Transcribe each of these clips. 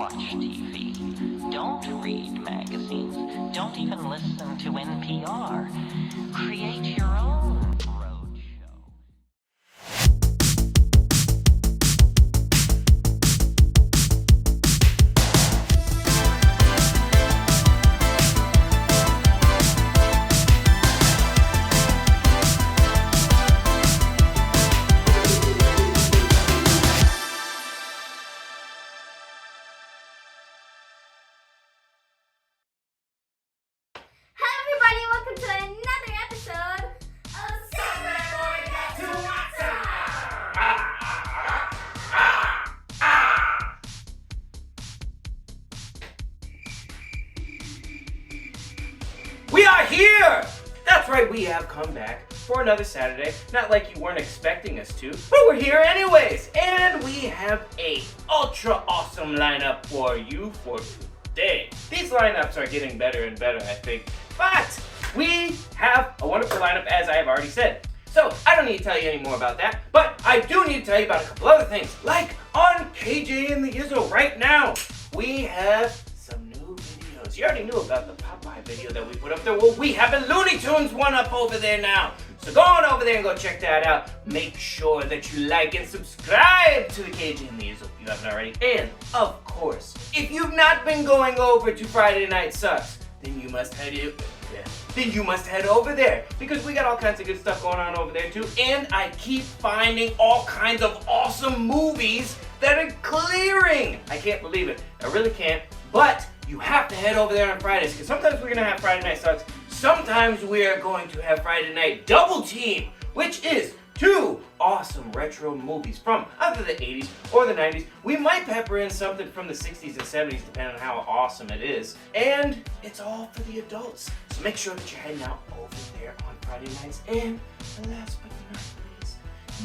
watch TV. Don't read magazines. Don't even listen to NPR. Create your own road show. We are here! That's right, we have come back for another Saturday. Not like you weren't expecting us to, but we're here anyways. And we have a ultra awesome lineup for you for today. These lineups are getting better and better, I think. But we have a wonderful lineup, as I have already said. So I don't need to tell you any more about that, but I do need to tell you about a couple other things. Like on KJ and the Izzo right now, we have some new videos. You already knew about the Popeye video that we put up there. Well, we have a Looney Tunes one up over there now. So go on over there and go check that out. Make sure that you like and subscribe to the KJ and the Izzo if you haven't already. And of course, if you've not been going over to Friday Night Sucks, then you must head over there because we got all kinds of good stuff going on over there too. And I keep finding all kinds of awesome movies that are clearing. I can't believe it. I really can't. But you have to head over there on Fridays because sometimes we're gonna have Friday Night Sucks. Sometimes we are going to have Friday Night Double Team, which is two awesome retro movies from either the 80s or the 90s. We might pepper in something from the 60s and 70s depending on how awesome it is. And it's all for the adults. So make sure that you're heading out over there on Friday nights. And last but not least,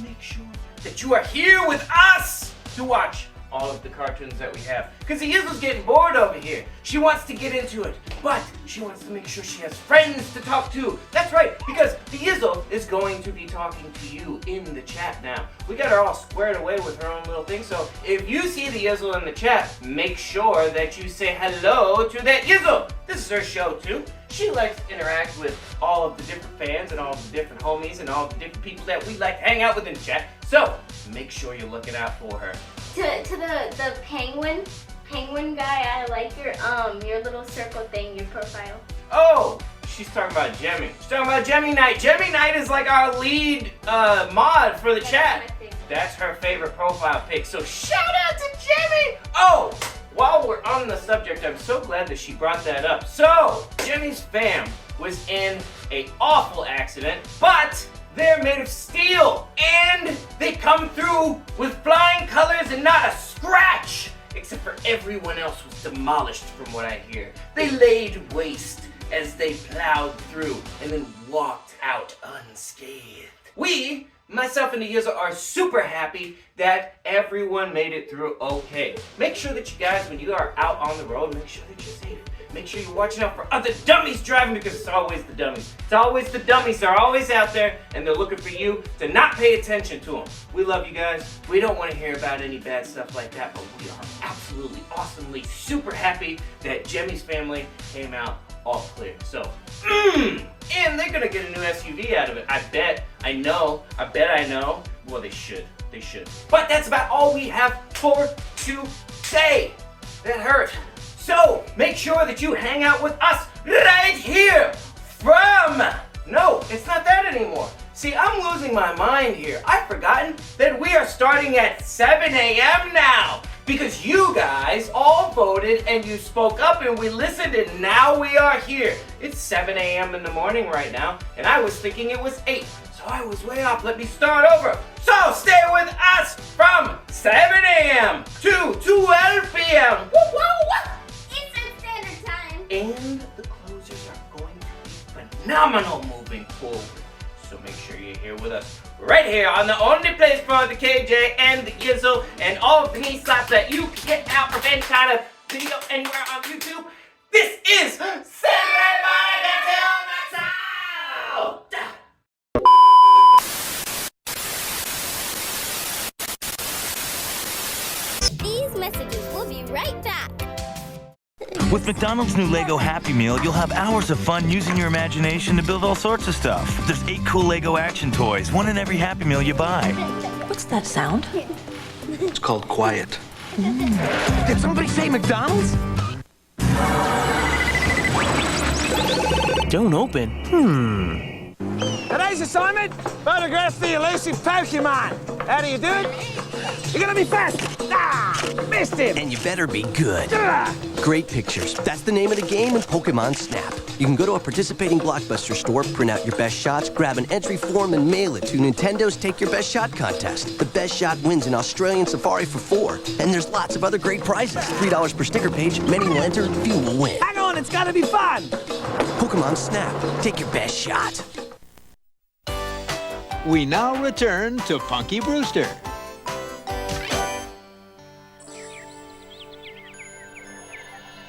make sure that you are here with us to watch all of the cartoons that we have. Because the Izzo's getting bored over here. She wants to get into it, but she wants to make sure she has friends to talk to. That's right, because the Izzo is going to be talking to you in the chat now. We got her all squared away with her own little thing, so if you see the Izzo in the chat, make sure that you say hello to that Izzo. This is her show too. She likes to interact with all of the different fans and all of the different homies and all of the different people that we like to hang out with in the chat. So make sure you're looking out for her. To the penguin guy, I like your little circle thing, your profile. Oh, she's talking about Jemmy. She's talking about Jemmy Knight. Jemmy Knight is like our lead mod for the chat. That's her favorite profile pic. So shout out to Jemmy. Oh, while we're on the subject, I'm so glad that she brought that up. So Jemmy's fam was in an awful accident, but they're made of steel, and they come through with flying colors and not a scratch, except for everyone else was demolished from what I hear. They laid waste as they plowed through and then walked out unscathed. We, myself and the Izzo, are super happy that everyone made it through okay. Make sure that you guys, when you are out on the road, make sure that you're safe. Make sure you're watching out for other dummies driving because it's always the dummies. It's always the dummies. They're always out there and they're looking for you to not pay attention to them. We love you guys. We don't want to hear about any bad stuff like that, but we are absolutely, awesomely, super happy that Jemmy's family came out all clear. So, and they're gonna get a new SUV out of it. I bet I know. Well, they should. But that's about all we have for today. That hurt. So, make sure that you hang out with us right here no, it's not that anymore. See, I'm losing my mind here. I've forgotten that we are starting at 7 a.m. now because you guys all voted and you spoke up and we listened and now we are here. It's 7 a.m. in the morning right now and I was thinking it was 8. So I was way off. Let me start over. So stay with us from 7 a.m. to 12 p.m. Woo, woo, woo. And the closers are going to be phenomenal moving forward. So make sure you're here with us right here on the only place for the KJ and the Izzo and all of the knee slaps that you can get out of any kind of video anywhere on YouTube. This is Ceremony Maxout! These messages will be right back. With McDonald's new Lego Happy Meal, you'll have hours of fun using your imagination to build all sorts of stuff. There's 8 cool Lego action toys, one in every Happy Meal you buy. What's that sound? It's called quiet. Did somebody say McDonald's? Don't open. Today's assignment, photograph the elusive Pokemon. How do you do it? You're gonna be fast. Ah, missed him. And you better be good. Ah. Great pictures. That's the name of the game in Pokemon Snap. You can go to a participating Blockbuster store, print out your best shots, grab an entry form, and mail it to Nintendo's Take Your Best Shot contest. The best shot wins an Australian safari for 4. And there's lots of other great prizes. $3 per sticker page. Many will enter, few will win. Hang on, it's gotta be fun. Pokemon Snap. Take your best shot. We now return to Punky Brewster.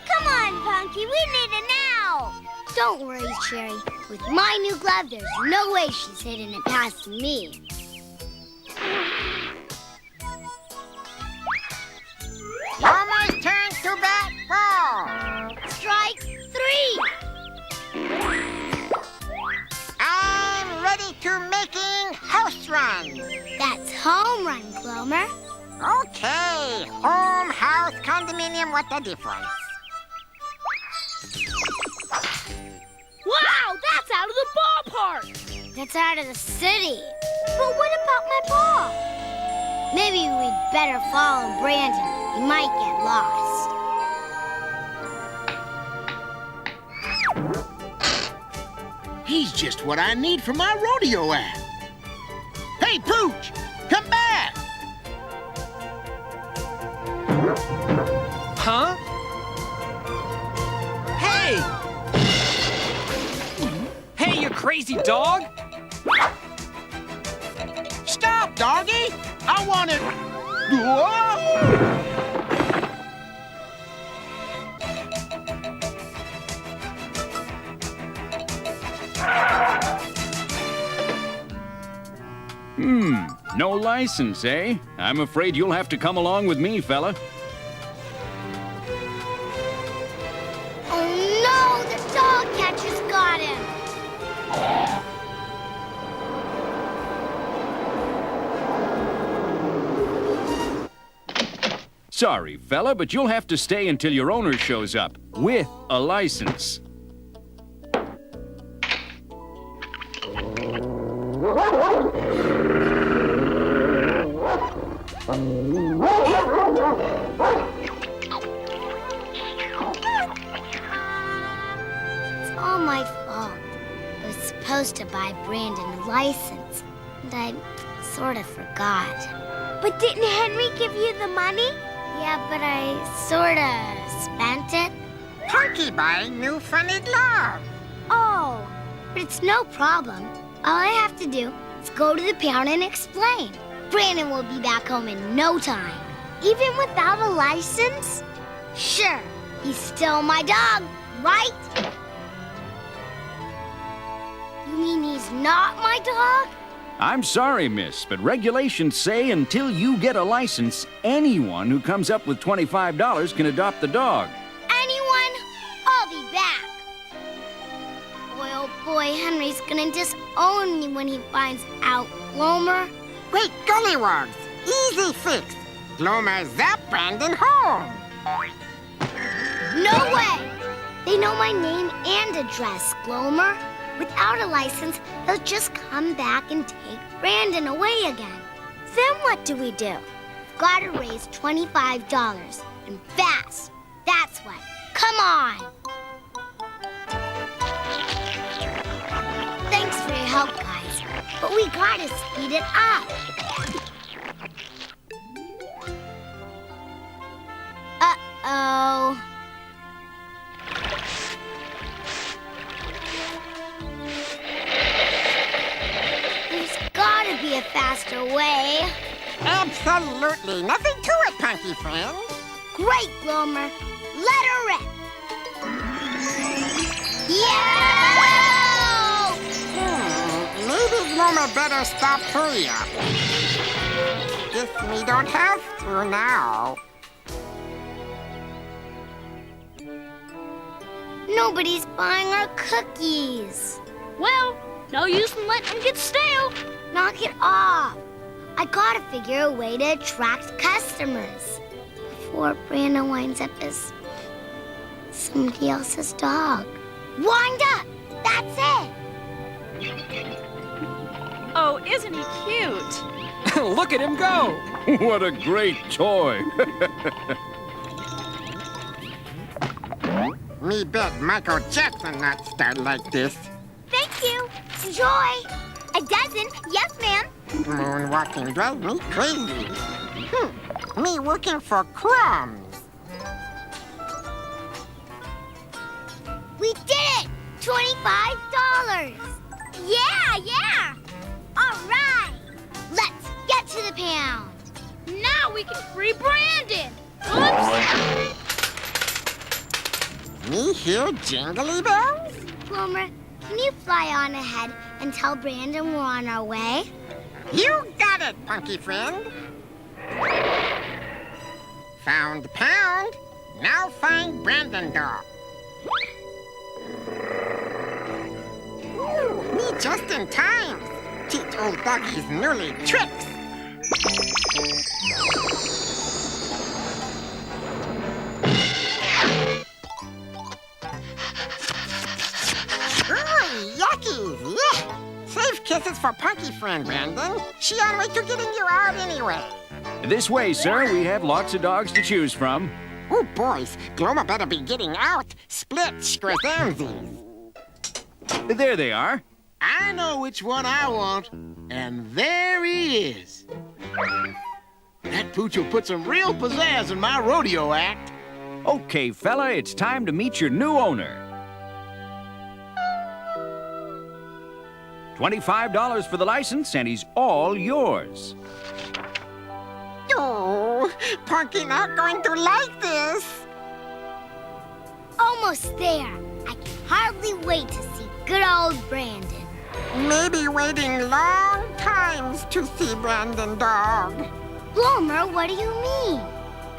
Come on, Punky, we need it now. Don't worry, Sherry. With my new glove, there's no way she's hitting it past me. Almost turn to bat ball. Strike 3. I'm ready to making house run. That's home run, Glomer. Okay, home, house, condominium, what the difference? Wow, that's out of the ballpark. That's out of the city. But what about my ball? Maybe we'd better follow Brandon. He might get lost. He's just what I need for my rodeo act. Hey, Pooch, come back. Huh? Hey! Hey, you crazy dog! Stop, doggy. I want it. Whoa! No license, eh? I'm afraid you'll have to come along with me, fella. Oh no, the dog catcher's got him. Sorry, fella, but you'll have to stay until your owner shows up with a license. It's all my fault. I was supposed to buy Brandon a license, and I sort of forgot. But didn't Henry give you the money? Yeah, but I sort of spent it. Punky buying new funny glove. Oh, but it's no problem. All I have to do is go to the pound and explain. Brandon will be back home in no time. Even without a license? Sure, he's still my dog, right? You mean he's not my dog? I'm sorry, miss, but regulations say until you get a license, anyone who comes up with $25 can adopt the dog. Anyone? I'll be back. Boy, oh boy, Henry's gonna disown me when he finds out, Glomer. Wait, gollywogs. Easy fix. Glomer zap Brandon home. No way! They know my name and address, Glomer. Without a license, they'll just come back and take Brandon away again. Then what do we do? We've got to raise $25, and fast. That's what. Come on! Thanks for your help, guys. But we gotta speed it up. Uh-oh. There's gotta be a faster way. Absolutely nothing to it, Punky friend. Great, Glomer. Let her rip. Yeah! Maybe Glomer better stop hurry up. Guess we don't have to now. Nobody's buying our cookies. Well, no use in letting them get stale. Knock it off. I gotta figure a way to attract customers before Brandon winds up as somebody else's dog. Wind up! That's it! Oh, isn't he cute? Look at him go! What a great toy! Me bet Michael Jackson not start like this. Thank you. Enjoy. A dozen, yes, ma'am. Moonwalking drive me crazy. Me working for crumbs. We did it! $25. Yeah! All right. Let's get to the pound. Now we can free Brandon. Oops. Me hear jingly bells? Glomer, can you fly on ahead and tell Brandon we're on our way? You got it, Punky friend. Found the pound. Now find Brandon dog. Me just in time. Teach old doggies newly tricks. Yuckies, yeah. Safe kisses for Punky friend, Brandon. She on way to getting you out anyway. This way, sir. We have lots of dogs to choose from. Oh, boys, Gloma better be getting out. Split scrazanzis. There they are. I know which one I want, and there he is. That pooch will put some real pizzazz in my rodeo act. Okay, fella, it's time to meet your new owner. $25 for the license, and he's all yours. Oh, Punky not going to like this. Almost there. I can hardly wait to see good old Brandon. Maybe waiting long times to see Brandon dog. Glomer, what do you mean?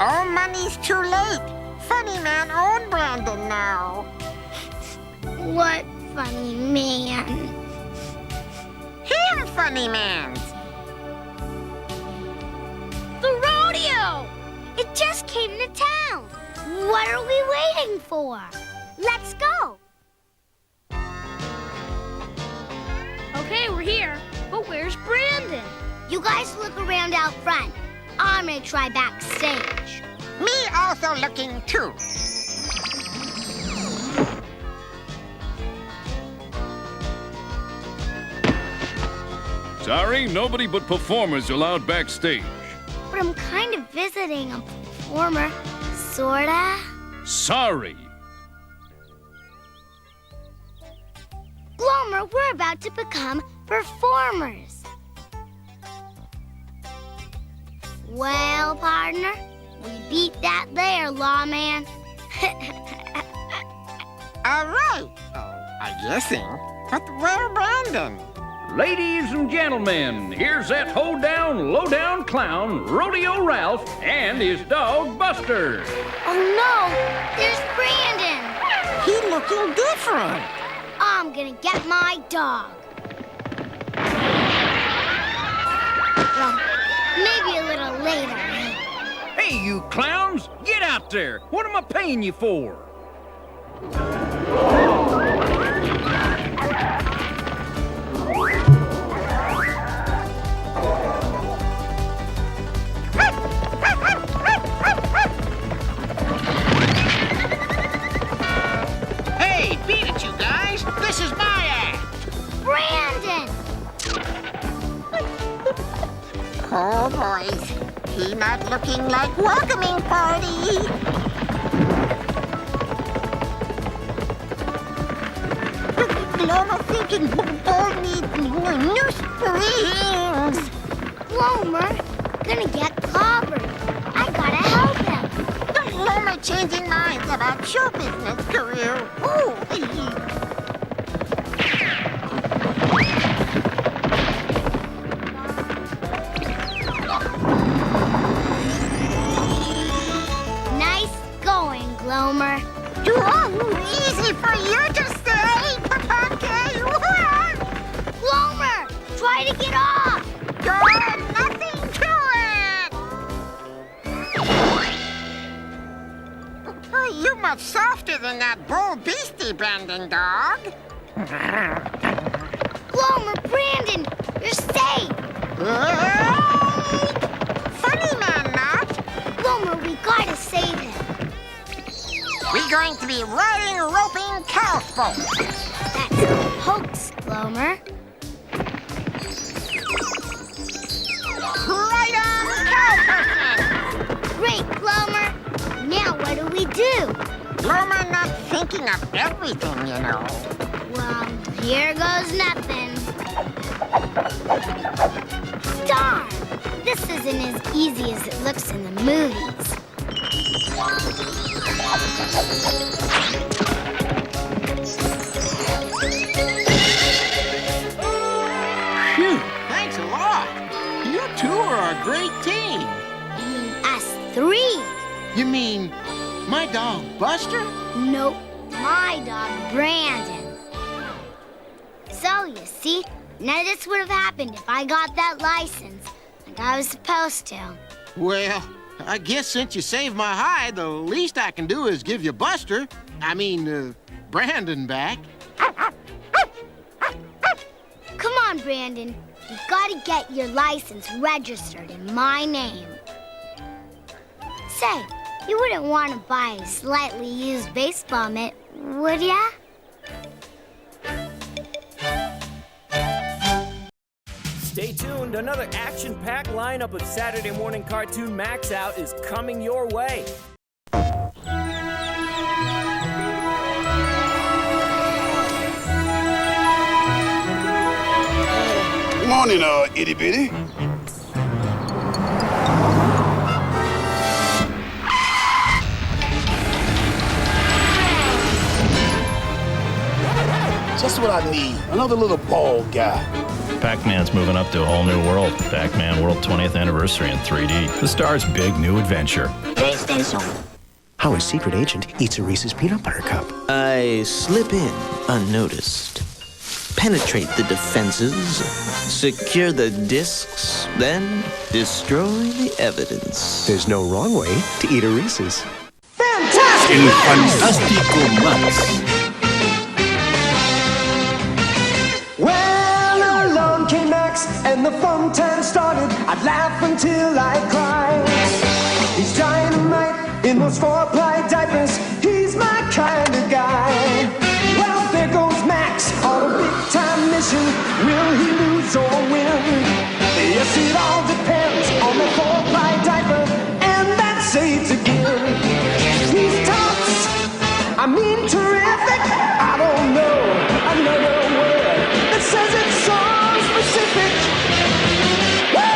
Oh, money's too late. Funny man own Brandon now. What funny man? Him funny man's. The rodeo! It just came to town. What are we waiting for? Let's go. Okay, we're here. But where's Brandon? You guys look around out front. I'm gonna try backstage. Me also looking too. Sorry, nobody but performers allowed backstage. But I'm kind of visiting a performer. Sorta. Sorry. Glomer, we're about to become performers. Well, partner, we beat that there, lawman. All right. I guessing. But where Brandon? Ladies and gentlemen, here's that hoedown, low-down clown, Rodeo Ralph, and his dog, Buster. Oh, no! There's Brandon! He looking different. I'm gonna get my dog. Well, maybe a little later. Hey, you clowns, get out there. What am I paying you for? Hey, beat it, you guys. This is my act. Brandon! Oh, boys. He not looking like welcoming party. Gloma thinking ball need new springs. Glomer, gonna get clobbered. I gotta help him. Gloma changing minds about show business career. Ooh. Nice going, Glomer. Easy for you to say, PUNKY. Glomer, try to get off. You're nothing to it. You're much softer than that bull beastie bending dog. Glomer, Brandon, you're safe. Funny man, not. Glomer, we gotta save him. We're going to be riding, roping cowspokes. That's a hoax, Glomer. Right on, cowperson. Great, Glomer. Now what do we do? Glomer not thinking of everything, you know. Well, here goes nothing. Darn! This isn't as easy as it looks in the movies. Phew, thanks a lot. You two are a great team. You mean us three? You mean my dog Buster? Nope, my dog Brandon. So, you see, none of this would have happened if I got that license like I was supposed to. Well, I guess since you saved my hide, the least I can do is give you Buster. Brandon back. Come on, Brandon. You've got to get your license registered in my name. Say, you wouldn't want to buy a slightly used baseball mitt, would ya? Stay tuned, another action-packed lineup of Saturday morning cartoon Maxout is coming your way. Morning, itty bitty. Just what I need. Another little bald guy. Pac-Man's moving up to a whole new world. Pac-Man World 20th Anniversary in 3D. The star's big new adventure. How a secret agent eats a Reese's peanut butter cup. I slip in unnoticed. Penetrate the defenses. Secure the discs. Then destroy the evidence. There's no wrong way to eat a Reese's. Fantastic! El Fantástico Max. Well, along came Max, and the fun time started. I'd laugh until I cried. He's dynamite in those 4-ply diapers. He's my kind of guy. Well, there goes Max on a big-time mission. Will he lose or win? Yes, it all depends on the 4-ply diaper, and that's AIDS again. He's tops, I mean terrific. I don't know another word that says it's so specific. Woo!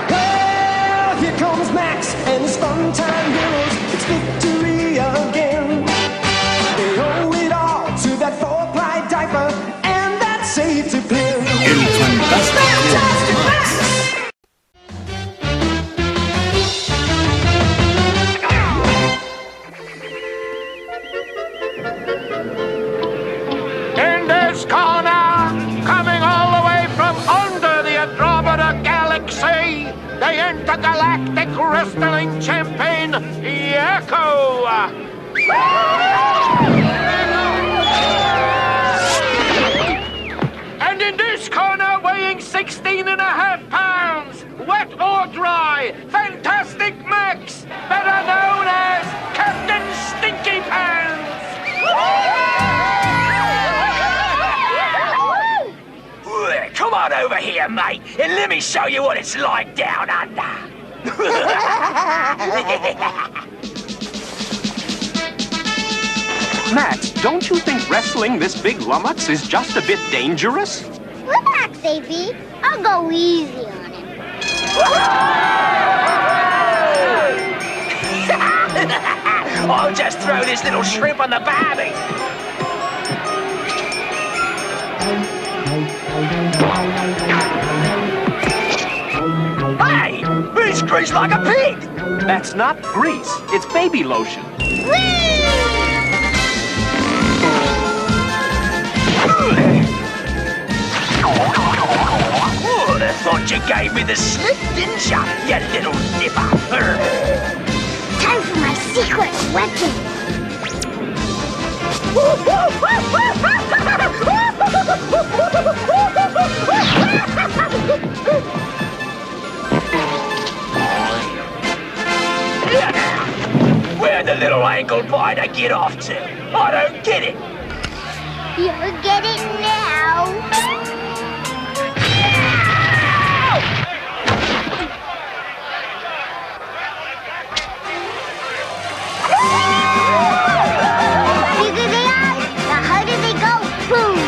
Well, here comes Max and his fun time heroes. It's victory again. They owe it all to that 4-ply diaper, and that's safe to pin. El Fantástico Max. In this corner, coming all the way from under the Andromeda Galaxy, the intergalactic wrestling champion, Yakko. And in this corner, weighing 16.5 pounds, wet or dry, Fantastic Max, better known as Captain Stinky Pants. Come on over here, mate, and let me show you what it's like down under. Max, don't you think wrestling this big lummox is just a bit dangerous? Relax, AB. I'll go easy on him. I'll just throw this little shrimp on the barbie. Hey, who's It's greased like a pig! That's not grease. It's baby lotion. Oh, I thought you gave me the slip, didn't ya, you little nipper? Time for my secret weapon. Where the little ankle biter get off to? I don't get it. You'll get it now. Bigger they are, the harder they go. Boom!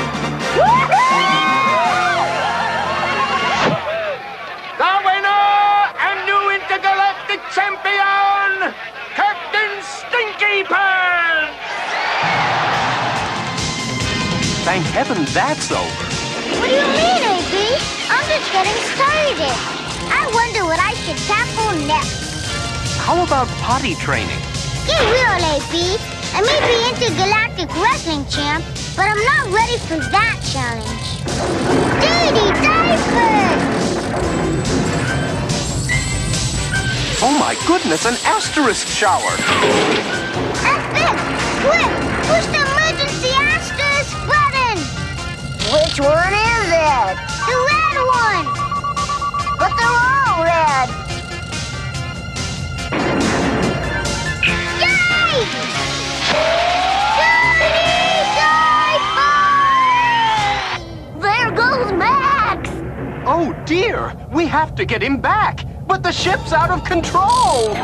The winner and new intergalactic champion, Captain Stinky Pants! Thank heaven that's over. What do you mean, AB? I'm just getting started. I wonder what I should tackle next. How about potty training? Get real, AB. I may be intergalactic wrestling champ, but I'm not ready for that challenge. Dirty diapers! Oh my goodness, an asterisk shower! That's it! Quick! Push the emergency asterisk button! Which one is it? The red one! But they're all red! Yay! There goes Max! Oh dear, we have to get him back, but the ship's out of control!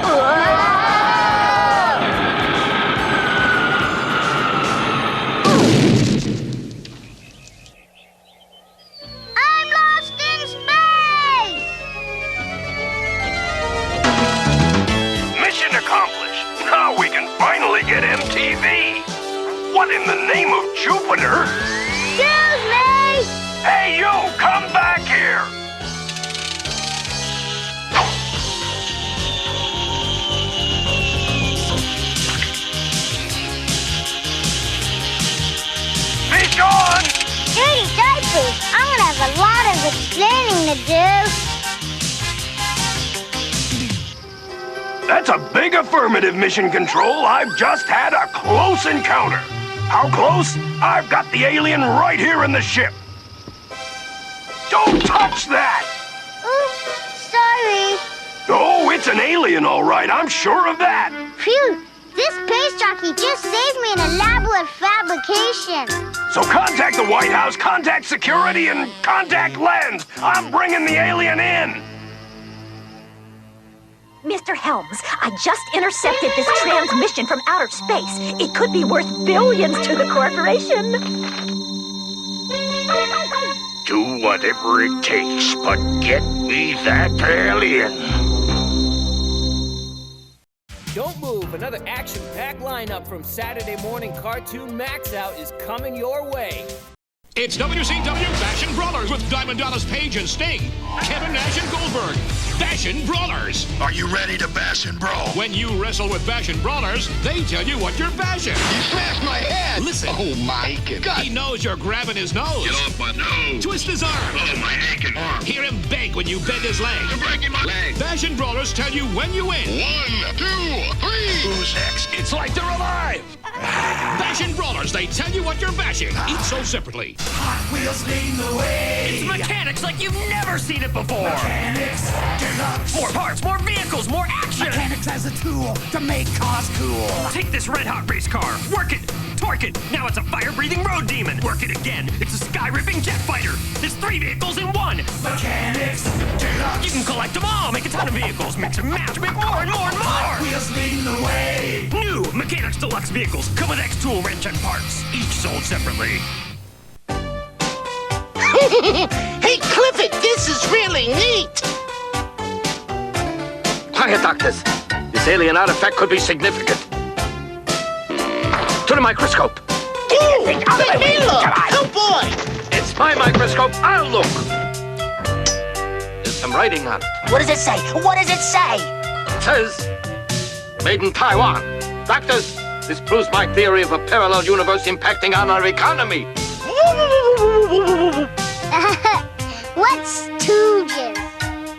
I'm lost in space! Mission accomplished. Now we can finally get MTV. What in the name of Jupiter? Excuse me! Hey, you! Come back here! Be gone! Dirty diapers! I'm gonna have a lot of explaining to do. That's a big affirmative, Mission Control. I've just had a close encounter. How close? I've got the alien right here in the ship. Don't touch that! Oops, sorry. Oh, it's an alien, all right. I'm sure of that. Phew, this space jockey just saved me an elaborate fabrication. So contact the White House, contact security, and contact Lens. I'm bringing the alien in. Mr. Helms, I just intercepted this transmission from outer space. It could be worth billions to the corporation. Do whatever it takes, but get me that alien. Don't move. Another action-packed lineup from Saturday morning cartoon Maxout is coming your way. It's WCW Fashion Brawlers with Diamond Dallas Page and Sting, Kevin Nash and Goldberg. Fashion Brawlers. Are you ready to bash and brawl? When you wrestle with Fashion Brawlers, they tell you what you're bashing. He smashed my head. Listen. Oh, my God. He knows you're grabbing his nose. Get off my nose. Twist his arm. Oh, my aching arm. Hear him beg when you bend his leg. You're breaking my leg. Fashion Brawlers tell you when you win. 1, 2, 3. Who's next? It's like they're alive. Fashion Brawlers, they tell you what you're bashing. Each sold separately. Hot Wheels leading the way. It's mechanics like you've never seen it before. Mechanics Deluxe. More parts, more vehicles, more action. Mechanics as a tool to make cars cool. Take this red-hot race car. Work it. Torque it. Now it's a fire-breathing road demon. Work it again. It's a sky-ripping jet fighter. It's 3 vehicles in one. Mechanics Deluxe. You can collect them all. Make a ton of vehicles. Mix and match. Make more and more and more. Hot Wheels leading the way. New Mechanics Deluxe vehicles come with X-Tool wrench and parts. Each sold separately. Hey, Clifford, this is really neat. Quiet, doctors. This alien artifact could be significant. To the microscope. Ooh, let me look. Oh, boy. It's my microscope. I'll look. There's some writing on it. What does it say? What does it say? It says, made in Taiwan. Doctors, this proves my theory of a parallel universe impacting on our economy. What's Stooges?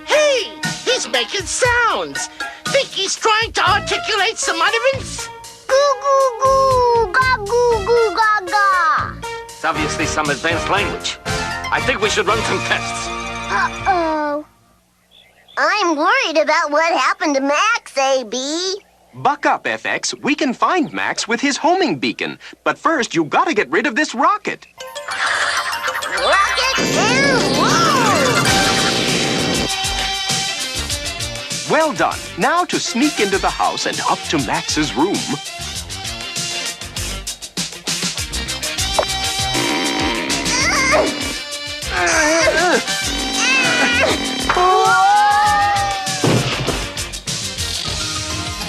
Hey, he's making sounds. Think he's trying to articulate some utterance? Goo goo goo, ga goo goo ga ga. It's obviously some advanced language. I think we should run some tests. Uh-oh. I'm worried about what happened to Max, A.B. Buck up, FX. We can find Max with his homing beacon. But first, you gotta get rid of this rocket. Rocket and whoa! Well done. Now to sneak into the house and up to Max's room.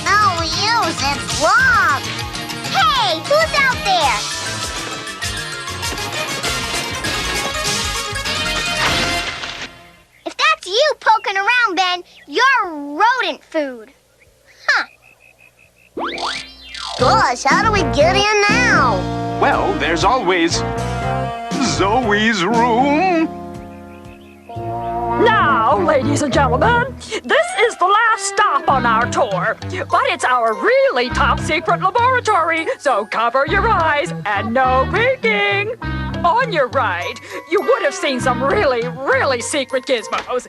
I'll use its lock. Hey, who's out there? If that's you poking around, Ben, you're rodent food. Huh. Gosh, how do we get in now? Well, there's always Zoe's room. Now, ladies and gentlemen, this is the last stop on our tour. But it's our really top secret laboratory, so cover your eyes and no peeking. On your right, you would have seen some really secret gizmos.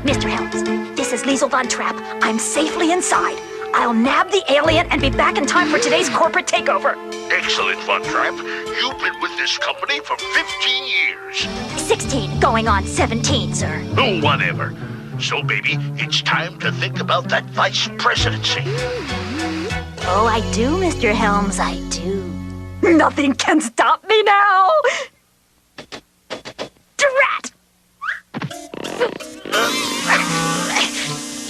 Mr. Helms, this is Liesel Von Trapp. I'm safely inside. I'll nab the alien and be back in time for today's corporate takeover. Excellent, Von Trapp. You've been with this company for 15 years. 16, going on 17, sir. Oh, whatever. So, baby, it's time to think about that vice presidency. Oh, I do, Mr. Helms, I do. Nothing can stop me now! Drat!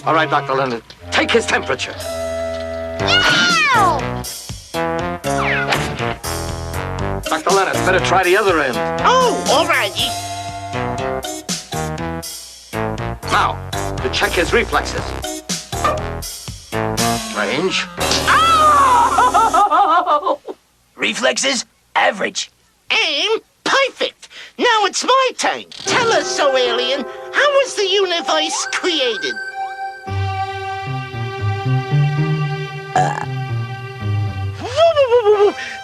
All right, Dr. Leonard, take his temperature. Ow! Dr. Leonard, better try the other end. Oh, all righty. Now, to check his reflexes. Range. Oh! Reflexes? Average. Aim? Perfect. Now it's my turn. Tell us so, alien. How was the universe created?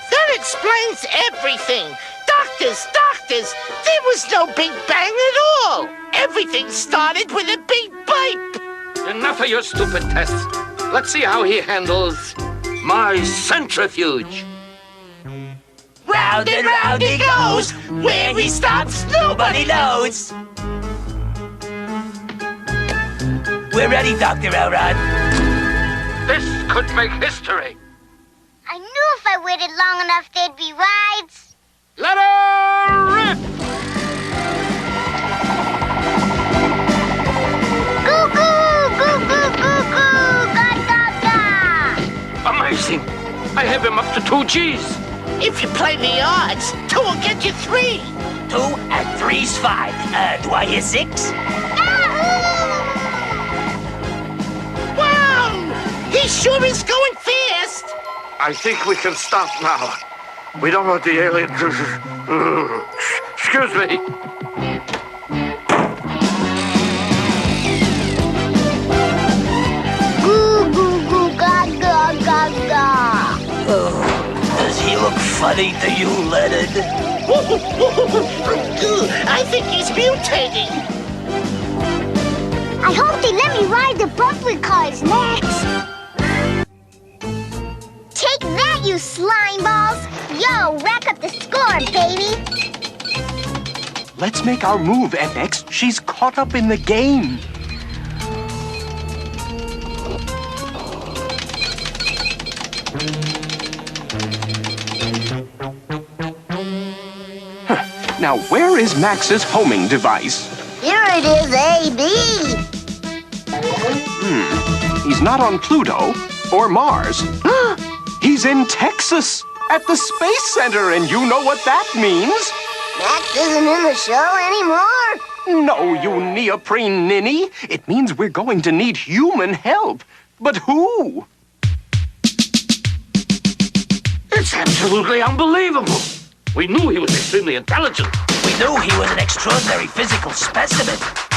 That explains everything. Doctors, there was no Big Bang at all. Everything started with a big bite. Enough of your stupid tests. Let's see how he handles my centrifuge. Round and round he goes. Where he stops, nobody knows. We're ready, Dr. Elrod. This could make history. I knew if I waited long enough, there'd be rides. Let her rip! Goo goo, goo goo goo goo, ga ga ga. Amazing! I have him up to 2 G's. If you play the odds, 2 will get you 3. 2 and 3's 5. Do I hear 6? Wow! He sure is going fast. I think we can stop now. We don't want the alien to... Excuse me. Goo goo goo, ga ga ga ga. Oh, does he look funny to you, Leonard? I think he's mutating. I hope they let me ride the bumper cars next. Take that, you slime balls! Yo, rack up the score, baby! Let's make our move, FX. She's caught up in the game. Now, where is Max's homing device? Here it is, A.B. He's not on Pluto or Mars. He's in Texas at the Space Center, and you know what that means. Max isn't in the show anymore. No, you neoprene ninny. It means we're going to need human help. But who? It's absolutely unbelievable. We knew he was extremely intelligent. We knew he was an extraordinary physical specimen.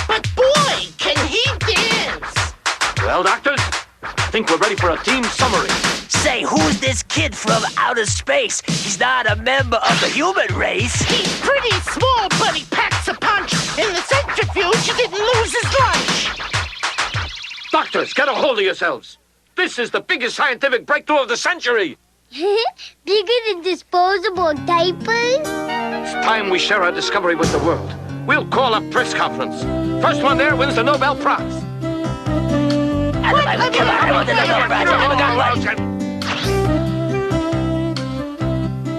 But boy, can he dance! Well, doctors, I think we're ready for a team summary. Say, who's this kid from outer space? He's not a member of the human race. He's pretty small, but he packs a punch. In the centrifuge, he didn't lose his lunch. Doctors, get a hold of yourselves. This is the biggest scientific breakthrough of the century. Bigger than disposable diapers? It's time we share our discovery with the world. We'll call a press conference. First one there wins the Nobel Prize.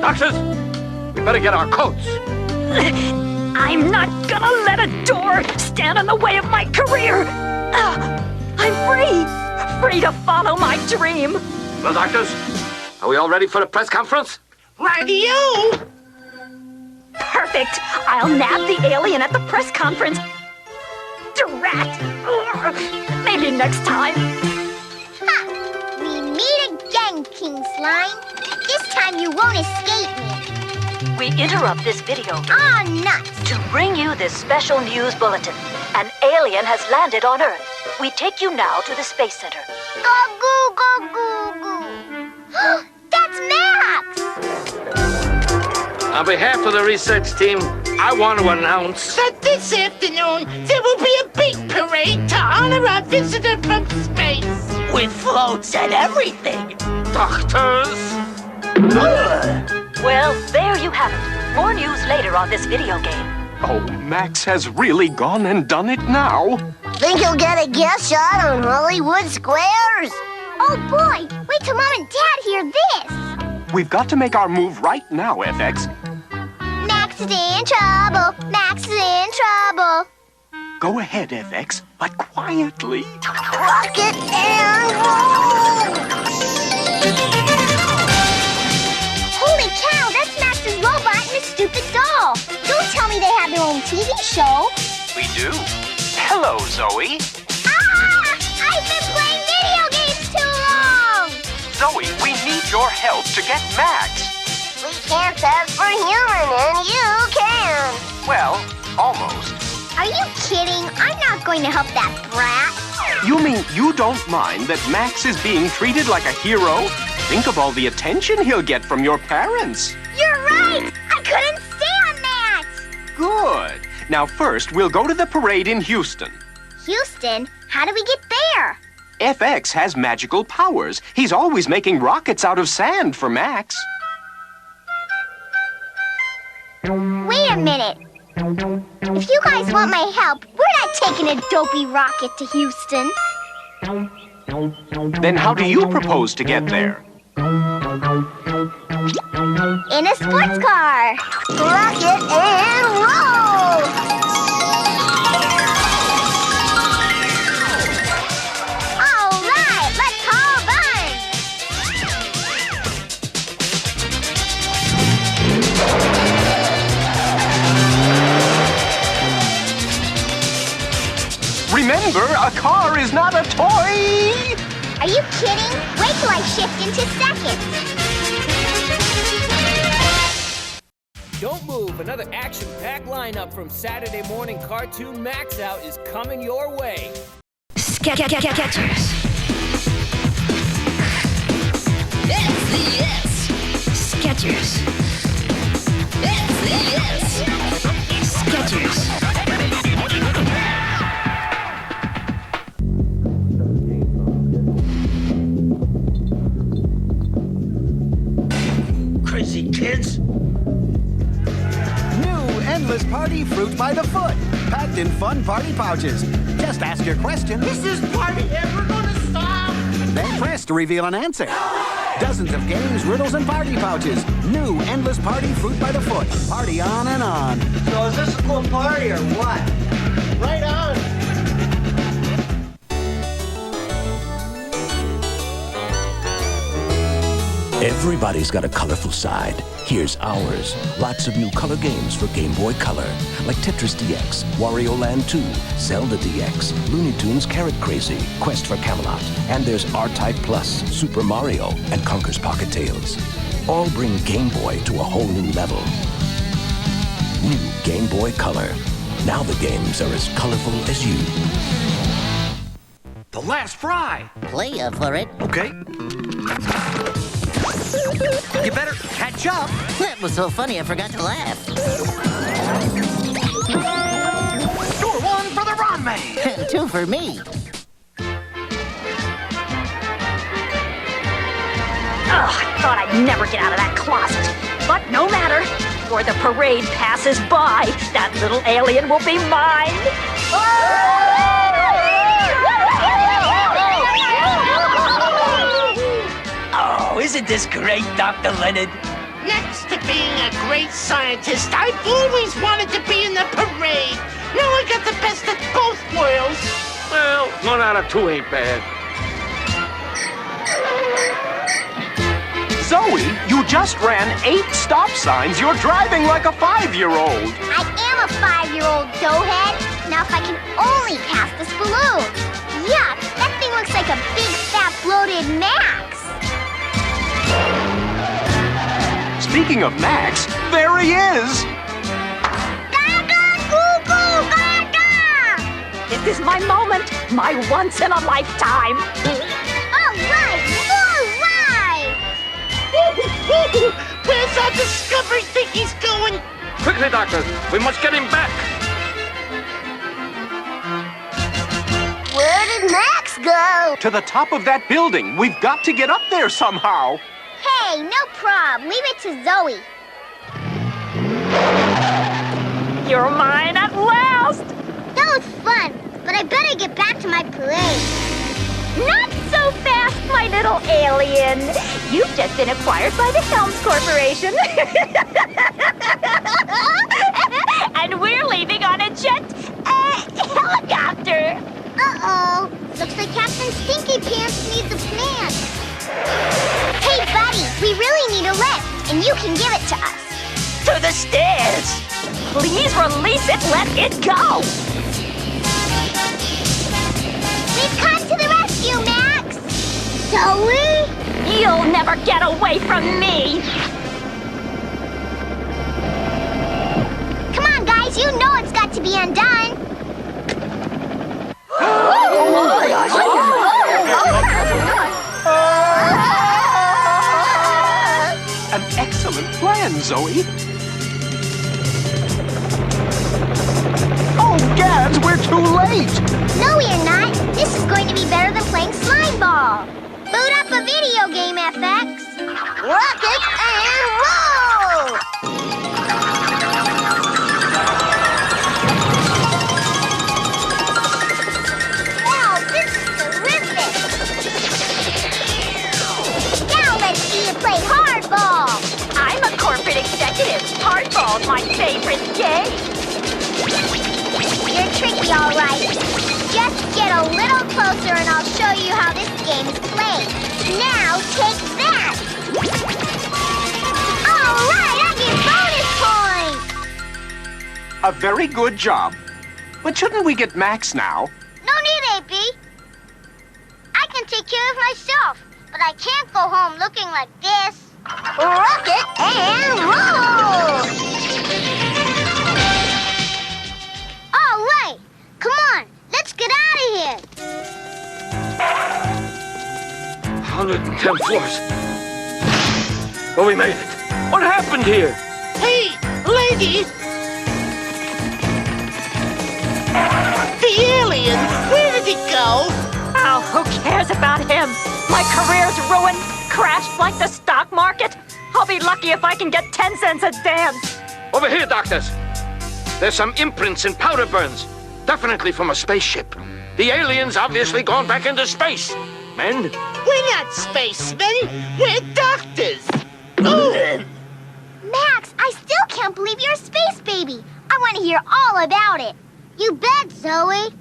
Doctors, we better get our coats. I'm not gonna let a door stand in the way of my career. I'm free to follow my dream. Well, doctors, are we all ready for the press conference? Radio! Perfect. I'll nab the alien at the press conference. DRAK. Maybe next time. Ha! We meet again, King Slime. This time you won't escape me. We interrupt this video Ah, nuts! to bring you this special news bulletin. An alien has landed on Earth. We take you now to the Space Center. Go, goo, goo. That's Max! On behalf of the research team, I want to announce that this afternoon there will be a big parade to honor our visitor from space. With floats and everything. Doctors! Well, there you have it. More news later on this video game. Oh, Max has really gone and done it now. Think you'll get a guest shot on Hollywood Squares? Oh boy, wait till Mom and Dad hear this. We've got to make our move right now, FX. Max is in trouble. Max is in trouble. Go ahead, FX, but quietly. Rocket and roll! Holy cow, that's Max's robot and his stupid doll. Don't tell me they have their own TV show. We do. Hello, Zoe. Ah! I've been playing video games too long! Zoe, we need your help to get Max. We can't ask for human, and you can. Well, almost. Are you kidding? I'm not going to help that brat. You mean you don't mind that Max is being treated like a hero? Think of all the attention he'll get from your parents. You're right! I couldn't stand that! Good. Now first, we'll go to the parade in Houston. Houston? How do we get there? FX has magical powers. He's always making rockets out of sand for Max. Wait a minute. If you guys want my help, we're not taking a dopey rocket to Houston. Then how do you propose to get there? In a sports car. Rocket and roll! All right, let's haul bun! Remember, a car is not a toy! Are you kidding? Wait till I shift into second. Don't move. Another action-packed lineup from Saturday morning cartoon Maxout is coming your way. Sketchers. Sketchers. Sketchers. Crazy kids. Endless Party Fruit by the Foot, packed in fun party pouches. Just ask your question. Is this party ever gonna stop? Then press to reveal an answer. Dozens of games, riddles, and party pouches. New Endless Party Fruit by the Foot. Party on and on. So is this a cool party or what? Right on. Everybody's got a colorful side. Here's ours. Lots of new color games for Game Boy Color, like Tetris DX, Wario Land 2, Zelda DX, Looney Tunes Carrot Crazy, Quest for Camelot, and there's R-Type Plus, Super Mario, and Conker's Pocket Tales. All bring Game Boy to a whole new level. New Game Boy Color. Now the games are as colorful as you. The last fry. Play up for it. Okay. You better catch up. That was so funny I forgot to laugh. Score one for the Ron Man. And two for me. I thought I'd never get out of that closet. But no matter. Before the parade passes by, that little alien will be mine. Oh, isn't this great, Dr. Leonard? Next to being a great scientist, I've always wanted to be in the parade. Now I got the best of both worlds. Well, 1 out of 2 ain't bad. Zoe, you just ran 8 stop signs. You're driving like a 5-year-old. I am a 5-year-old, doughhead. Now if I can only pass this balloon. Yuck, that thing looks like a big, fat, bloated Max. Speaking of Max, there he is. Gaga, goo, goo, gaga. This is my moment, my once-in-a-lifetime. All right, more ride. Where's our discovery think he's going? Quickly, Doctor. We must get him back. Where did Max go? To the top of that building. We've got to get up there somehow. Hey, no prob. Leave it to Zoe. You're mine at last! That was fun, but I better get back to my parade. Not so fast, my little alien. You've just been acquired by the Helms Corporation. And we're leaving on a jet helicopter. Uh-oh. Looks like Captain Stinky Pants needs a plan. Hey, buddy, we really need a lift, and you can give it to us. To the stairs. Please release it. Let it go. We've come to the rescue, Max! Zoe? You'll never get away from me! Come on, guys, you know it's got to be undone! An excellent plan, Zoe. Oh, Gads, we're too late! No, we're not. This is going to be better than playing slime ball. Boot up a video game, FX. Rock it and roll! Wow, this is terrific! Now let's see you play hardball. I'm a corporate executive. Hardball's my favorite game. You're tricky, all right. Just get a little closer and I'll show you how this game is played. Now, take that! All right, I get bonus points! A very good job. But shouldn't we get Max now? No need, AP. I can take care of myself, but I can't go home looking like this. Rock it and roll! All right, come on, let's get out of here. 110 floors. Well, we made it. What happened here? Hey, lady! The alien! Where did he go? Oh, who cares about him? My career's ruined, crashed like the stock market. I'll be lucky if I can get 10 cents a dance. Over here, doctors. There's some imprints and powder burns. Definitely from a spaceship. The alien's obviously gone back into space. Men? We're not spacemen. We're doctors. Ooh. Max, I still can't believe you're a space baby. I want to hear all about it. You bet, Zoe.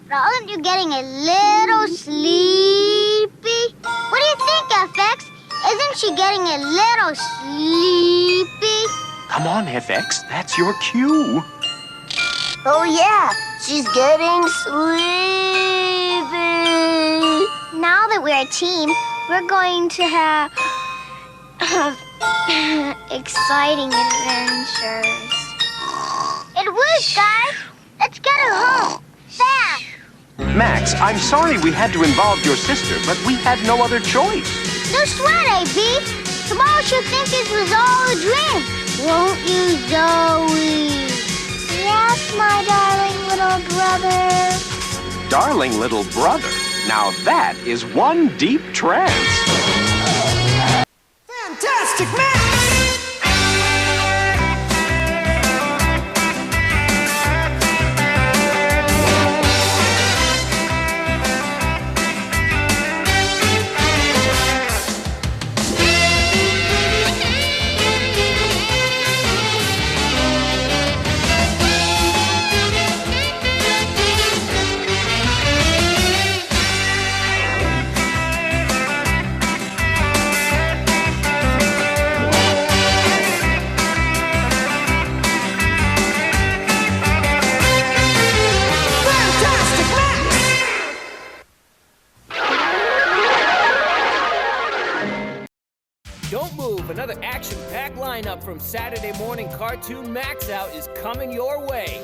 But aren't you getting a little sleepy? What do you think, FX? Isn't she getting a little sleepy? Come on, FX. That's your cue. Oh, yeah. She's getting sleepy. Now that we're a team, we're going to have exciting adventures. It worked, guys. Let's get her home. Fast. Max, I'm sorry we had to involve your sister, but we had no other choice. No sweat, AB. Tomorrow she'll think this was all a dream. Won't you, Zoe? Yes, my darling little brother. Darling little brother. Now that is one deep trance. Fantastic Max! Don't move, another action-packed lineup from Saturday morning cartoon Maxout is coming your way.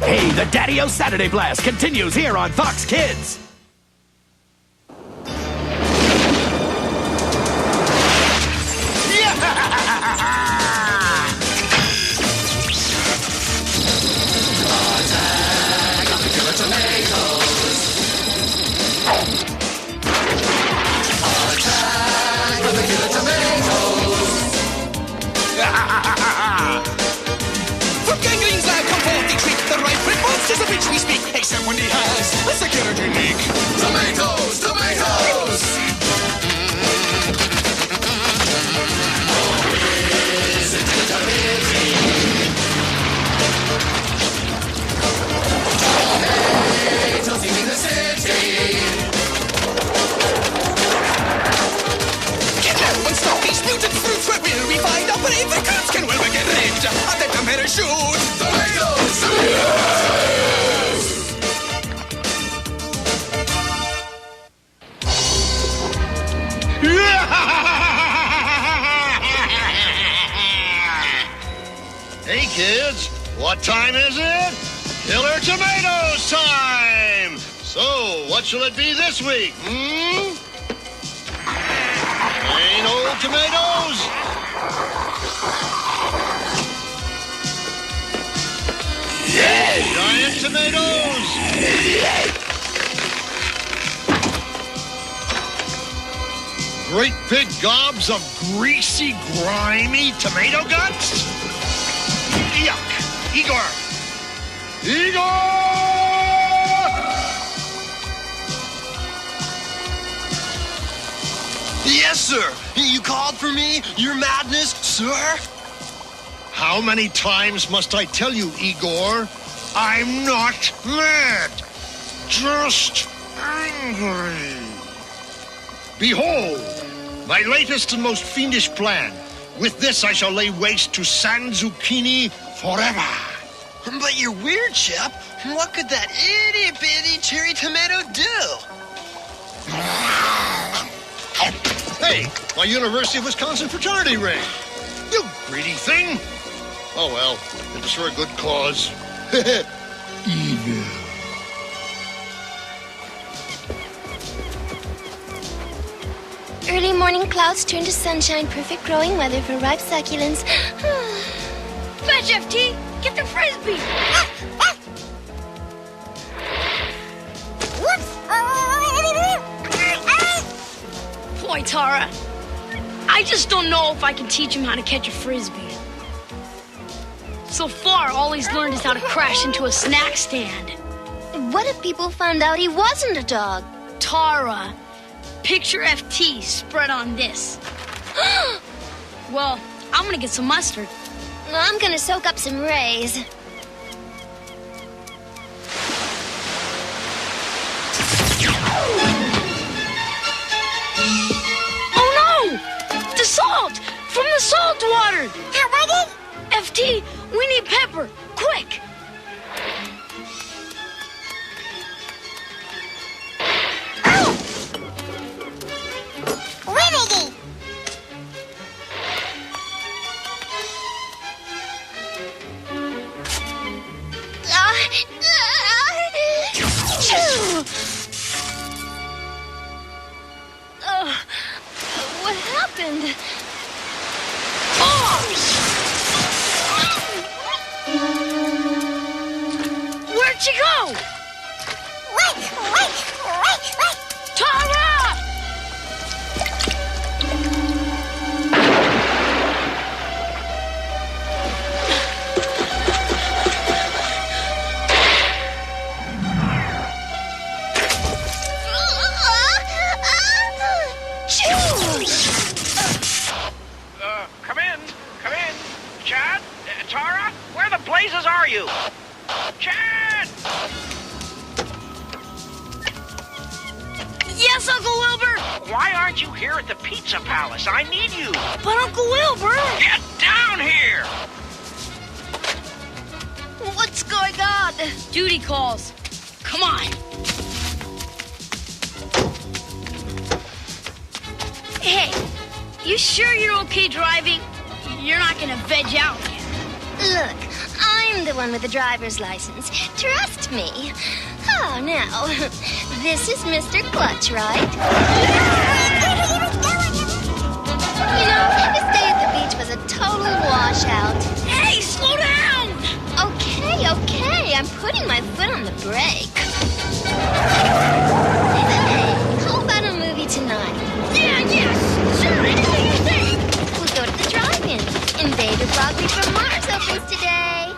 Hey, the Daddy-O Saturday Blast continues here on Fox Kids. From gangrene I come forth, they treat the right red monsters of which we speak, except when he has a security leak. Tomatoes, tomatoes! Tomatoes in the city. Kidnap and stalk these mutant fruits, where will we find out brave recruits? Can we get rid of the tomato shoot? Tomatoes! Tomatoes! Hey kids, what time is it? Killer Tomatoes time! So, what shall it be this week, Plain old tomatoes? Giant tomatoes? Great big gobs of greasy, grimy tomato guts? Yuck! Igor! Igor! Yes, sir. You called for me? Your madness, sir? How many times must I tell you, Igor? I'm not mad. Just angry. Behold, my latest and most fiendish plan. With this I shall lay waste to San Zucchini forever. But you're weird, Chip. What could that itty-bitty cherry tomato do? Hey, my University of Wisconsin fraternity ring. You greedy thing. Oh, well, it was for a good cause. Evil. Early morning clouds turn to sunshine, perfect growing weather for ripe succulents. Fetch, FT! Get the frisbee! Boy, Tara, I just don't know if I can teach him how to catch a frisbee. So far, all he's learned is how to crash into a snack stand. What if people found out he wasn't a dog? Tara, picture FT spread on this. Well, I'm gonna get some mustard. I'm gonna soak up some rays. Oh no! The salt! From the salt water! What is? FT, we need pepper! Quick! What happened? Where'd she go? Tara! Come in. Chad? Tara? Where the blazes are you? Chad! Yes, Uncle Wilbur! Why aren't you here at the Pizza Palace? I need you. But Uncle Wilbur! Get down here! What's going on? Duty calls. Come on. Hey, you sure you're okay driving? You're not gonna veg out again. Look, I'm the one with the driver's license. Trust me. Oh, now, this is Mr. Clutch, right? You know, this day at the beach was a total washout. Hey, slow down! Okay, I'm putting my foot on the brake. Hey, how about a movie tonight? Yes, sure, anything you say. We'll go to the drive-in. Invader Broccoli from Mars opens today.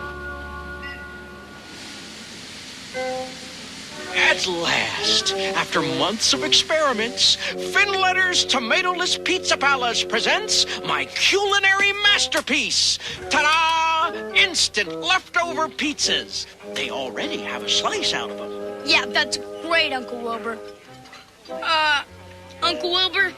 At last, after months of experiments, Finletter's Tomatoless Pizza Palace presents my culinary masterpiece. Ta-da! Instant leftover pizzas. They already have a slice out of them. Yeah, that's great, Uncle Wilbur. Uncle Wilbur,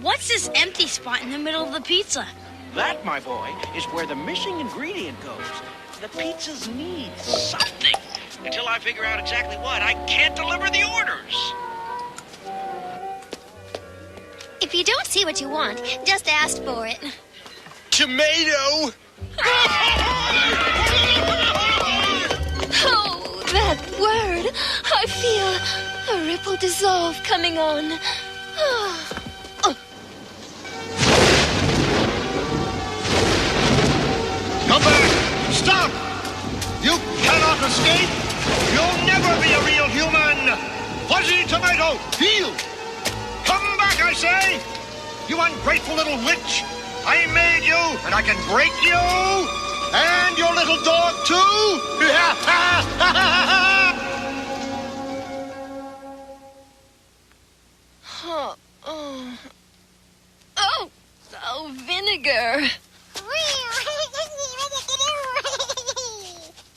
what's this empty spot in the middle of the pizza? That, my boy, is where the missing ingredient goes. The pizzas need something. Until I figure out exactly what, I can't deliver the orders. If you don't see what you want, just ask for it. Tomato! Oh, that word. I feel a ripple dissolve coming on. Come back! Stop! You cannot escape! You'll never be a real human! Fuzzy Tomato, heel! Come back, I say! You ungrateful little witch! I made you, and I can break you! And your little dog, too! Oh, vinegar.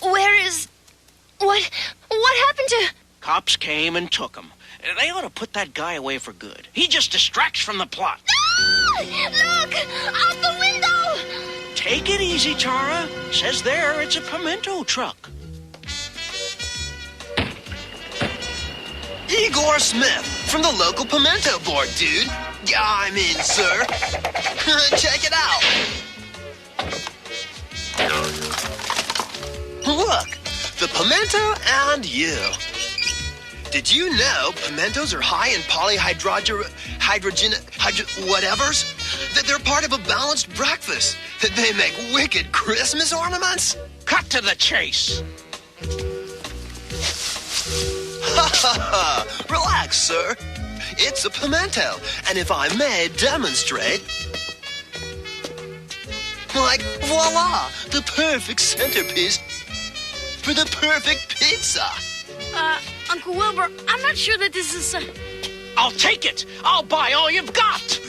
Where is... What happened to... Cops came and took him. They ought to put that guy away for good. He just distracts from the plot. Ah! Look! Out the window! Take it easy, Tara. Says there it's a pimento truck. Igor Smith from the local pimento board, dude. Yeah, I'm in, sir. Check it out. Look, the pimento and you. Did you know pimentos are high in whatevers? That they're part of a balanced breakfast. That they make wicked Christmas ornaments? Cut to the chase. Ha ha ha! Relax, sir. It's a pimento, and if I may demonstrate... Like, voila! The perfect centerpiece for the perfect pizza! Uncle Wilbur, I'm not sure that this is... I'll take it! I'll buy all you've got!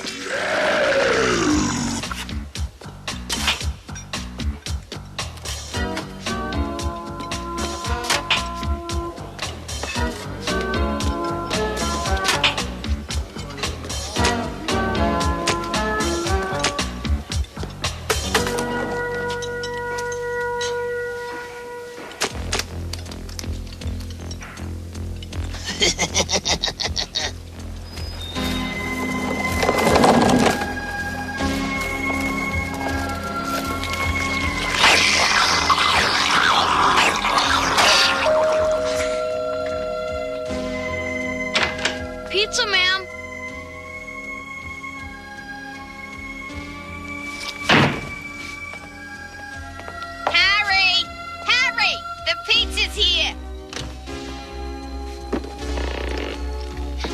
is here.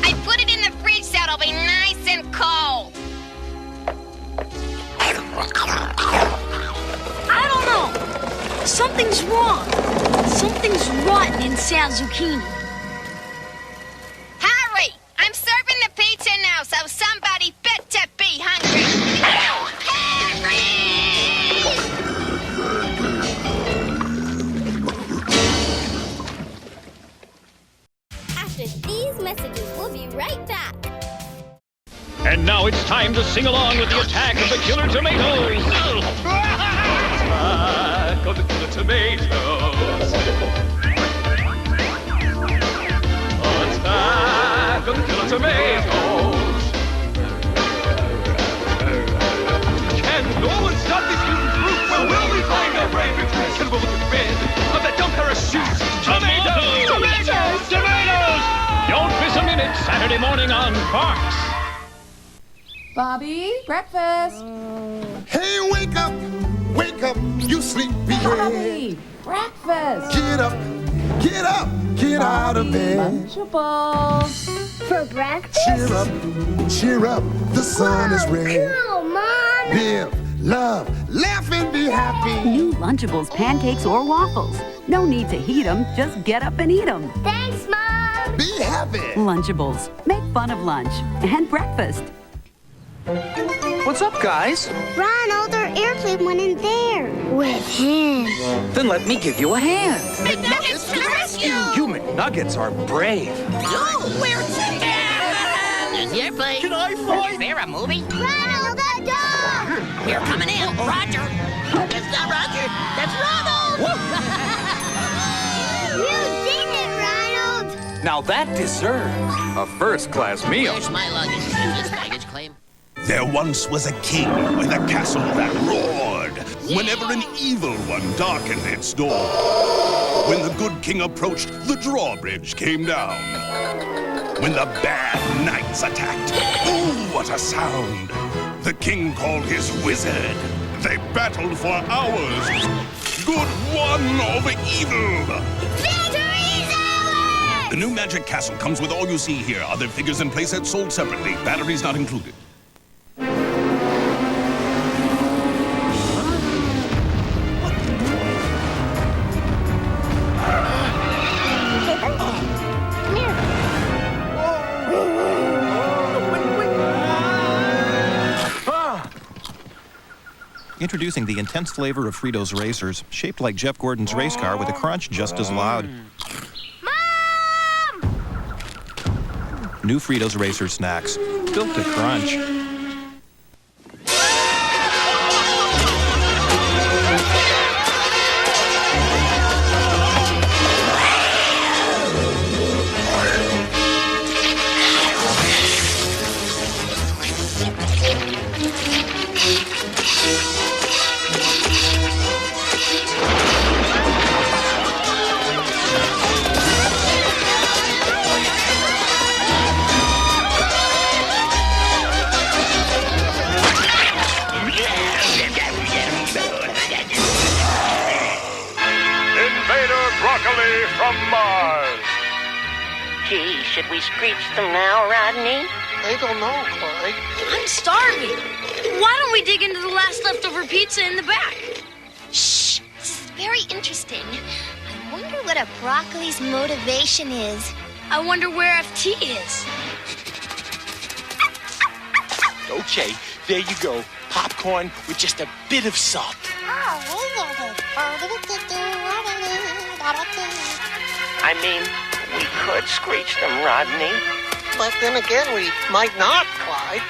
I put it in the fridge so it'll be nice and cold. I don't know. Something's wrong. Something's rotten in Sal's zucchini. Hurry! I'm serving the pizza now, so somebody better be hungry. After these messages, we'll be right back. And now it's time to sing along with the attack of the killer tomatoes. Attack of the killer tomatoes. Attack of the killer tomatoes. Can no one stop this mutant group? Where will we find our brave recruits? And we'll look at red of that dumb pair of shoes. Tomatoes! Tomatoes! Tomatoes! Don't miss a minute Saturday morning on Fox. Bobby, breakfast. Hey, wake up, you sleepy head. Bobby, breakfast. Get up, get out of bed. Lunchables. For breakfast? Cheer up, the sun is red. Cool, Mom. Live, love, laugh and be happy. New Lunchables pancakes or waffles. No need to heat them, just get up and eat them. Thanks, Mom. Be happy. Lunchables. Make fun of lunch and breakfast. What's up, guys? Ronald, our airplane went in there. With him. Then let me give you a hand. McNuggets to the rescue! You McNuggets are brave. Oh, we're chicken! There's the airplane. Can I fly? Is there a movie? Ronald, the dog! We're coming in. Roger. That's not Roger. That's Ronald. You did it, Ronald! Now that deserves a first-class meal. Where's my luggage? Is this baggage claim? There once was a king with a castle that roared whenever an evil one darkened its door. When the good king approached, the drawbridge came down. When the bad knights attacked, oh, what a sound! The king called his wizard. They battled for hours. Good won over evil. Victory's ours! The new magic castle comes with all you see here. Other figures and playsets sold separately. Batteries not included. Introducing the intense flavor of Fritos Racers, shaped like Jeff Gordon's race car with a crunch just as loud. Mom! New Fritos Racer snacks, built to crunch. From Mars. Gee, should we screech them now, Rodney? I don't know, Clyde. I'm starving. Why don't we dig into the last leftover pizza in the back? Shh, this is very interesting. I wonder what a broccoli's motivation is. I wonder where FT is. Okay, there you go. Popcorn with just a bit of salt. I mean, we could screech them, Rodney. But then again, we might not, Clyde.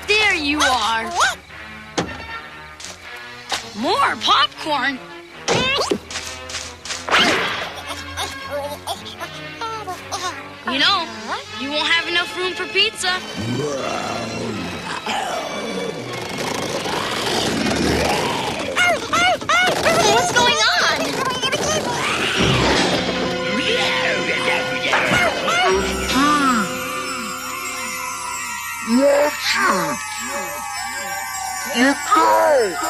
There you are. More popcorn. You know, you won't have enough room for pizza. What's going on? You can't!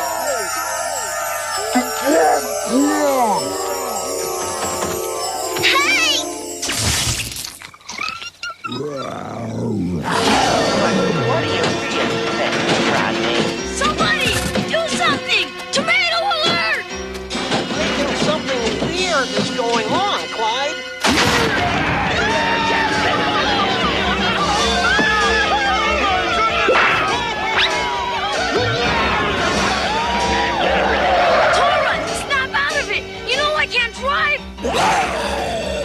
earth is going on, Clyde? Tora, snap out of it! You know I can't drive!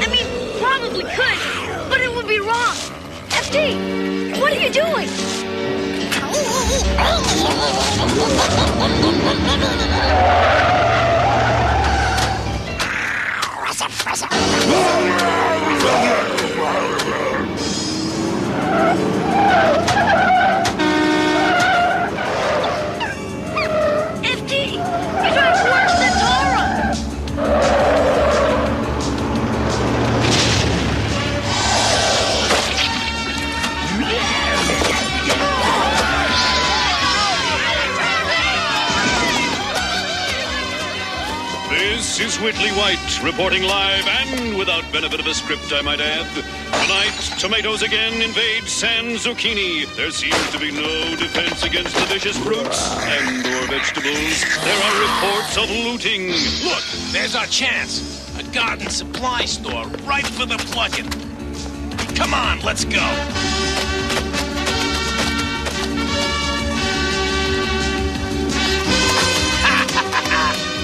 I mean, probably could, but it would be wrong. FD, what are you doing? FD, you drive worse than Tora! This is Whitley White, reporting live and without benefit of a script, I might add. Tonight, tomatoes again invade San Zucchini. There seems to be no defense against the vicious fruits and/or vegetables. There are reports of looting. Look, there's our chance. A garden supply store ripe for the plucking. Come on, let's go.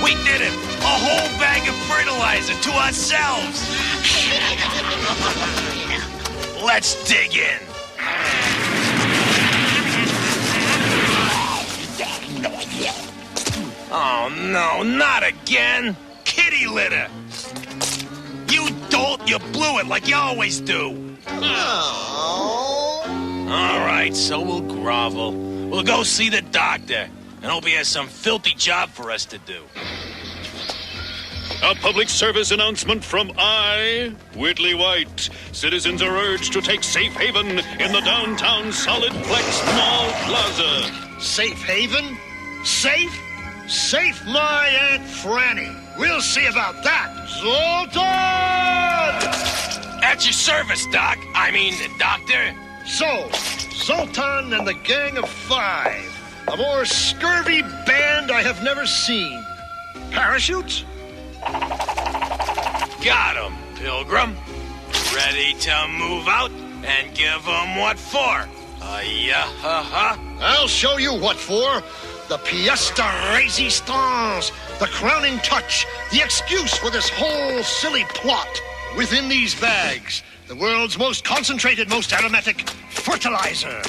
We did it! A whole bag of fertilizer to ourselves! Let's dig in! Oh no, not again! Kitty litter! You dolt, you blew it like you always do! Alright, so we'll grovel. We'll go see the doctor. And hope he has some filthy job for us to do. A public service announcement from Whitley White. Citizens are urged to take safe haven in the downtown Solidplex Mall Plaza. Safe haven? Safe? Safe my Aunt Franny. We'll see about that. Zoltan! At your service, Doc. I mean, Doctor. So, Zoltan and the Gang of Five. A more scurvy band I have never seen. Parachutes? Got 'em, Pilgrim. Ready to move out and give 'em what for? I'll show you what for. The pièce de résistance. The crowning touch. The excuse for this whole silly plot. Within these bags, the world's most concentrated, most aromatic fertilizer.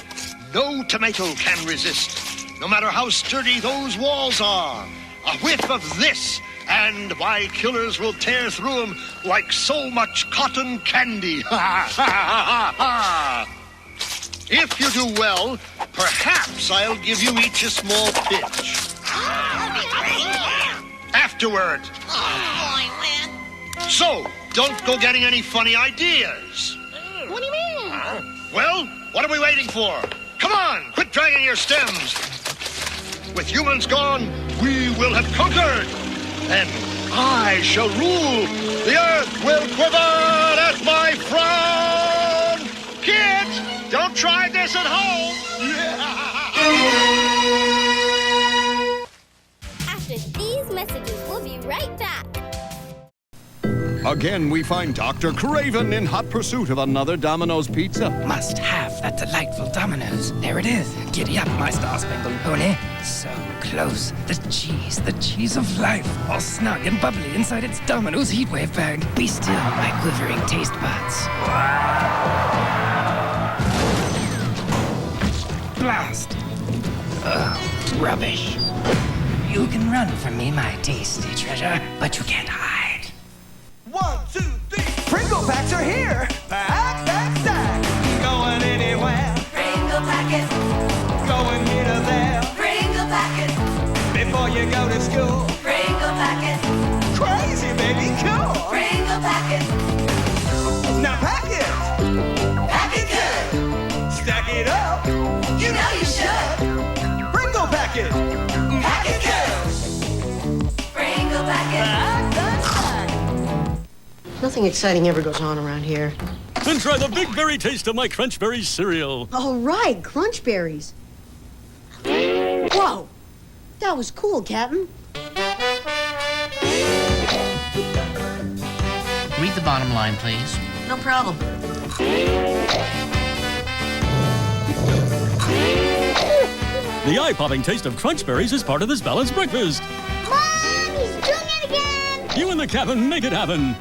No tomato can resist. No matter how sturdy those walls are, a whiff of this, and my killers will tear through them like so much cotton candy. If you do well, perhaps I'll give you each a small pinch. Afterward. So, don't go getting any funny ideas. What do you mean? Well, what are we waiting for? Come on, quit dragging your stems. With humans gone, we will have conquered. And I shall rule. The earth will quiver at my frown. Kids, don't try this at home. After these messages, we'll be right back. Again, we find Dr. Craven in hot pursuit of another Domino's pizza. Must have that delightful Domino's. There it is. Giddy up, my star-spangled pony. So close. The cheese of life. All snug and bubbly inside its Domino's heatwave bag. Be still, my quivering taste buds. Blast. Ugh, rubbish. You can run from me, my tasty treasure, but you can't hide. 1, 2, 3. Pringle packs are here. Pack, pack, stack. Going anywhere. Pringle packet. Going here to there. Pringle packet. Before you go to school. Pringle packet. Crazy, baby, cool. Pringle packet. Now pack it. Pack it good. Stack it up. You know you should. Pringle packet. Pack it good. Pringle packet. Pack, pack, stack. Nothing exciting ever goes on around here. Then try the big berry taste of my Crunchberry cereal. Oh, right, Crunchberries. Whoa! That was cool, Captain. bottom line, please. No problem. The eye-popping taste of crunch berries is part of this balanced breakfast. Mom, he's doing it again! You and the captain make it happen.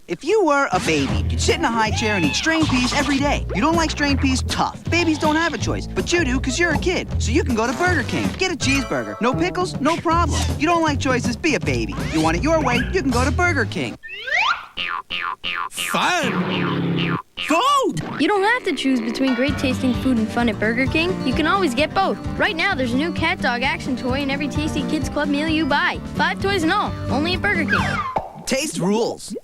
If you were a baby, you'd sit in a high chair and eat strained peas every day. You don't like strained peas? Tough. Babies don't have a choice, but you do because you're a kid. So you can go to Burger King. Get a cheeseburger. No pickles? No problem. You don't like choices? Be a baby. You want it your way? You can go to Burger King. Fun! Food! You don't have to choose between great tasting food and fun at Burger King. You can always get both. Right now, there's a new cat dog action toy in every Tasty Kids Club meal you buy. 5 toys in all, only at Burger King. Taste rules.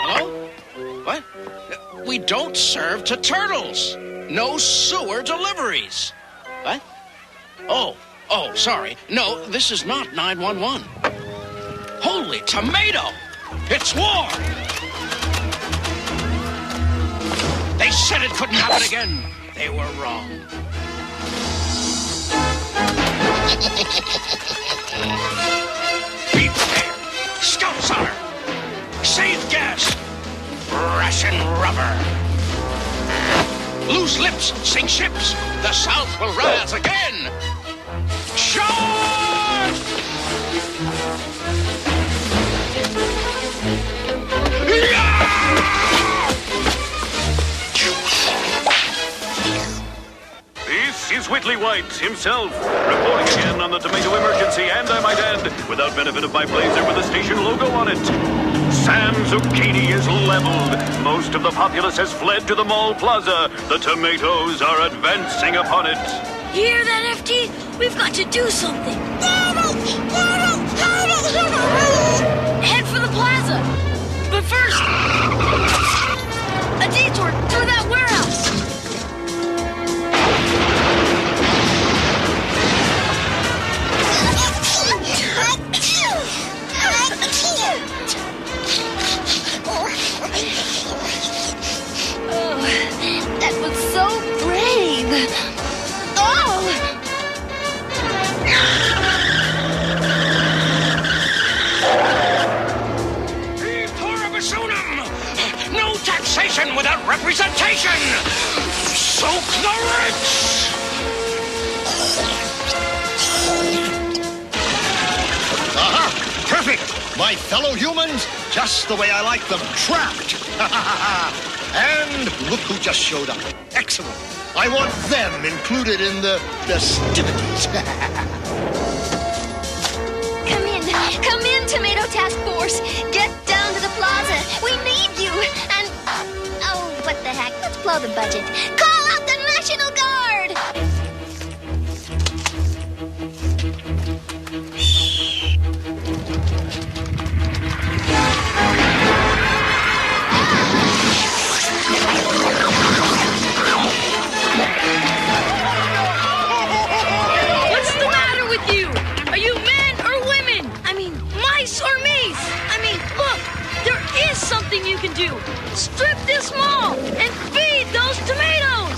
Hello? What? We don't serve to turtles. No sewer deliveries. What? Oh, sorry. No, this is not 911. Holy tomato! It's war! They said it couldn't happen again. They were wrong. Be prepared. Scout solder. Save gas. Ration rubber. Loose lips sink ships. The South will rise again. Charge! This is Whitley White himself, reporting again on the tomato emergency, and I might add, without benefit of my blazer with the station logo on it. San Zucchini is leveled. Most of the populace has fled to the mall plaza. The tomatoes are advancing upon it. You hear that, FT? We've got to do something. Head for the plaza. But first, a detour through that warehouse. Oh, that was so brave. Oh! No taxation without representation! Soak the rich! Aha! Perfect! My fellow humans, just the way I like them, trapped! And look who just showed up. Excellent. I want them included in the festivities. Come in, Tomato Task Force. Get down to the plaza. We need you. And, oh, what the heck? Let's blow the budget. Call out the National Guard! What's the matter with you? Are you men or women? I mean, mice or me's? I mean, look, there is something you can do. Strip this mall and feed those tomatoes.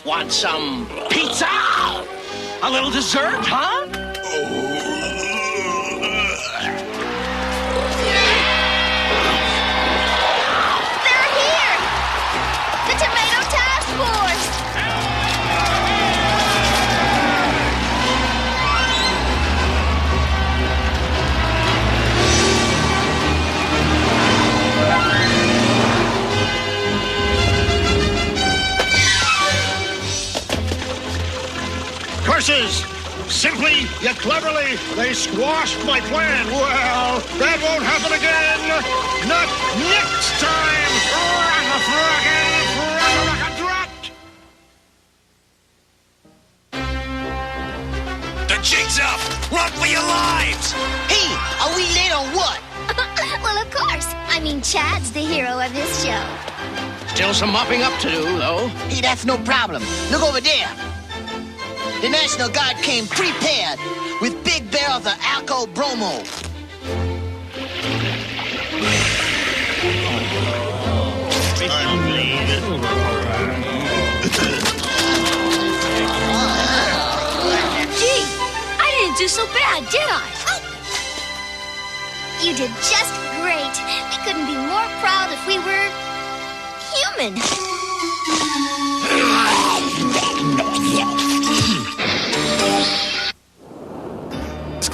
Want some pizza? A little dessert, huh? They're here! The Tomato Task Force! Curses! Simply, yet cleverly, they squashed my plan. Well, that won't happen again. Not next time. The jig's up! Run for your lives! Hey, are we late or what? Well, of course. I mean, Chad's the hero of this show. Still some mopping up to do, though. Hey, that's no problem. Look over there. The National Guard came prepared with big barrels of alcohol bromo. Gee, I didn't do so bad, did I? You did just great. We couldn't be more proud if we were human.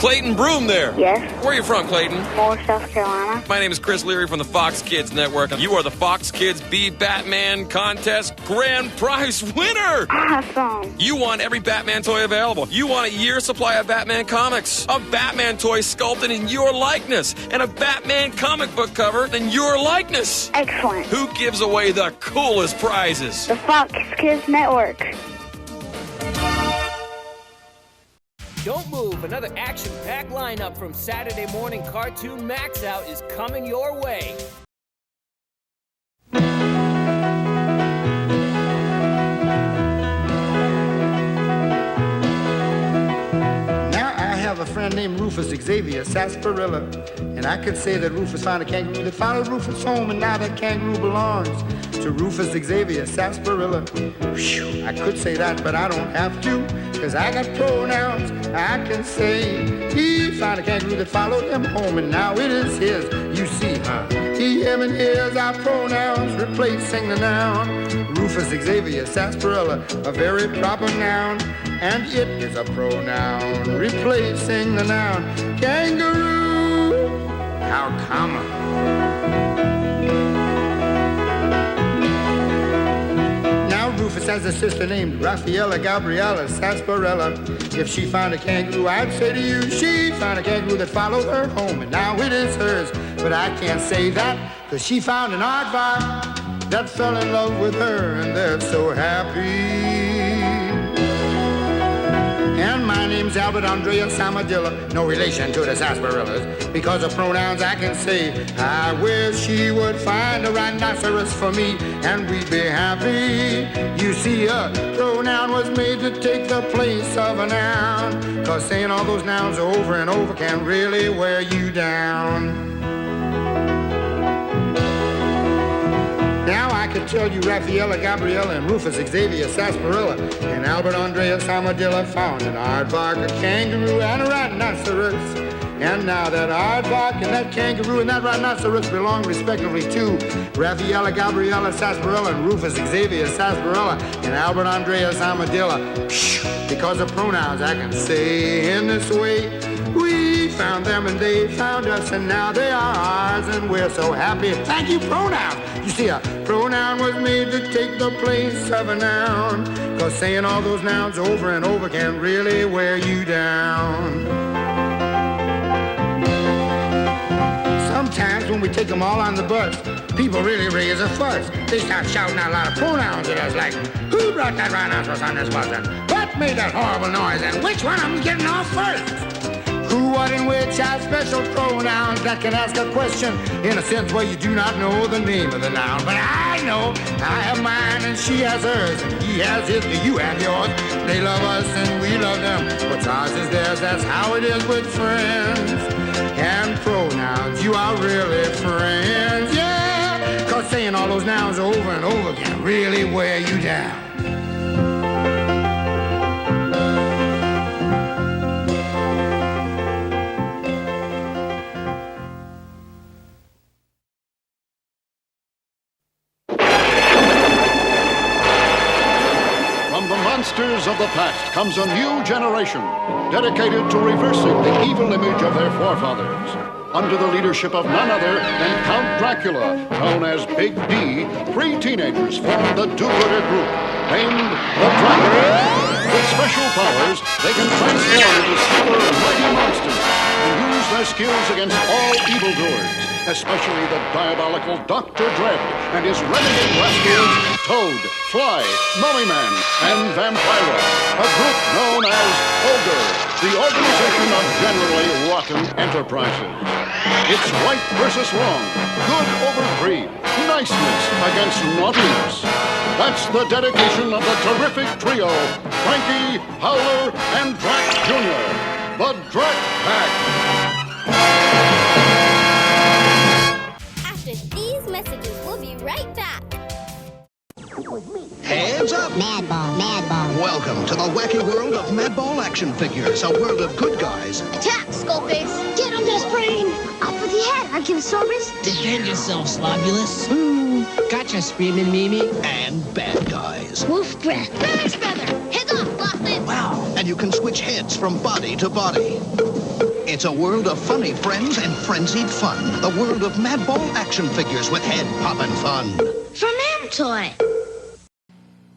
Clayton Broom there. Yes. Where are you from, Clayton? Moore, South Carolina. My name is Chris Leary from the Fox Kids Network. You are the Fox Kids Be Batman Contest Grand Prize winner. Awesome. You won every Batman toy available. You won a year's supply of Batman comics, a Batman toy sculpted in your likeness, and a Batman comic book cover in your likeness. Excellent. Who gives away the coolest prizes? The Fox Kids Network. Don't move. Another action-packed lineup from Saturday morning cartoon Maxout is coming your way. Now I have a friend named Rufus Xavier Sarsaparilla, and I could say that Rufus found a kangaroo that followed Rufus home, and now that kangaroo belongs to Rufus Xavier Sarsaparilla. Whew, I could say that, but I don't have to, because I got pronouns. I can say he found a kangaroo that followed him home, and now it is his. You see, he, him, and his are pronouns replacing the noun. Rufus Xavier Sarsaparilla, a very proper noun, and it is a pronoun replacing the noun. Kangaroo, how common. Rufus has a sister named Raffaella Gabriella Sarsaparilla. If she found a kangaroo, I'd say to you, she found a kangaroo that followed her home, and now it is hers. But I can't say that, because she found an aardvark that fell in love with her, and they're so happy. And my name's Albert Andreas Samadilla, no relation to the Sarsaparillas. Because of pronouns I can say, I wish she would find a rhinoceros for me, and we'd be happy. You see, a pronoun was made to take the place of a noun, cause saying all those nouns over and over can really wear you down. Now I could tell you Raffaella Gabriella and Rufus Xavier Sarsaparilla and Albert Andreas Armadillo found an aardvark, a kangaroo, and a rhinoceros. And now that aardvark and that kangaroo and that rhinoceros belong respectively to Raffaella Gabriella Sarsaparilla and Rufus Xavier Sarsaparilla and Albert Andreas Armadillo. Because of pronouns I can say in this way, we found them and they found us, and now they are ours, and we're so happy. Thank you, pronouns. You see, a pronoun was made to take the place of a noun, cause saying all those nouns over and over can really wear you down. Sometimes when we take them all on the bus, people really raise a fuss. They start shouting out a lot of pronouns at us, like, who brought that rhinoceros on this bus, and what made that horrible noise, and which one of them's getting off first? Who, what, and which are special pronouns that can ask a question in a sense where you do not know the name of the noun. But I know, I have mine and she has hers, and he has his and you have yours. They love us and we love them. What's ours is theirs, that's how it is with friends. And pronouns, you are really friends, yeah. how saying all those nouns over and over again really wear you down. From the monsters of the past comes a new generation dedicated to reversing the evil image of their forefathers. Under the leadership of none other than Count Dracula, known as Big D, 3 teenagers formed the do-gooder group, named the DRAK. With special powers, they can transform into super mighty monsters and use their skills against all evildoers, especially the diabolical Dr. Dread and his renegade rascals Toad, Fly, Mummy Man, and Vampira, a group known as Ogre, the organization of generally rotten enterprises. It's right versus wrong, good over greed, niceness against naughtiness. That's the dedication of the terrific trio, Frankie, Howler, and DRAK Jr., the DRAK Pack. After these messages, we'll be right back. Hands up! Madball. Welcome to the wacky world of Madball action figures, a world of good guys. Attack, Skullface! Get under his brain! Up with the head, Archosaurus! Defend yourself, Slobulus. Gotcha, Screaming Mimi. And bad guys. Wolf breath! Bear's feather! Heads off, Blockman! Wow! And you can switch heads from body to body. It's a world of funny friends and frenzied fun. The world of Madball action figures with head-poppin' fun. From Amtoy!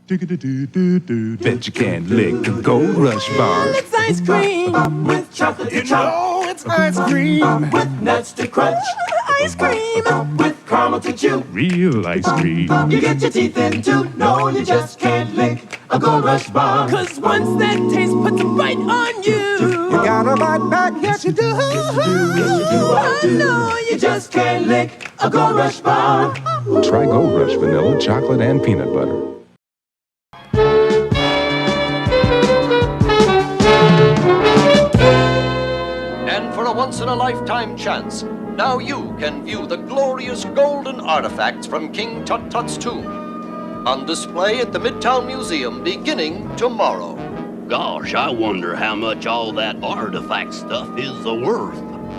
Bet you can't lick a Gold Rush bar. It's ice cream with chocolate to chop. It's ice cream with nuts to crunch. Ice cream with caramel to chew. Real ice cream. You get your teeth into. No, you just can't lick a Gold Rush bar. 'Cause once that taste puts a bite on you, You gotta bite back, yes you do. Yes you do, I do. No, you just can't lick a Gold Rush bar. Try Gold Rush vanilla, chocolate, and peanut butter. And for a once-in-a-lifetime chance, now you can view the glorious golden artifacts from King Tut-Tut's tomb. On display at the Midtown Museum beginning tomorrow. Gosh, I wonder how much all that artifact stuff is worth.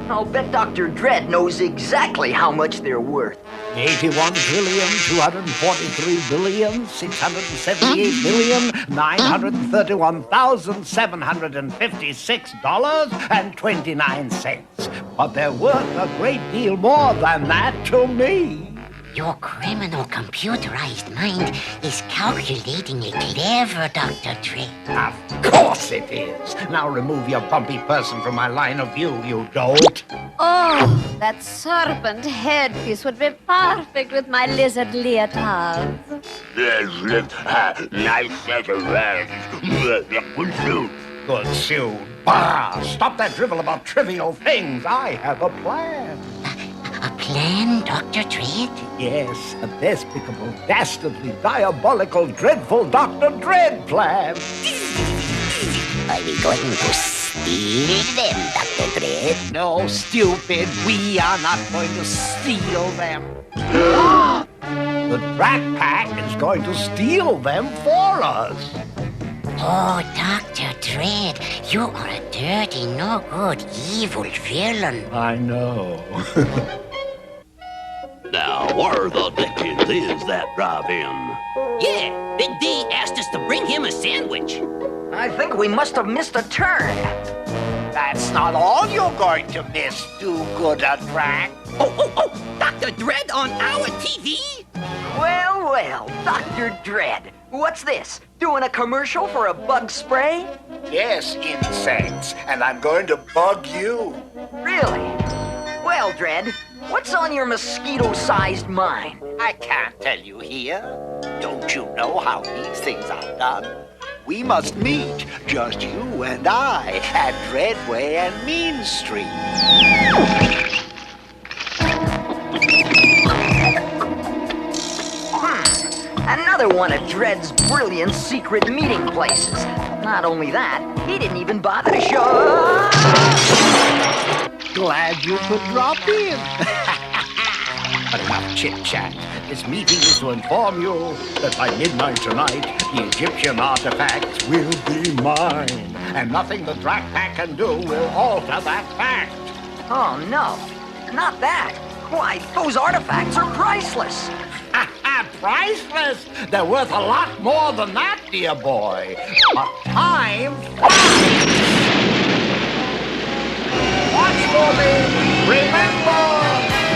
I'll bet Dr. Dread knows exactly how much they're worth. 81,243,678,931,756.29. But they're worth a great deal more than that to me. Your criminal computerized mind is calculating it clever, Dr. Dread. Of course it is. Now remove your bumpy person from my line of view, you dolt. Oh, that serpent headpiece would be perfect with my lizard leotard. Nice set of rags. Good suit. Good suit. Bah! Stop that drivel about trivial things. I have a plan. A plan, Dr. Dread? Yes, a despicable, dastardly, diabolical, dreadful Dr. Dread plan. Are we going to steal them, Dr. Dread? No, stupid. We are not going to steal them. The DRAK Pack is going to steal them for us. Oh, Dr. Dread, you are a dirty, no-good, evil villain. I know. Now, where the dickens is that drive-in? Yeah, Big D asked us to bring him a sandwich. I think we must have missed a turn. That's not all you're going to miss, do-gooder DRAK. Oh, Dr. Dread on our TV? Well, Dr. Dread, what's this? Doing a commercial for a bug spray? Yes, insects, and I'm going to bug you. Really? Well, Dread, what's on your mosquito-sized mind? I can't tell you here. Don't you know how these things are done? We must meet, just you and I, at Dreadway and Mean Street. Another one of Dread's brilliant secret meeting places. Not only that, he didn't even bother to show... Glad you could drop in. But enough chit-chat. This meeting is to inform you that by midnight tonight, the Egyptian artifacts will be mine. And nothing the DRAK pack can do will alter that fact. Oh, no. Not that. Why, those artifacts are priceless. Priceless? They're worth a lot more than that, dear boy. But time flies. Watch for me. Remember,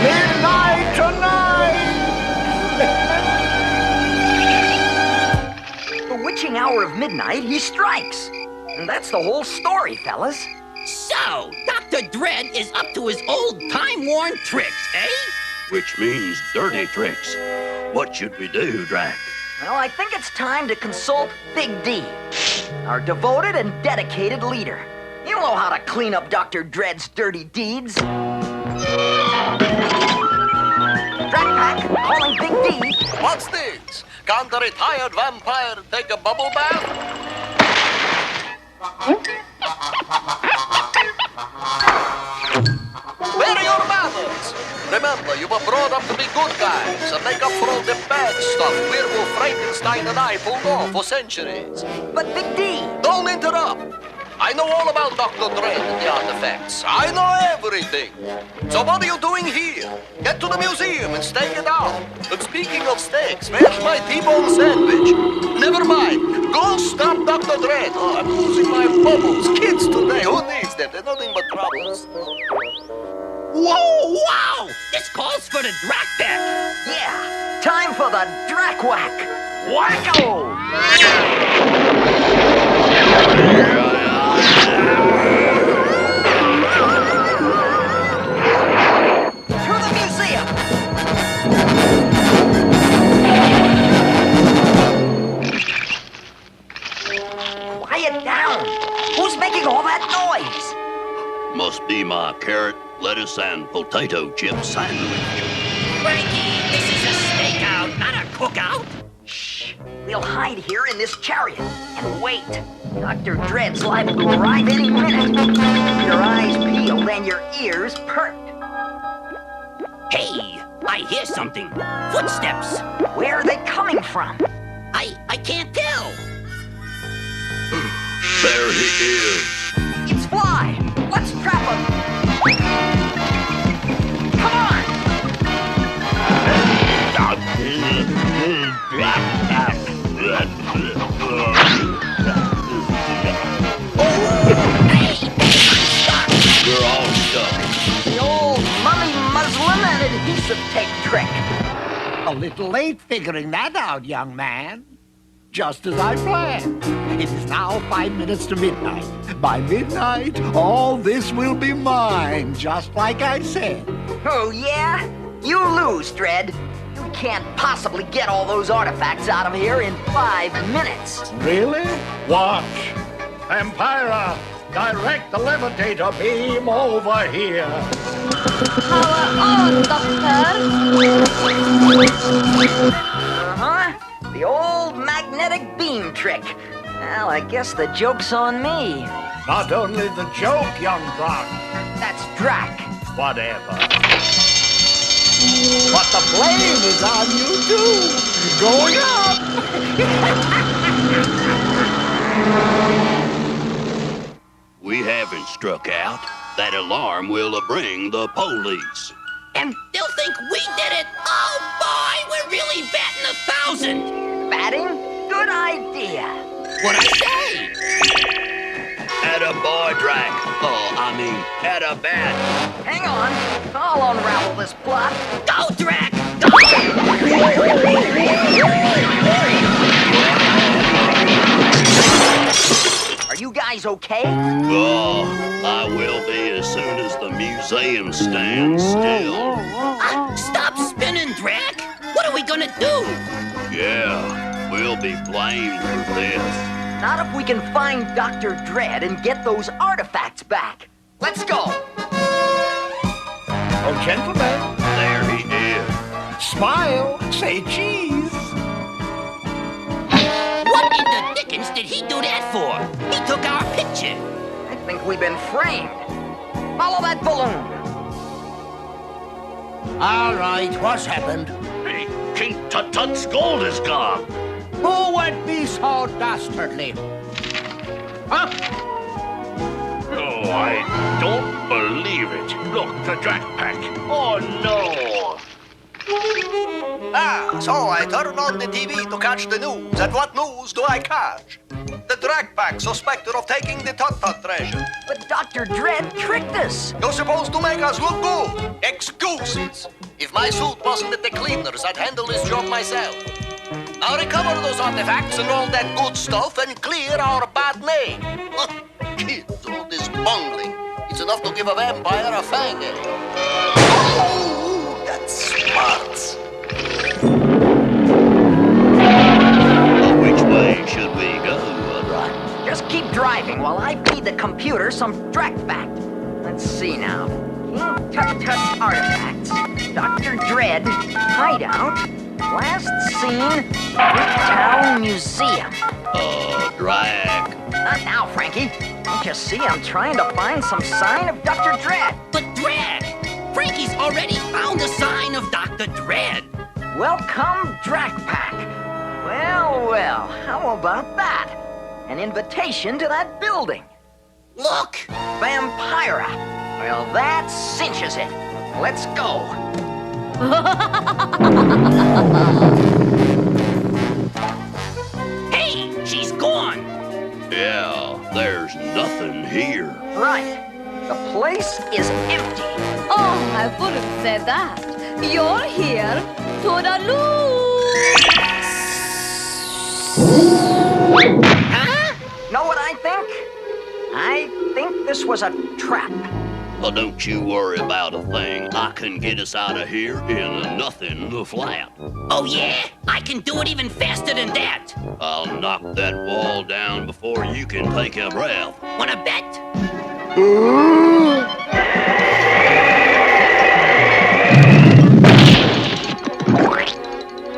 midnight tonight. The witching hour of midnight, he strikes. And that's the whole story, fellas. So, Dr. Dread is up to his old time-worn tricks, eh? Which means dirty tricks. What should we do, DRAK? Well, I think it's time to consult Big D, our devoted and dedicated leader. He'll know how to clean up Dr. Dread's dirty deeds. DRAK pack, calling Big D. What's this? Can't a retired vampire take a bubble bath? Where are your manners? Remember, you were brought up to be good guys and make up for all the bad stuff Werewolf Frankenstein and I pulled off for centuries. But Big D! Don't interrupt! I know all about Dr. Dread and the artifacts. I know everything. So what are you doing here? Get to the museum and stake it out. And speaking of steaks, where's my T-bone sandwich? Never mind. Go stop Dr. Dread. Oh, I'm losing my bubbles. Kids today, who needs them? They're nothing but troubles. Whoa, wow! This calls for the DRAK pack. Yeah, time for the DRAK whack. Wacko! Through the museum. Quiet down. Who's making all that noise? Must be my carrot, lettuce, and potato chip sandwich. Frankie, this is a stakeout, not a cookout. Shh. We'll hide here in this chariot and wait. Dr. Dread's liable to arrive any minute. Your eyes peeled and your ears perked. Hey, I hear something. Footsteps. Where are they coming from? I can't tell. There he is. It's Fly. Let's trap him. Come on. We're all stuck. The old mummy muslin and adhesive tape trick. A little late figuring that out, young man. Just as I planned. It is now 5 minutes to midnight. By midnight, all this will be mine, just like I said. Oh, yeah? You lose, Dread. You can't possibly get all those artifacts out of here in 5 minutes. Really? Watch. Vampira, direct the levitator beam over here. Power on, Doctor. Uh-huh. The old magnetic beam trick. Well, I guess the joke's on me. Not only the joke, young DRAK. That's DRAK. Whatever. But the blame is on you, too. Going up. We haven't struck out. That alarm will bring the police. And they'll think we did it. Oh, boy, we're really batting 1,000. Batting? Good idea. What'd I say? Atta boy, DRAK. Oh, I mean, atta bat. Hang on. I'll unravel this plot. Go, DRAK! Are you guys okay? Oh, I will be as soon as the museum stands still. Stop spinning, DRAK! What are we gonna do? Yeah, we'll be blamed for this. Not if we can find Dr. Dread and get those artifacts back. Let's go! Oh, gentlemen. There he is. Smile. Say cheese. What in the dickens did he do that for? He took our picture. I think we've been framed. Follow that balloon. All right, what's happened? Hey, King Tut-Tut's gold is gone. Who would be so dastardly? Huh? Oh, I don't believe it. Look, the DRAK pack. Oh, no. So I turn on the TV to catch the news. And what news do I catch? The DRAK pack suspected of taking the Tut-Tut treasure. But Dr. Dredd tricked us. You're supposed to make us look good. Excuses. If my suit wasn't at the cleaners, I'd handle this job myself. Now recover those artifacts and all that good stuff and clear our bad name. Kids, all this bungling. It's enough to give a vampire a fang. Oh, that's smart. Which way should we go, Right? Just keep driving while I feed the computer some DRAK fact. Let's see now. King Tut-Tut's artifacts. Dr. Dredd, hideout, last seen, Midtown Museum. DRAK. Not now, Frankie. Don't you see I'm trying to find some sign of Dr. Dredd? But Dredd! Frankie's already found the sign of Dr. Dredd. Welcome, DRAK Pack. Well, how about that? An invitation to that building. Look! Vampira. Well, that cinches it. Let's go. Hey, she's gone. Yeah, there's nothing here. Right. The place is empty. Oh, I wouldn't say that. You're here to the Huh? Know what I think? I think this was a trap. Well, don't you worry about a thing. I can get us out of here in nothing flat. Oh, yeah? I can do it even faster than that. I'll knock that wall down before you can take a breath. Wanna bet?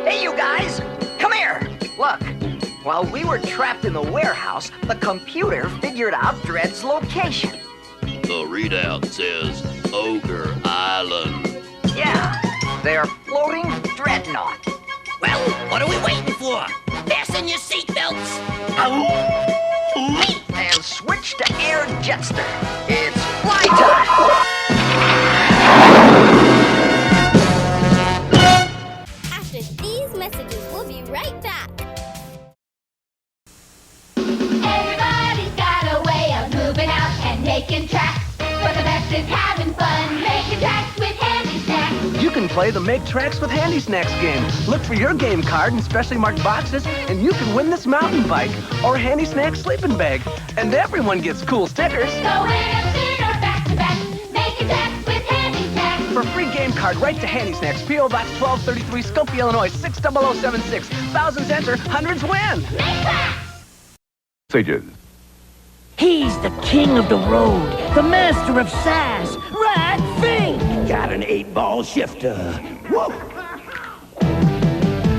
Hey, you guys! Come here! Look, while we were trapped in the warehouse, the computer figured out Dredd's location. The readout says Ogre Island. Yeah, they're floating dreadnought. Well, what are we waiting for? Fasten your seatbelts. And switch to air jetster. It's fly time! After these messages, we'll be right back. Everybody's got a way of moving out and making tracks. But the best is having fun, making tracks with Handy Snacks. You can play the Make Tracks with Handy Snacks game. Look for your game card in specially marked boxes, and you can win this mountain bike or Handy Snacks sleeping bag. And everyone gets cool stickers. Go in and sit or back to back, making tracks with Handy Snacks. For free game card, write to Handy Snacks, P.O. Box 1233, Skumpy, Illinois, 60076. Thousands enter, hundreds win. Make tracks! Sages. He's the king of the road, the master of sass. Right thing. Got an 8-ball shifter. Whoa.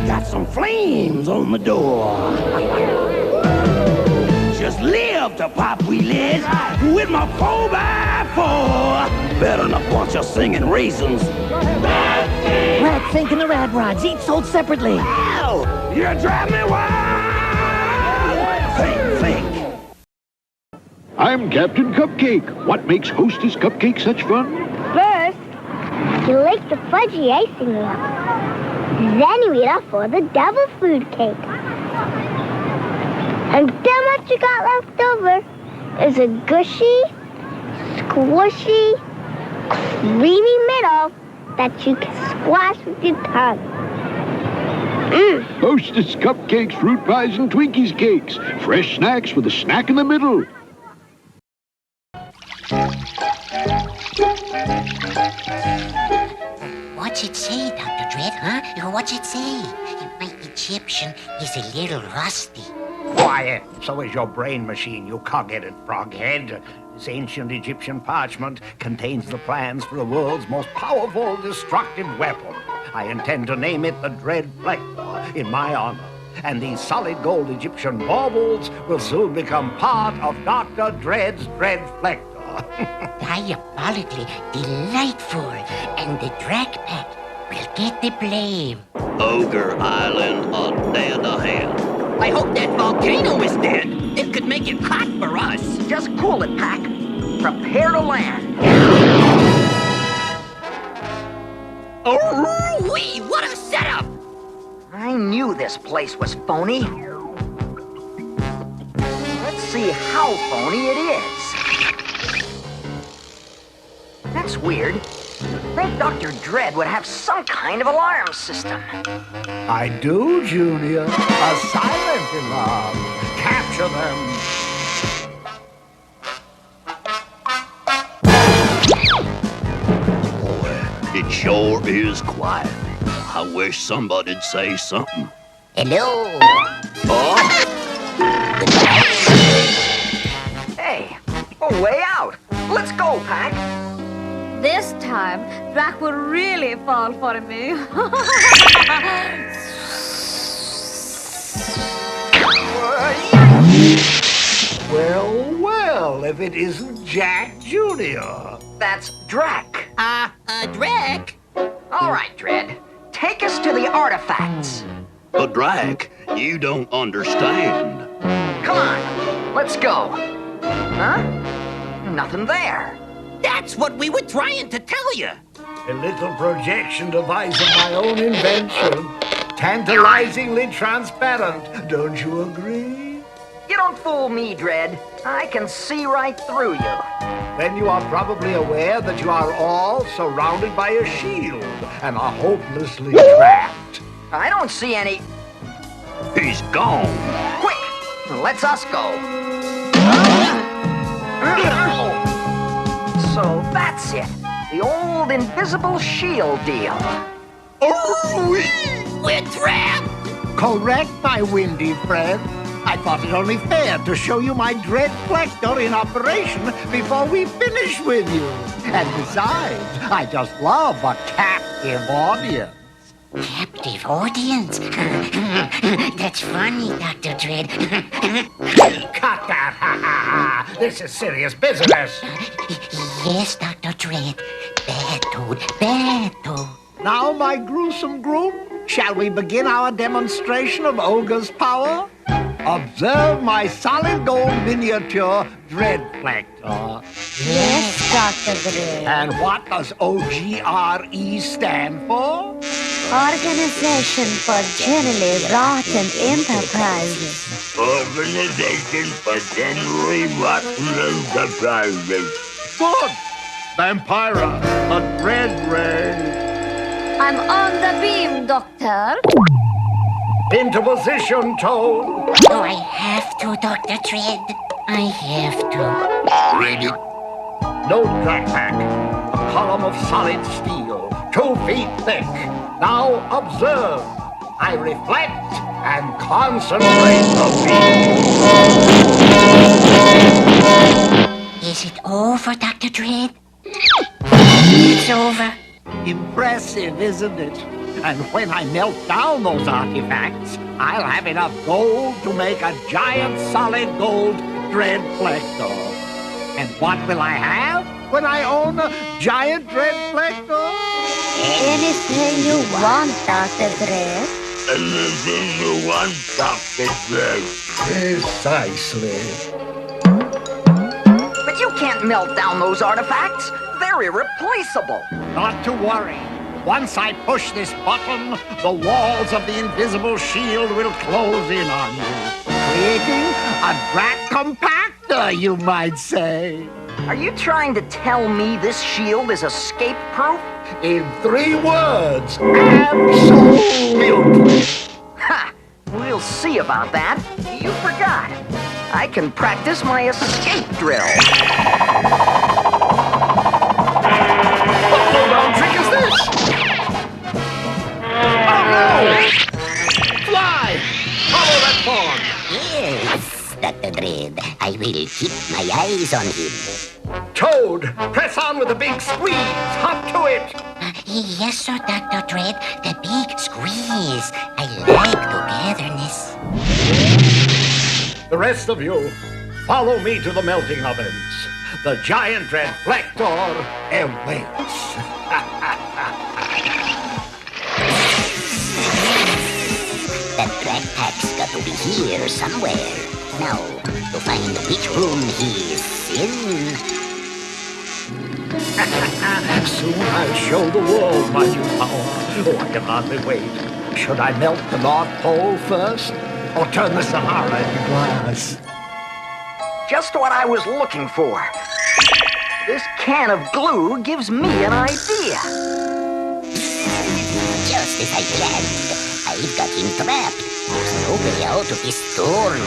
Got some flames on the door. Just live to pop wheelies with my 4x4. Better than a bunch of singing raisins. Rat Fink and the Rad Rods, each sold separately. Ow! You drive me wild! Think. I'm Captain Cupcake. What makes Hostess Cupcake such fun? First, you lick the fudgy icing off. Then you eat up all the double food cake. And then what you got left over is a gushy, squishy, creamy middle that you can squash with your tongue. Hostess Cupcakes, fruit pies, and Twinkies cakes. Fresh snacks with a snack in the middle. What's it say, Dr. Dredd, huh? What's it say? My Egyptian is a little rusty. Quiet. So is your brain machine, you cog-headed froghead. This ancient Egyptian parchment contains the plans for the world's most powerful destructive weapon. I intend to name it the Dread Flector in my honor. And these solid gold Egyptian baubles will soon become part of Dr. Dredd's Dread Flector. Diabolically delightful, and the DRAK pack will get the blame. Ogre Island are dead ahead. I hope that volcano is dead. It could make it hot for us. Just cool it, Pack. Prepare to land. Oh, wee! What a setup! I knew this place was phony. Let's see how phony it is. That's weird. I think Dr. Dread would have some kind of alarm system. I do, Junior. A silent alarm. Capture them. It sure is quiet. I wish somebody'd say something. Hello? Oh? Hey, a way out. Let's go, Pack. This time, DRAK will really fall for me. Well, well, if it isn't Jack Jr. That's DRAK. DRAK? All right, Dread. Take us to the artifacts. But DRAK, you don't understand. Come on, let's go. Huh? Nothing there. That's what we were trying to tell you. A little projection device of my own invention. Tantalizingly transparent, don't you agree? You don't fool me, Dread. I can see right through you. Then you are probably aware that you are all surrounded by a shield and are hopelessly trapped. I don't see any... He's gone. Quick, let's us go. So that's it. The old invisible shield deal. Oh, we're trapped! Correct, my windy friend. I thought it only fair to show you my dread flexor in operation before we finish with you. And besides, I just love a captive audience. Captive audience? That's funny, Dr. Dread. Cut that, ha ha ha! This is serious business. Yes, Dr. Dread. Bad dude, bad dude. Now, my gruesome groom, shall we begin our demonstration of Ogre's power? Observe my solid gold miniature dread flexor. Yes, Dr. Dread. And what does OGRE stand for? Organization for Generally Rotten Enterprises. Organization for Generally Rotten Enterprises. Good! Vampira, a dread ray. I'm on the beam, Doctor. Into position, Toad. Oh, I have to, Dr. Dread. I have to. Ready? No DRAK pack. A column of solid steel, 2 feet thick. Now observe. I reflect and concentrate the beam. Is it over, Dr. Dread? It's over. Impressive, isn't it? And when I melt down those artifacts, I'll have enough gold to make a giant solid gold dread flexor. And what will I have when I own a giant dread flexor? Anything you want, Dr. Dread. Anything you want, Dr. Dread. Precisely. But you can't melt down those artifacts. They're irreplaceable. Not to worry. Once I push this button, the walls of the invisible shield will close in on you, creating a DRAK compactor, you might say. Are you trying to tell me this shield is escape-proof? In 3 words, absolutely. Ha! We'll see about that. You forgot. I can practice my escape drill. What low-down trick is this? Oh no! Fly! Follow that fawn! Yes, Dr. Dread. I will keep my eyes on him. Toad, press on with a big squeeze. Hop to it. Yes, sir, Dr. Dread. The big squeeze. I like togetherness. The rest of you, follow me to the melting ovens. The giant reflector awaits. That DRAK pack's got to be here somewhere. Now, to find which room he's in. Soon I'll show the world my new power. Oh, I can hardly wait. Should I melt the North Pole first? Or turn the Sahara into glass? Just what I was looking for. This can of glue gives me an idea. Just as I planned, I've got him trapped. There's no way out of this storeroom.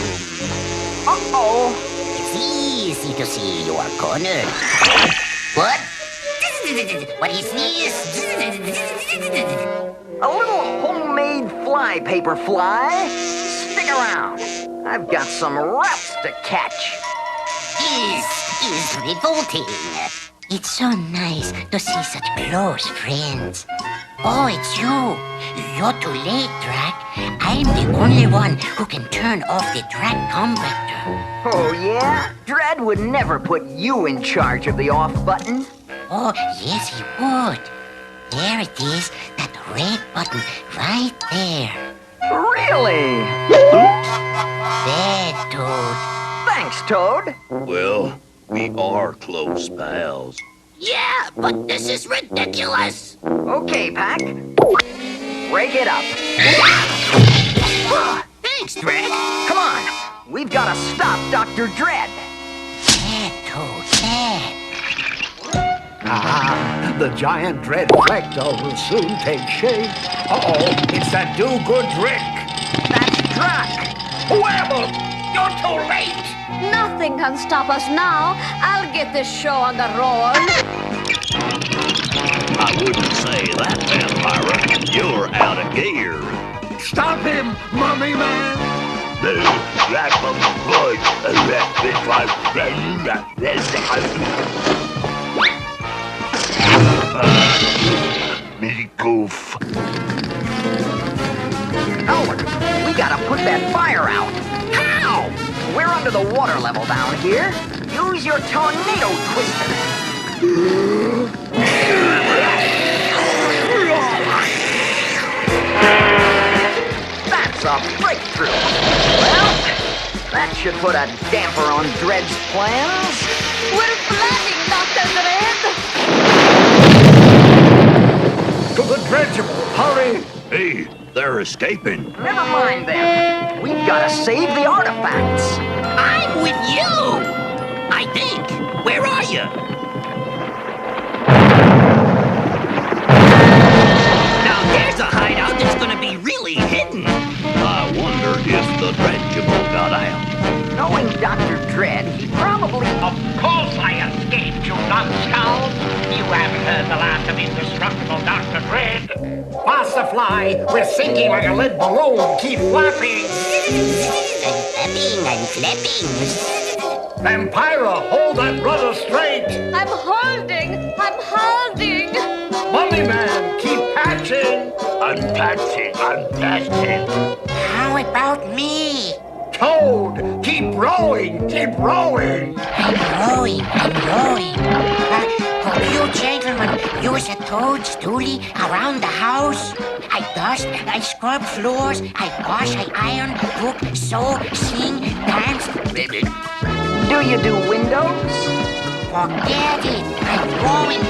Uh-oh. It's easy to see you are cornered. What? What is this? A little homemade flypaper fly. Stick around. I've got some rats to catch. This is revolting. It's so nice to see such close friends. Oh, it's you. You're too late, DRAK. I'm the only one who can turn off the DRAK converter. Oh, yeah? Dredd would never put you in charge of the off button. Oh, yes, he would. There it is, that red button right there. Really? There, Toad. Thanks, Toad. Well, we are close pals. Yeah, but this is ridiculous. Okay, Pack. Break it up. Thanks, DRAK. Come on. We've got to stop Dr. Dredd. There, Toad, there. Ah, the giant dread reflector will soon take shape. Uh-oh, it's that do-good Rick. That's DRAK. Whoever, you're too late. Nothing can stop us now. I'll get this show on the roll. I wouldn't say that, Vampira. You're out of gear. Stop him, Mummy Man. Me goof. Albert, we gotta put that fire out. How? We're under the water level down here. Use your tornado twister. That's a breakthrough. Well, that should put a damper on Dredd's plans. We're flooding, Dr. Dredd. To the dredgeable, hurry! Hey, they're escaping. Never mind them. We've got to save the artifacts. I'm with you. I think. Where are you? Now there's a hideout that's gonna be really hidden. I wonder if the dredgeable got out. Knowing Dr. Dredd, he probably... Of course I escaped, you numbskull. You haven't heard the last of indestructible Dr. Dredd. Faster, fly! We're sinking like a lead balloon! Keep flapping! I'm flapping. Vampira, hold that rudder straight! I'm holding. Mummy Man, keep patching! Unpatching. How about me? Toad, keep rowing! I'm rowing. Could you gentlemen use a Toad's stoolie around the house? I dust, I scrub floors, I wash, I iron, cook, sew, sing, dance. Do you do windows? Forget it. I'm rowing.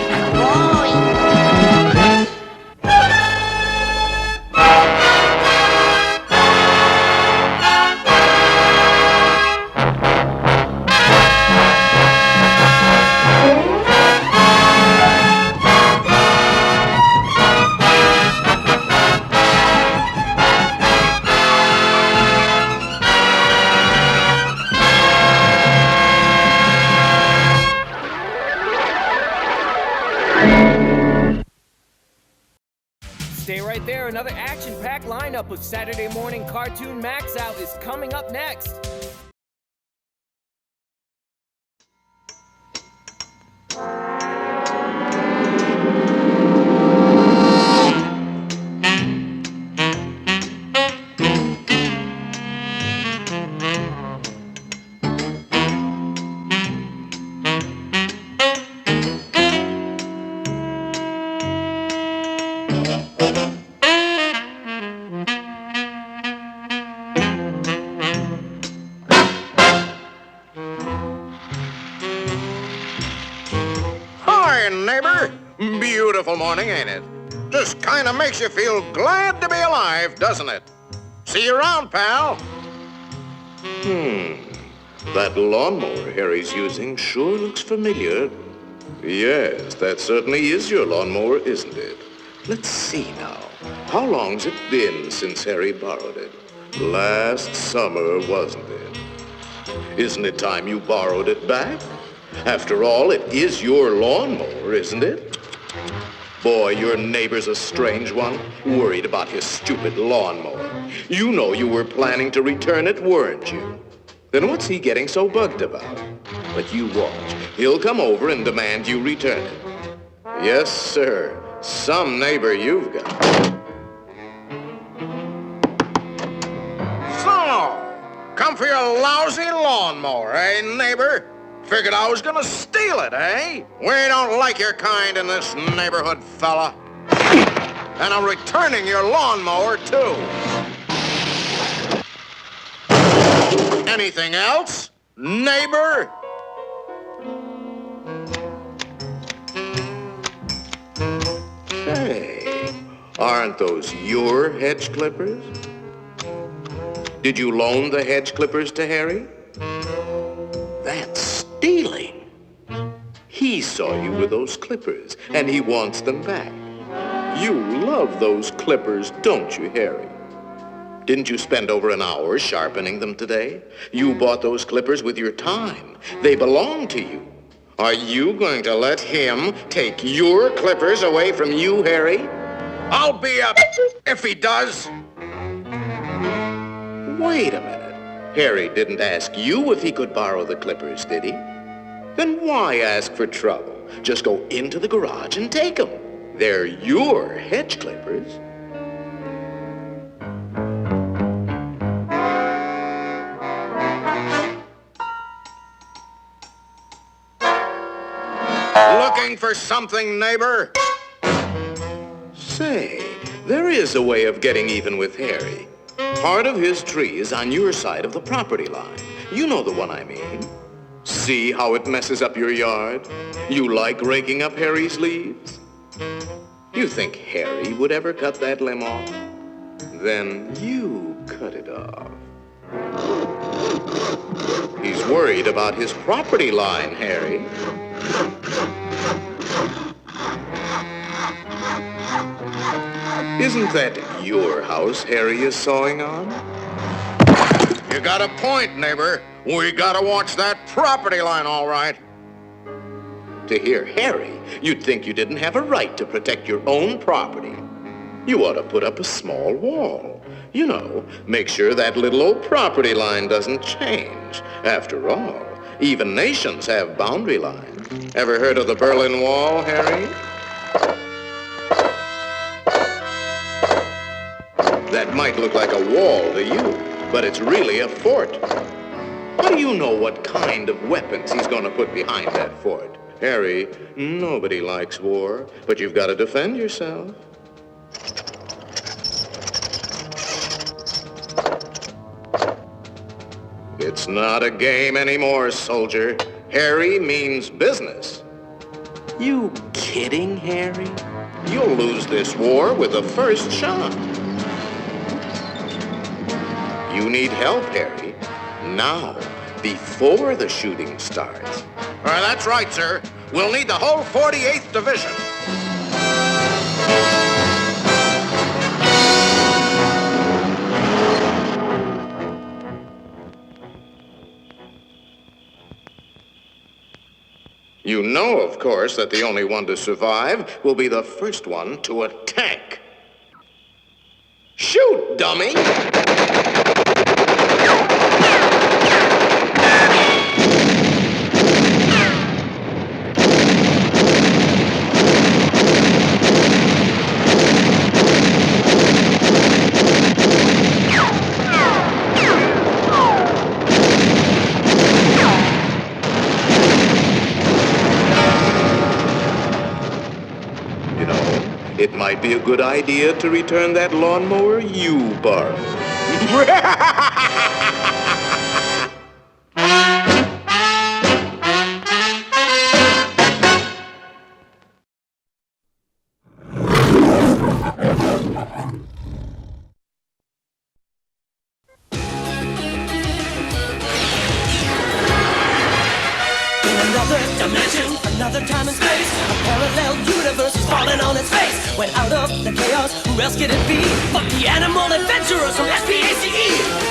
Stay right there. Another action-packed lineup of Saturday morning cartoon Maxout is coming up next. morning, ain't it? Just kind of makes you feel glad to be alive, doesn't it? See you around, pal. That lawnmower Harry's using sure looks familiar. Yes, that certainly is your lawnmower, isn't it? Let's see now. How long's it been since Harry borrowed it? Last summer, wasn't it? Isn't it time you borrowed it back? After all, it is your lawnmower, isn't it? Boy, your neighbor's a strange one, worried about his stupid lawnmower. You know you were planning to return it, weren't you? Then what's he getting so bugged about? But you watch. He'll come over and demand you return it. Yes, sir. Some neighbor you've got. So, come for your lousy lawnmower, eh, neighbor? Figured I was gonna steal it, eh? We don't like your kind in this neighborhood, fella. And I'm returning your lawnmower, too. Anything else, neighbor? Hey, aren't those your hedge clippers? Did you loan the hedge clippers to Harry? That's stealing. He saw you with those clippers, and he wants them back. You love those clippers, don't you, Harry? Didn't you spend over an hour sharpening them today? You bought those clippers with your time. They belong to you. Are you going to let him take your clippers away from you, Harry? I'll be up if he does. Wait a minute. Harry didn't ask you if he could borrow the clippers, did he? Then why ask for trouble? Just go into the garage and take them. They're your hedge clippers. Looking for something, neighbor? Say, there is a way of getting even with Harry. Part of his tree is on your side of the property line. You know the one I mean. See how it messes up your yard? You like raking up Harry's leaves? You think Harry would ever cut that limb off? Then you cut it off. He's worried about his property line, Harry. Isn't that your house Harry is sawing on? You got a point, neighbor. We gotta watch that property line, all right. To hear Harry, you'd think you didn't have a right to protect your own property. You ought to put up a small wall. You know, make sure that little old property line doesn't change. After all, even nations have boundary lines. Ever heard of the Berlin Wall, Harry? That might look like a wall to you, but it's really a fort. How do you know what kind of weapons he's going to put behind that fort? Harry, nobody likes war, but you've got to defend yourself. It's not a game anymore, soldier. Harry means business. You kidding, Harry? You'll lose this war with the first shot. You need help, Harry. Now, before the shooting starts. That's right, sir. We'll need the whole 48th Division. You know, of course, that the only one to survive will be the first one to attack. Shoot, dummy! It might be a good idea to return that lawnmower you borrowed. another time and space. A parallel universe is falling on its face. When out of the chaos, who else could it be? But the animal adventurers from SPACE.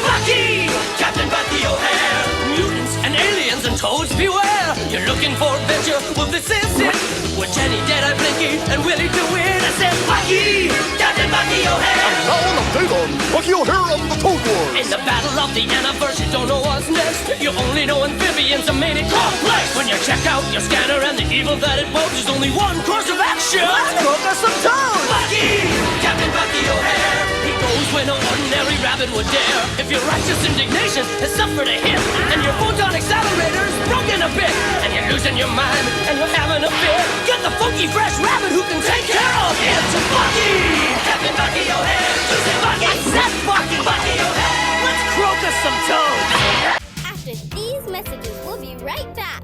Bucky! Captain Bucky O'Hare. Mutants and aliens and toads beware. You're looking for adventure, well this is it. With Jenny, Deadeye, Blinky, and Willie to win. I said Bucky! Captain Bucky O'Hare. And now an update on Bucky O'Hare of the Toad Wars. In the battle of the Anniverse, you don't know what's next. You only know amphibians have made it complex. When you check out your scanner and the evil that it poses, there's only one course of action. Let's cook us some toads! Bucky! Captain Bucky O'Hare. He goes when an ordinary rabbit would dare. If your righteous indignation has suffered a hit, and your photon accelerator's broken a bit, and you're losing your mind, and you're having a fit, get the funky fresh rabbit who can take care of it. Bucky! Captain Bucky O'Hare. You say Bucky? I said Bucky! Bucky O'Hare. Let's croak us some toads. After these messages, we'll be right back.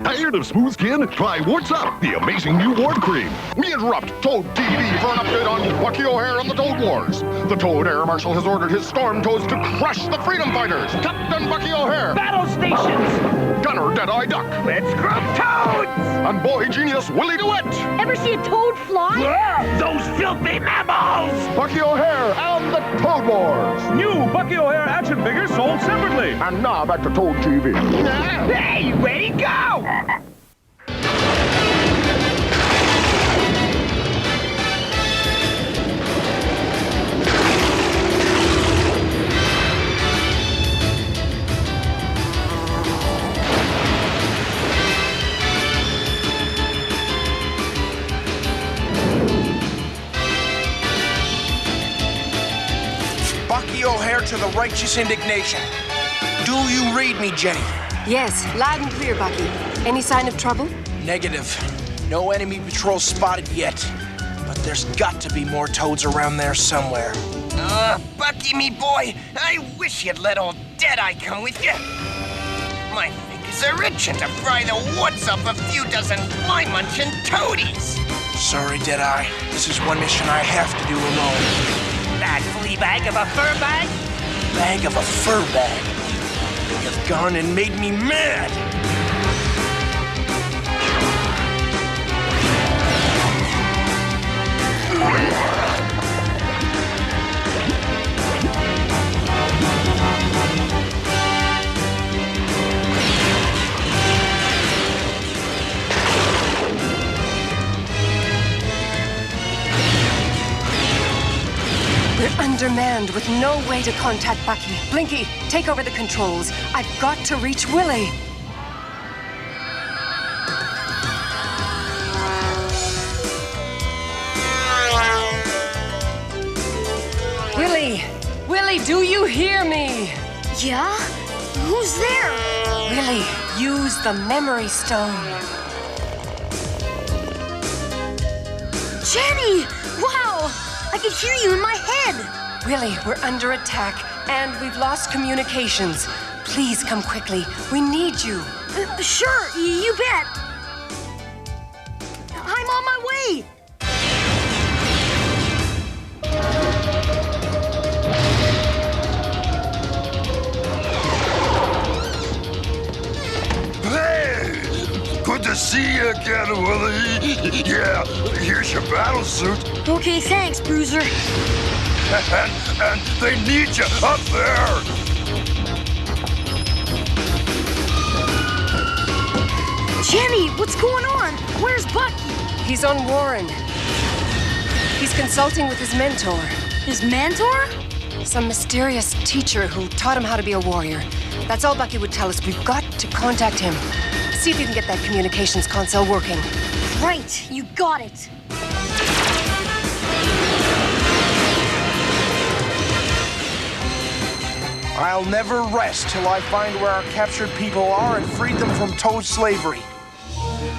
Tired of smooth skin? Try Warts Up, the amazing new wart cream. We interrupt Toad TV for an update on Bucky O'Hare and the Toad Wars. The Toad Air Marshal has ordered his Storm Toads to crush the Freedom Fighters. Captain Bucky O'Hare. Battle stations. Gunner Deadeye Duck. Let's group toads. And boy genius Willie DeWitt. Ever see a toad fly? Yeah, those filthy mammals. Bucky O'Hare and the Toad Wars. New Bucky O'Hare action figures sold separately. And now back to Toad TV. Hey, ready, go! Bucky O'Hare to the righteous indignation. Do you read me, Jenny? Yes, loud and clear, Bucky. Any sign of trouble? Negative. No enemy patrols spotted yet. But there's got to be more toads around there somewhere. Bucky, me boy, I wish you'd let old Deadeye come with you. My fingers are itching to fry the woods up a few dozen fly-munching toadies. Sorry, Deadeye. This is one mission I have to do alone. That flea bag of a fur bag? Bag of a fur bag. You've gone and made me mad. We're undermanned with no way to contact Bucky. Blinky, take over the controls. I've got to reach Willie. Willie! Willie, do you hear me? Yeah? Who's there? Willie, use the memory stone. Jenny! Wow! I could hear you in my head! Willie, we're under attack, and we've lost communications. Please come quickly. We need you. Sure, you bet. I'm on my way. Hey! Good to see you again, Willie. Yeah, here's your battle suit. Okay, thanks, Bruiser. And they need you up there. Jenny, what's going on? Where's Bucky? He's on Warren. He's consulting with his mentor. His mentor? Some mysterious teacher who taught him how to be a warrior. That's all Bucky would tell us. We've got to contact him. See if you can get that communications console working. Right, you got it. I'll never rest till I find where our captured people are and freed them from Toad slavery.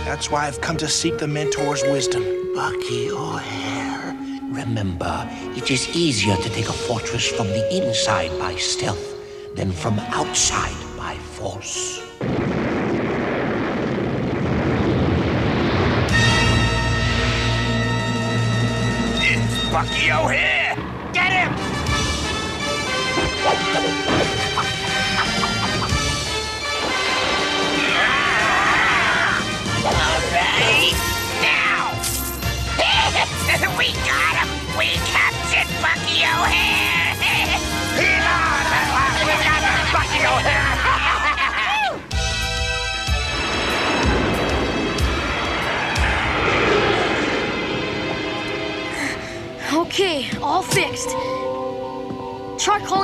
That's why I've come to seek the Mentor's wisdom. Bucky O'Hare, remember, it is easier to take a fortress from the inside by stealth than from outside by force. It's Bucky O'Hare! Get him!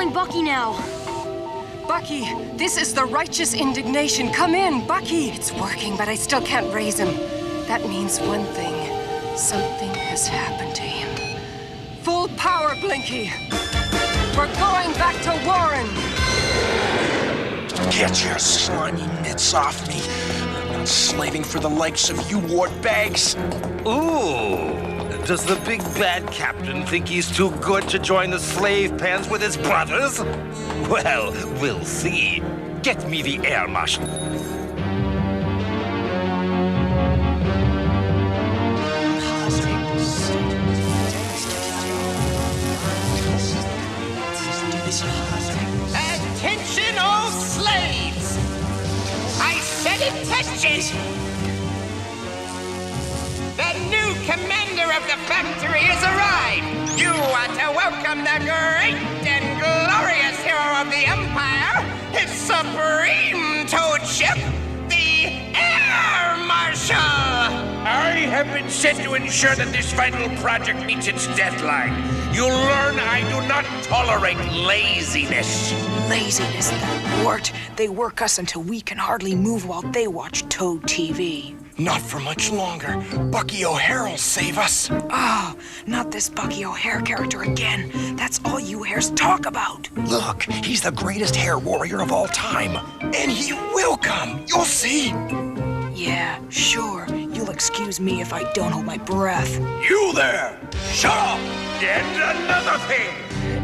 find Bucky now. Bucky, this is the righteous indignation. Come in, Bucky. It's working, but I still can't raise him. That means one thing. Something has happened to him. Full power, Blinky. We're going back to Warren. Get your slimy mitts off me. I'm not slaving for the likes of you, wart bags. Ooh. Does the big bad captain think he's too good to join the slave pens with his brothers? Well, we'll see. Get me the air marshal. Attention, all slaves! I said attention! The new commander of the factory has arrived! You are to welcome the great and glorious hero of the Empire, his supreme toad ship, the Air Marshal! I have been sent to ensure that this vital project meets its deadline. You'll learn I do not tolerate laziness. Laziness, that wart. They work us until we can hardly move while they watch Toad TV. Not for much longer. Bucky O'Hare'll save us. Oh, not this Bucky O'Hare character again. That's all you hares talk about. Look, he's the greatest hair warrior of all time. And he will come. You'll see. Yeah, sure. You'll excuse me if I don't hold my breath. You there! Shut up! And another thing!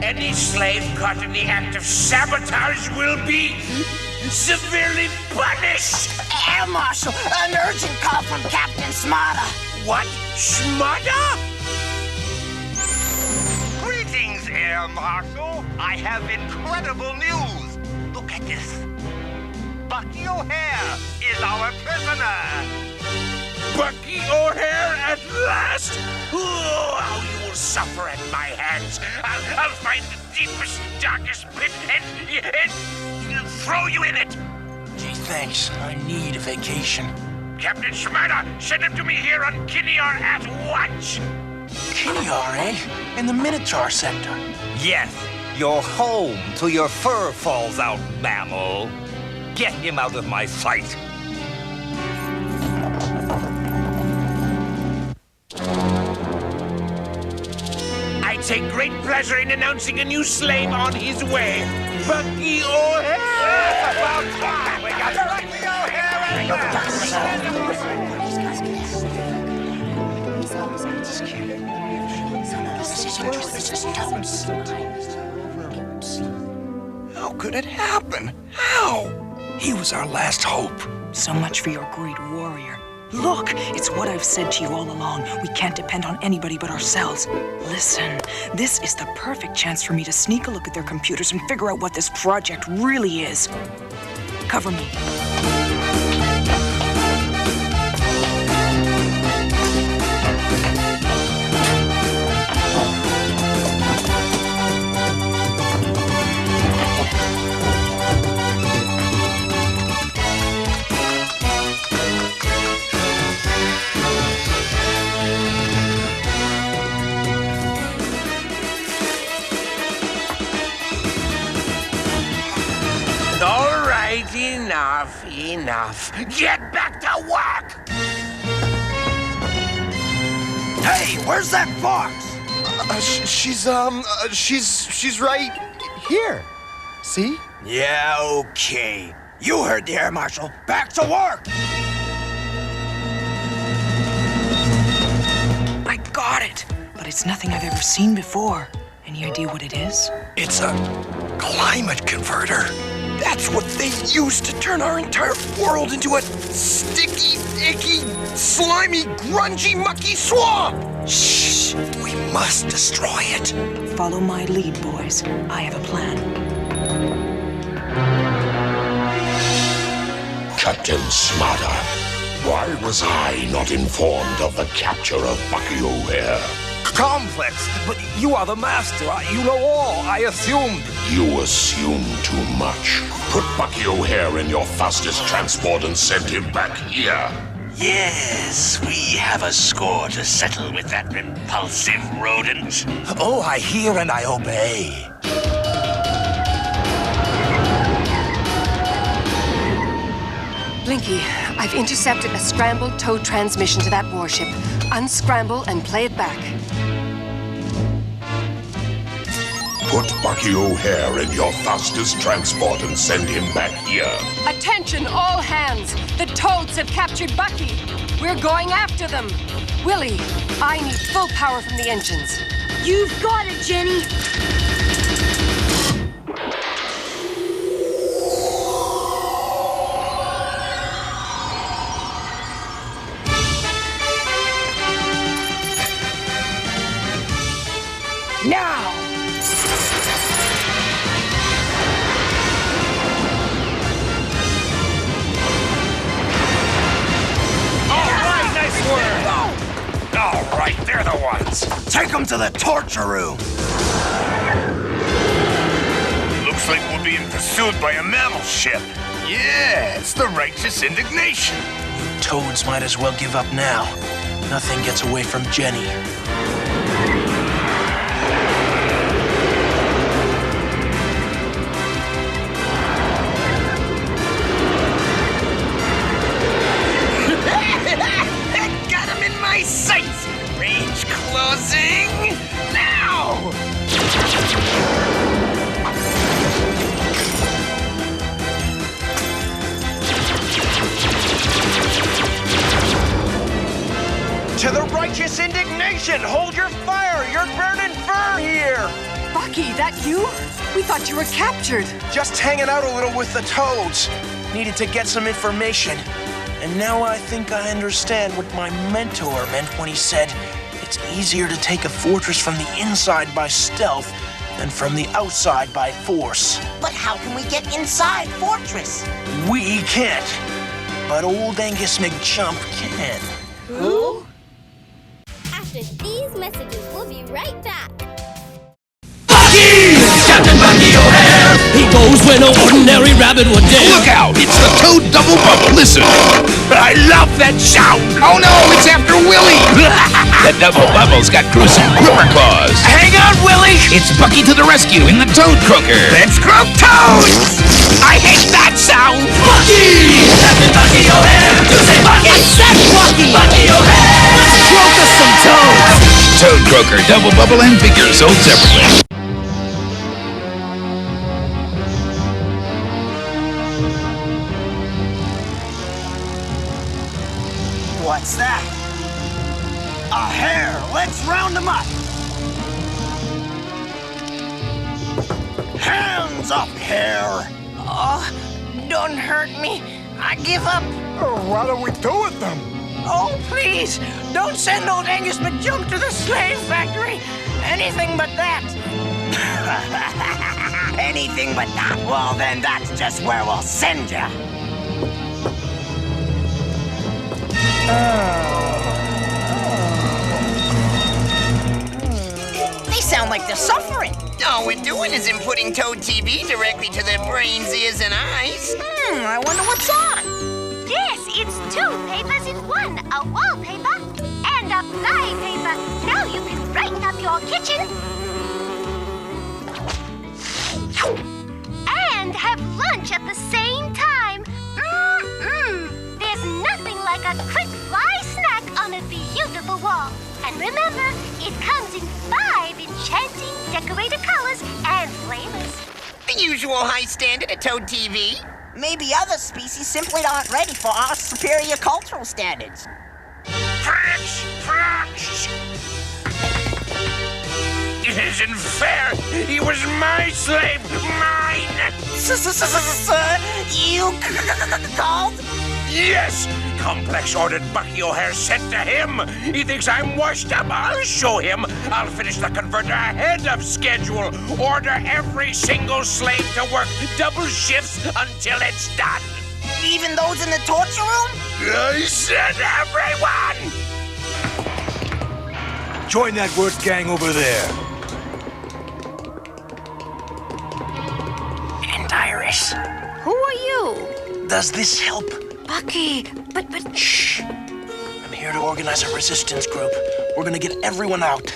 Any slave caught in the act of sabotage will be severely punished! Air Marshal, an urgent call from Captain Smarter. What? Smarter? Greetings, Air Marshal. I have incredible news. Look at this. Bucky O'Hare is our prisoner. Bucky O'Hare at last? Oh, how you will suffer at my hands. I'll find the deepest, darkest pit and throw you in it. Gee, thanks. I need a vacation. Captain Schmatter, send him to me here on Kinnear at once. Kinnear, eh? In the Minotaur sector. Yes, you're home till your fur falls out, mammal. Get him out of my sight. I take great pleasure in announcing a new slave on his way. Bucky O'Hare! About time! We got Bucky How could it happen? How? He was our last hope. So much for your great warrior. Look, it's what I've said to you all along. We can't depend on anybody but ourselves. Listen, this is the perfect chance for me to sneak a look at their computers and figure out what this project really is. Cover me. All right, enough. Get back to work! Hey, where's that fox? She's right here. See? Yeah, okay. You heard the Air Marshal. Back to work! I got it, but it's nothing I've ever seen before. Any idea what it is? It's a climate converter. That's what they use to turn our entire world into a sticky, icky, slimy, grungy, mucky swamp! Shh! We must destroy it. Follow my lead, boys. I have a plan. Captain Smarter, why was I not informed of the capture of Bucky O'Hare? Complex, but you are the master. You know all. I assumed. You assume too much. Put Bucky O'Hare in your fastest transport and send him back here. Yes, we have a score to settle with that repulsive rodent. Oh, I hear and I obey. We've intercepted a scrambled tow transmission to that warship. Unscramble and play it back. Put Bucky O'Hare in your fastest transport and send him back here. Attention, all hands! The Toads have captured Bucky. We're going after them. Willie, I need full power from the engines. You've got it, Jenny. Now! All right, they're the ones. Take them to the torture room. Looks like we're being pursued by a mammal ship. Yeah, it's the righteous indignation. Toads might as well give up now. Nothing gets away from Jenny. Got him in my sights! Range closing now! To the righteous indignation! Hold your fire! You're burning fur here! Bucky, that you? We thought you were captured. Just hanging out a little with the Toads. Needed to get some information. And now I think I understand what my mentor meant when he said it's easier to take a fortress from the inside by stealth than from the outside by force. But how can we get inside Fortress? We can't, but old Angus McJump can. Who? After these messages, we'll be right back. Bucky! Captain Bucky O'Hare! He goes where no ordinary rabbit would dare. Look out! It's the Toad Double Bubble. Listen. I love that sound. Oh no, it's after Willie. The Double Bubble's got gruesome gripper claws. Hang on, Willie. It's Bucky to the rescue in the Toad Cooker. Let's grow toads. I hate that sound. Bucky! Captain Bucky O'Hare! To say Bucky! I said Bucky! Bucky O'Hare! Let's croak us some toads! Toad Croaker, Double Bubble, and figure sold separately. What's that? A hare! Let's round them up! Hands up, hare! Oh, don't hurt me. I give up. What do we do with them? Oh, please, don't send old Angus McJump to the slave factory. Anything but that. Anything but that? Well, then that's just where we'll send ya. They sound like they're suffering. All we're doing is inputting Toad TV directly to their brains, ears, and eyes. I wonder what's on. Yes, it's 2 papers in 1. A wallpaper and a flypaper. Now you can brighten up your kitchen. And have lunch at the same time. There's nothing like a quick fly snack on a beautiful wall. And remember, it comes in 5 enchanting decorated colors and flavors. The usual high standard at Toad TV. Maybe other species simply aren't ready for our superior cultural standards. French! It isn't fair! He was my slave! Mine! Sir, you called? Yes! Complex ordered Bucky O'Hare sent to him! He thinks I'm washed up! I'll show him! I'll finish the converter ahead of schedule! Order every single slave to work double shifts until it's done! Even those in the torture room? I said everyone! Join that work gang over there. And Iris. Who are you? Does this help? Bucky, but... Shh. I'm here to organize a resistance group. We're gonna get everyone out.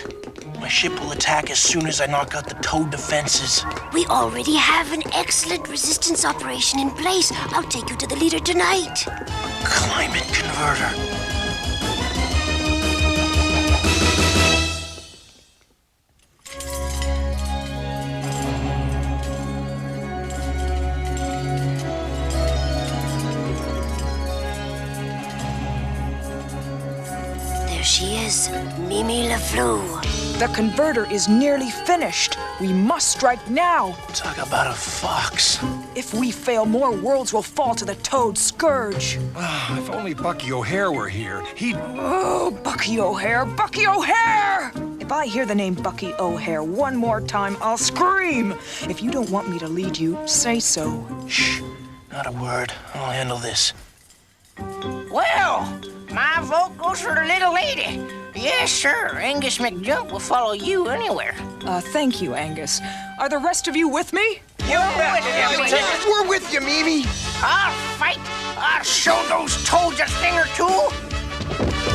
My ship will attack as soon as I knock out the Toad defenses. We already have an excellent resistance operation in place. I'll take you to the leader tonight. Climate converter. There she is, Mimi LeFleur. The converter is nearly finished. We must strike now. Talk about a fox. If we fail, more worlds will fall to the Toad Scourge. If only Bucky O'Hare were here, he'd... Oh, Bucky O'Hare! Bucky O'Hare! If I hear the name Bucky O'Hare one more time, I'll scream. If you don't want me to lead you, say so. Shh, not a word. I'll handle this. Well, my vote goes for the little lady. Yes, sir. Angus McJump will follow you anywhere. Thank you, Angus. Are the rest of you with me? We're with you, Mimi. I'll fight. I'll show those toads a thing or two.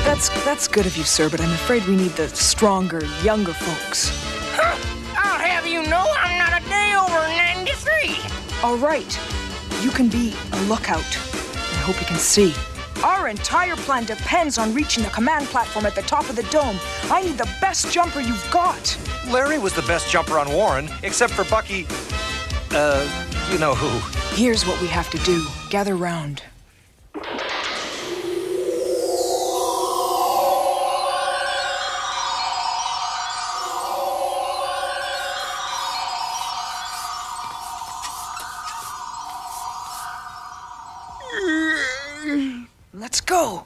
That's good of you, sir, but I'm afraid we need the stronger, younger folks. Huh? I'll have you know I'm not a day over 93. All right. You can be a lookout. I hope you can see. Our entire plan depends on reaching the command platform at the top of the dome. I need the best jumper you've got. Larry was the best jumper on Warren, except for Bucky, you know who. Here's what we have to do. Gather round. Let's go.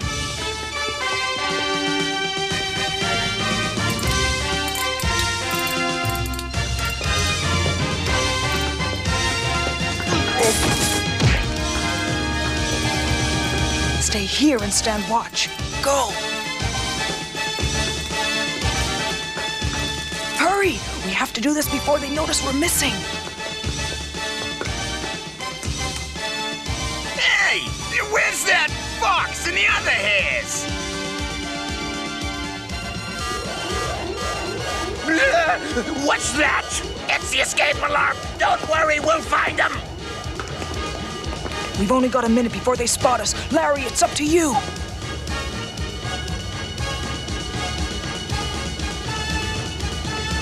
Stay here and stand watch. Go. Hurry! We have to do this before they notice we're missing. Hey! Where's that fox and the other hares? What's that? It's the escape alarm. Don't worry, we'll find them. We've only got a minute before they spot us. Larry, it's up to you.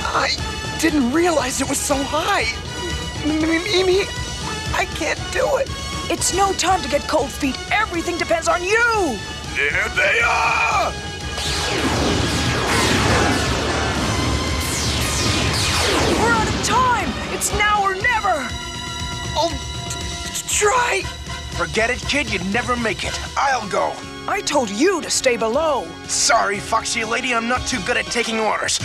I didn't realize it was so high. Mimi, I can't do it. It's no time to get cold feet. Everything depends on you. There they are! We're out of time. It's now or never. I'll try. Forget it, kid. You'd never make it. I'll go. I told you to stay below. Sorry, Foxy Lady. I'm not too good at taking orders.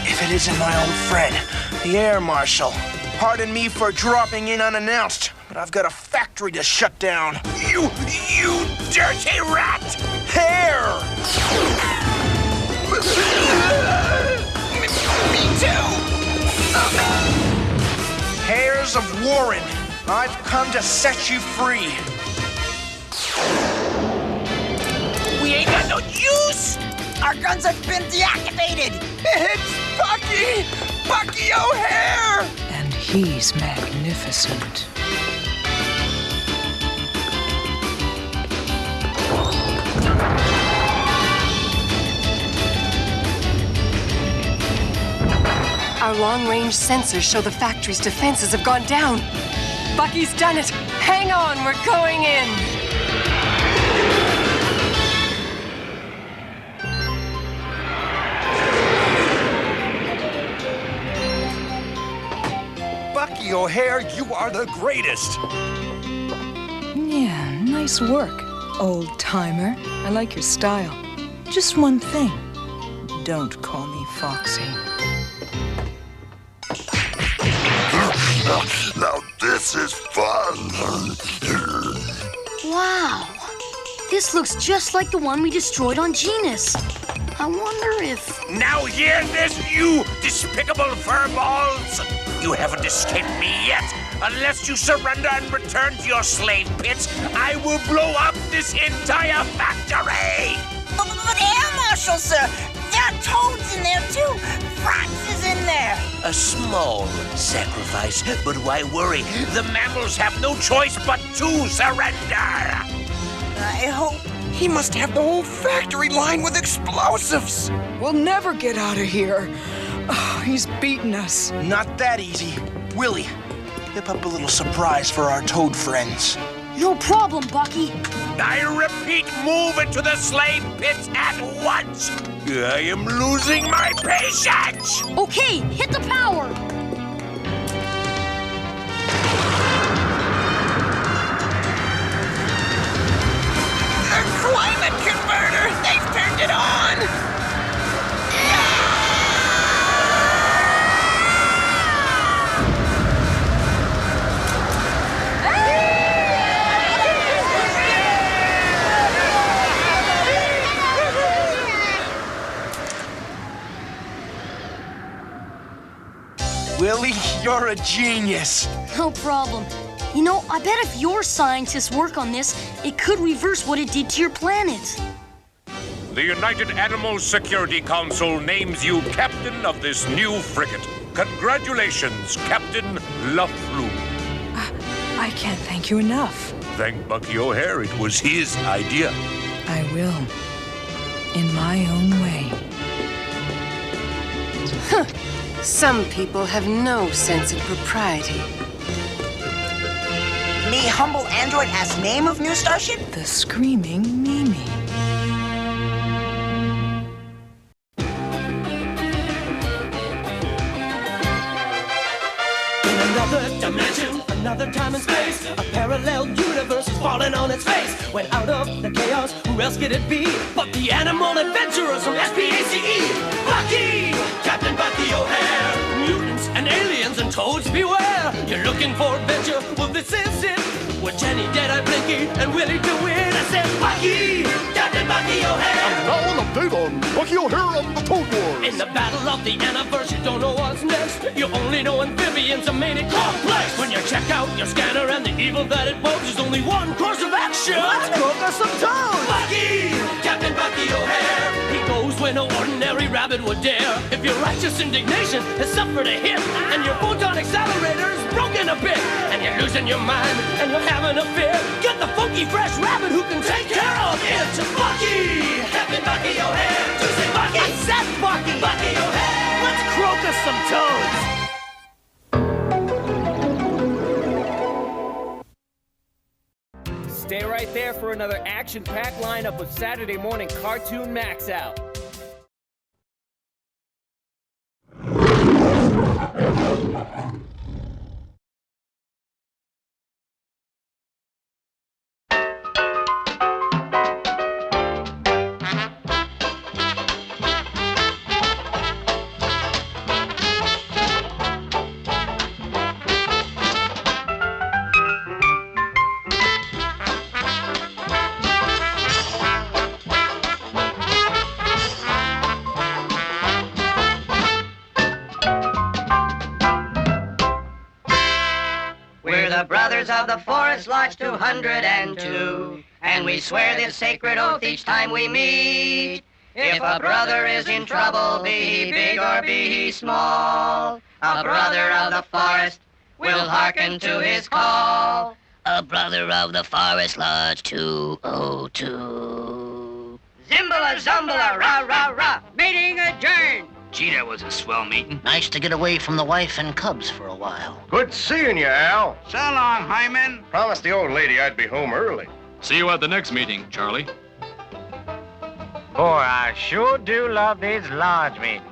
If it isn't my old friend, the Air Marshal. Pardon me for dropping in unannounced, but I've got a factory to shut down. You dirty rat! Hair! Me too! Hairs of Warren, I've come to set you free. We ain't got no use! Our guns have been deactivated! It's Bucky! Bucky O'Hare! And he's magnificent. Our long-range sensors show the factory's defenses have gone down. Bucky's done it. Hang on, we're going in. Bucky O'Hare, you are the greatest! Yeah, nice work, old-timer. I like your style. Just one thing. Don't call me Foxy. Now this is fun. Wow. This looks just like the one we destroyed on Genus. I wonder if... Now hear this, you despicable furballs! You haven't escaped me yet. Unless you surrender and return to your slave pits, I will blow up this entire factory! But Air Marshal, sir, there are toads in there, too. Fox is in there. A small sacrifice, but why worry? The mammals have no choice but to surrender! I hope... He must have the whole factory lined with explosives. We'll never get out of here. Oh, he's beaten us. Not that easy. Willie, whip up a little surprise for our toad friends. No problem, Bucky. I repeat, move into the slave pits at once! I am losing my patience! Okay, hit the power! The climate converter! They've turned it on! Willie, you're a genius. No problem. You know, I bet if your scientists work on this, it could reverse what it did to your planet. The United Animal Security Council names you captain of this new frigate. Congratulations, Captain LaFleur. I can't thank you enough. Thank Bucky O'Hare. It was his idea. I will. In my own way. Huh. Some people have no sense of propriety. Me humble android ask name of new starship? The Screaming Mimi. In another dimension, another time and space, a parallel universe is falling on its face. When out of the chaos, who else could it be but the animal adventurers from SPACE? Bucky! Captain Bucky O'Hare! Mutants and aliens and toads beware! You're looking for adventure? Well, this is it! With Jenny, Deadeye, Blinky, and Willie to win. I said, Bucky! Captain Bucky O'Hare! And now an update on Bucky O'Hare and the Toad Wars. In the battle of the universe, you don't know what's next. You only know amphibians are made it complex. When you check out your scanner and the evil that it poses, there's only one course of action. Let's cook us some toads! Bucky! Captain Bucky O'Hare! He goes where no ordinary rabbit would dare. If your righteous indignation has suffered a hit, and your photon accelerator is broken a bit, and you're losing your mind, and you're having a fear, get the funky fresh rabbit who can take care of it. Bucky! Captain Bucky O'Hare! To say Bucky! I said Bucky! Bucky O'Hare! Let's croak us some toads! Stay right there for another action-packed lineup of Saturday morning cartoon Maxout. The brothers of the Forest Lodge 202, and we swear this sacred oath each time we meet. If a brother is in trouble, be he big or be he small, a brother of the forest will hearken to his call. A brother of the Forest Lodge 202. Zimbala, zumbala, rah, rah, rah. Meeting adjourned. Gee, that was a swell meeting. Nice to get away from the wife and cubs for a while. Good seeing you, Al. So long, Hyman. Promised the old lady I'd be home early. See you at the next meeting, Charlie. Boy, I sure do love these lodge meetings.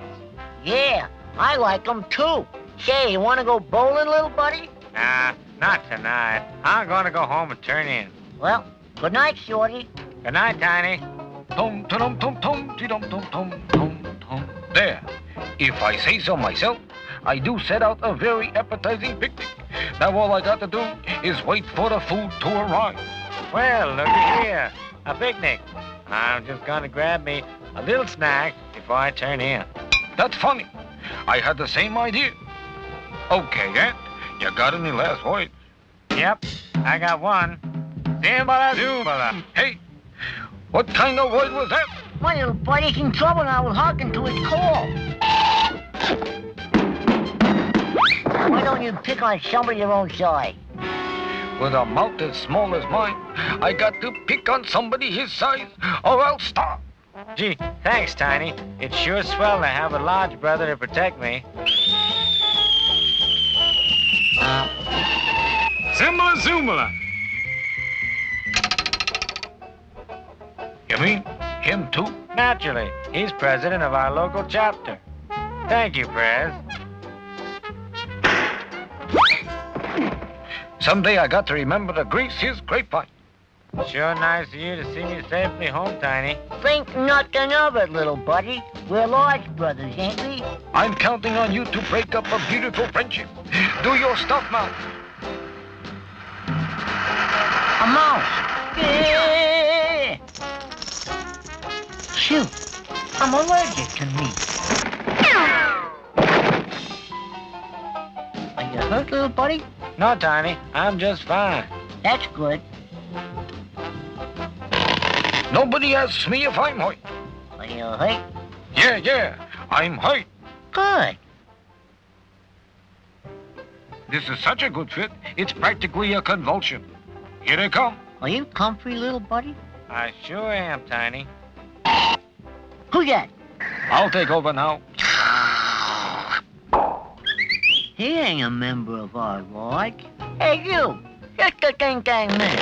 Yeah, I like them too. Say, you want to go bowling, little buddy? Nah, not tonight. I'm gonna go home and turn in. Well, good night, Shorty. Good night, Tiny. Tom, tom, tom, tom, tom, tom, tom, tom, tom. There. If I say so myself, I do set out a very appetizing picnic. Now all I got to do is wait for the food to arrive. Well, looky here. A picnic. I'm just gonna grab me a little snack before I turn in. That's funny. I had the same idea. Okay, Ant, you got any last words? Yep, I got one. Zimbala Zoomala. Hey, what kind of word was that? My little buddy's in trouble and I was hearkening to his call. Why don't you pick on somebody your own size? With a mouth as small as mine, I got to pick on somebody his size, or I'll stop. Gee, thanks, Tiny. It's sure swell to have a large brother to protect me. Zimbala Zoomala. You mean him too? Naturally. He's president of our local chapter. Thank you, Prez. Someday I got to remember to grease his grapevine. Sure nice of you to see me safely home, Tiny. Think nothing of it, little buddy. We're large brothers, ain't we? I'm counting on you to break up a beautiful friendship. Do your stuff, Mouse. A mouse. Yeah. Shoot, I'm allergic to meat. Are you hurt, little buddy? No, Tiny. I'm just fine. That's good. Nobody asks me if I'm hurt. Are you hurt? Yeah, I'm hurt. Good. This is such a good fit, it's practically a convulsion. Here they come. Are you comfy, little buddy? I sure am, Tiny. Who's that? I'll take over now. He ain't a member of our lodge. Hey, you! Just a dang minute.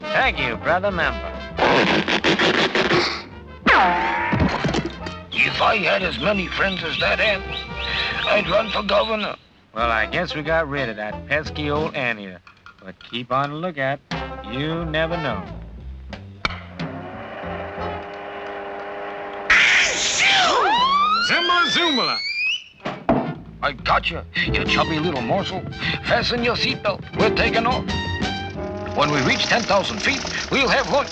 Thank you, brother member. If I had as many friends as that ant, I'd run for governor. Well, I guess we got rid of that pesky old ant here. But keep on the lookout. You never know. Zimbala Zoomala. I got you, you chubby little morsel. Fasten your seatbelt. We're taking off. When we reach 10,000 feet, we'll have lunch.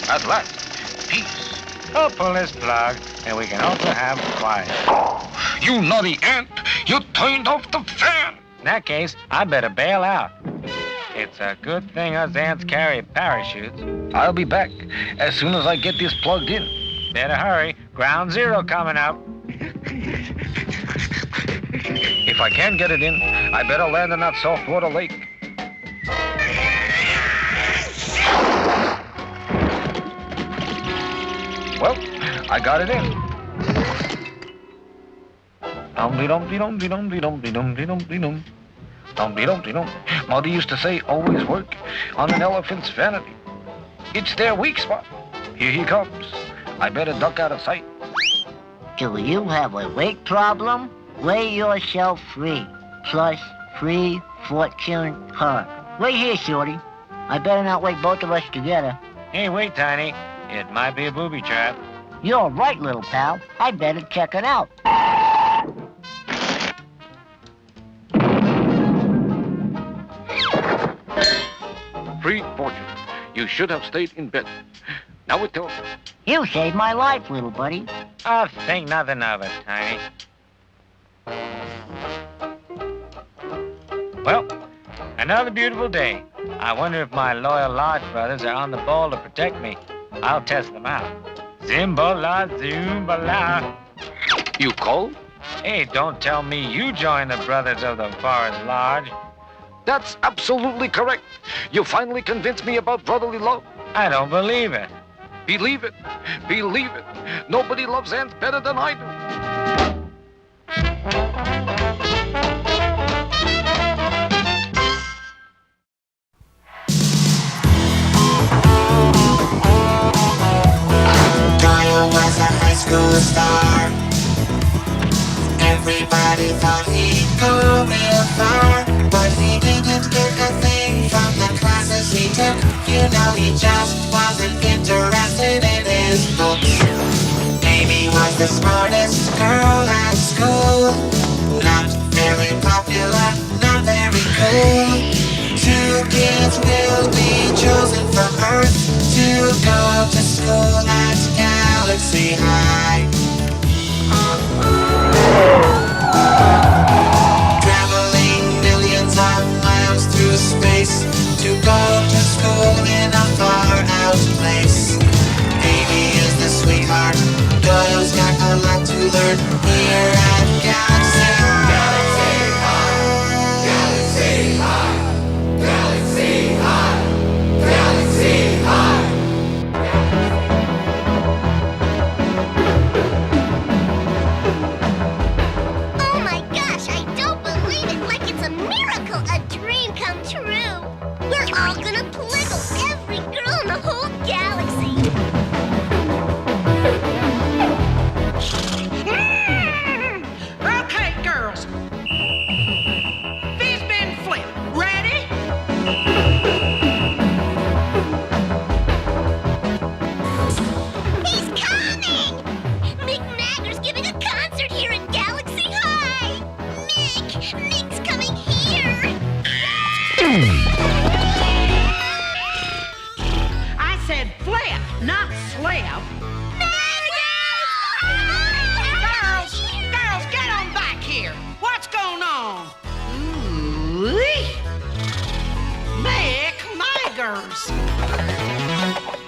At last, peace. I'll pull this plug, and we can also have quiet. You naughty ant! You turned off the fan! In that case, I better bail out. It's a good thing us ants carry parachutes. I'll be back as soon as I get this plugged in. Better hurry. Ground zero coming up. If I can get it in, I better land in that saltwater lake. Well, I got it in. Dum-de-dum-de-dum-de-dum-de-dum-de-dum-de-dum-de-dum. Dum-de-dum-de-dum. Mother used to say, always work on an elephant's vanity. It's their weak spot. Here he comes. I better duck out of sight. Do you have a weight problem? Weigh yourself free. Plus free fortune her. Wait here, shorty. I better not wake both of us together. Hey, wait, Tiny. It might be a booby trap. You're right, little pal. I better check it out. Free fortune. You should have stayed in bed. Now it tells. You saved my life, little buddy. I'll think nothing of it, Tiny. Well, another beautiful day. I wonder if my loyal lodge brothers are on the ball to protect me. I'll test them out. Zimbala, Zoombala. You called? Hey, don't tell me you joined the Brothers of the Forest Lodge. That's absolutely correct. You finally convinced me about brotherly love. I don't believe it. Believe it. Believe it. Nobody loves ants better than I do. Doyle was a high school star. Everybody thought he'd go real far, but he didn't pick a thing from the classes he took. You know, he just wasn't interested in his books. Amy was the smartest, school. 2 kids will be chosen from Earth to go to school at Galaxy High. Traveling millions of miles through space to go to school in a far-out place. Amy is the sweetheart. Doyle's got a lot to learn here at Galaxy High. Galaxy High. Galaxy High. Galaxy High. Oh my gosh, I don't believe it! Like it's a miracle, a dream come true! We're all gonna pliggle every girl in the whole galaxy! Okay, girls. Fizz-bin flip. Ready? He's coming! Mick Magger's giving a concert here at Galaxy High! Mick's coming here! I said flip, not slip. Girls, get on back here. What's going on? Mick Maggers.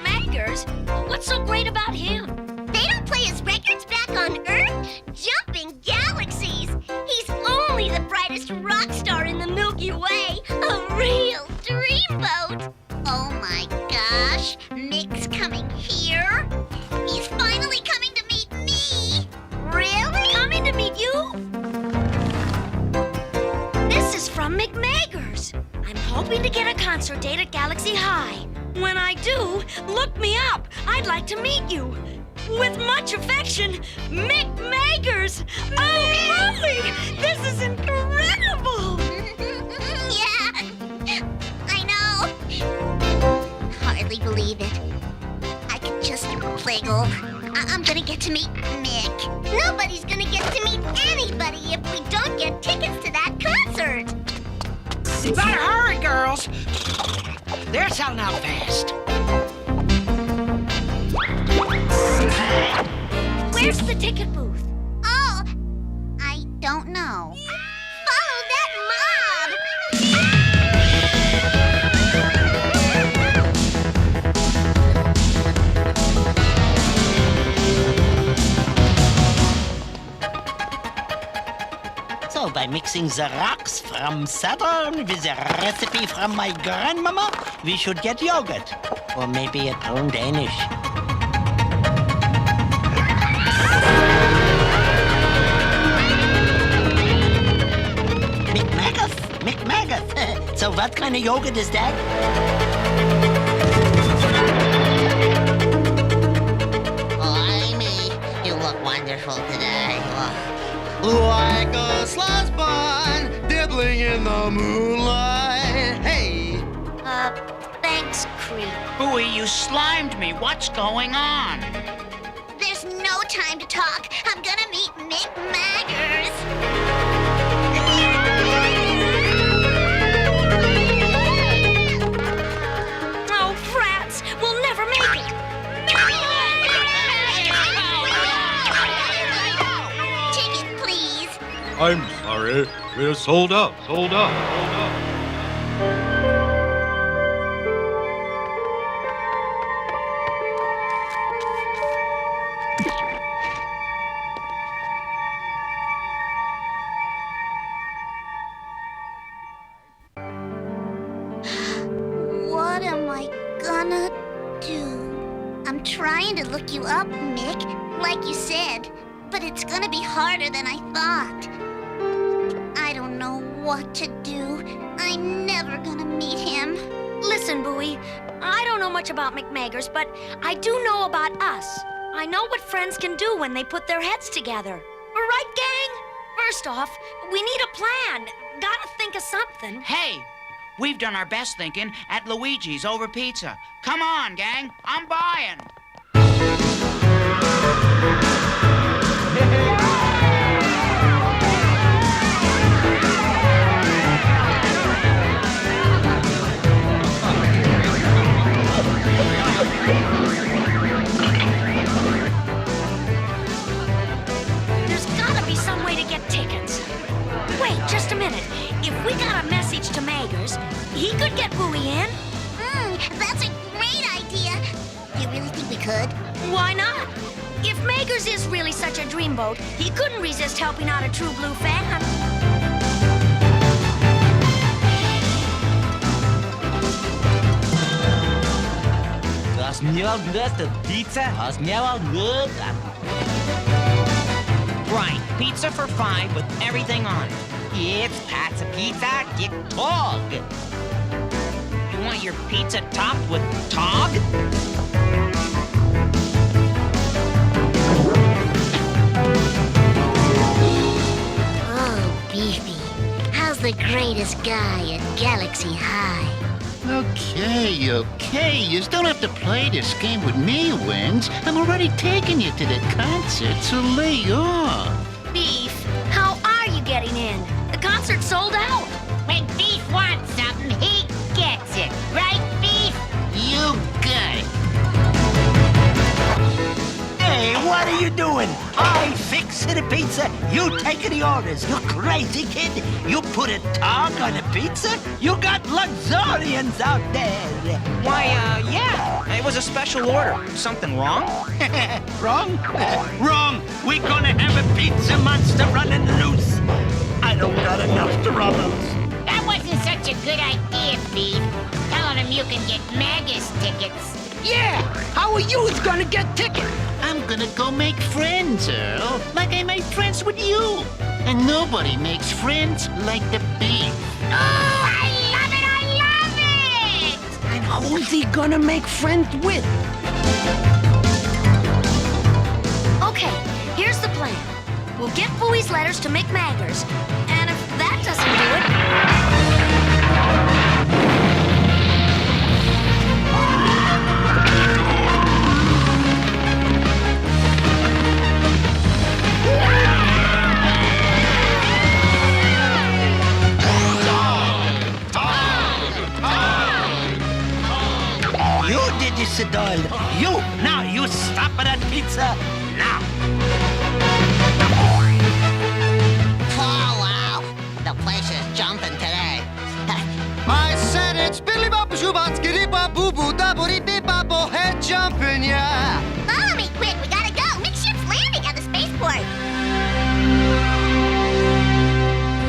Maggers? What's so great about him? They don't play his records back on Earth? Jumping galaxies! He's only the brightest rock star in the Milky Way! A real dreamboat! Oh my gosh! Mick's coming here? He's finally coming to meet me! Really? Coming to meet you? This is from Mick Maggers. I'm hoping to get a concert date at Galaxy High. When I do, look me up. I'd like to meet you. With much affection, Mick Maggers. Oh, Louie, this is incredible. Yeah, I know. Hardly believe it. I could just pliggle. I'm gonna get to meet Mick. Nobody's gonna get to meet anybody if we don't get tickets to that concert. Better hurry, girls. They're selling out fast. Where's the ticket booth? Oh, I don't know. Follow that mob! So, by mixing the rocks from Saturn with a recipe from my grandmama, we should get yogurt. Or maybe a own Danish. McMaggers. So what kind of yogurt is that? Oh, Amy, you look wonderful today. Like a slush bun dibbling in the moonlight. Hey! Thanks, Creep. Bowie, you slimed me. What's going on? There's no time to talk. I'm gonna meet Mick Maggers. Oh, brats! We'll never make it! Ticket, please. I'm sorry. We're sold out. What am I gonna do? I'm trying to look you up, Mick, like you said, but it's gonna be harder than I thought. I don't know what to do. I'm never gonna meet him. Listen, Bowie, I don't know much about McMaggers, but I do know about us. I know what friends can do when they put their heads together. Right, gang? First off, we need a plan. Gotta think of something. Hey, we've done our best thinking at Luigi's over pizza. Come on, gang. I'm buying. could. Why not? If Magers is really such a dreamboat, he couldn't resist helping out a true blue fan. Das mir good pizza. Das mir good. Right, pizza for 5 with everything on it. It's pizza pizza. Get tog. You want your pizza topped with tog? Oh, Beefy, how's the greatest guy at Galaxy High? Okay. You don't have to play this game with me, Wins. I'm already taking you to the concert, so lay off. Beef, how are you getting in? The concert's sold out. When Beef wants something, he gets it. Right, Beef? You got it. Hey, what are you doing? I fixing the pizza. You taking the orders. You crazy kid. You put a tog on a pizza? You got luxurians out there. Why, yeah. It was a special order. Something wrong? Wrong? Wrong. We're gonna have a pizza monster running loose. I don't got enough to run loose. That wasn't such a good idea, Beef. Telling him you can get Magus tickets. Yeah! How are you gonna get tickets? I'm gonna go make friends, Earl, like I made friends with you. And nobody makes friends like the Beef. Oh, I love it! I love it! And who's he gonna make friends with? Okay, here's the plan. We'll get Bowie's letters to Mick Magers. And if that doesn't do it... You did this, doll. You! Now, you stop at that pizza. Now! Oh, wow. The place is jumping today. I said it's Billy Bop Shubats, Giddy Bop Boo Boo, Dabby Beep Bop, head jumping, yeah. Follow me, quick. We gotta go. Mick ship's landing at the spaceport.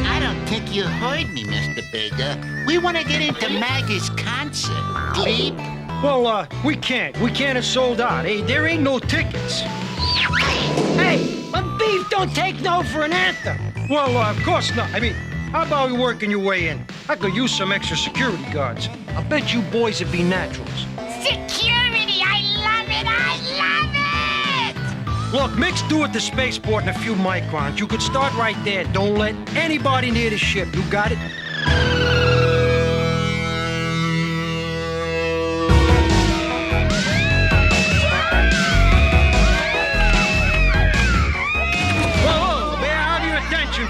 I don't think you heard me, Mr. Bigger. We want to get into Maggie's concert. Gleep? Well, we can't. We can't have sold out. Hey, there ain't no tickets. Hey, but Beef don't take no for an answer. Well, of course not. I mean, how about we working your way in? I could use some extra security guards. I bet you boys would be naturals. Security! I love it! I love it! Look, Mick's due at the spaceport in a few microns. You could start right there. Don't let anybody near the ship. You got it?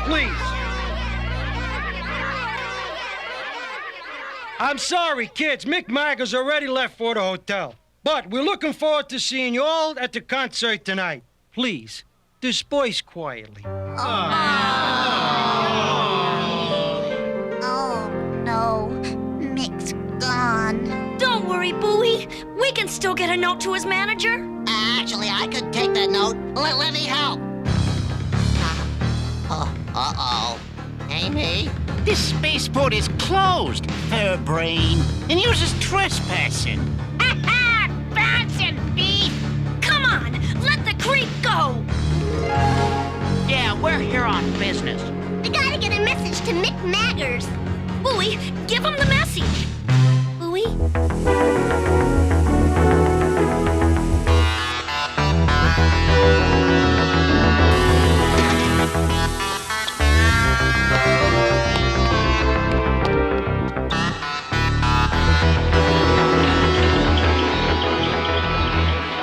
Please. I'm sorry, kids. Mick Magers already left for the hotel. But we're looking forward to seeing you all at the concert tonight. Please, disperse quietly. Oh, no. Mick's gone. Don't worry, Bowie. We can still get a note to his manager. Actually, I could take that note. Let me help. Uh-oh. Amy? This spaceport is closed, her brain, and yours is trespassing. Ha-ha! Bouncing, Beef! Come on, let the creep go! Yeah, we're here on business. We gotta get a message to Mick Magers. Bowie, give him the message. Bowie?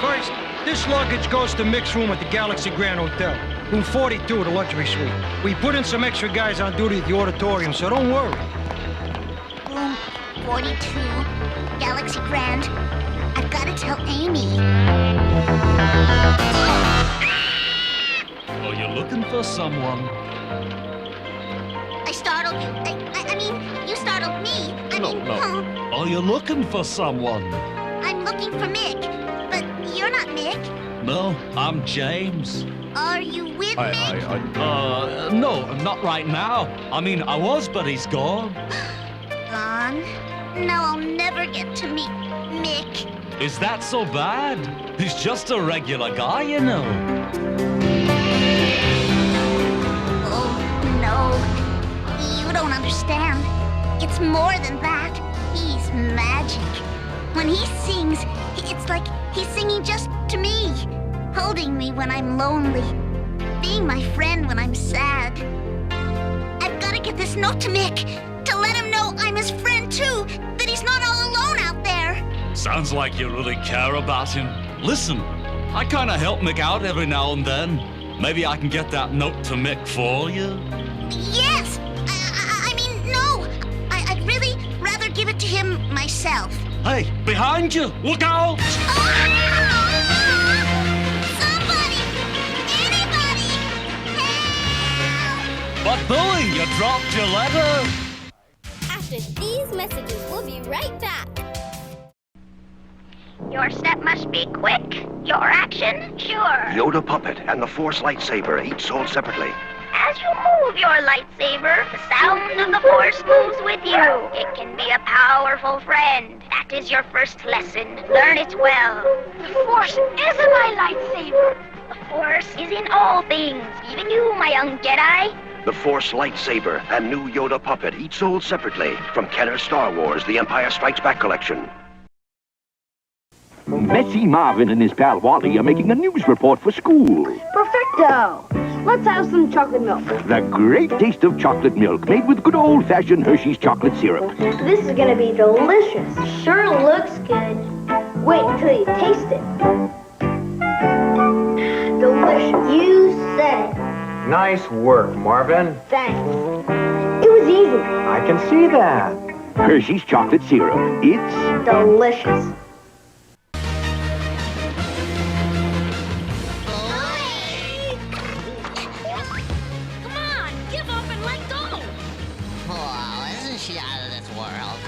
First, this luggage goes to Mick's room at the Galaxy Grand Hotel. Room 42, the luxury suite. We put in some extra guys on duty at the auditorium, so don't worry. Room 42, Galaxy Grand. I've gotta tell Amy. Are you looking for someone? I startled you. I mean, you startled me. No. Are you looking for someone? I'm looking for Mick, but you you're not Mick. No, I'm James. Are you with Mick? No, not right now. I mean, I was, but he's gone. Gone? Now I'll never get to meet Mick. Is that so bad? He's just a regular guy, you know. Oh, no. You don't understand. It's more than that. He's magic. When he sings, it's like he's singing just to me. Holding me when I'm lonely. Being my friend when I'm sad. I've got to get this note to Mick. To let him know I'm his friend too. That he's not all alone out there. Sounds like you really care about him. Listen, I kind of help Mick out every now and then. Maybe I can get that note to Mick for you. Yes! I mean, no! I'd really rather give it to him myself. Hey, behind you! Look out! Somebody! Anybody! Help! But Billy, you dropped your letter! After these messages, we'll be right back. Your step must be quick. Your action, sure. Yoda Puppet and the Force Lightsaber, each sold separately. As you move your lightsaber, the sound of the Force moves with you. It can be a powerful friend. That is your first lesson. Learn it well. The Force isn't my lightsaber. The Force is in all things, even you, my young Jedi. The Force Lightsaber and new Yoda Puppet, each sold separately from Kenner's Star Wars, The Empire Strikes Back collection. Messy Marvin and his pal Wally are making a news report for school. Perfecto! Let's have some chocolate milk. The great taste of chocolate milk made with good old-fashioned Hershey's chocolate syrup. This is gonna be delicious. Sure looks good. Wait until you taste it. Delicious. You said it. Nice work, Marvin. Thanks. It was easy. I can see that. Hershey's chocolate syrup. It's delicious. She out of this world.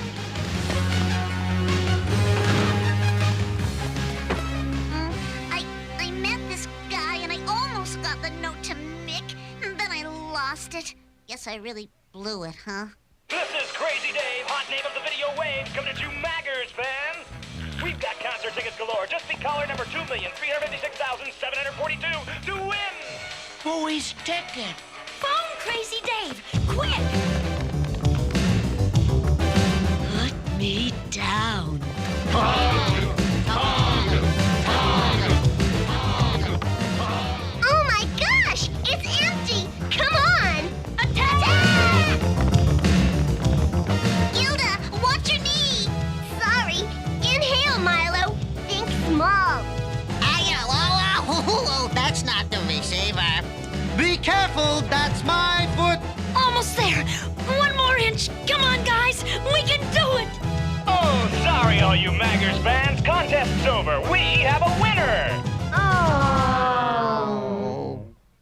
I met this guy and I almost got the note to Mick, and then I lost it. Guess I really blew it, huh? This is Crazy Dave, hot name of the video wave, coming at you Maggers fans. We've got concert tickets galore. Just be caller number 2,356,742 to win. Who is ticket? Phone Crazy Dave, quick! Me down. Oh my gosh! It's empty! Come on! Attack! Gilda, watch your knee! Sorry. Inhale, Milo. Think small. Oh, that's not the receiver. Be careful, that's my foot. Almost there. One more inch. Come on, guys. We can do it. Oh, sorry, all you Maggers fans. Contest's over. We have a winner. Oh.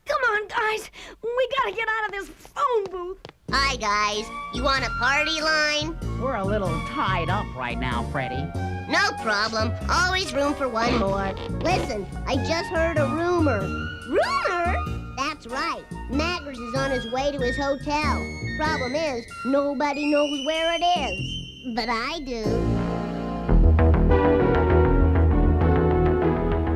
Come on, guys. We gotta get out of this phone booth. Hi, guys. You want a party line? We're a little tied up right now, Freddy. No problem. Always room for one more. Listen, I just heard a rumor. Rumor? That's right. Maggers is on his way to his hotel. Problem is, nobody knows where it is. But I do.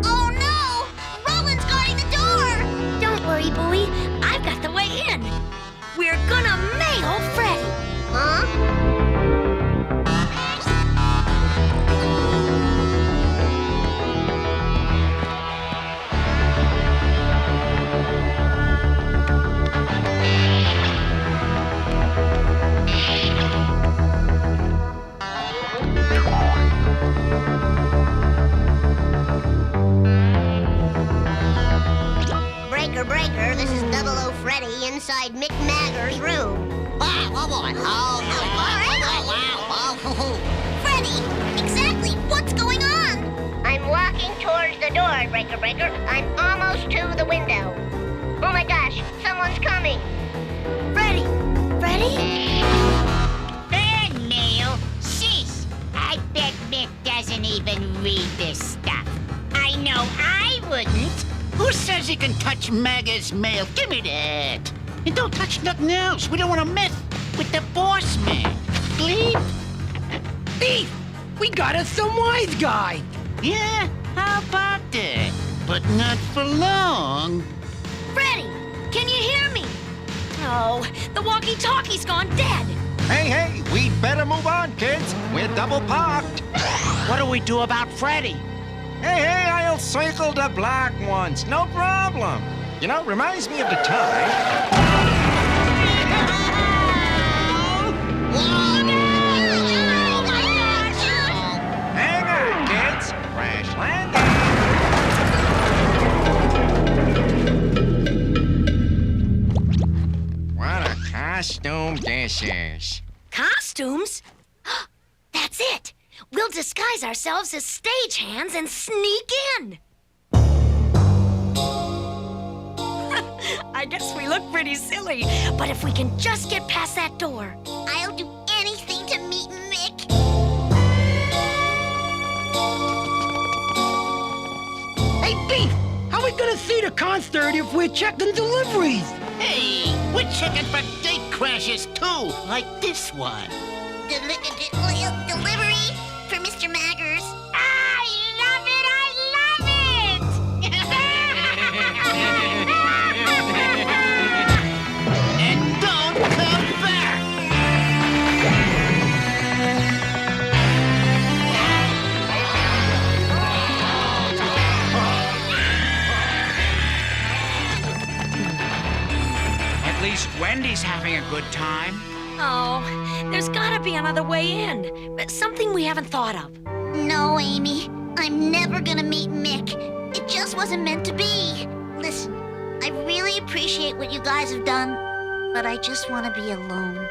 Oh no! Roland's guarding the door! Don't worry, Bowie. I've got the way in. We're gonna mail Freddy. Huh? Breaker, this is 00 Freddy inside Mick Magger's room. Wow, one more. Freddy, exactly what's going on? I'm walking towards the door, Breaker. I'm almost to the window. Oh my gosh, someone's coming. Freddy? Fan mail? Sheesh. I bet Mick doesn't even read this stuff. I No, I wouldn't. Who says he can touch Maga's mail? Give me that. And don't touch nothing else. We don't want to mess with the boss man. Bleep. Beef, we got us some wise guy. Yeah, how about that? But not for long. Freddy, can you hear me? Oh, the walkie-talkie's gone dead. Hey, we'd better move on, kids. We're double parked. What do we do about Freddy? Hey, I'll cycle the black ones. No problem. You know, reminds me of the time. Hang on, kids. Crash landing. What a costume this is. Costumes? That's it. We'll disguise ourselves as stagehands and sneak in. I guess we look pretty silly, but if we can just get past that door. I'll do anything to meet Mick. Hey, Beef, how are we gonna see the concert if we're checking deliveries? Hey, we're checking for gate crashes too, like this one. Delivery for Mr. Maggers. I love it! And don't come back! At least Wendy's having a good time. Oh, there's gotta be another way in. Something we haven't thought of. No, Amy. I'm never gonna meet Mick. It just wasn't meant to be. Listen, I really appreciate what you guys have done, but I just want to be alone.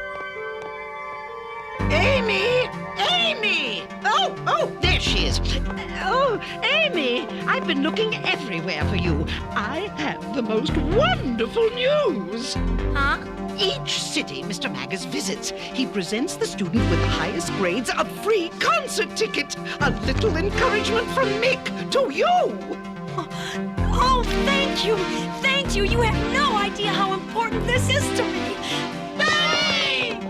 Amy! Amy! Oh, there she is. Oh, Amy, I've been looking everywhere for you. I have the most wonderful news. Huh? Each city Mr. Maggers visits, he presents the student with the highest grades a free concert ticket. A little encouragement from Mick to you. Oh, thank you. Thank you. You have no idea how important this is to me. Hey!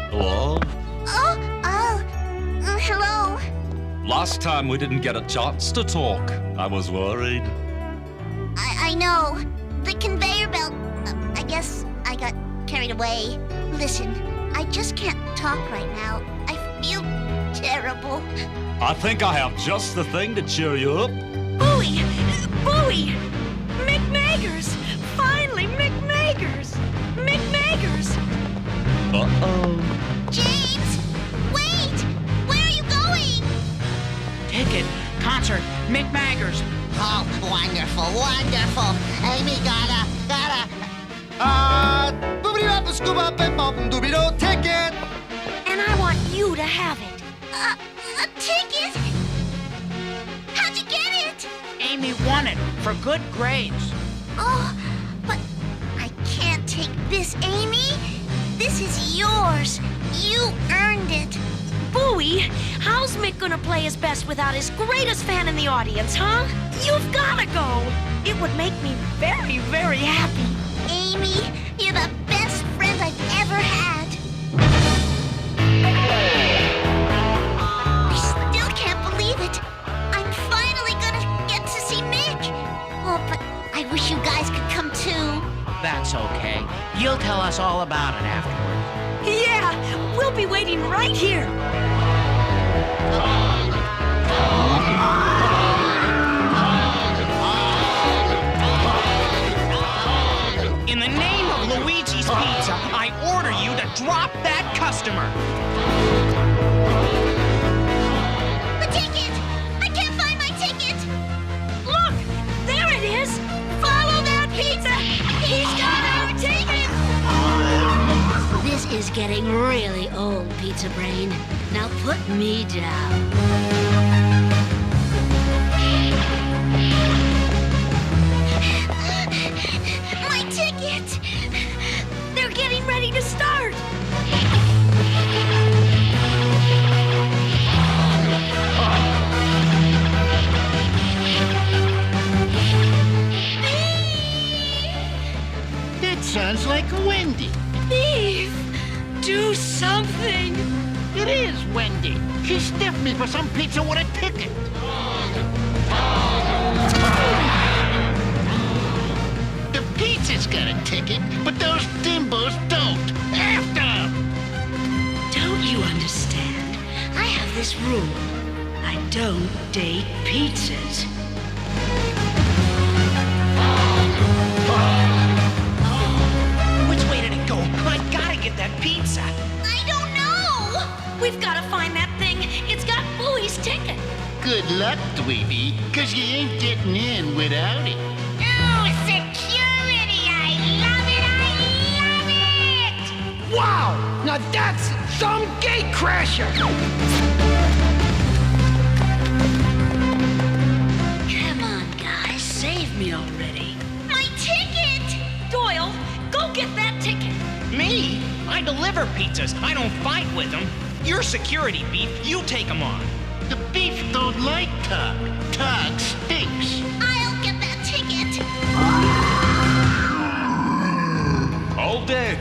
Hello? Hello. Last time we didn't get a chance to talk. I was worried. I know. The conveyor belt. I guess I got carried away. Listen, I just can't talk right now. I feel terrible. I think I have just the thing to cheer you up. Bowie! Bowie! Mick Maggers! Finally, Mick Maggers! Mick Maggers! Uh-oh. James! Wait! Where are you going? Ticket, concert, Mick Maggers. Oh, wonderful, wonderful. Amy gotta. Boobity-bop-a-scoop-up-and-bop-and-doobie-do ticket. And I want you to have it. A ticket? How'd you get it? Amy won it for good grades. Oh, but I can't take this, Amy. This is yours. You earned it. Bowie, how's Mick gonna play his best without his greatest fan in the audience, huh? You've gotta go. It would make me very, very happy. Amy, you're the best friend I've ever had. I still can't believe it. I'm finally gonna get to see Mick. Oh, but I wish you guys could come too. That's okay. You'll tell us all about it afterward. Yeah, we'll be waiting right here. In the name of Luigi's Pizza, I order you to drop that customer. The ticket! I can't find my ticket! Look, there it is. Follow that pizza. He's got our ticket. This is getting really old, Pizza Brain. Now put me down. My ticket! They're getting ready to start. something. It is Wendy. She stiffed me for some pizza with a ticket. The pizza's got a ticket, but those dimbos don't. After! Don't you understand? I have this rule. I don't date pizzas. Which way did it go? I gotta get that pizza. I don't know. We've got to find that thing. It's got Bowie's ticket. Good luck, Dweeby, because you ain't getting in without it. Oh, security! I love it! Wow! Now that's some gate crasher! Come on, guys, save me already. My ticket! Doyle, go get that ticket. Me? I deliver pizzas. I don't fight with them. You're security, Beef. You take them on. The Beef don't like Tug. Tug stinks. I'll get that ticket.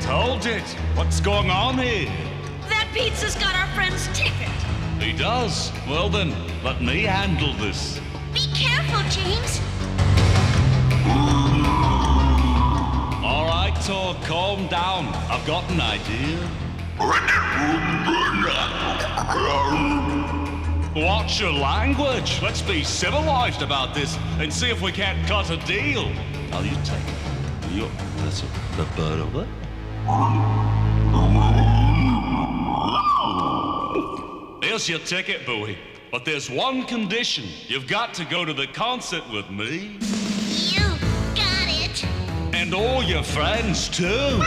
Hold it. What's going on here? That pizza's got our friend's ticket. He does? Well then, let me handle this. Be careful, James. All right, Todd, calm down. I've got an idea. Watch your language. Let's be civilized about this and see if we can't cut a deal. Now you take it. That's the bird over. Here's your ticket, Bowie. But there's one condition. You've got to go to the concert with me. You got it. And all your friends, too.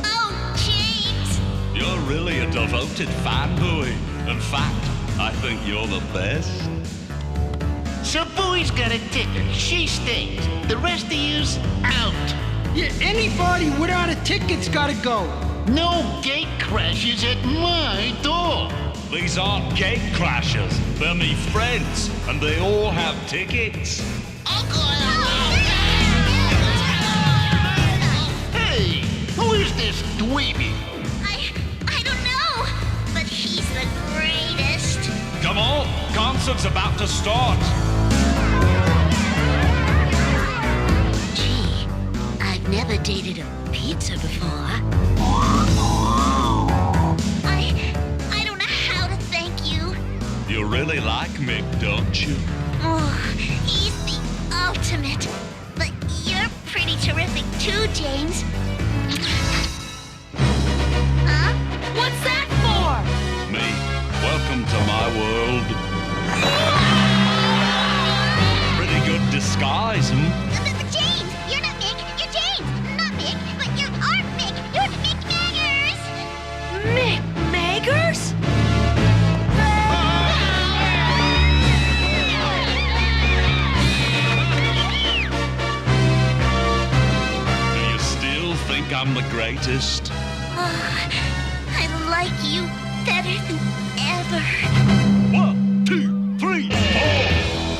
Oh, James. You're really a devoted fan, Bowie. In fact, I think you're the best. So Bowie's got a ticket. She stays. The rest of you's out. Yeah, anybody without a ticket's gotta go. No gate crashes at my door. These aren't gate crashers. They're me friends, and they all have tickets. Hey, who is this dweeby? I don't know, but he's the greatest. Come on, concert's about to start. Gee, I've never dated a pizza before. I don't know how to thank you. You really like Mick, don't you? Oh, he's the ultimate. But you're pretty terrific too, James. Huh? What's that for? Me. Welcome to my world. Pretty good disguise, hmm? But James, you're not Mick. You're James. Not Mick, but you are Mick. You're Mick Maggers. Mick Maggers? Do you still think I'm the greatest? I like you better than ever. 1, 2, 3, 4.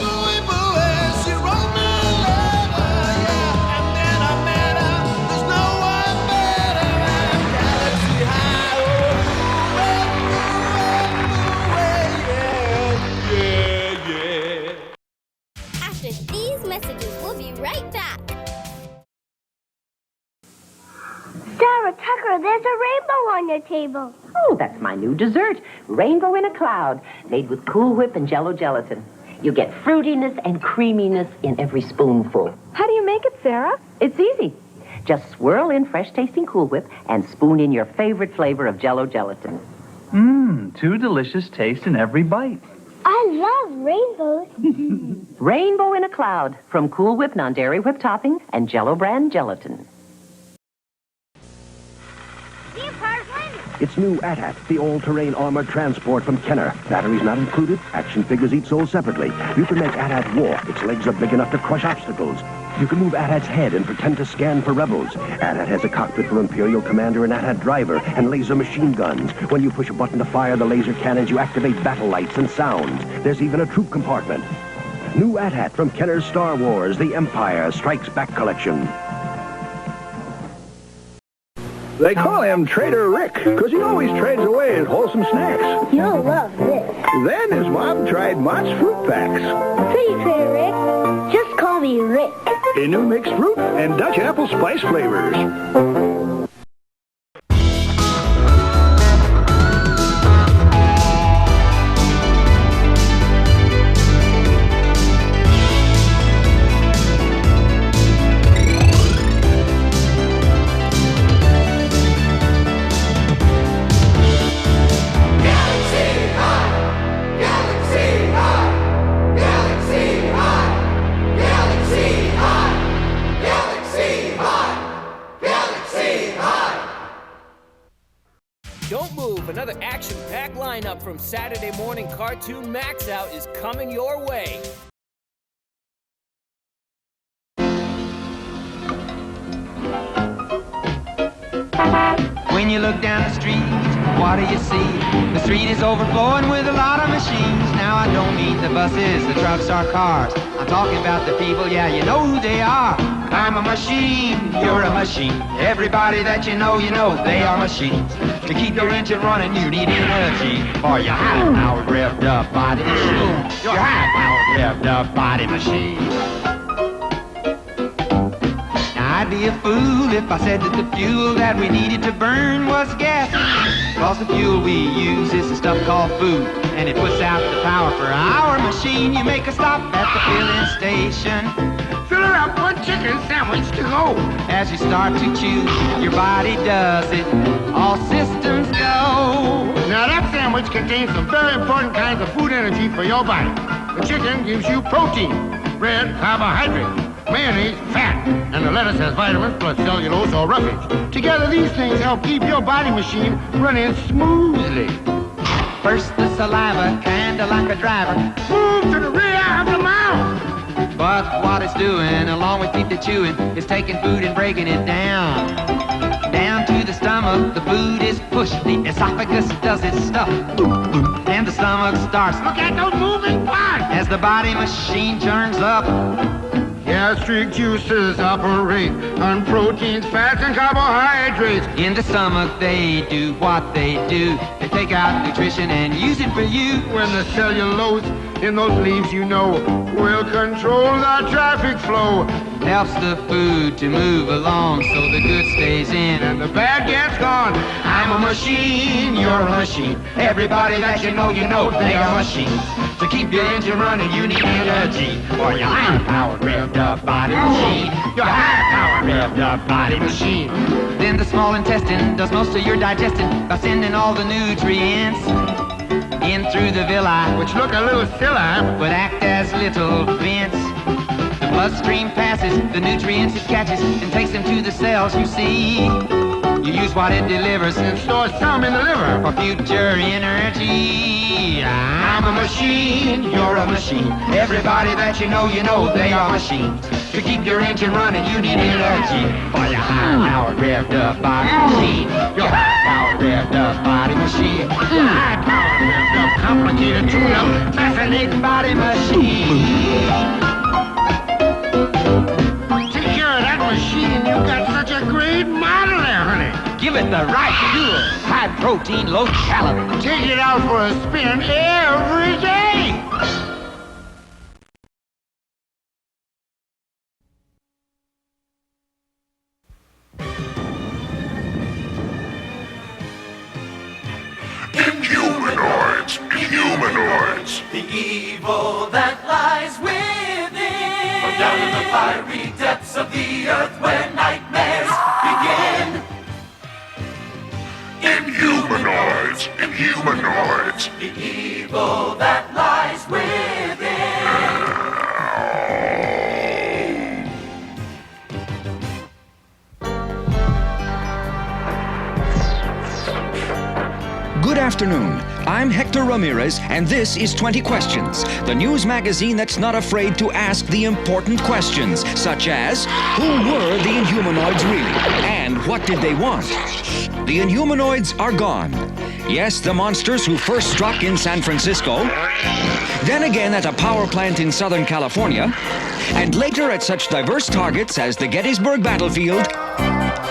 Bowie, Bowie, she wrote me a letter, yeah. And then I met her. There's no one better than Galaxy High. Oh, Yeah. After these messages, we'll be right back. Sarah Tucker, there's a rainbow on your table. Oh, that's my new dessert. Rainbow in a cloud, made with Cool Whip and Jell-O gelatin. You get fruitiness and creaminess in every spoonful. How do you make it, Sarah? It's easy. Just swirl in fresh-tasting Cool Whip and spoon in your favorite flavor of Jell-O gelatin. Two delicious tastes in every bite. I love rainbows. Rainbow in a cloud from Cool Whip non-dairy whipped topping and Jell-O brand gelatin. It's new AT-AT, the all-terrain armored transport from Kenner. Batteries not included, action figures each sold separately. You can make AT-AT walk. Its legs are big enough to crush obstacles. You can move AT-AT's head and pretend to scan for rebels. AT-AT has a cockpit for Imperial Commander and AT-AT driver and laser machine guns. When you push a button to fire the laser cannons, you activate battle lights and sounds. There's even a troop compartment. New AT-AT from Kenner's Star Wars, The Empire Strikes Back collection. They call him Trader Rick, because he always trades away his wholesome snacks. You'll love this. Then his mom tried Mott's fruit packs. Pretty Trader Rick. Just call me Rick. In new mixed fruit and Dutch apple spice flavors. Don't move, another action-packed lineup from Saturday morning cartoon Maxout is coming your way. When you look down the street, what do you see? The street is overflowing with a lot of machines. Now I don't mean the buses, the trucks, or cars. I'm talking about the people, yeah, you know who they are. I'm a machine, you're a machine. Everybody that you know, they are machines. To keep your engine running, you need energy for your high-powered revved up body machine. Your high-powered revved up body machine. I'd be a fool if I said that the fuel that we needed to burn was gas. Cause the fuel we use is the stuff called food, and it puts out the power for our machine. You make a stop at the filling station, fill her up one chicken sandwich to go. As you start to chew, your body does it, all systems go. Now that sandwich contains some very important kinds of food energy for your body. The chicken gives you protein, bread, carbohydrate, mayonnaise, fat, and the lettuce has vitamins plus cellulose or roughage. Together, these things help keep your body machine running smoothly. First the saliva, kinda like a driver, move to the rear of the mouth. But what it's doing, along with the chewing, is taking food and breaking it down. Down to the stomach, the food is pushed, the esophagus does its stuff, and the stomach starts. Look at those moving parts! As the body machine turns up. Gastric juices operate on proteins, fats, and carbohydrates. In the stomach, they do what they do. They take out nutrition and use it for you. When the cellulose in those leaves, will control the traffic flow. Helps the food to move along so the good stays in and the bad gets gone. I'm a machine, you're a machine. Everybody that you know, they are machines. To keep your engine running, you need energy for your high-powered revved up body machine. Your high-powered revved up body machine. Then the small intestine does most of your digesting by sending all the nutrients in through the villi, which look a little silly, but act as little vents. The bloodstream passes the nutrients it catches and takes them to the cells you see. You use what it delivers and store some in the liver for future energy. I'm a machine, you're a machine. Everybody that you know, they are machines. To keep your engine running, you need energy for your high-powered revved up body machine. Your high-powered revved up body machine. Your high-powered revved up, complicated, tuned-up, fascinating body machine. Take care of that machine. You got such a great model there, honey. Give it the right fuel. High protein, low calorie. Take it out for a spin every day. Inhumanoids. The evil that lies within. Down in the fiery depths of the earth where nightmares begin. Inhumanoids. Inhumanoids. The evil that lies within. Good afternoon. I'm Hector Ramirez, and this is 20 Questions, the news magazine that's not afraid to ask the important questions, such as, who were the Inhumanoids really? And what did they want? The Inhumanoids are gone. Yes, the monsters who first struck in San Francisco, then again at a power plant in Southern California, and later at such diverse targets as the Gettysburg battlefield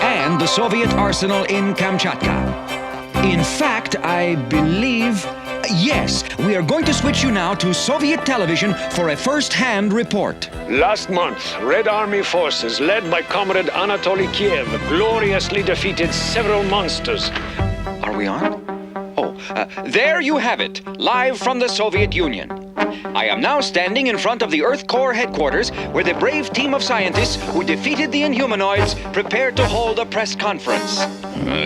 and the Soviet arsenal in Kamchatka. In fact, I believe... Yes, we are going to switch you now to Soviet television for a first-hand report. Last month, Red Army forces led by Comrade Anatoly Kiev gloriously defeated several monsters. Are we on? Oh, there you have it, live from the Soviet Union. I am now standing in front of the Earth Corps headquarters where the brave team of scientists who defeated the Inhumanoids prepared to hold a press conference.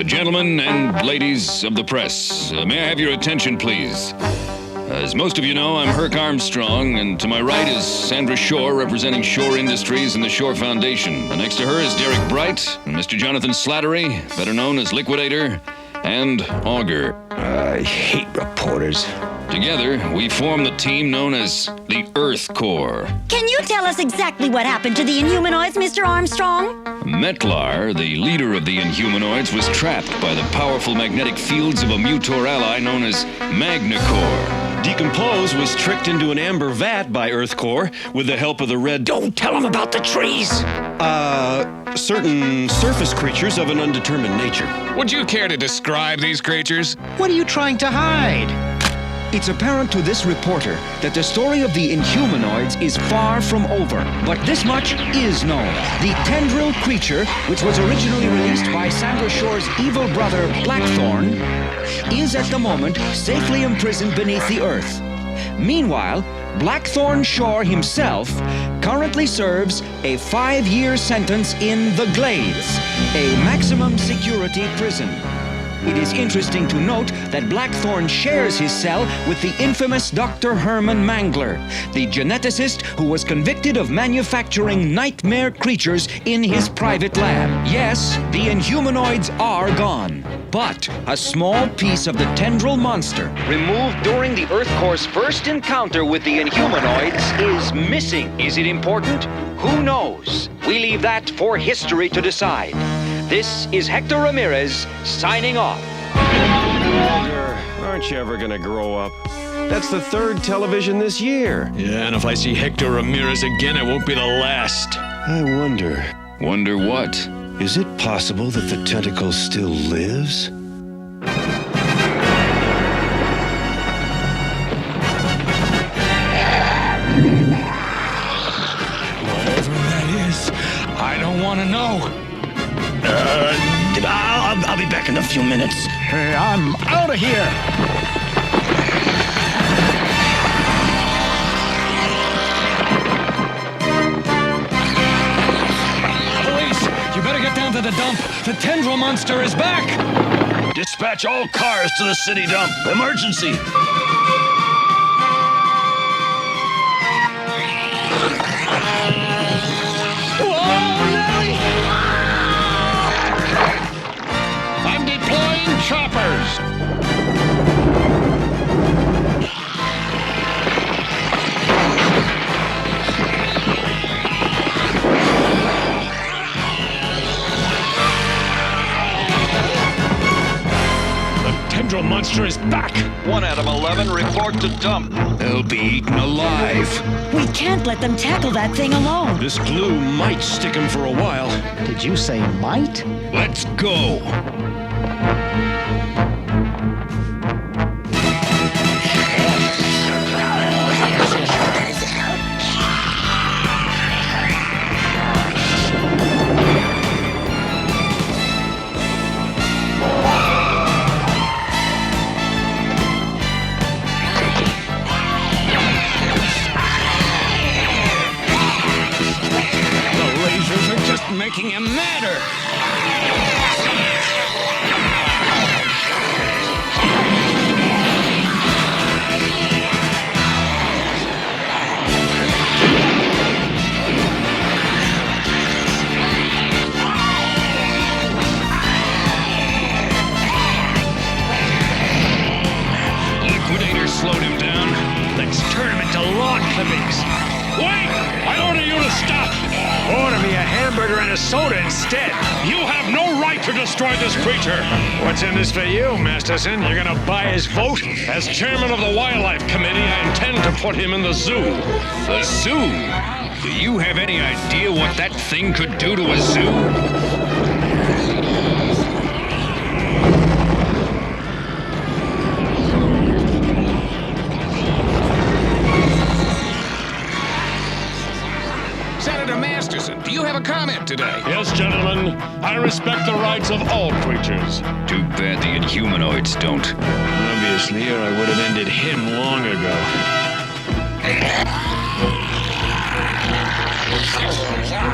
Gentlemen and ladies of the press, may I have your attention, please? As most of you know, I'm Herc Armstrong, and to my right is Sandra Shore, representing Shore Industries and the Shore Foundation. And next to her is Derek Bright and Mr. Jonathan Slattery, better known as Liquidator, and Auger. I hate reporters. Together, we form the team known as the Earth Corps. Can you tell us exactly what happened to the Inhumanoids, Mr. Armstrong? Metlar, the leader of the Inhumanoids, was trapped by the powerful magnetic fields of a Mutor ally known as Magnacore. Decompose was tricked into an amber vat by Earth Corps with the help of the red... Don't tell him about the trees! Certain surface creatures of an undetermined nature. Would you care to describe these creatures? What are you trying to hide? It's apparent to this reporter that the story of the Inhumanoids is far from over. But this much is known. The tendril creature, which was originally released by Sandra Shore's evil brother, Blackthorn, is at the moment safely imprisoned beneath the earth. Meanwhile, Blackthorn Shore himself currently serves a 5-year sentence in the Glades, a maximum security prison. It is interesting to note that Blackthorn shares his cell with the infamous Dr. Herman Mangler, the geneticist who was convicted of manufacturing nightmare creatures in his private lab. Yes, the Inhumanoids are gone, but a small piece of the tendril monster, removed during the Earth Corps' first encounter with the Inhumanoids, is missing. Is it important? Who knows? We leave that for history to decide. This is Hector Ramirez, signing off. Auger, aren't you ever gonna grow up? That's the 3rd television this year. Yeah, and if I see Hector Ramirez again, it won't be the last. I wonder. Wonder what? Is it possible that the tentacle still lives? Whatever that is, I don't want to know. I'll be back in a few minutes. Hey, I'm out of here. Police, you better get down to the dump. The tendril monster is back. Dispatch all cars to the city dump. Emergency. Choppers! The tendril monster is back! 1 out of 11 report to dump. They'll be eaten alive. We can't let them tackle that thing alone. This glue might stick him for a while. Did you say might? Let's go! Making him madder! Liquidator slowed him down. Let's turn him into log clippings. Wait! I order you to stop! Order me a hamburger hamburger and a soda instead. You have no right to destroy this creature. What's in this for you, Masterson? You're gonna buy his vote? As chairman of the Wildlife Committee, I intend to put him in the zoo. The zoo? Do you have any idea what that thing could do to a zoo? Senator Masterson, do you have a comment today? Yes, gentlemen. I respect the rights of all creatures. Too bad the Inhumanoids don't. Obviously, or I would have ended him long ago.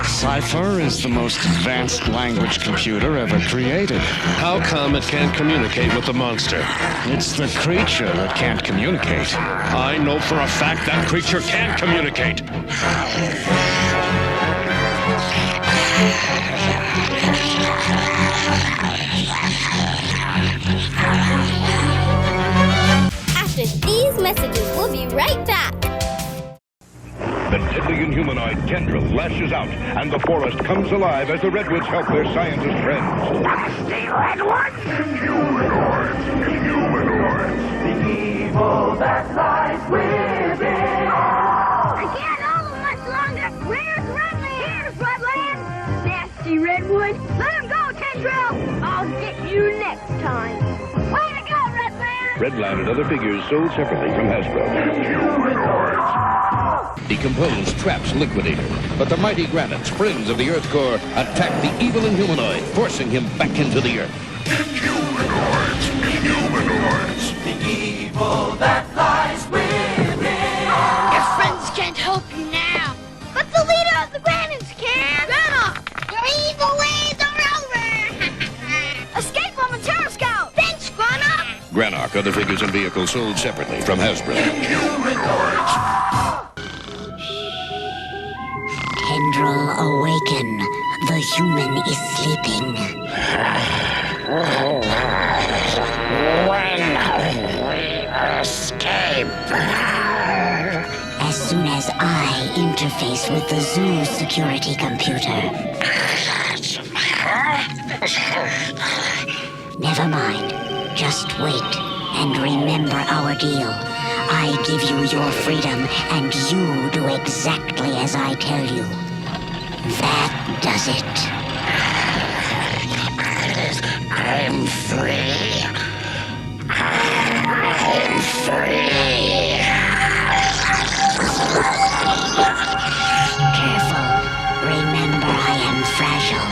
Cipher is the most advanced language computer ever created. How come it can't communicate with the monster? It's the creature that can't communicate. I know for a fact that creature can communicate. After these messages, we'll be right back. The deadly Inhumanoid tendril lashes out, and the forest comes alive as the redwoods help their scientist friends. Nasty redwoods! Inhumanoids! Inhumanoids! The evil that lies within. I can't hold them much longer. Where's Redland? Here's Redland! Nasty redwood! Let him go, Tendril! I'll get you next time. Way to go, Redland! Redland and other figures sold separately from Hasbro. Inhumanoids! Decomposed traps Liquidator, but the mighty granite springs of the Earth core attack the evil Inhumanoid, forcing him back into the Earth. Inhumanoids! Inhumanoids! The evil that lies within. Your friends can't help you now. But the leader of the Granites can. Grana! Your evil ways are over. Escape on the Terror Scout. Thanks, Grana! Granarch, other figures and vehicles sold separately from Hasbro. Inhumanoids! Tendril, awaken. The human is sleeping. When we escape. As soon as I interface with the zoo's security computer. Never mind. Just wait and remember our deal. I give you your freedom, and you do exactly as I tell you. That does it. I'm free. I'm free. Careful. Remember, I am fragile.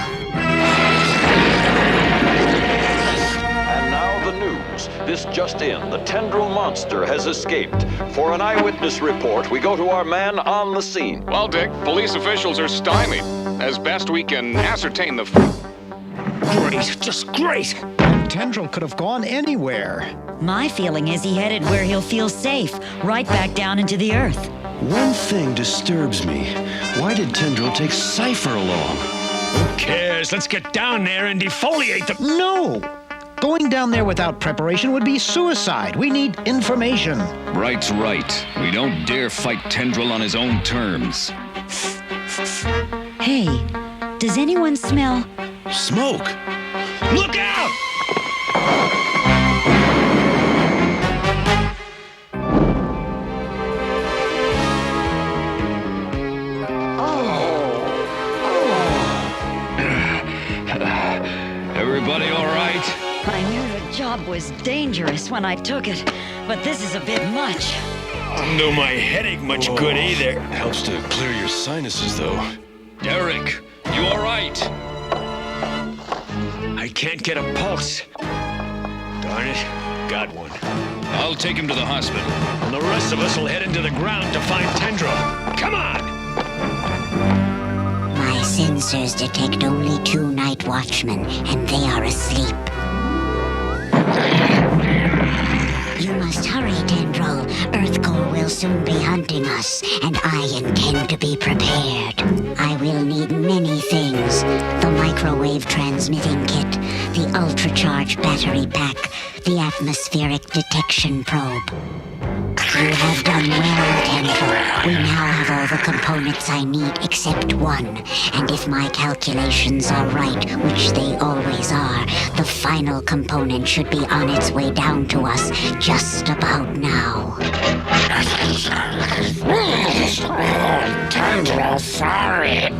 And now the news. This just in. The tendril monster has escaped. For an eyewitness report, we go to our man on the scene. Well, Dick, police officials are stymied. As best we can ascertain the... Great, just great! Tendril could have gone anywhere. My feeling is he headed where he'll feel safe, right back down into the earth. One thing disturbs me. Why did Tendril take Cipher along? Who cares? Let's get down there and defoliate them. No! Going down there without preparation would be suicide. We need information. Right's right. We don't dare fight Tendril on his own terms. Hey, does anyone smell... Smoke! Look out! Everybody all right? I knew the job was dangerous when I took it, but this is a bit much. Don't do my headache much good either. Helps to clear your sinuses, though. Derek, you all right? I can't get a pulse. Darn it, got one. I'll take him to the hospital. And the rest of us will head into the ground to find Tendril. Come on! My sensors detect only 2 night watchmen, and they are asleep. You must hurry, Tendril. Earthcore will soon be hunting us, and I intend to be prepared. I will need many things. The microwave transmitting kit, the ultra-charged battery pack, the atmospheric detection probe. You have done well, Tendril. We now have all the components I need except one. And if my calculations are right, which they always are, the final component should be on its way down to us just about now. Tendril, sorry.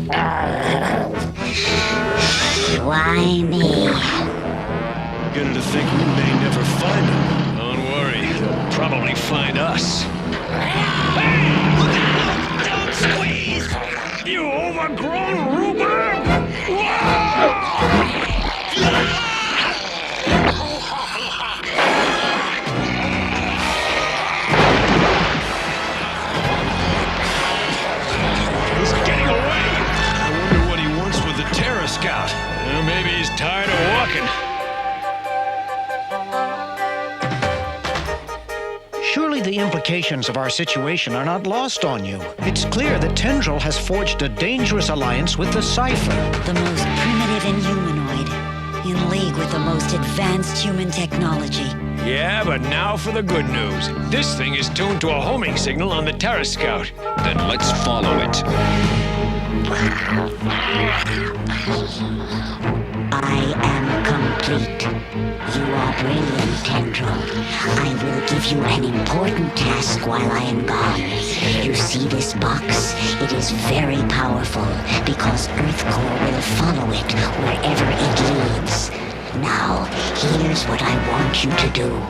Why me? Beginning to think we may never find him. Don't worry, he'll probably find us. Hey! Look out! Don't squeeze! You overgrown rhubarb! He's getting away! I wonder what he wants with the Terror Scout. Well, maybe he's tired of walking. Surely the implications of our situation are not lost on you. It's clear that Tendril has forged a dangerous alliance with the Cypher. The most primitive inhumanoid, in league with the most advanced human technology. Yeah, but now for the good news. This thing is tuned to a homing signal on the Terror Scout. Then let's follow it. I am complete. You are brilliant, Tendril. I will give you an important task while I am gone. You see this box? It is very powerful because Earth Core will follow it wherever it leads. Now, here's what I want you to do.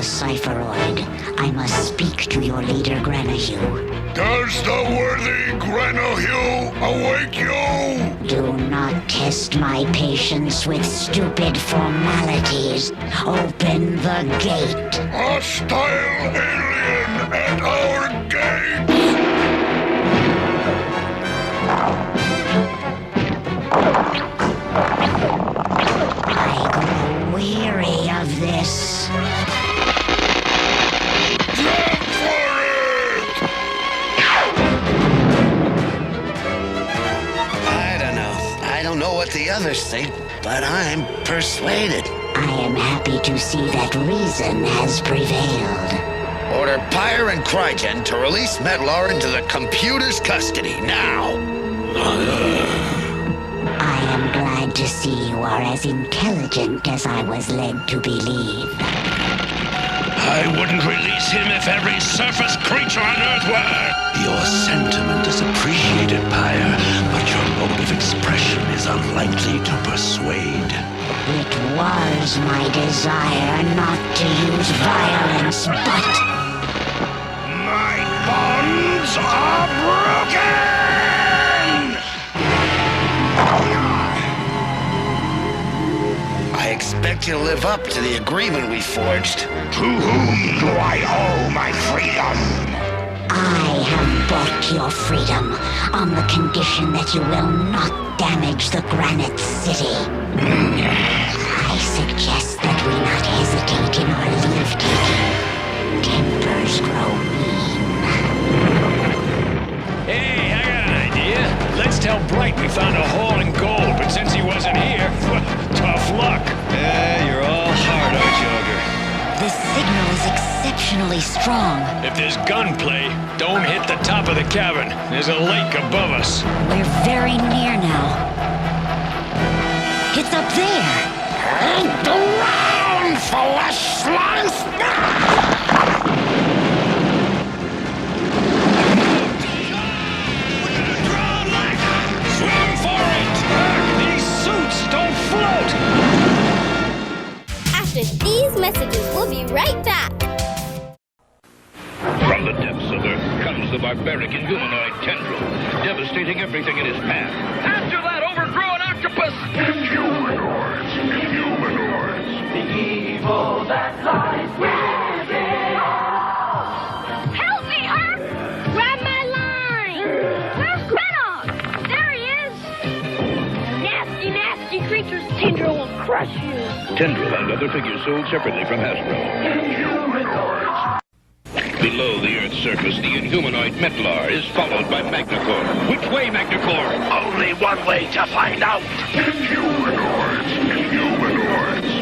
Cypheroid. I must speak to your leader, Granahue. Does the worthy Granahue awake you? Do not test my patience with stupid formalities. Open the gate. Hostile alien at our gates! I grow weary of this. I don't know what the others think, but I'm persuaded. I am happy to see that reason has prevailed. Order Pyre and Crygen to release Metlar into the computer's custody, now! I am glad to see you are as intelligent as I was led to believe. I wouldn't release him if every surface creature on Earth were! Your sentiment is appreciated, Pyre, but your mode of expression is unlikely to persuade. It was my desire not to use violence, but... My bonds are broken! I expect you to live up to the agreement we forged. To whom do I owe my freedom? I have bought your freedom on the condition that you will not damage the Granite City. I suggest that we not hesitate in our leave-taking. Tempers grow mean. Hey, I got an idea. Let's tell Bright we found a haul in gold, but since he wasn't here, tough luck. Yeah, you're all hard, aren't you, Ogre? This signal is exceptionally strong. If there's gunplay, don't hit the top of the cavern. There's a lake above us. We're very near now. It's up there. Ground flesh slice! Swim for it! These suits don't float! After these messages, we'll be right back. From the depths of Earth comes the barbaric inhumanoid Tendril, devastating everything in his path. After that overgrown octopus! Inhumanoids! Inhumanoids! The evil that lies within us! Help me, Herc! Grab my line! Where's Grenog? There he is! Nasty, nasty creatures! Tendril will crush you! Tendril and other figures sold separately from Hasbro. Inhumanoids! Below the Earth's surface, the Inhumanoid Metlar is followed by Magnacore. Which way, Magnacore? Only one way to find out. Inhumanoids.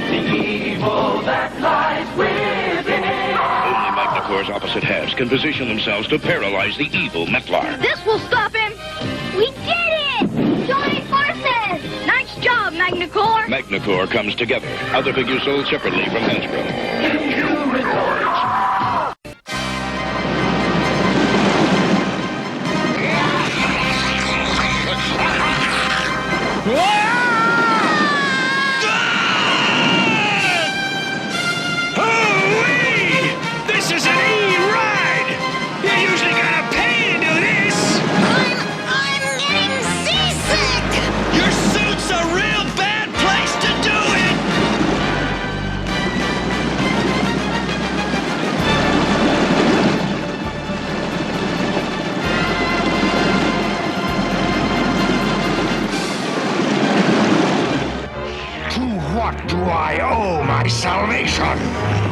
The evil that lies within. Only Magnacore's opposite halves can position themselves to paralyze the evil Metlar. This will stop him. We did it! Join forces! Nice job, Magnacore. Magnacore comes together. Other figures sold separately from Hasbro. Inhumanoids. This is an E-ride! You usually gotta pay to do this! I'm getting seasick! Your suit's a real bad place to do it! To what do I owe my salvation?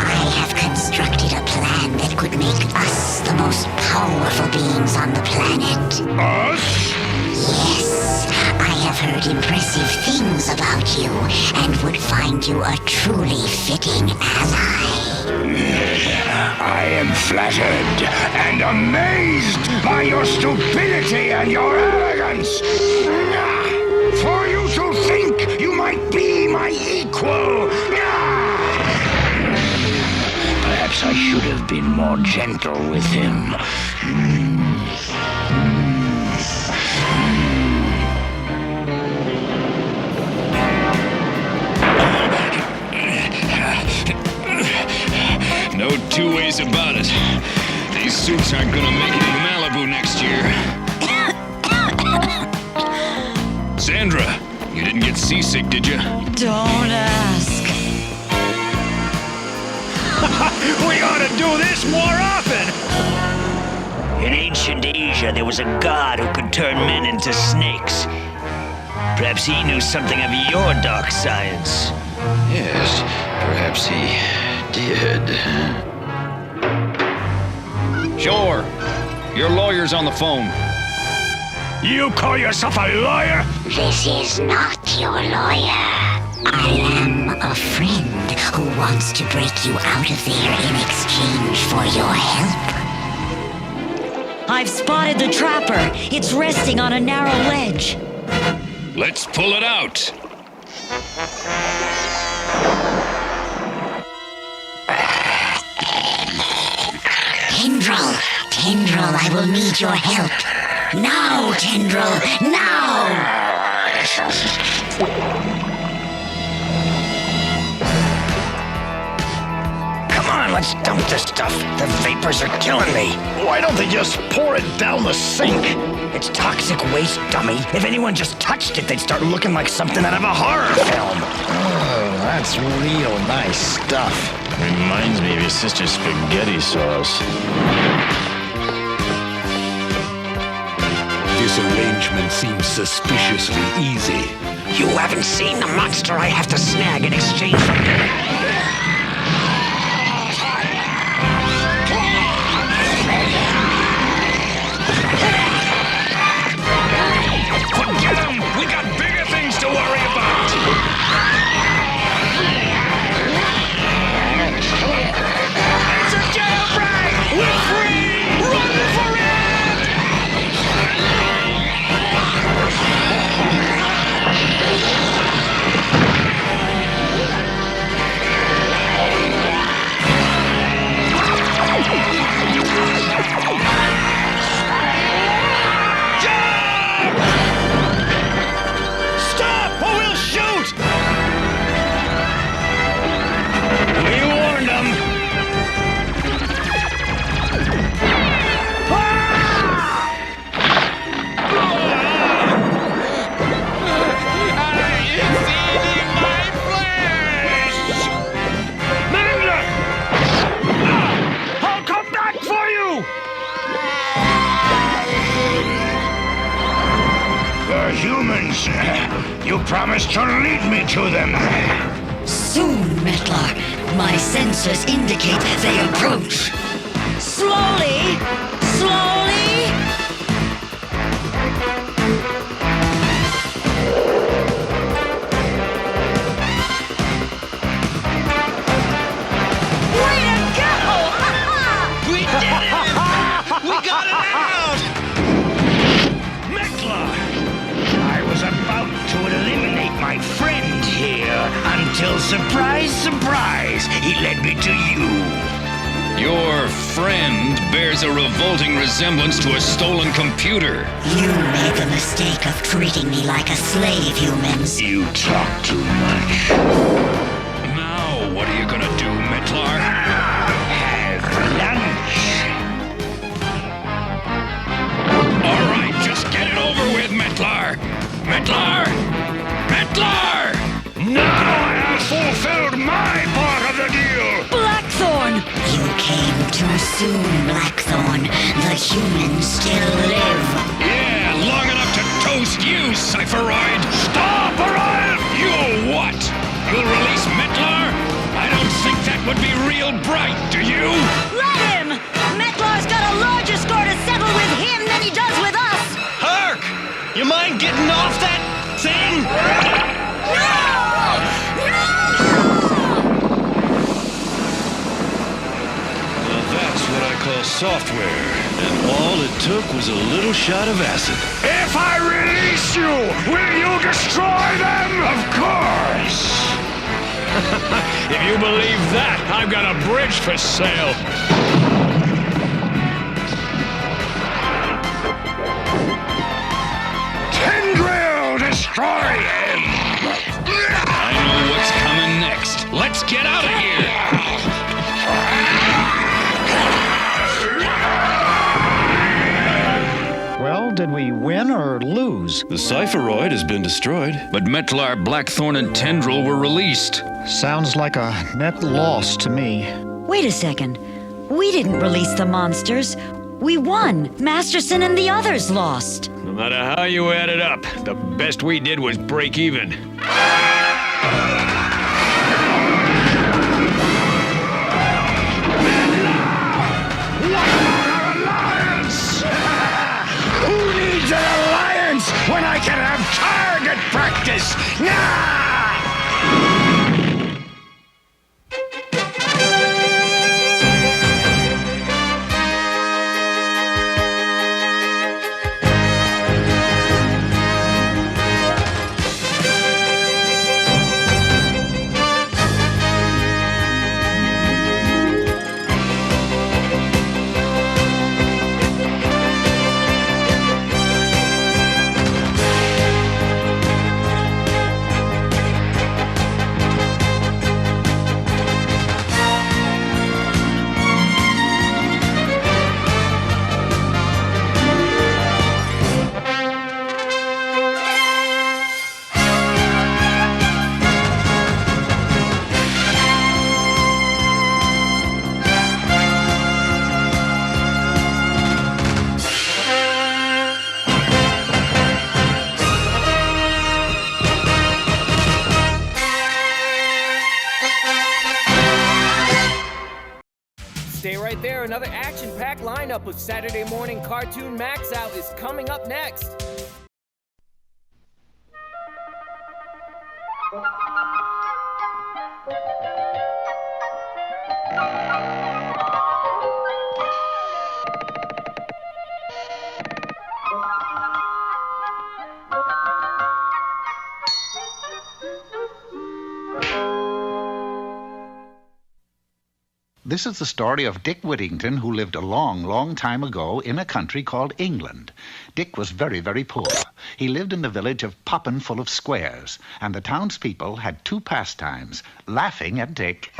I have constructed a plan that could make us the most powerful beings on the planet. Us? Yes, I have heard impressive things about you and would find you a truly fitting ally. I am flattered and amazed by your stupidity and your arrogance. For you to think you might be my equal. Perhaps I should have been more gentle with him. No two ways about it. These suits aren't gonna make it in Malibu next year. Sandra, you didn't get seasick, did you? Don't ask. We ought to do this more often! In ancient Asia, there was a god who could turn men into snakes. Perhaps he knew something of your dark science. Yes, perhaps he did. Sure. Your lawyer's on the phone. You call yourself a lawyer? This is not your lawyer. I am a friend who wants to break you out of there in exchange for your help. I've spotted the trapper. It's resting on a narrow ledge. Let's pull it out. Tendril, I will need your help. Now, Tendril, now! Come on, let's dump this stuff. The vapors are killing me. Why don't they just pour it down the sink? It's toxic waste, dummy. If anyone just touched it, they'd start looking like something out of a horror film. Oh, that's real nice stuff. Reminds me of your sister's spaghetti sauce. This arrangement seems suspiciously easy. You haven't seen the monster I have to snag in exchange for... Forget him! We got bigger things to worry about! It's a jailbreak! We're free! Run for it! Stop, or we'll shoot! We warned them. It's eating my flesh! Magna! I'll come back for you! The humans. You promised to lead me to them. Soon, Metlar. My sensors indicate they approach. Slowly! Slowly! Way to go! We did it! We got it out! Mettler! I was about to eliminate my friend here until, surprise, surprise, he led me to you. Your friend bears a revolting resemblance to a stolen computer. You made the mistake of treating me like a slave, humans. You talk too much. Now, what are you gonna do, Mettler? Have lunch. All right, just get it over with, Mettler! Mettler! Mettler! Now I have fulfilled my part of the deal! Blackthorn! You came too soon, Blackthorn. The humans still live. Yeah, long enough to toast you, Cypheroid! Stop, Orion! You'll what? You'll release Mettler? I don't think that would be real bright, do you? Let him! Mettler's got a larger score to settle with him than he does with us! Hark! You mind getting off that thing? That's what I call software, and all it took was a little shot of acid. If I release you, will you destroy them? Of course! If you believe that, I've got a bridge for sale. Tendril, destroy him! I know what's coming next. Let's get out of here! Well, did we win or lose? The Cypheroid has been destroyed. But Mettler, Blackthorn, and Tendril were released. Sounds like a net loss to me. Wait a second. We didn't release the monsters. We won. Masterson and the others lost. No matter how you add it up, the best we did was break even. Who needs an alliance when I can have target practice? Nah! Stay right there. Another action-packed lineup of Saturday morning cartoon Maxout is coming up next. This is the story of Dick Whittington, who lived a long, long time ago in a country called England. Dick was very, very poor. He lived in the village of Poppin full of Squares, and the townspeople had two pastimes, laughing at Dick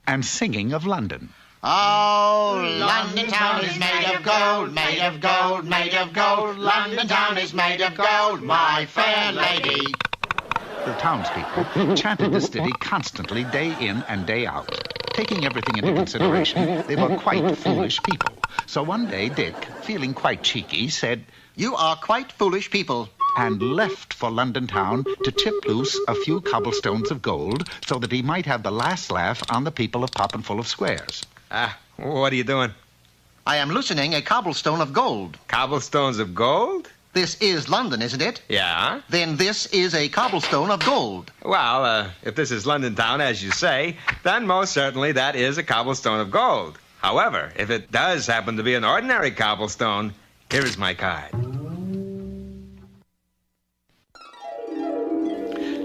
and singing of London. Oh, London town is made of gold, made of gold, made of gold. London town is made of gold, my fair lady. The townspeople chanted this ditty constantly, day in and day out. Taking everything into consideration, they were quite foolish people. So one day, Dick, feeling quite cheeky, said, "You are quite foolish people," and left for London town to tip loose a few cobblestones of gold so that he might have the last laugh on the people of Poppin full of Squares. What are you doing? I am loosening a cobblestone of gold. Cobblestones of gold? This is London, isn't it? Yeah. Then this is a cobblestone of gold. Well, if this is London town, as you say, then most certainly that is a cobblestone of gold. However, if it does happen to be an ordinary cobblestone, here is my card.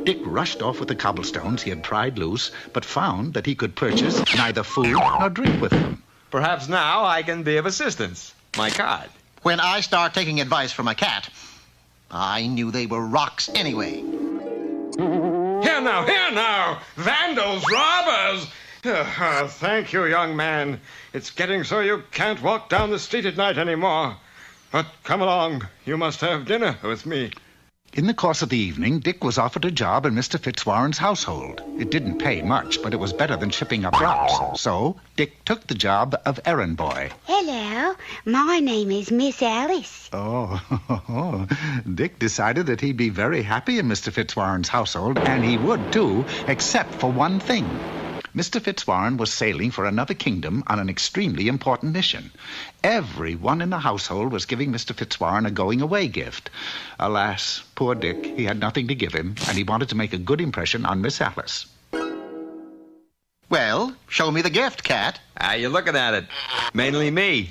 Dick rushed off with the cobblestones he had pried loose, but found that he could purchase neither food nor drink with them. Perhaps now I can be of assistance. My card. When I start taking advice from a cat, I knew they were rocks anyway. Here now! Vandals, robbers! Thank you, young man. It's getting so you can't walk down the street at night anymore. But come along. You must have dinner with me. In the course of the evening, Dick was offered a job in Mr. Fitzwarren's household. It didn't pay much, but it was better than shipping up rocks. So Dick took the job of errand boy. Hello, my name is Miss Alice. Oh, Dick decided that he'd be very happy in Mr. Fitzwarren's household, and he would too, except for one thing. Mr. Fitzwarren was sailing for another kingdom on an extremely important mission. Everyone in the household was giving Mr. Fitzwarren a going-away gift. Alas, poor Dick, he had nothing to give him, and he wanted to make a good impression on Miss Alice. Well, show me the gift, Cat. You're looking at it. Mainly me.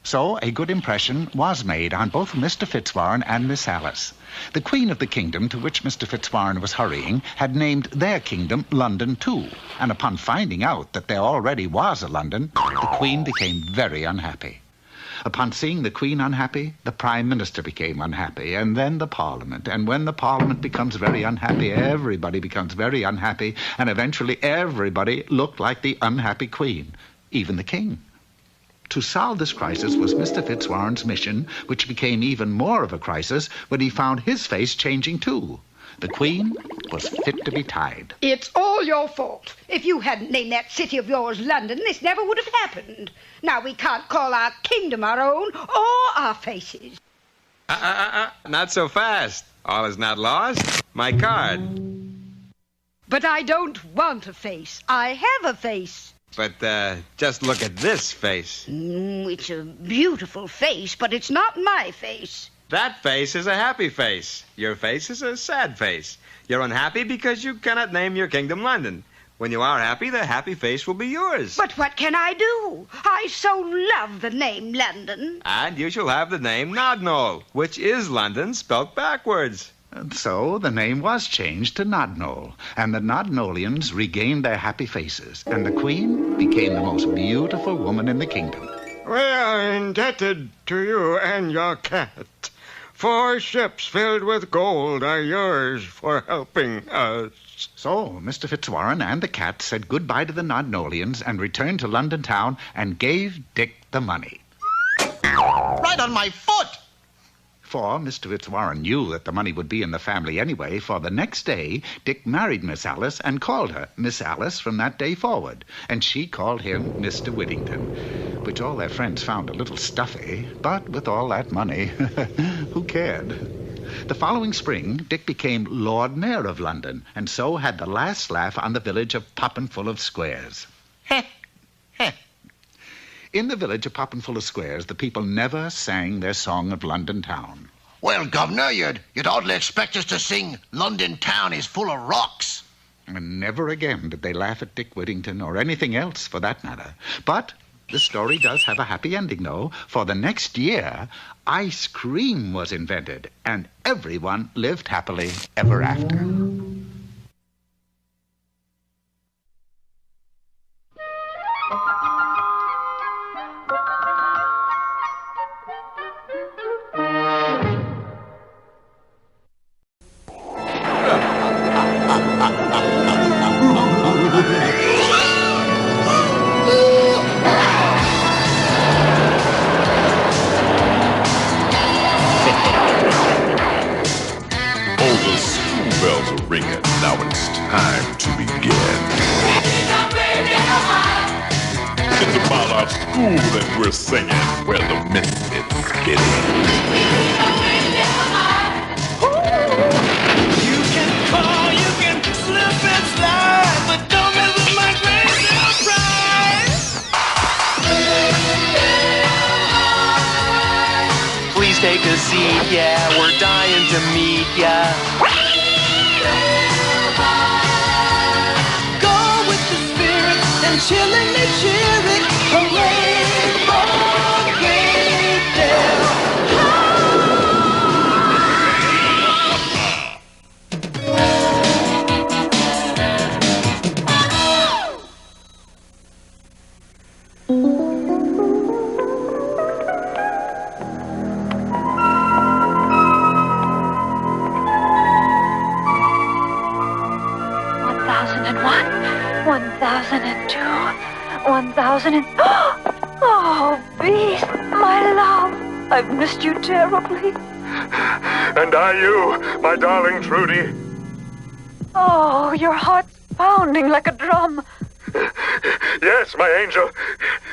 So a good impression was made on both Mr. Fitzwarren and Miss Alice. The Queen of the kingdom to which Mr. Fitzwarren was hurrying had named their kingdom London too, and upon finding out that there already was a London, the Queen became very unhappy. Upon seeing the Queen unhappy, the Prime Minister became unhappy, and then the Parliament. And when the Parliament becomes very unhappy, everybody becomes very unhappy, and eventually everybody looked like the unhappy Queen, even the King. To solve this crisis was Mr. Fitzwarren's mission, which became even more of a crisis when he found his face changing too. The Queen was fit to be tied. It's all your fault. If you hadn't named that city of yours London, this never would have happened. Now we can't call our kingdom our own or our faces. Not so fast. All is not lost. My card. But I don't want a face. I have a face. But just look at this face. It's a beautiful face, but it's not my face. That face is a happy face. Your face is a sad face. You're unhappy because you cannot name your kingdom London. When you are happy, the happy face will be yours. But what can I do? I so love the name London. And you shall have the name Nodnole, which is London spelt backwards. And so the name was changed to Nodnole, and the Nodnolians regained their happy faces, and the Queen became the most beautiful woman in the kingdom. We are indebted to you and your cat. 4 ships filled with gold are yours for helping us. So Mr. Fitzwarren and the cat said goodbye to the Nodnolians and returned to London town and gave Dick the money. Right on my foot! For Mr. Fitzwarren knew that the money would be in the family anyway, for the next day Dick married Miss Alice and called her Miss Alice from that day forward, and she called him Mr. Whittington, which all their friends found a little stuffy, but with all that money, who cared? The following spring, Dick became Lord Mayor of London, and so had the last laugh on the village of Poppinfull of Squares. Heh, heh. In the village of Poppinfull of Squares, the people never sang their song of London town. Well, Governor, you'd hardly expect us to sing London town is full of rocks. And never again did they laugh at Dick Whittington, or anything else for that matter. But the story does have a happy ending, though, for the next year, ice cream was invented, and everyone lived happily ever after. We're singing where the misfits get in. You can call, you can slip and slide, but don't mess with my great surprise. yeah, we're dying to meet ya. Go with the spirit and chillingly cheer it. Hooray for Gravedale. 1002, 1000 and... Oh, Beast, my love, I've missed you terribly. And I you, my darling Trudy. Oh, your heart's pounding like a drum. Yes, my angel.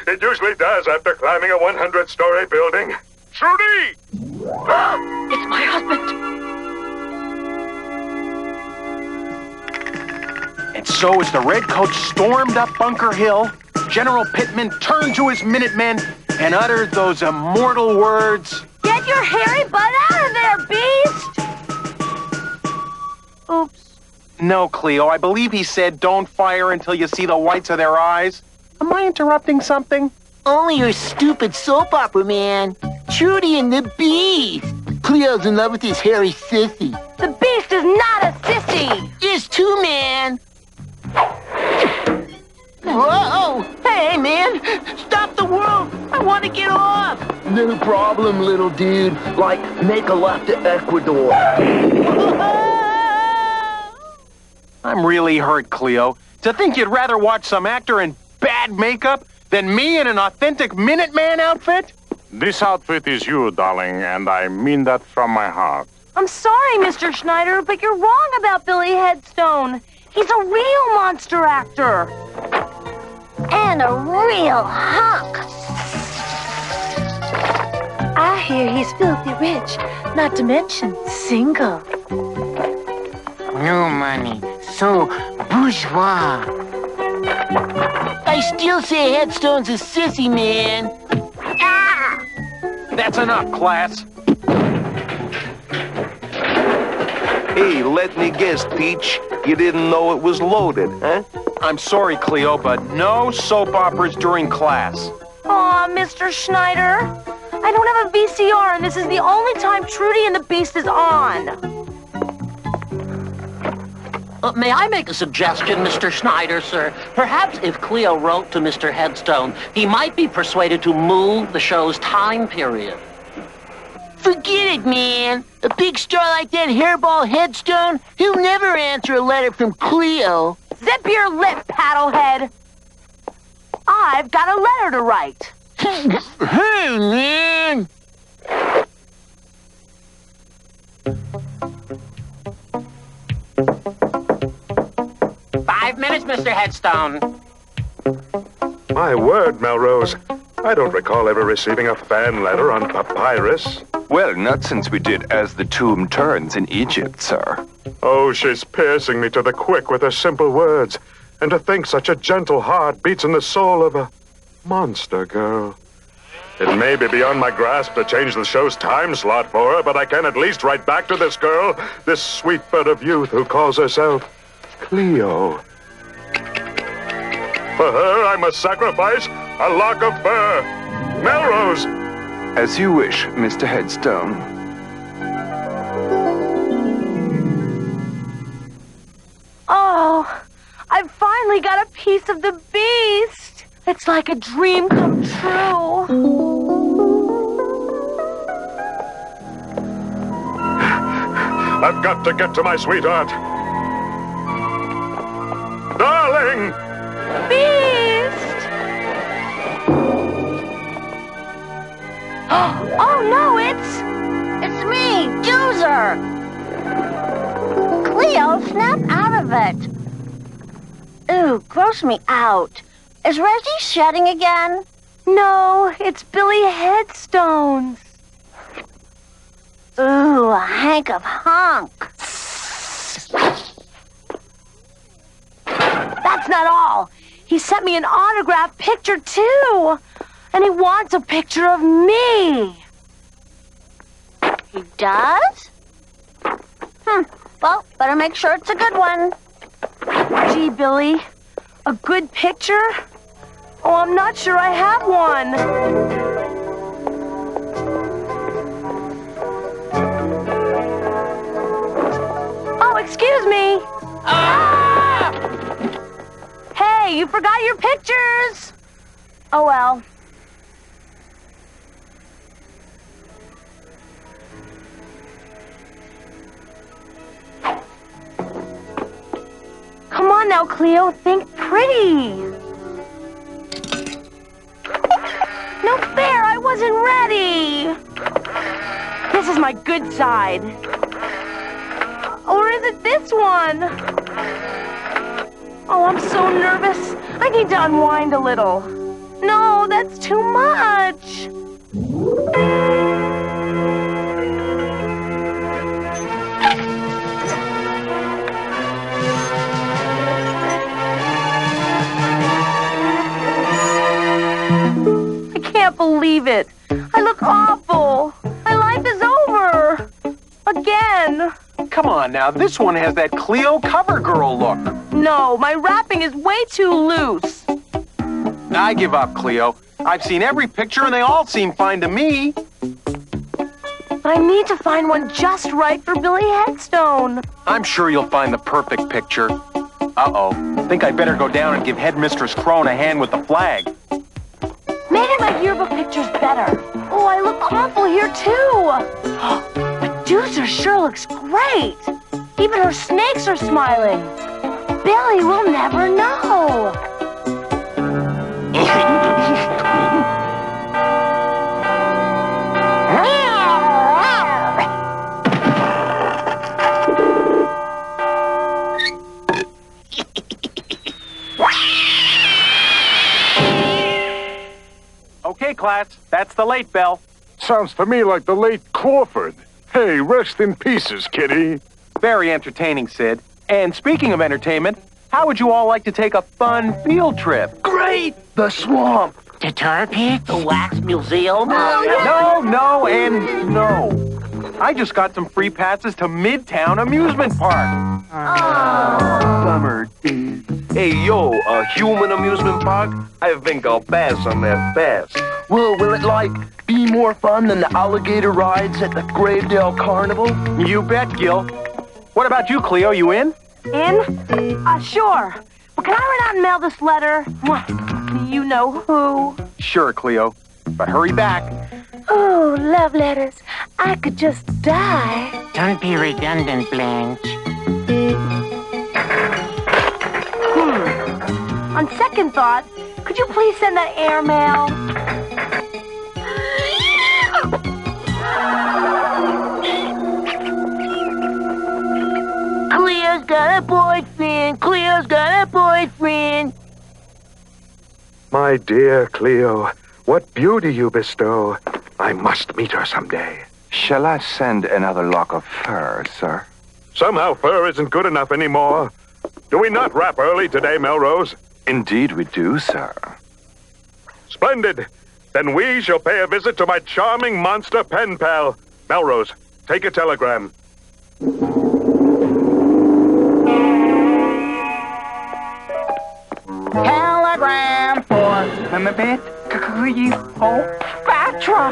It usually does after climbing a 100-story building. Trudy! It's my husband. And so as the Redcoats stormed up Bunker Hill, General Pittman turned to his Minutemen and uttered those immortal words. Get your hairy butt out of there, Beast! Oops. No, Cleo, I believe he said don't fire until you see the whites of their eyes. Am I interrupting something? Only your stupid soap opera, man. Trudy and the Beast. Cleo's in love with his hairy sissy. The Beast is not a sissy! Is too, man. Whoa! Hey, man! Stop the world! I want to get off! No problem, little dude. Like, make a left to Ecuador. I'm really hurt, Cleo. To think you'd rather watch some actor in bad makeup than me in an authentic Minuteman outfit? This outfit is you, darling, and I mean that from my heart. I'm sorry, Mr. Schneider, but you're wrong about Billy Headstone. He's a real monster actor. And a real hunk. I hear he's filthy rich, not to mention single. No money. So bourgeois. I still say Headstone's a sissy, man. Ah! That's enough, class. Hey, let me guess, Peach. You didn't know it was loaded, huh? I'm sorry, Cleo, but no soap operas during class. Aw, Mr. Schneider. I don't have a VCR, and this is the only time Trudy and the Beast is on. May I make a suggestion, Mr. Schneider, sir? Perhaps if Cleo wrote to Mr. Headstone, he might be persuaded to move the show's time period. Forget it, man. A big star like that hairball Headstone, he'll never answer a letter from Cleo. Zip your lip, paddlehead. I've got a letter to write. Hey, man. "5 minutes, Mr. Headstone." My word, Melrose. I don't recall ever receiving a fan letter on papyrus. Well, not since we did As the Tomb Turns in Egypt, sir. Oh, she's piercing me to the quick with her simple words. And to think such a gentle heart beats in the soul of a monster girl. It may be beyond my grasp to change the show's time slot for her, but I can at least write back to this girl, this sweet bud of youth who calls herself Cleo. For her, I must sacrifice a lock of fur. Melrose! As you wish, Mr. Headstone. Oh, I've finally got a piece of the Beast. It's like a dream come true. I've got to get to my sweetheart. Darling! Beast! Oh no, it's me, Doozer! Cleo, snap out of it. Ooh, gross me out. Is Reggie shedding again? No, it's Billy Headstones. Ooh, a hank of hunk. That's not all. He sent me an autographed picture, too. And he wants a picture of me. He does? Well, better make sure it's a good one. Gee, Billy, a good picture? Oh, I'm not sure I have one. Oh, excuse me. Ah! Hey, you forgot your pictures. Oh, well. Come on now, Cleo, think pretty. No fair, I wasn't ready. This is my good side. Or is it this one? Oh, I'm so nervous. I need to unwind a little. No, that's too much. I can't believe it. I look awful. My life is over. Again. Come on now, this one has that Cleo cover girl look. No, my wrapping is way too loose. I give up, Cleo. I've seen every picture and they all seem fine to me. I need to find one just right for Billy Headstone. I'm sure you'll find the perfect picture. Uh-oh. Think I'd better go down and give Headmistress Crone a hand with the flag. Maybe my yearbook picture's better. Oh, I look awful here, too. Medusa sure looks great. Even her snakes are smiling. Billy will never know. Okay, class, that's the late bell. Sounds to me like the late Crawford. Hey, rest in pieces, kitty. Very entertaining, Sid. And speaking of entertainment, how would you all like to take a fun field trip? Great! The swamp. The tar pit? The wax museum? No, and no. I just got some free passes to Midtown Amusement Park. Bummer, dude. Hey, yo, a human amusement park? I think I'll pass on that fast. Well, will it, be more fun than the alligator rides at the Gravedale Carnival? You bet, Gil. What about you, Cleo? You in? In? Sure. But can I run out and mail this letter? You know who. Sure, Cleo. But hurry back. Oh, love letters. I could just die. Don't be redundant, Blanche. On second thought, could you please send that airmail? Cleo's got a boyfriend. Cleo's got a boyfriend. My dear Cleo, what beauty you bestow. I must meet her someday. Shall I send another lock of fur, sir? Somehow fur isn't good enough anymore. Do we not wrap early today, Melrose? Indeed we do, sir. Splendid. Then we shall pay a visit to my charming monster pen pal. Melrose, take a telegram. Telegram for Cleopatra.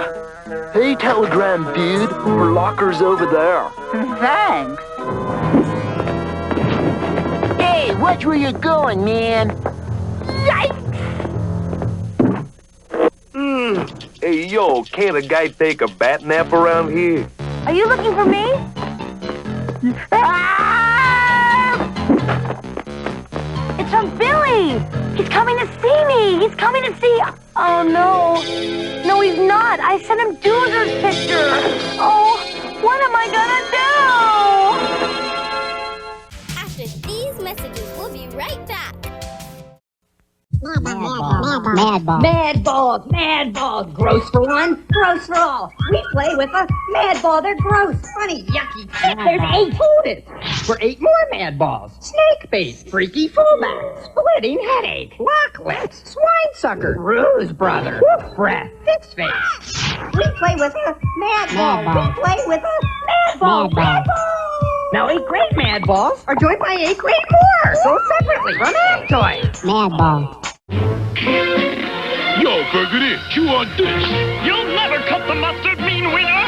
Hey, telegram, dude. Her locker's over there. Thanks. Hey, watch where you're going, man. Yikes! Hey, yo, can't a guy take a bat nap around here? Are you looking for me? It's from Billy! He's coming to see me! He's coming to see... Oh, no. No, he's not. I sent him Doozer's picture. Oh, what am I gonna do? After these messages, we'll be right back. Mad balls. Gross for one, gross for all. We play with a mad ball. They're gross, funny, yucky. There's 8 holders. For 8 more mad balls. Snake bait, freaky fullback, splitting headache, lock lips, swine sucker, bruise brother, woof breath, fix face. We play with a mad ball. We play with a mad ball. Now 8 great mad balls are joined by 8 great more, sold separately from Ag Toys. Mad ball. Yo, Burgundy, chew on this. You'll never cut the mustard, mean winner!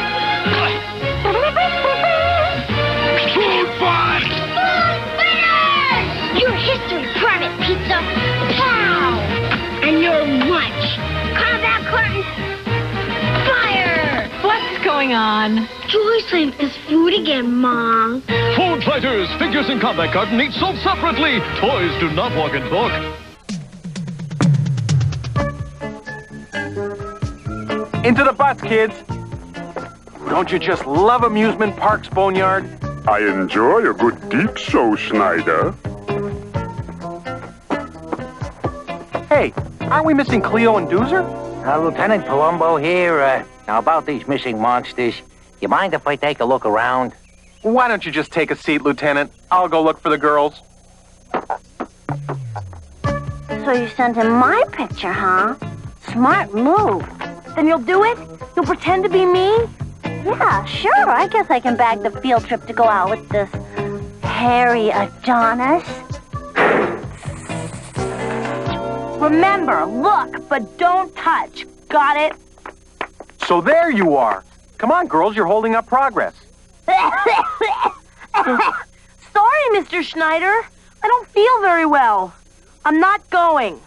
Food fight! Your history, Private Pizza! Pow! And your lunch! Combat curtain! Fire! What's going on? Joycelyn is food again, Mom. Food fighters, figures in combat carton each sold separately. Toys do not walk in book. Into the bus, kids. Don't you just love amusement parks, Boneyard? I enjoy a good deep show, Schneider. Hey, aren't we missing Cleo and Doozer? Lieutenant Palumbo here. Now about these missing monsters, you mind if I take a look around? Why don't you just take a seat, Lieutenant? I'll go look for the girls. So you sent him my picture, huh? Smart move. Then you'll do it? You'll pretend to be me? Yeah, sure. I guess I can bag the field trip to go out with this hairy Adonis. Remember, look, but don't touch. Got it? So there you are. Come on, girls, you're holding up progress. Sorry, Mr. Schneider. I don't feel very well. I'm not going.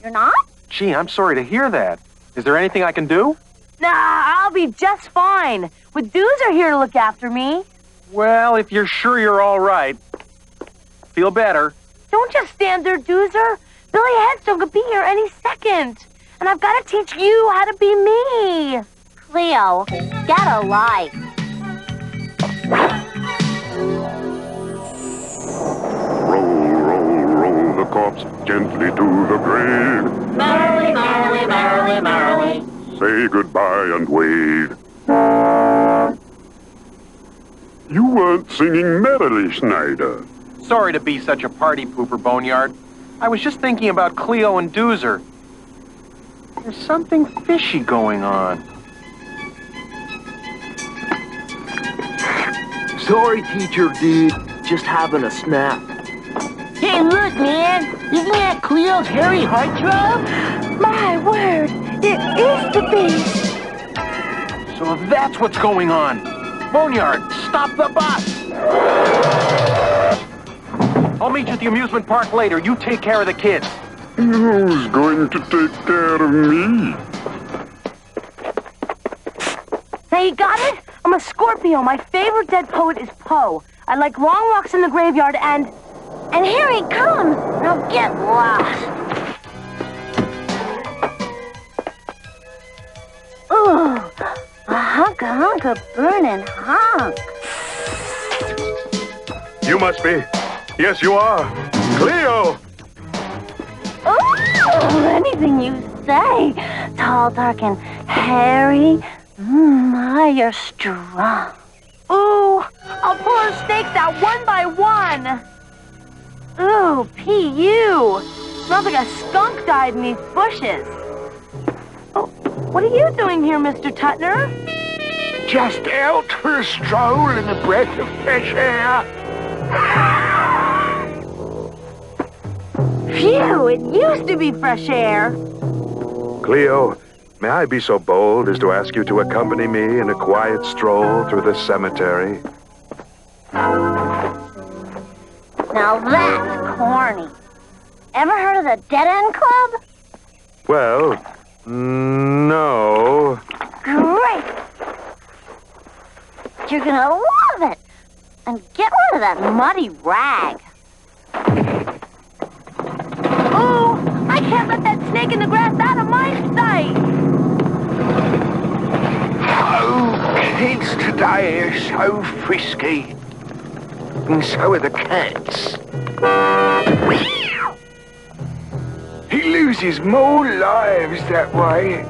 You're not? Gee, I'm sorry to hear that. Is there anything I can do? Nah, I'll be just fine. With Doozer here to look after me. Well, if you're sure you're all right. Feel better. Don't just stand there, Doozer. Billy Headstone could be here any second. And I've got to teach you how to be me. Cleo, get a life. Roll the corpse gently to the grave. Merrily, merrily, merrily, merrily. Say goodbye and wave. You weren't singing merrily, Schneider. Sorry to be such a party pooper, Boneyard. I was just thinking about Cleo and Doozer. There's something fishy going on. Sorry, Teacher D. Just having a snap. Hey, look, man. Isn't that Cleo's hairy heartthrob? My word, it is the beast. So that's what's going on. Boneyard, stop the bus! I'll meet you at the amusement park later. You take care of the kids. Who's going to take care of me? Now you got it? I'm a Scorpio. My favorite dead poet is Poe. I like long walks in the graveyard and here he comes. Now get lost. Ooh, a hunk of burning hunk. You must be. Yes, you are. Cleo! Ooh, anything you say. Tall, dark, and hairy. My, you're strong. Ooh, I'll pull her snakes out one by one. Ooh, P.U. Smells like a skunk died in these bushes. Oh, what are you doing here, Mr. Tutner? Just out for a stroll and a breath of fresh air. Phew, it used to be fresh air. Cleo, may I be so bold as to ask you to accompany me in a quiet stroll through the cemetery? Now that's corny. Ever heard of the Dead End Club? Well, no. Great! You're gonna love it! And get rid of that muddy rag. Ooh! I can't let that snake in the grass out of my sight! Oh, kids today are so frisky. And so are the cats. loses more lives that way.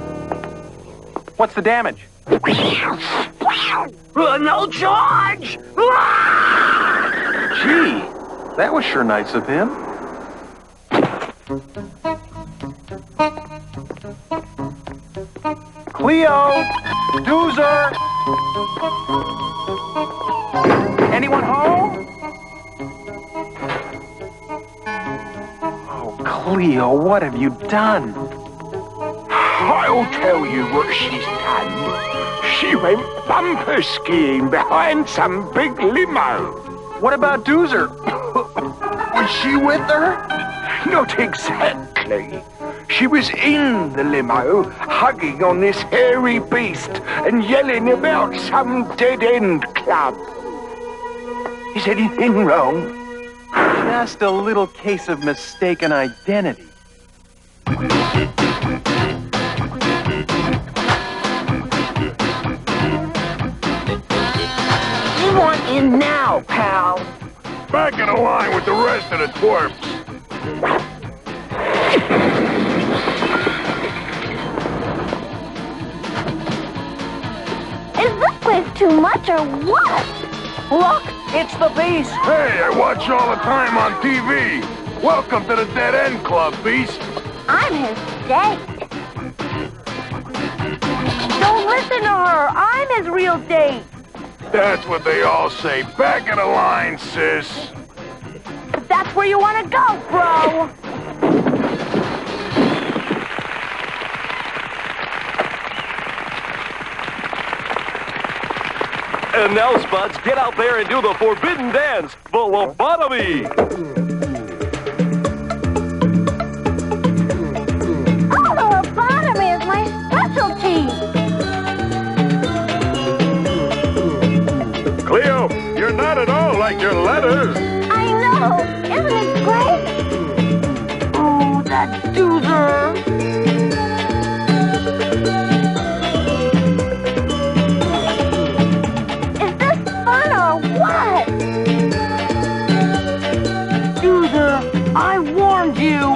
What's the damage? No charge! Gee, that was sure nice of him. Cleo! Doozer! Anyone home? Oh, Cleo, what have you done? I'll tell you what she's done. She went bumper skiing behind some big limo. What about Doozer? Was she with her? Not exactly. She was in the limo, hugging on this hairy beast and yelling about some dead-end club. Is anything wrong? Just a little case of mistaken identity. You want in now, pal. Back in the line with the rest of the twerps. Is this place too much or what? Look, it's the beast. Hey, I watch you all the time on TV. Welcome to the Dead End Club, Beast. I'm his date. Don't listen to her. I'm his real date. That's what they all say. Back in the line, sis. If that's where you want to go, bro. And now, Spuds, get out there and do the forbidden dance, the lobotomy. Oh, the lobotomy is my specialty. Cleo, you're not at all like your letters. I know. Isn't it great? Oh, that Doozer. I warned you!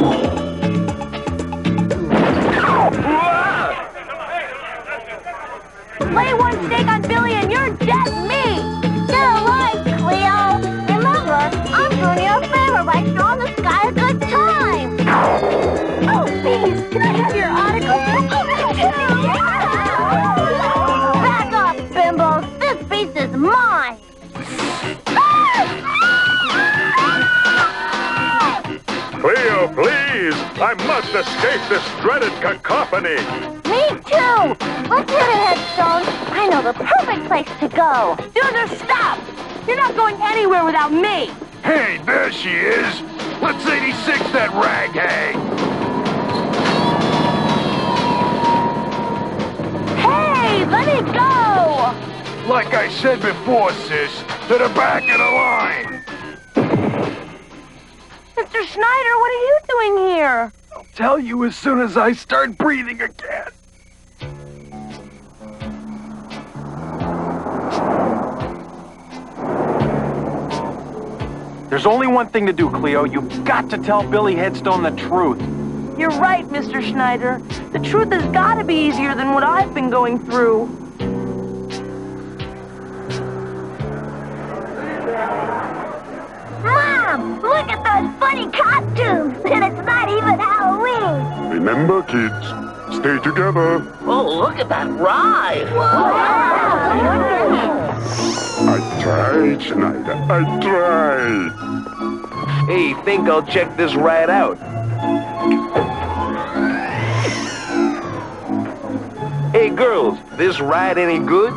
Lay one stake on Billy and you're dead meat! Get a life, Cleo! Remember, I'm doing you a favor by showing this guy a good time! Oh, please, can I have your autograph? Back off, bimbos! This beast is mine! Cleo, please! I must escape this dreaded cacophony! Me too! Let's hit it, Headstone! I know the perfect place to go! Doozer, stop! You're not going anywhere without me! Hey, there she is! Let's 86 that rag hag! Hey, let me go! Like I said before, sis, to the back of the line! Mr. Schneider, what are you doing here? I'll tell you as soon as I start breathing again. There's only one thing to do, Cleo. You've got to tell Billy Headstone the truth. You're right, Mr. Schneider. The truth has got to be easier than what I've been going through. Mom, look at those funny costumes, and it's not even Halloween. Remember, kids, stay together. Oh, look at that ride. I tried, Schneider. I tried. Hey, think I'll check this ride out. Hey, girls, this ride any good?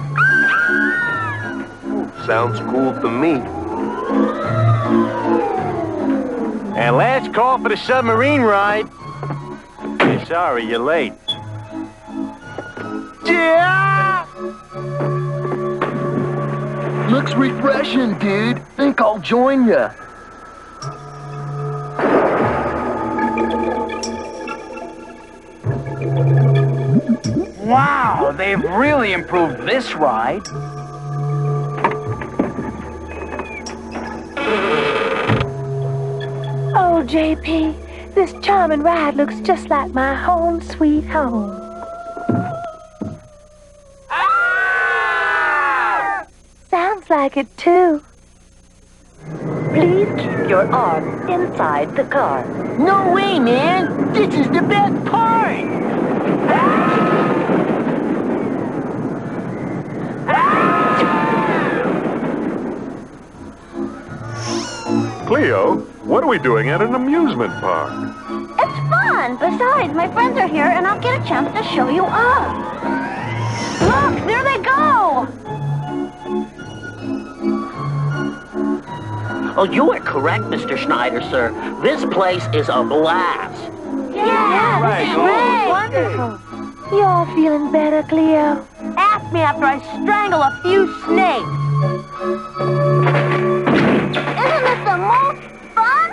Sounds cool to me. And last call for the submarine ride. Hey, sorry, you're late. Yeah! Looks refreshing, dude. Think I'll join ya. Wow, they've really improved this ride. Oh, JP, This charming ride looks just like my home sweet home. Sounds like it too. Please keep your arms inside the car. No way, man! This is the best part! Cleo, what are we doing at an amusement park? It's fun. Besides, my friends are here, and I'll get a chance to show you up. Look, there they go! Oh, you are correct, Mr. Schneider, sir. This place is a blast. Yeah, right, this is go. great. Wonderful. You all feeling better, Cleo? Ask me after I strangle a few snakes. Isn't this the most fun?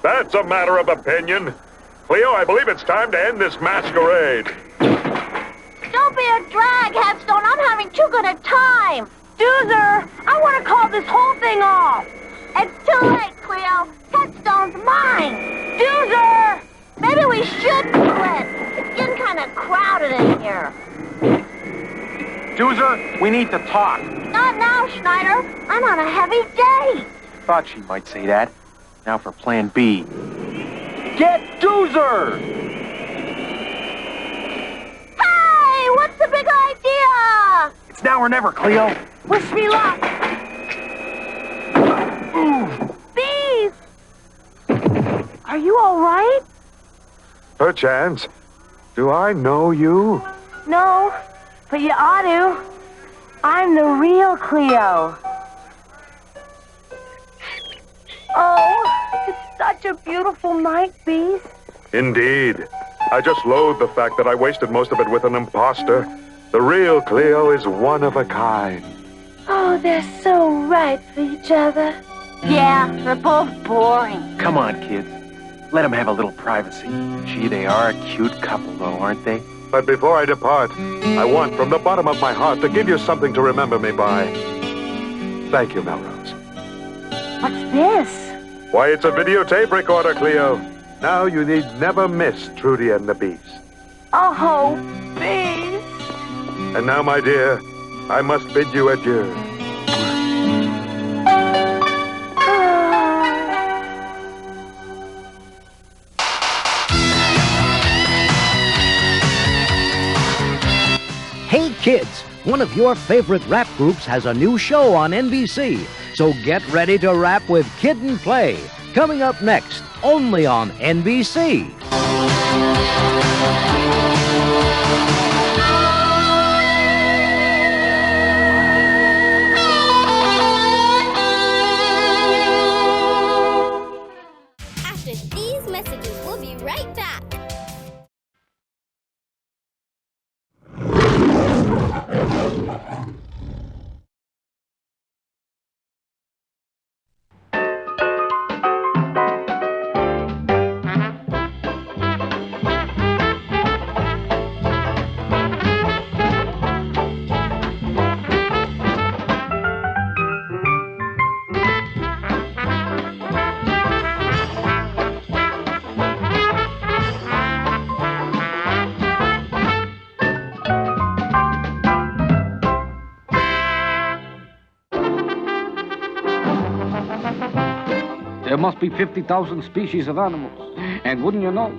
That's a matter of opinion. Cleo, I believe it's time to end this masquerade. Don't be a drag, Headstone. I'm having too good a time. Doozer, I want to call this whole thing off. It's too late, Cleo. Headstone's mine. Doozer! Maybe we should split. It's getting kind of crowded in here. Doozer, we need to talk. Not now, Schneider. I'm on a heavy day. Thought she might say that. Now for plan B. Get Doozer! Hey, what's the big idea? It's now or never, Cleo. Wish me luck. Bees! Are you all right? Perchance. Do I know you? No, but you ought to. I'm the real Cleo. Oh, it's such a beautiful night, Bees. Indeed. I just loathe the fact that I wasted most of it with an imposter. The real Cleo is one of a kind. Oh, they're so right for each other. Yeah, they're both boring. Come on, kids. Let them have a little privacy. Gee, they are a cute couple, though, aren't they? But before I depart, I want from the bottom of my heart to give you something to remember me by. Thank you, Melrose. What's this? Why, it's a videotape recorder, Cleo. Now you need never miss Trudy and the Beast. Oh, Bees. And now, my dear, I must bid you adieu. Hey kids, one of your favorite rap groups has a new show on NBC, so get ready to rap with Kid and Play. Coming up next, only on NBC. After these messages, we'll be right back. There must be 50,000 species of animals. And wouldn't you know,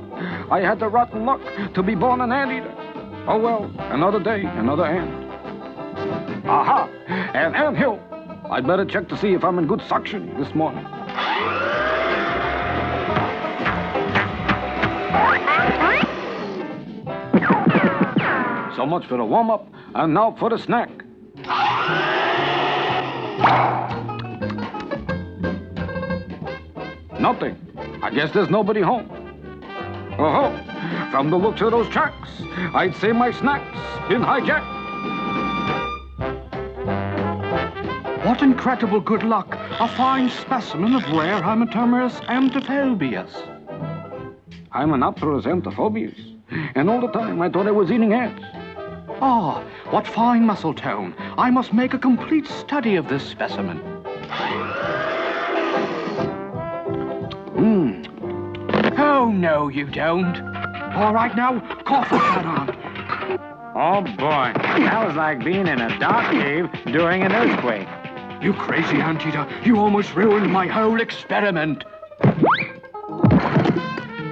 I had the rotten luck to be born an anteater. Oh well, another day, another ant. Aha! An anthill! I'd better check to see if I'm in good suction this morning. So much for the warm-up, and now for the snack. Nothing. I guess there's nobody home. Oh, from the looks of those tracks, I'd say my snack's been hijacked. What incredible good luck! A fine specimen of rare Hematomerus amphiphobus. Hymenopterus amphiphobus. And all the time I thought I was eating ants. Ah, what fine muscle tone. I must make a complete study of this specimen. no, you don't. All right, now, cough that on. Oh, boy. That was like being in a dark cave during an earthquake. You crazy anteater. You almost ruined my whole experiment.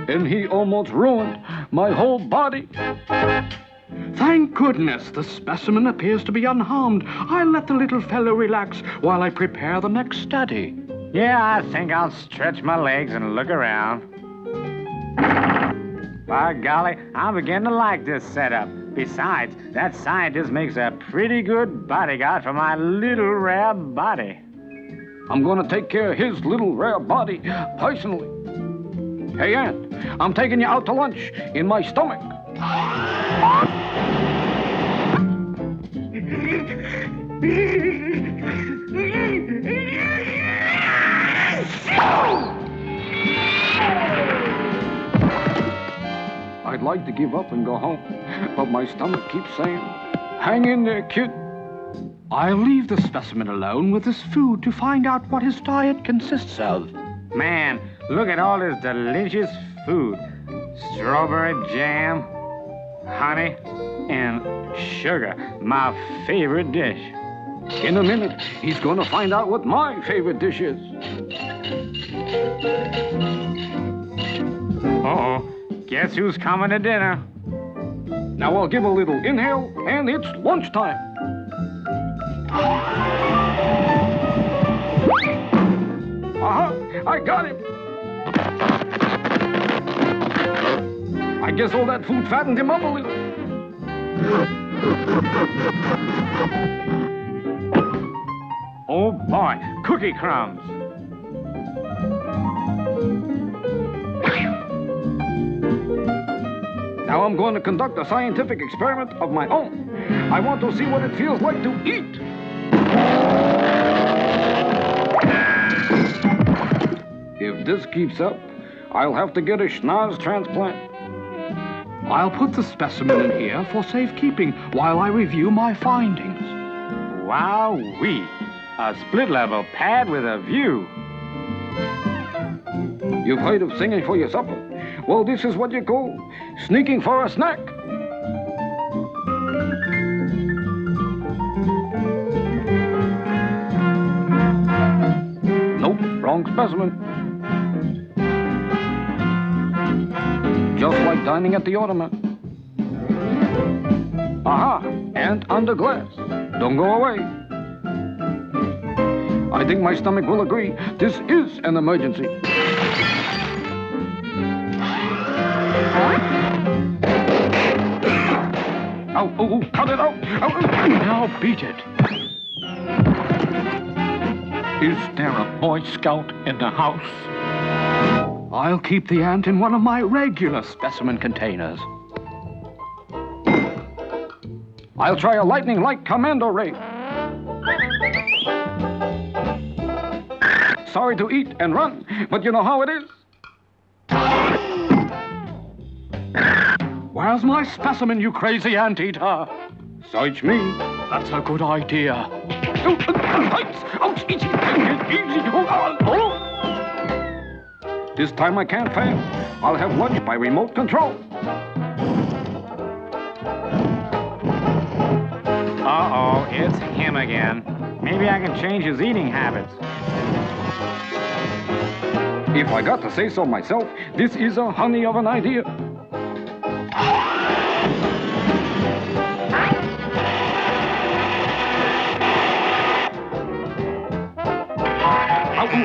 And he almost ruined my whole body. Thank goodness the specimen appears to be unharmed. I'll let the little fellow relax while I prepare the next study. Yeah, I think I'll stretch my legs and look around. By golly, I'm beginning to like this setup. Besides, that scientist makes a pretty good bodyguard for my little rare body. I'm gonna take care of his little rare body personally. Hey, Aunt, I'm taking you out to lunch in my stomach. I'd like to give up and go home, but my stomach keeps saying, hang in there, kid. I'll leave the specimen alone with his food to find out what his diet consists of. Man, look at all this delicious food. Strawberry jam, honey, and sugar, my favorite dish. In a minute, he's gonna find out what my favorite dish is. Uh-oh, guess who's coming to dinner? Now I'll give a little inhale, and it's lunchtime. I got him. I guess all that food fattened him up a little. Oh boy, cookie crumbs. Now I'm going to conduct a scientific experiment of my own. I want to see what it feels like to eat. If this keeps up, I'll have to get a schnoz transplant. I'll put the specimen in here for safekeeping while I review my findings. Wowee! A split-level pad with a view. You've heard of singing for your supper? Well, this is what you call sneaking for a snack. Nope, wrong specimen. Just like dining at the automat. Aha! And under glass. Don't go away. I think my stomach will agree. This is an emergency. Ow, oh, cut it out! Ow, oh. Now beat it. Is there a Boy Scout in the house? I'll keep the ant in one of my regular specimen containers. I'll try a lightning-like commando ray. Sorry to eat and run, but you know how it is. Where's my specimen, you crazy anteater? Search me. That's a good idea. Ouch! Easy! Oh. This time I can't fail. I'll have lunch by remote control. Uh-oh, it's him again. Maybe I can change his eating habits. If I got to say so myself, this is a honey of an idea.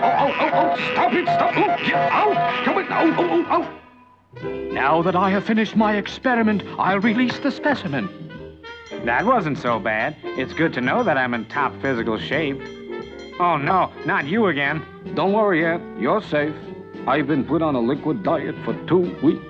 Oh, stop it, stop. Oh, get out. Come on, oh. Now that I have finished my experiment, I'll release the specimen. That wasn't so bad. It's good to know that I'm in top physical shape. Oh, no, not you again. Don't worry, Ed. You're safe. I've been put on a liquid diet for 2 weeks.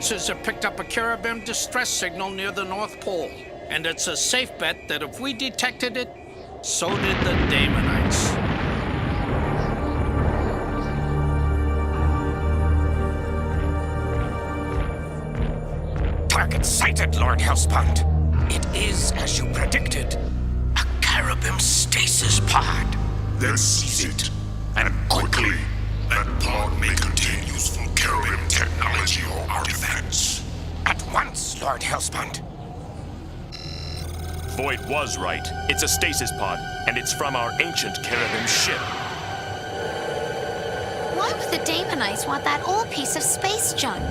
sensors have picked up a Caribbean distress signal near the North Pole. And it's a safe bet that if we detected it, so did the Damonites. Target sighted, Lord Hellspawn. It is, as you predicted, a Caribbean stasis pod. Then seize it, and quickly. That pod may contain useful Caribbean technology or artifacts. At once, Lord Hellspawn. Void was right. It's a stasis pod, and it's from our ancient Caribbean ship. Why would the Damonites want that old piece of space junk?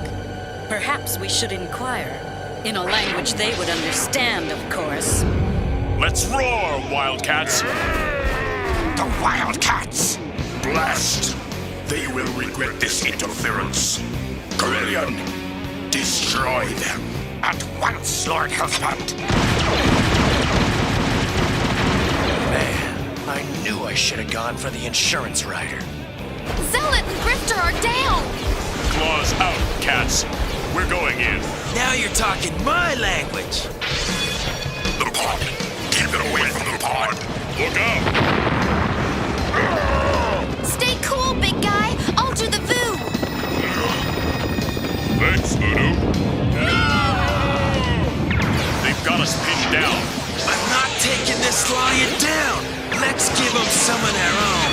Perhaps we should inquire. In a language they would understand, of course. Let's roar, Wildcats! The Wildcats! Blast! They will regret this interference. Corellian, destroy them. At once, Lord Hellspawn. Man, I knew I should have gone for the insurance rider. Zealot and Grifter are down! Claws out, cats. We're going in. Now you're talking my language. The pod. Keep it away from the pod. Look out! Stay cool, big guy. I'll do the VOO. Thanks, Voodoo. They've got us pinned down. I'm not taking this lion down. Let's give them some of their own.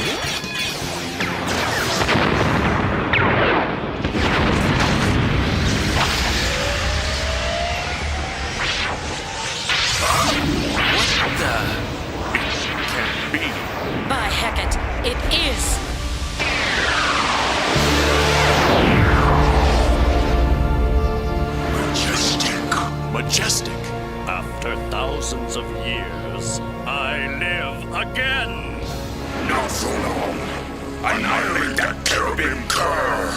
What the? It can't be. By hecket, it is. Majestic. After thousands of years, I live again. Not so long. Annihilate that Caribbean cur.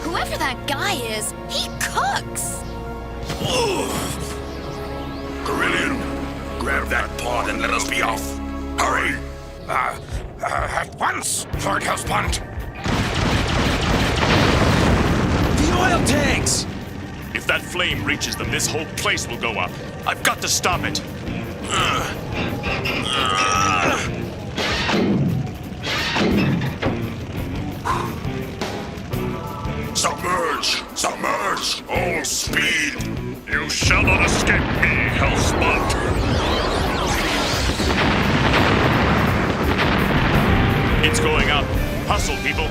Whoever that guy is, he cooks. Carillion, grab that pod and let us be off. Hurry! At once, Lord Hellspawn. The oil tanks! If that flame reaches them, this whole place will go up. I've got to stop it. Submerge! Submerge! All speed! You shall not escape me, Hellspawn. It's going up. Hustle, people.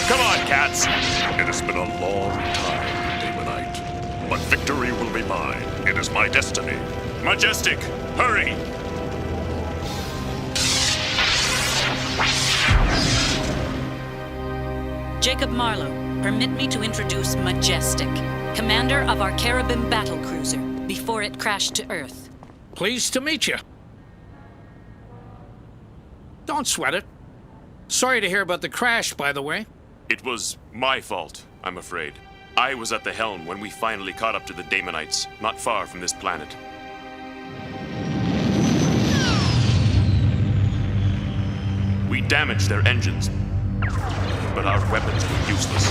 Come on, cats. It has been a long time, Damonite. But victory will be mine. It is my destiny. Majestic, hurry! Jacob Marlowe, permit me to introduce Majestic, commander of our Caribbean battle cruiser, before it crashed to Earth. Pleased to meet you. Don't sweat it. Sorry to hear about the crash, by the way. It was my fault, I'm afraid. I was at the helm when we finally caught up to the Damonites, not far from this planet. We damaged their engines, but our weapons were useless.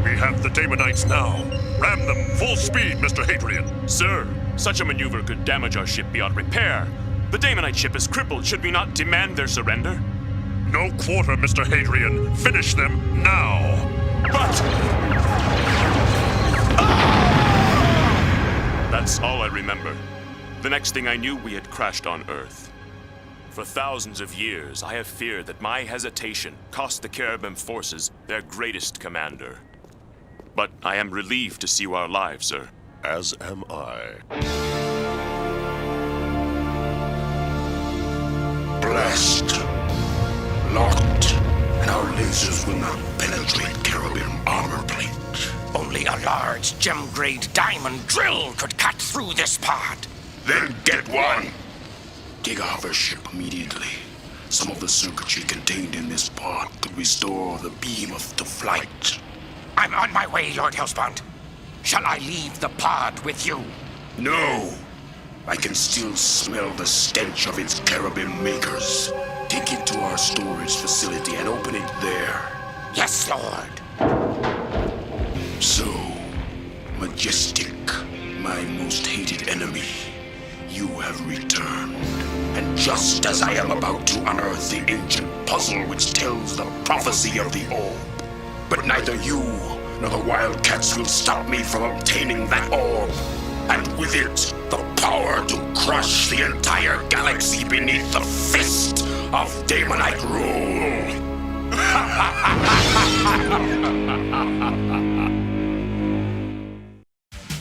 We have the Damonites now. Ram them full speed, Mr. Hadrian. Sir, such a maneuver could damage our ship beyond repair. The Damonite ship is crippled. Should we not demand their surrender? No quarter, Mr. Hadrian. Finish them now. But... That's all I remember. The next thing I knew, we had crashed on Earth. For thousands of years, I have feared that my hesitation cost the Caribbean forces their greatest commander. But I am relieved to see you are alive, sir. As am I. Blessed. Locked. And our lasers will not penetrate Caribbean armor plate. Only a large gem-grade diamond drill could cut through this pod. Then get one. Dig off our ship immediately. Some of the circuitry contained in this pod could restore the beam of the flight. I'm on my way, Lord Hellspawn. Shall I leave the pod with you? No. I can still smell the stench of its cherubim makers. Take it to our storage facility and open it there. Yes, Lord. So, Majestic, my most hated enemy, you have returned. And just as I am about to unearth the ancient puzzle which tells the prophecy of the orb, but neither you nor the Wildcats will stop me from obtaining that orb, and with it, the power to crush the entire galaxy beneath the fist of Daemonite rule.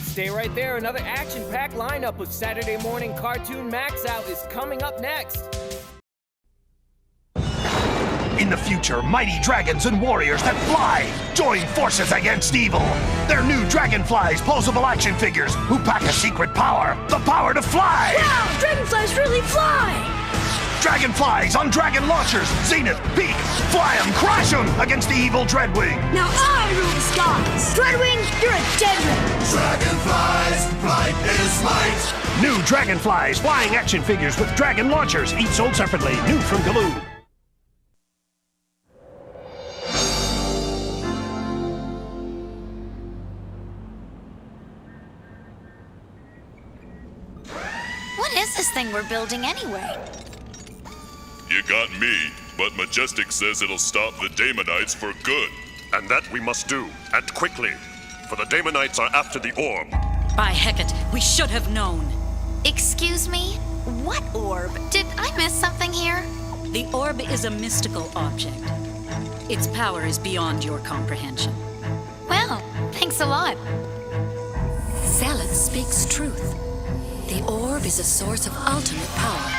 Stay right there. Another action-packed lineup of Saturday morning cartoon Maxout is coming up next. In the future, mighty dragons and warriors that fly join forces against evil. They're new Dragonflies posable action figures who pack a secret power, the power to fly. Wow, dragonflies really fly! Dragonflies on dragon launchers, zenith, peak, fly 'em, crash 'em against the evil Dreadwing. Now I rule the skies. Dreadwing, you're a dead ring. Dragonflies, flight is might. New Dragonflies flying action figures with dragon launchers, each sold separately, new from Galoo. What is this thing we're building anyway? You got me, but Majestic says it'll stop the Daemonites for good. And that we must do, and quickly, for the Daemonites are after the orb. By Hecate, we should have known. Excuse me? What orb? Did I miss something here? The orb is a mystical object. Its power is beyond your comprehension. Well, thanks a lot. C.A.T.S speaks truth. The orb is a source of ultimate power.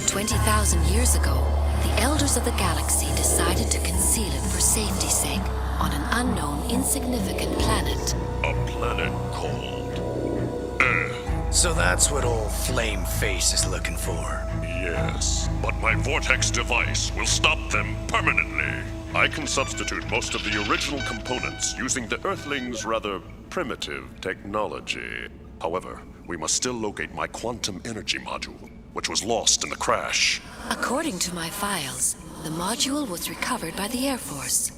20,000 years ago, the Elders of the Galaxy decided to conceal it for safety's sake on an unknown, insignificant planet. A planet called... So that's what old Flame Face is looking for. Yes, but my vortex device will stop them permanently. I can substitute most of the original components using the Earthlings' rather primitive technology. However, we must still locate my quantum energy module, which was lost in the crash. According to my files, the module was recovered by the Air Force.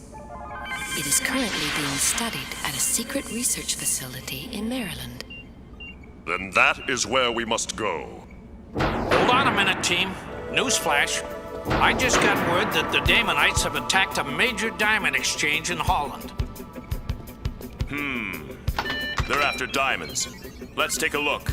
It is currently being studied at a secret research facility in Maryland. Then that is where we must go. Hold on a minute, team. Newsflash. I just got word that the Daemonites have attacked a major diamond exchange in Holland. They're after diamonds. Let's take a look.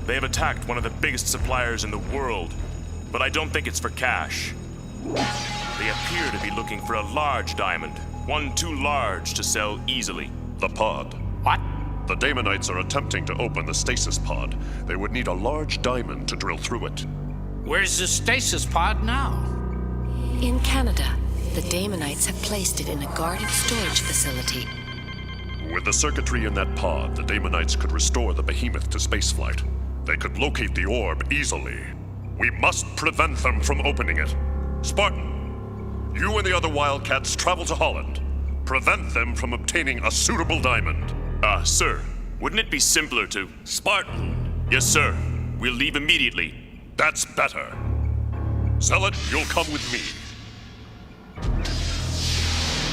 They have attacked one of the biggest suppliers in the world, but I don't think it's for cash. They appear to be looking for a large diamond, one too large to sell easily. The pod. What? The Daemonites are attempting to open the stasis pod. They would need a large diamond to drill through it. Where's the stasis pod now? In Canada, the Daemonites have placed it in a guarded storage facility. With the circuitry in that pod, the Daemonites could restore the behemoth to spaceflight. They could locate the orb easily. We must prevent them from opening it. Spartan, you and the other Wildcats travel to Holland. Prevent them from obtaining a suitable diamond. Sir, wouldn't it be simpler to... Spartan! Yes, sir. We'll leave immediately. That's better. Zealot, you'll come with me.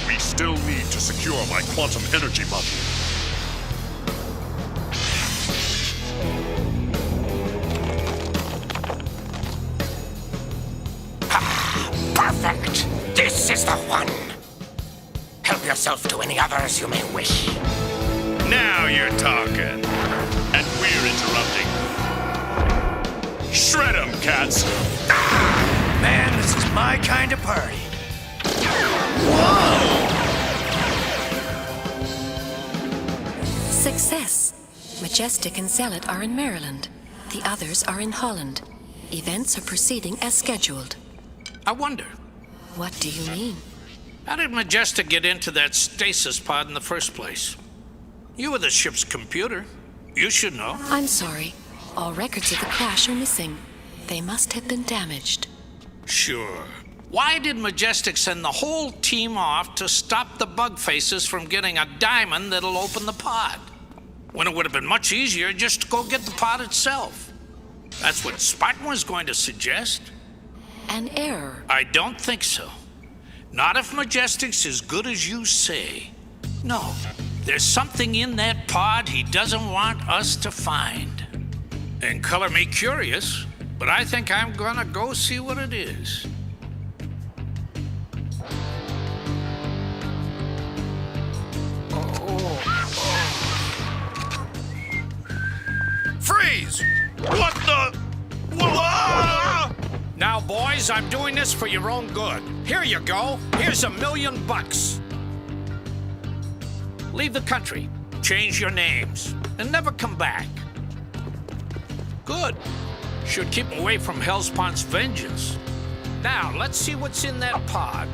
We still need to secure my quantum energy module. Perfect! This is the one! Help yourself to any others you may wish. Now you're talking. And we're interrupting. Shred 'em, cats! Man, this is my kind of party. Success! Majestic and Zealot are in Maryland. The others are in Holland. Events are proceeding as scheduled. I wonder. What do you mean? How did Majestic get into that stasis pod in the first place? You were the ship's computer. You should know. I'm sorry. All records of the crash are missing. They must have been damaged. Sure. Why did Majestic send the whole team off to stop the bug faces from getting a diamond that'll open the pod? When it would have been much easier just to go get the pod itself. That's what Spartan was going to suggest. An error. I don't think so. Not if Majestic's as good as you say. No, there's something in that pod he doesn't want us to find. And color me curious, but I think I'm gonna go see what it is. Freeze! What the? Whoa! Now, boys, I'm doing this for your own good. Here you go. Here's $1 million. Leave the country, change your names, and never come back. Good. Should keep away from Hellspawn's vengeance. Now, let's see what's in that pod.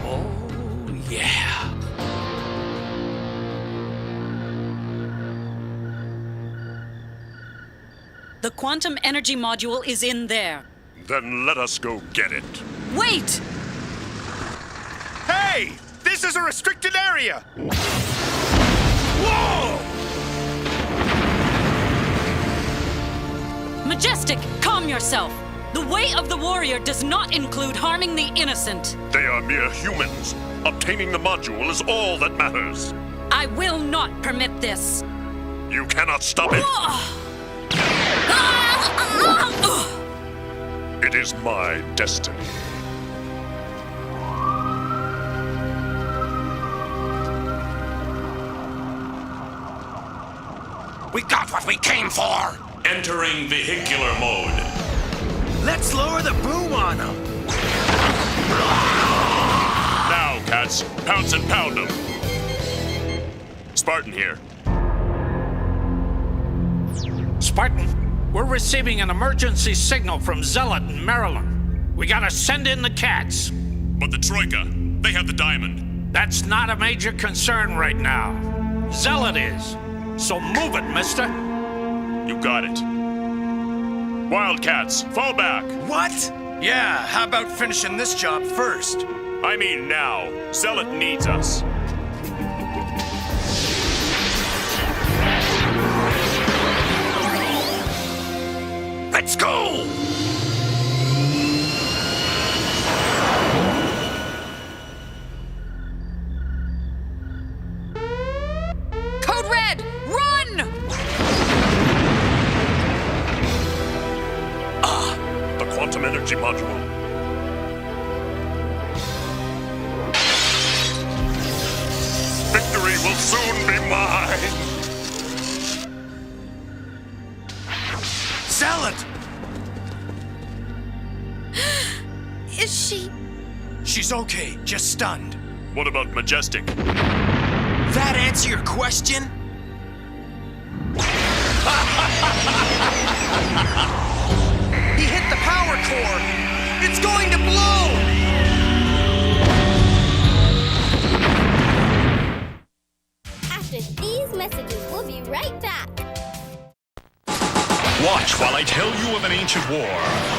Oh, yeah. The quantum energy module is in there. Then let us go get it. Wait! Hey! This is a restricted area! Whoa! Majestic, calm yourself. The way of the warrior does not include harming the innocent. They are mere humans. Obtaining the module is all that matters. I will not permit this. You cannot stop it. It is my destiny. We got what we came for! Entering vehicular mode. Let's lower the boom on them. Now, cats, pounce and pound them. Spartan here. Spartan, we're receiving an emergency signal from Zealot in Maryland. We gotta send in the cats. But the Troika, they have the diamond. That's not a major concern right now. Zealot is. So move it, mister. You got it. Wildcats, fall back. What? Yeah, how about finishing this job first? I mean now. Zealot needs us. Let's go! Code Red, run! The quantum energy module. Victory will soon be mine! Zealot! Is she? She's okay, just stunned. What about Majestic? That answer your question? He hit the power core! It's going to blow! After these messages, we'll be right back. Watch while I tell you of an ancient war.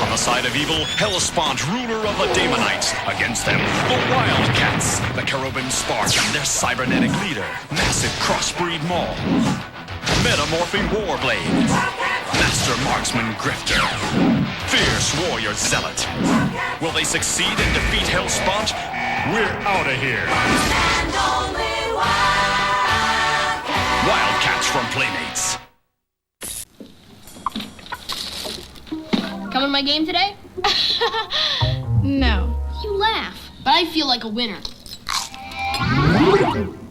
On the side of evil, Hellspawn, ruler of the Daemonites. Against them, the Wildcats, the Cherubim Spark, and their cybernetic leader, Massive Crossbreed Maul. Metamorphing Warblade, Master Marksman Grifter, Fierce Warrior Zealot. Will they succeed and defeat Hellspawn? We're out of here. And only Wildcats from Playmates. Coming to my game today? No. You laugh, but I feel like a winner.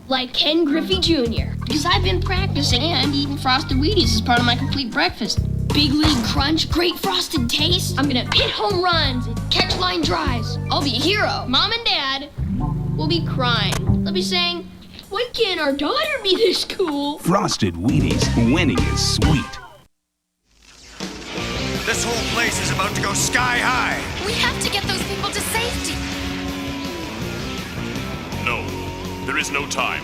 Like Ken Griffey Jr. Because I've been practicing and eating Frosted Wheaties as part of my complete breakfast. Big League Crunch, great frosted taste. I'm gonna hit home runs and catch line drives. I'll be a hero. Mom and Dad will be crying. They'll be saying, why can't our daughter be this cool? Frosted Wheaties, winning is sweet. This whole place is about to go sky high. We have to get those people to safety. No, there is no time.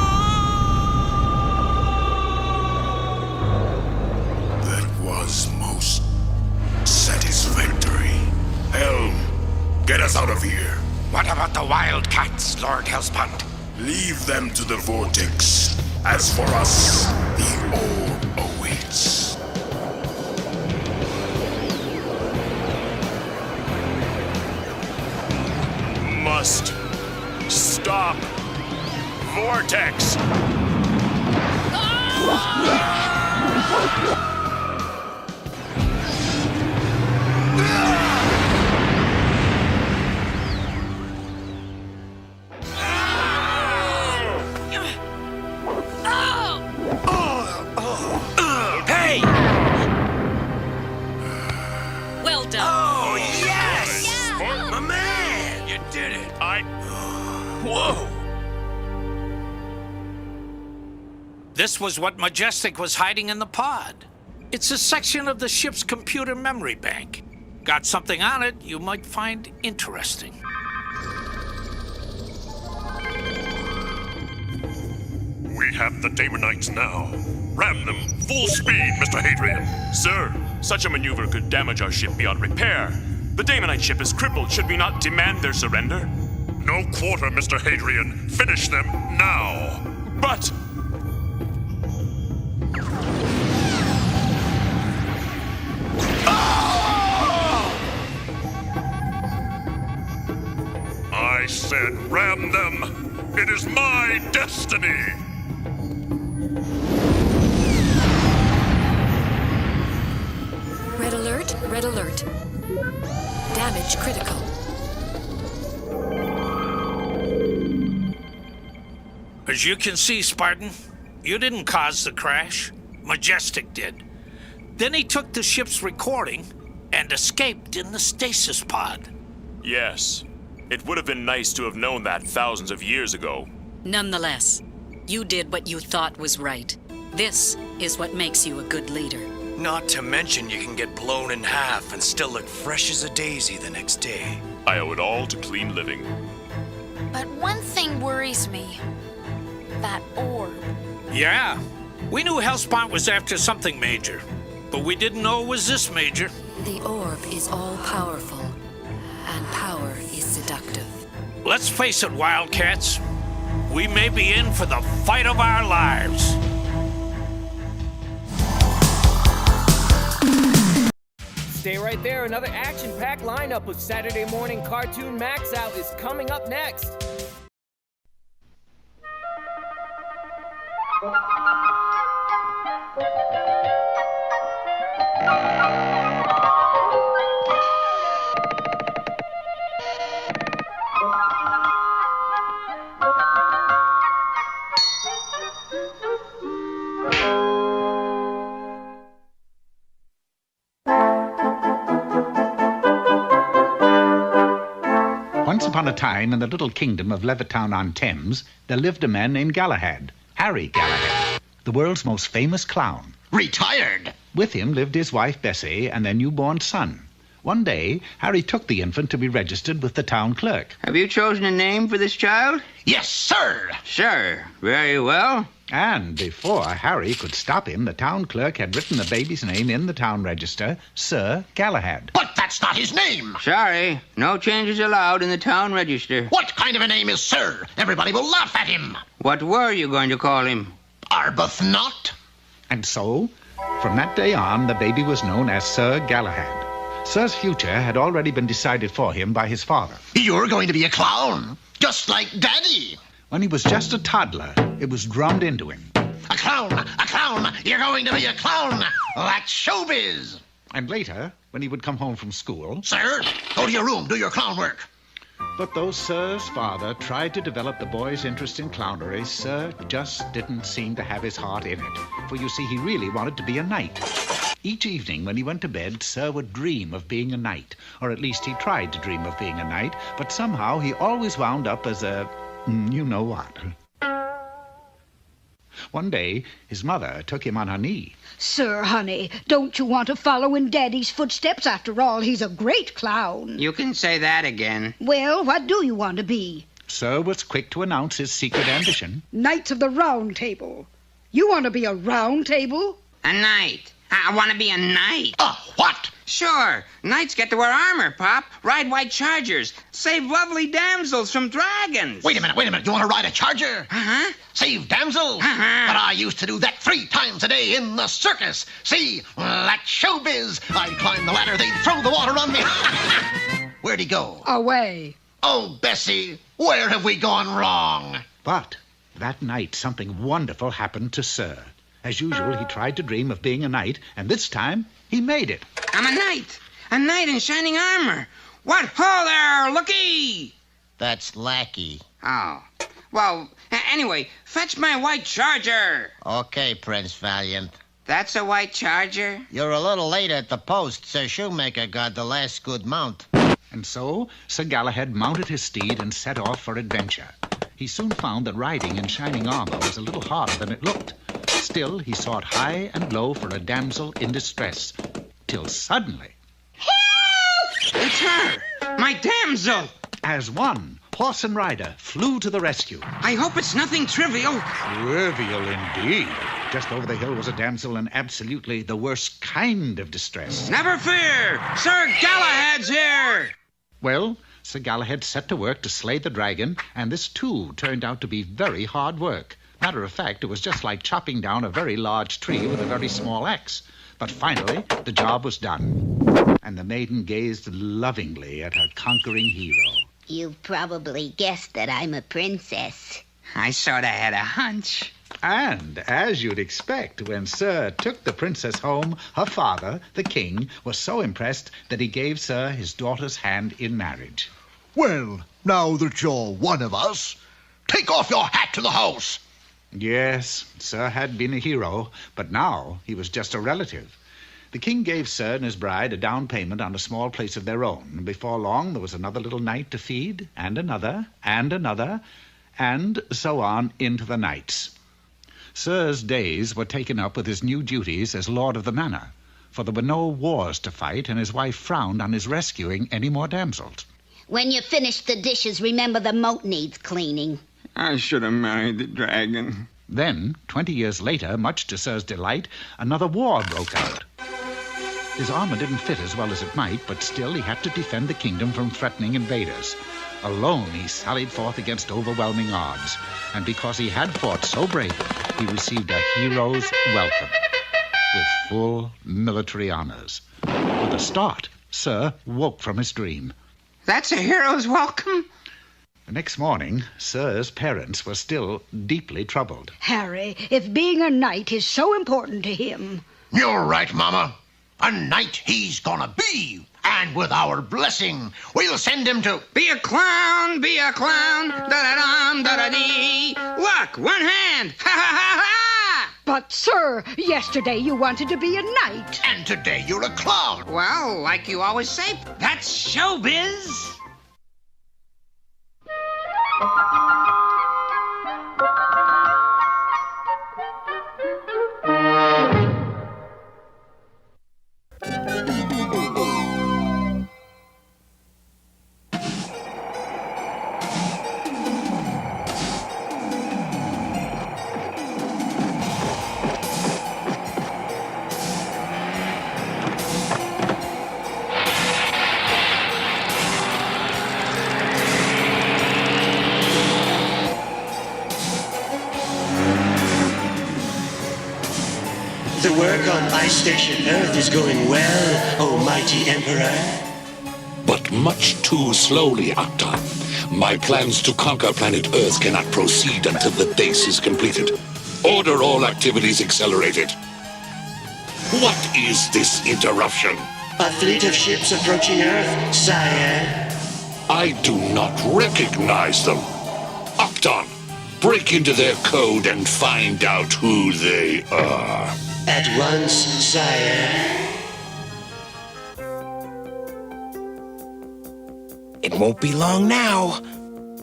us out of here. What about the wildcats, Lord Hellespont? Leave them to the vortex. As for us, the orb awaits. Must stop vortex. Hey! Well done. Oh, yes! My man! You did it. Whoa! This was what Majestic was hiding in the pod. It's a section of the ship's computer memory bank. Got something on it you might find interesting. We have the Damonites now. Ram them full speed, Mr. Hadrian. Sir, such a maneuver could damage our ship beyond repair. The Damonite ship is crippled. Should we not demand their surrender? No quarter, Mr. Hadrian. Finish them now. But... I said ram them. It is my destiny. Red alert, red alert. Damage critical. As you can see, Spartan, you didn't cause the crash. Majestic did. Then he took the ship's recording and escaped in the stasis pod. Yes. It would have been nice to have known that thousands of years ago. Nonetheless, you did what you thought was right. This is what makes you a good leader. Not to mention you can get blown in half and still look fresh as a daisy the next day. I owe it all to clean living. But one thing worries me. That orb. Yeah, we knew Hellespont was after something major, but we didn't know it was this major. The orb is all-powerful, and power is seductive. Let's face it, Wildcats. We may be in for the fight of our lives. Stay right there. Another action-packed lineup of Saturday morning cartoon Maxout is coming up next. Once upon a time, in the little kingdom of Levittown-on-Thames, there lived a man named Galahad, Harry Galahad, the world's most famous clown. Retired! With him lived his wife Bessie and their newborn son. One day, Harry took the infant to be registered with the town clerk. Have you chosen a name for this child? Yes, sir! Sir, very well. And before Harry could stop him, the town clerk had written the baby's name in the town register, Sir Galahad. But that's not his name! Sorry, no changes allowed in the town register. What kind of a name is Sir? Everybody will laugh at him! What were you going to call him? Arbuthnot? And so, from that day on, the baby was known as Sir Galahad. Sir's future had already been decided for him by his father. You're going to be a clown, just like Daddy! When he was just a toddler, it was drummed into him. A clown! You're going to be a clown! That's showbiz! And later, when he would come home from school... Sir, go to your room, do your clown work. But though Sir's father tried to develop the boy's interest in clownery, Sir just didn't seem to have his heart in it. For you see, he really wanted to be a knight. Each evening when he went to bed, Sir would dream of being a knight. Or at least he tried to dream of being a knight, but somehow he always wound up as a... you know what. One day, his mother took him on her knee. Sir, honey, don't you want to follow in Daddy's footsteps? After all, he's a great clown. You can say that again. Well, what do you want to be? Sir was quick to announce his secret ambition. Knights of the Round Table. You want to be a round table? A knight. I want to be a knight. A what? Sure. Knights get to wear armor, Pop. Ride white chargers. Save lovely damsels from dragons. Wait a minute. You want to ride a charger? Uh-huh. Save damsels? Uh-huh. But I used to do that 3 times a day in the circus. See, that's showbiz. I'd climb the ladder, they'd throw the water on me. Where'd he go? Away. Oh, Bessie, where have we gone wrong? But that night, something wonderful happened to Sir. As usual, he tried to dream of being a knight, and this time, he made it. I'm a knight. A knight in shining armor. What ho there, looky! That's lackey. Oh. Well, anyway, fetch my white charger. Okay, Prince Valiant. That's a white charger? You're a little late at the post. Sir Shoemaker got the last good mount. And so, Sir Galahad mounted his steed and set off for adventure. He soon found that riding in shining armor was a little harder than it looked. Still, he sought high and low for a damsel in distress, till suddenly... Help! It's her! My damsel! As one, horse and rider flew to the rescue. I hope it's nothing trivial. Trivial indeed. Just over the hill was a damsel in absolutely the worst kind of distress. Never fear! Sir Galahad's here! Well, Sir Galahad set to work to slay the dragon, and this too turned out to be very hard work. Matter of fact, it was just like chopping down a very large tree with a very small axe. But finally, the job was done, and the maiden gazed lovingly at her conquering hero. You've probably guessed that I'm a princess. I sort of had a hunch. And, as you'd expect, when Sir took the princess home, her father, the king, was so impressed that he gave Sir his daughter's hand in marriage. Well, now that you're one of us, take off your hat to the house. Yes, Sir had been a hero, but now he was just a relative. The king gave Sir and his bride a down payment on a small place of their own, and before long there was another little knight to feed, and another, and so on into the nights. Sir's days were taken up with his new duties as lord of the manor, for there were no wars to fight, and his wife frowned on his rescuing any more damsels. When you finish the dishes, remember the moat needs cleaning. I should have married the dragon. Then, 20 years later, much to Sir's delight, another war broke out. His armor didn't fit as well as it might, but still he had to defend the kingdom from threatening invaders. Alone he sallied forth against overwhelming odds, and because he had fought so bravely, he received a hero's welcome, with full military honors. With a start, Sir woke from his dream. That's a hero's welcome? The next morning, Sir's parents were still deeply troubled. Harry, if being a knight is so important to him... You're right, Mama. A knight he's gonna be. And with our blessing, we'll send him to... Be a clown, da-da-dum, da-da-dee. Look, one hand, ha-ha-ha-ha! But, sir, yesterday you wanted to be a knight. And today you're a clown. Well, like you always say, that's showbiz. The work on Ice Station Earth is going well, oh mighty Emperor. But much too slowly, Octa. My plans to conquer planet Earth cannot proceed until the base is completed. Order all activities accelerated. What is this interruption? A fleet of ships approaching Earth, sire. I do not recognize them. Octon, break into their code and find out who they are. At once, sire. It won't be long now.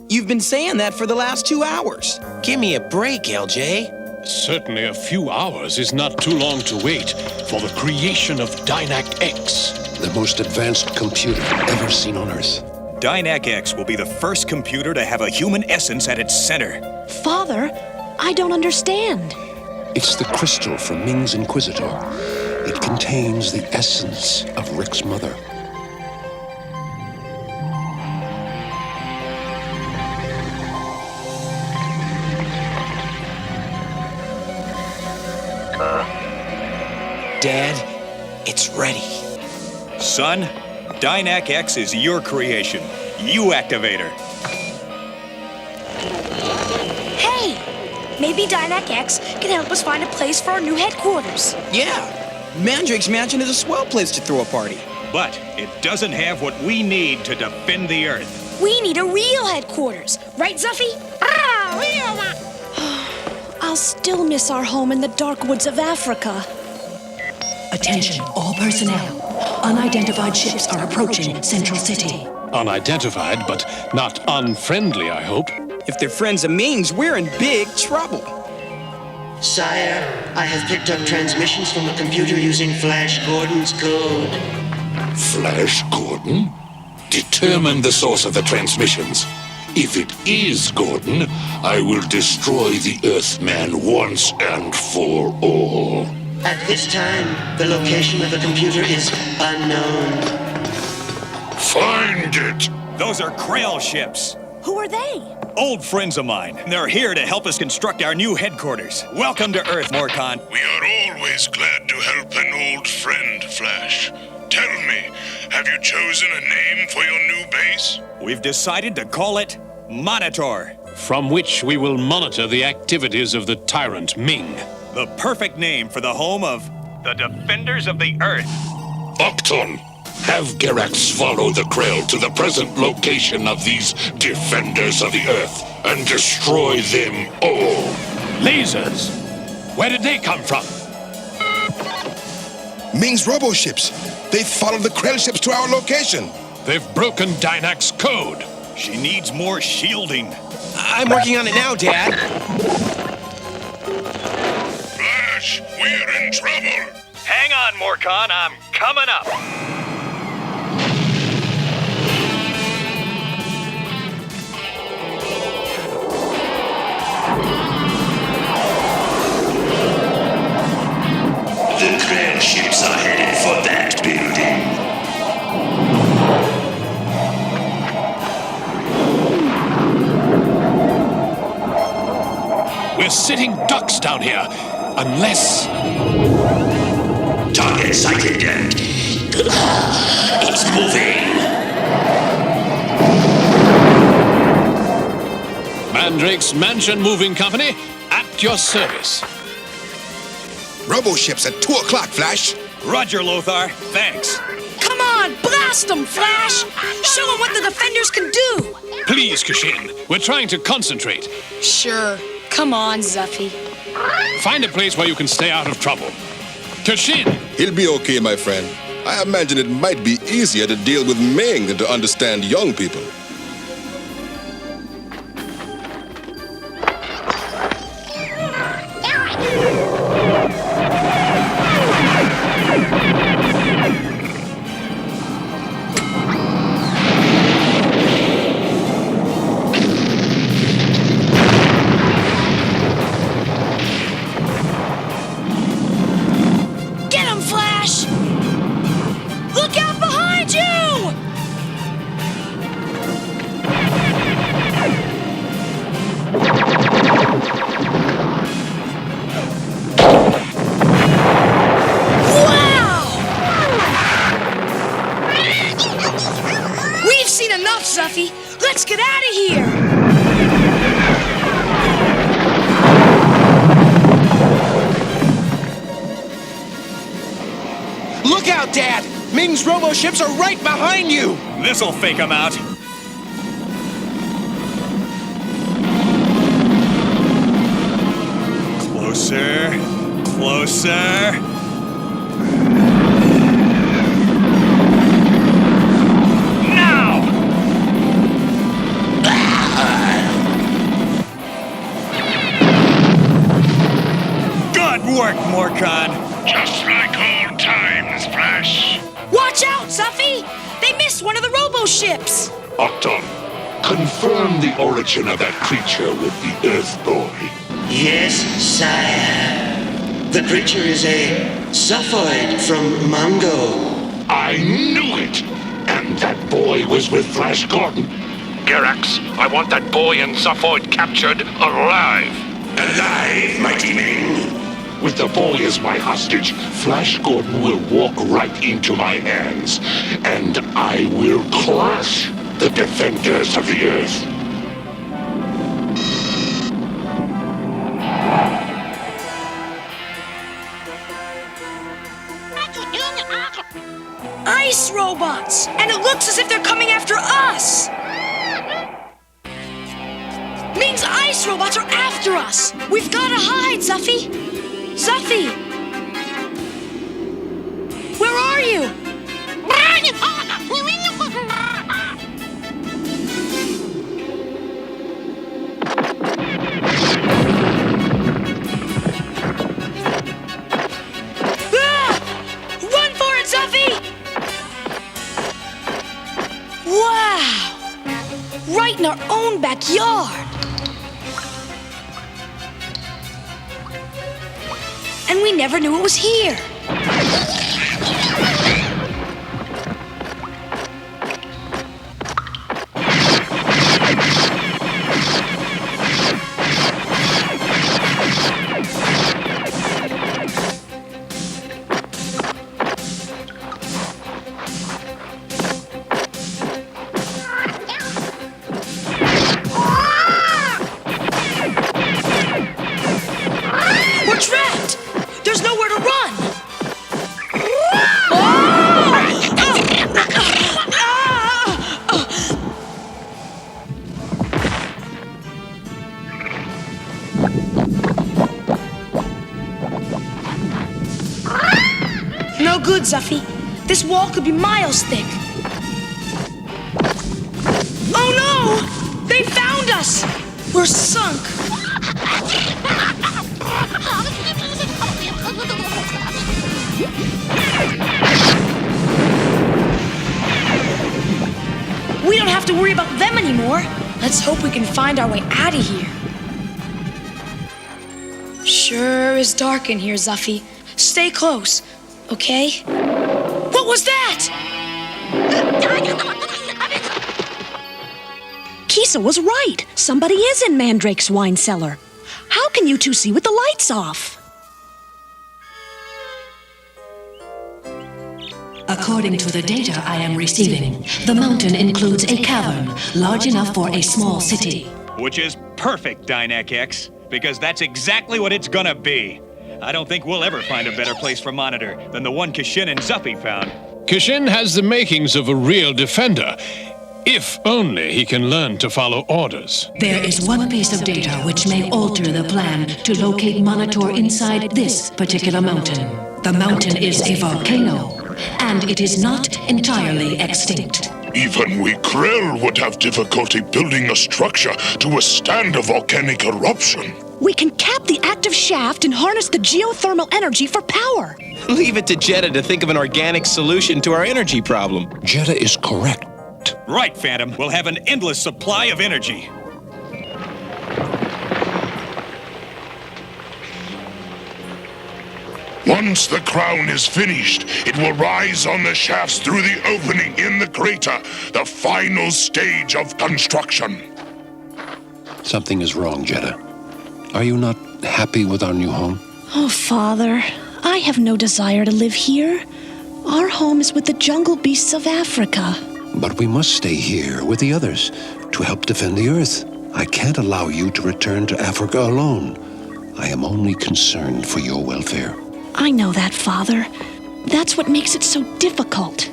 You've been saying that for the last 2 hours. Give me a break, LJ. Certainly a few hours is not too long to wait for the creation of DRAK X, the most advanced computer ever seen on Earth. DRAK X will be the first computer to have a human essence at its center. Father, I don't understand. It's the crystal from Ming's Inquisitor. It contains the essence of Rick's mother. Dad, it's ready. Son, DRAK X is your creation. You activate her. Hey! Maybe DRAK X can help us find a place for our new headquarters. Yeah, Mandrake's mansion is a swell place to throw a party. But it doesn't have what we need to defend the Earth. We need a real headquarters. Right, Zuffy? I'll still miss our home in the dark woods of Africa. Attention, all personnel. Unidentified ships are approaching Central City. Unidentified, but not unfriendly, I hope. If they're friends of Ming's, we're in big trouble. Sire, I have picked up transmissions from a computer using Flash Gordon's code. Flash Gordon? Determine the source of the transmissions. If it is Gordon, I will destroy the Earthman once and for all. At this time, the location of the computer is unknown. Find it! Those are Krell ships. Who are they? Old friends of mine. They're here to help us construct our new headquarters. Welcome to Earth, Morcon. We are always glad to help an old friend, Flash. Tell me, have you chosen a name for your new base? We've decided to call it Monitor. From which we will monitor the activities of the tyrant Ming. The perfect name for the home of the Defenders of the Earth. Octon, have Gerax follow the Krell to the present location of these Defenders of the Earth and destroy them all. Lasers! Where did they come from? Ming's robo-ships. They followed the Krell ships to our location. They've broken Dynac's code. She needs more shielding. I'm working on it now, Dad. Flash, we're in trouble. Hang on, Morcon. I'm coming up. The Krell ships are headed for that building. We're sitting ducks down here, unless... Target sighted and... it's moving. Mandrake's Mansion Moving Company, at your service. Robo-ships at 2 o'clock, Flash. Roger, Lothar. Thanks. Come on, blast them, Flash! Show them what the Defenders can do! Please, Kashin, we're trying to concentrate. Sure. Come on, Zuffy. Find a place where you can stay out of trouble. Kashin! He'll be okay, my friend. I imagine it might be easier to deal with Ming than to understand young people. Zuffy. Let's get out of here! Look out, Dad! Ming's robo-ships are right behind you! This'll fake them out. Closer. Closer. Work, Morcon. Just like old times, Flash. Watch out, Zuffy! They missed one of the robo-ships! Octon, confirm the origin of that creature with the Earth Boy. Yes, sire. The creature is a Zophoid from Mongo. I knew it! And that boy was with Flash Gordon. Garax, I want that boy and Zophoid captured alive. Alive, mighty Ming! With the boy as my hostage, Flash Gordon will walk right into my hands, and I will crush the defenders of the Earth. Ice robots! And it looks as if they're coming after us! Ming's ice robots are after us! We've gotta hide, Zuffy! Zuffy! Where are you? Run for it, Zuffy! Wow! Right in our own backyard! And we never knew it was here. We're trapped! There's nowhere to run! No good, Zuffy. This wall could be miles thick. Oh no! They found us! We're sunk! We don't have to worry about them anymore. Let's hope we can find our way out of here. Sure is dark in here, Zuffy. Stay close, okay? What was that? Kisa was right. Somebody is in Mandrake's wine cellar. How can you two see with the lights off? According to the data I am receiving, the mountain includes a cavern large enough for a small city. Which is perfect, DRAK X, because that's exactly what it's gonna be. I don't think we'll ever find a better place for Monitor than the one Kashin and Zuffy found. Kashin has the makings of a real defender, if only he can learn to follow orders. There is one piece of data which may alter the plan to locate Monitor inside this particular mountain. The mountain is a volcano, and it is not entirely extinct. Even we Krell would have difficulty building a structure to withstand a volcanic eruption. We can cap the active shaft and harness the geothermal energy for power. Leave it to Jetta to think of an organic solution to our energy problem. Jetta is correct. Right, Phantom. We'll have an endless supply of energy. Once the crown is finished, it will rise on the shafts through the opening in the crater, the final stage of construction. Something is wrong, Jetta. Are you not happy with our new home? Oh, Father, I have no desire to live here. Our home is with the jungle beasts of Africa. But we must stay here with the others to help defend the Earth. I can't allow you to return to Africa alone. I am only concerned for your welfare. I know that, Father. That's what makes it so difficult.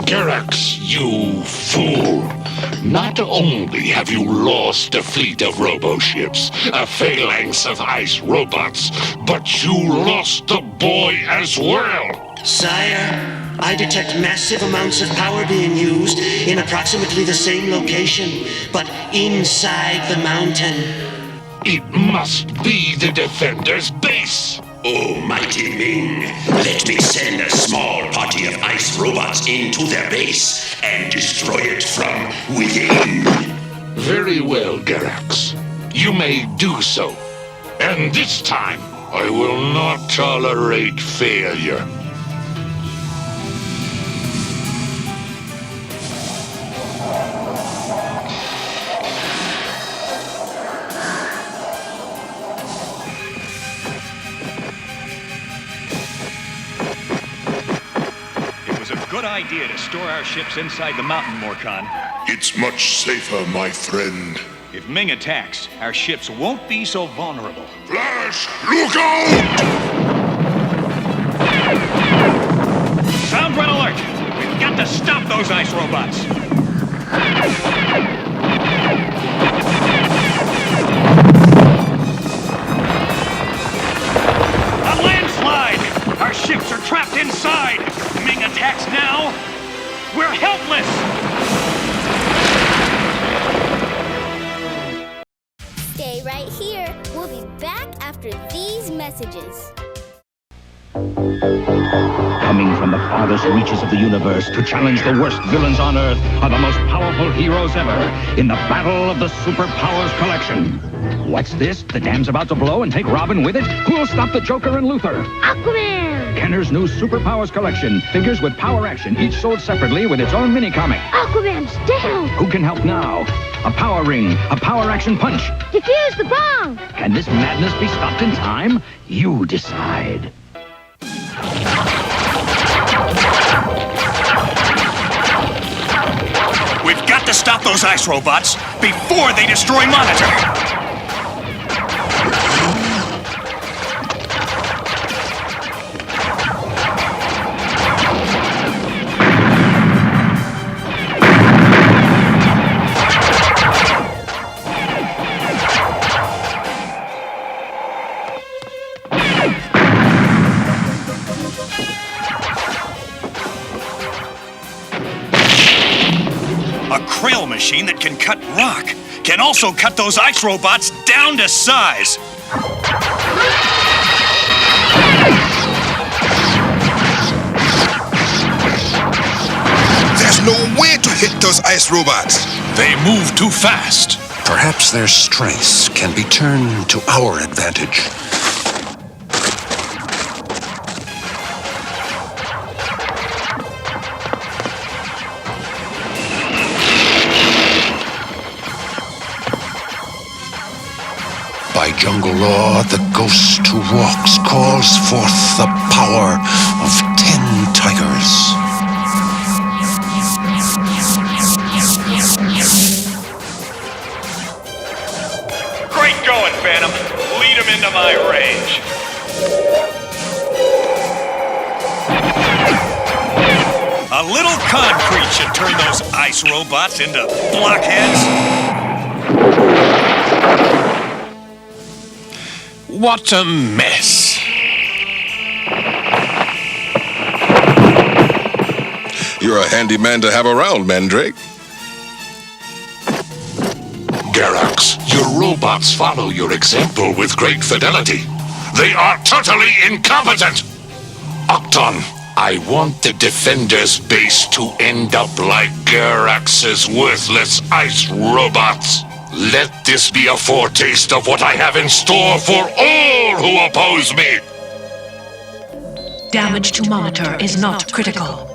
Garax, you fool! Not only have you lost a fleet of robo-ships, a phalanx of ice robots, but you lost the boy as well! Sire, I detect massive amounts of power being used in approximately the same location, but inside the mountain. It must be the Defender's base! Oh, mighty Ming, let me send a small party of ice robots into their base and destroy it from within. Very well, Garax. You may do so. And this time, I will not tolerate failure. It was a good idea to store our ships inside the mountain, Morkan. It's much safer, my friend. If Ming attacks, our ships won't be so vulnerable. Flash, look out! Sound red alert! We've got to stop those ice robots! A landslide! Our ships are trapped inside! Ming attacks now! We're helpless! Stay right here. We'll be back after these messages. Coming from the farthest reaches of the universe to challenge the worst villains on Earth are the most powerful heroes ever in the Battle of the Superpowers Collection. What's this? The dam's about to blow and take Robin with it? Who'll stop the Joker and Luthor? Aquaman! Kenner's new Superpowers Collection. Figures with power action, each sold separately with its own mini-comic. Aquaman's down! Who can help now? A power ring, a power action punch. Defuse the bomb! Can this madness be stopped in time? You decide. We've got to stop those ice robots before they destroy Monitor! A krill machine that can cut rock can also cut those ice robots down to size. There's no way to hit those ice robots. They move too fast. Perhaps their strengths can be turned to our advantage. By jungle law, the ghost who walks calls forth the power of 10 tigers. Great going, Phantom. Lead him into my range. A little concrete should turn those ice robots into blockheads. What a mess. You're a handy man to have around, Mandrake. Garax, your robots follow your example with great fidelity. They are totally incompetent! Octon, I want the Defender's base to end up like Garax's worthless ice robots. Let this be a foretaste of what I have in store for all who oppose me! Damage to monitor is not critical.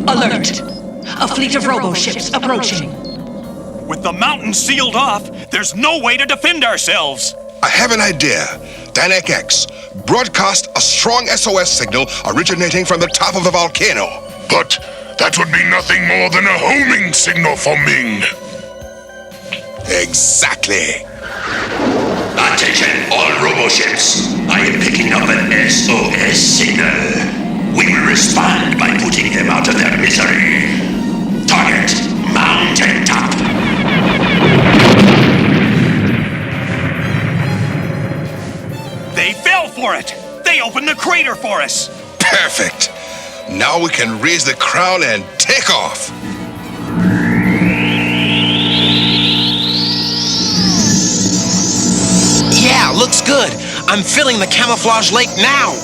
Alert! A fleet of robo-ships approaching. With the mountain sealed off, there's no way to defend ourselves. I have an idea. DRAK, broadcast a strong SOS signal originating from the top of the volcano. But that would be nothing more than a homing signal for Ming. Exactly. Attention, all robo-ships. I am picking up an SOS signal. We will respond by putting them out of their misery. Target, mountaintop. They fell for it! They opened the crater for us! Perfect. Now we can raise the crown and take off. Yeah, looks good. I'm filling the camouflage lake now.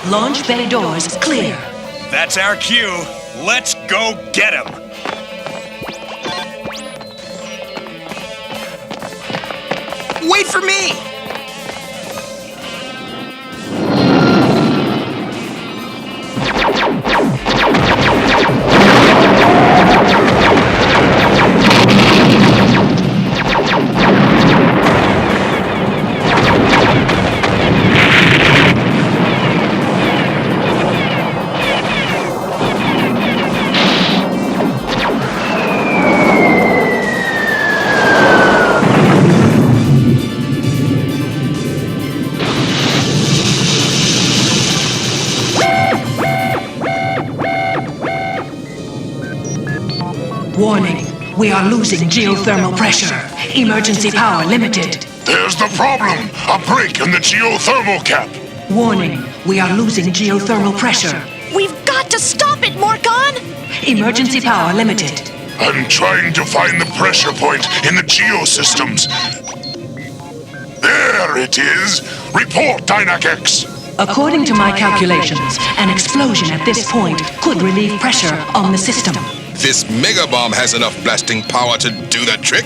Launch bay doors clear. That's our cue. Let's go get him! Wait for me! Warning, we are losing geothermal pressure. Emergency power limited. There's the problem. A break in the geothermal cap. Warning, we are losing geothermal pressure. We've got to stop it, Morcon! Emergency power limited. I'm trying to find the pressure point in the geosystems. There it is. Report, DRAK. According to my calculations, an explosion at this point could relieve pressure on the system. This mega bomb has enough blasting power to do that trick?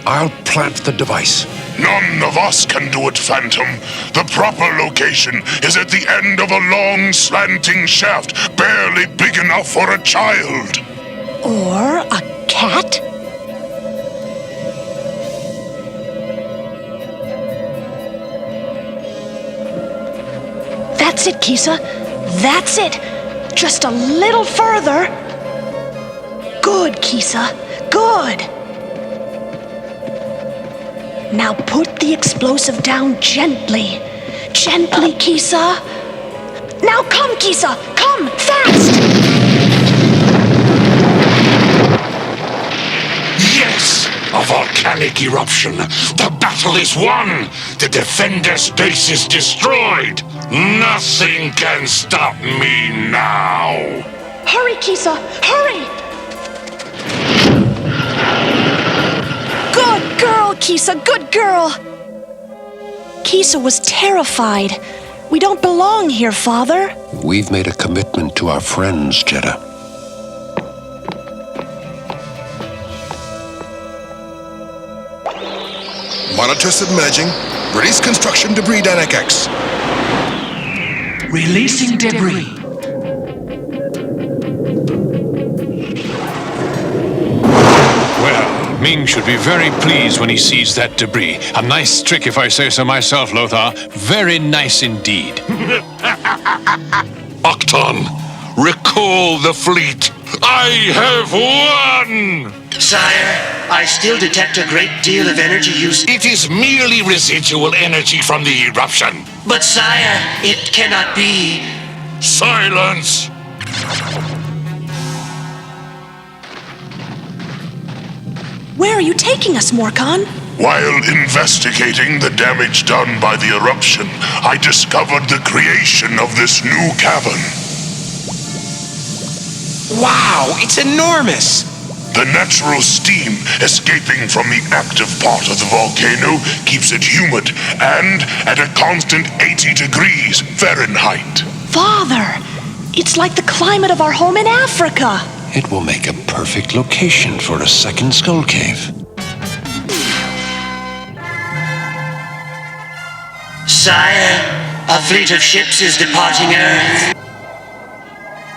I'll plant the device. None of us can do it, Phantom. The proper location is at the end of a long, slanting shaft, barely big enough for a child. Or a cat? That's it, Kisa. That's it. Just a little further. Good, Kisa. Good. Now put the explosive down gently. Gently, Kisa. Now come, Kisa. Come, fast! Yes! A volcanic eruption. The battle is won. The defender's base is destroyed. Nothing can stop me now. Hurry, Kisa. Hurry! Good girl, Kisa. Good girl. Kisa was terrified. We don't belong here, Father. We've made a commitment to our friends, Jeddah. Monitor submerging. Release construction debris, DRAK. Releasing debris. Well, Ming should be very pleased when he sees that debris. A nice trick, if I say so myself, Lothar. Very nice indeed. Octon, recall the fleet. I have won! Sire, I still detect a great deal of energy use. It is merely residual energy from the eruption. But sire, it cannot be. Silence! Where are you taking us, Morcon? While investigating the damage done by the eruption, I discovered the creation of this new cavern. Wow, it's enormous! The natural steam escaping from the active part of the volcano keeps it humid and at a constant 80 degrees Fahrenheit. Father, it's like the climate of our home in Africa. It will make a perfect location for a second skull cave. Sire, a fleet of ships is departing Earth.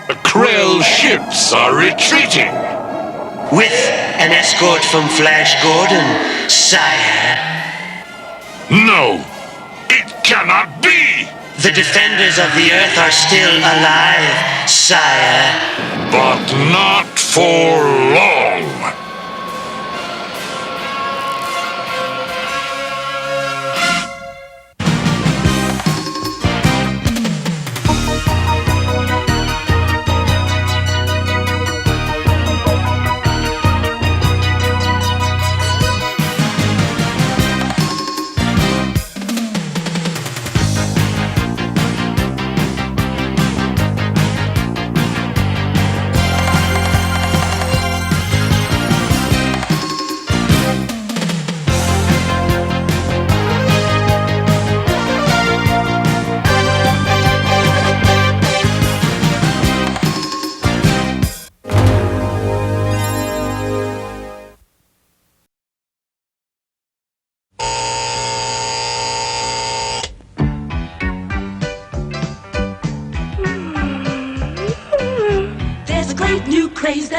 The Krell ships are retreating. With an escort from Flash Gordon, sire. No, it cannot be! The defenders of the Earth are still alive, sire. But not for long.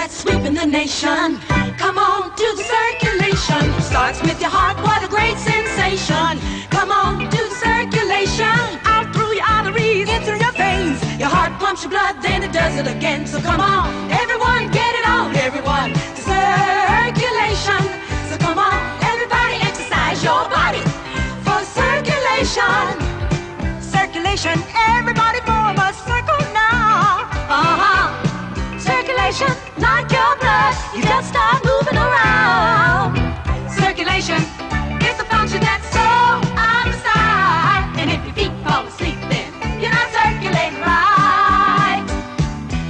that's sweeping the nation. Come on, do the circulation. Starts with your heart, what a great sensation. Come on, do the circulation. Out through your arteries, in through your veins. Your heart pumps your blood, then it does it again. So come on, everyone, get it on, everyone. The circulation. So come on, everybody, exercise your body for circulation. Circulation, everybody form a circle now. Circulation, like your blood, you just start moving around. Circulation is a function that's so out of sight. And if your feet fall asleep, then you're not circulating right.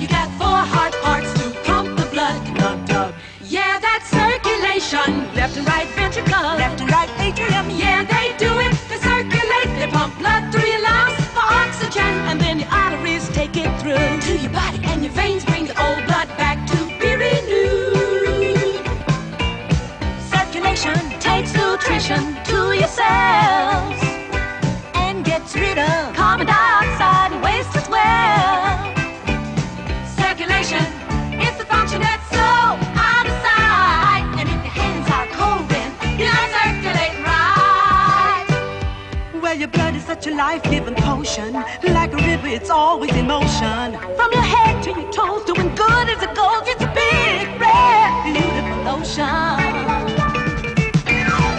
You got 4 heart parts to pump the blood. Dub. Yeah, that's circulation. Left and right ventricle, left and right atrium. Yeah, they do it. They circulate. They pump blood through your lungs for oxygen, and then your arteries take it through to your body, and your veins bring the old blood back to be renewed. Circulation takes nutrition to your cells and gets rid of carbon dioxide and waste as well. Circulation is the function that's so out of sight, and if your hands are cold, then you're not circulating right. Well, your blood is such a life-giving potion. Like a river, it's always in motion. From your head to your toes, doing good as it goes. It's a big, red, beautiful ocean.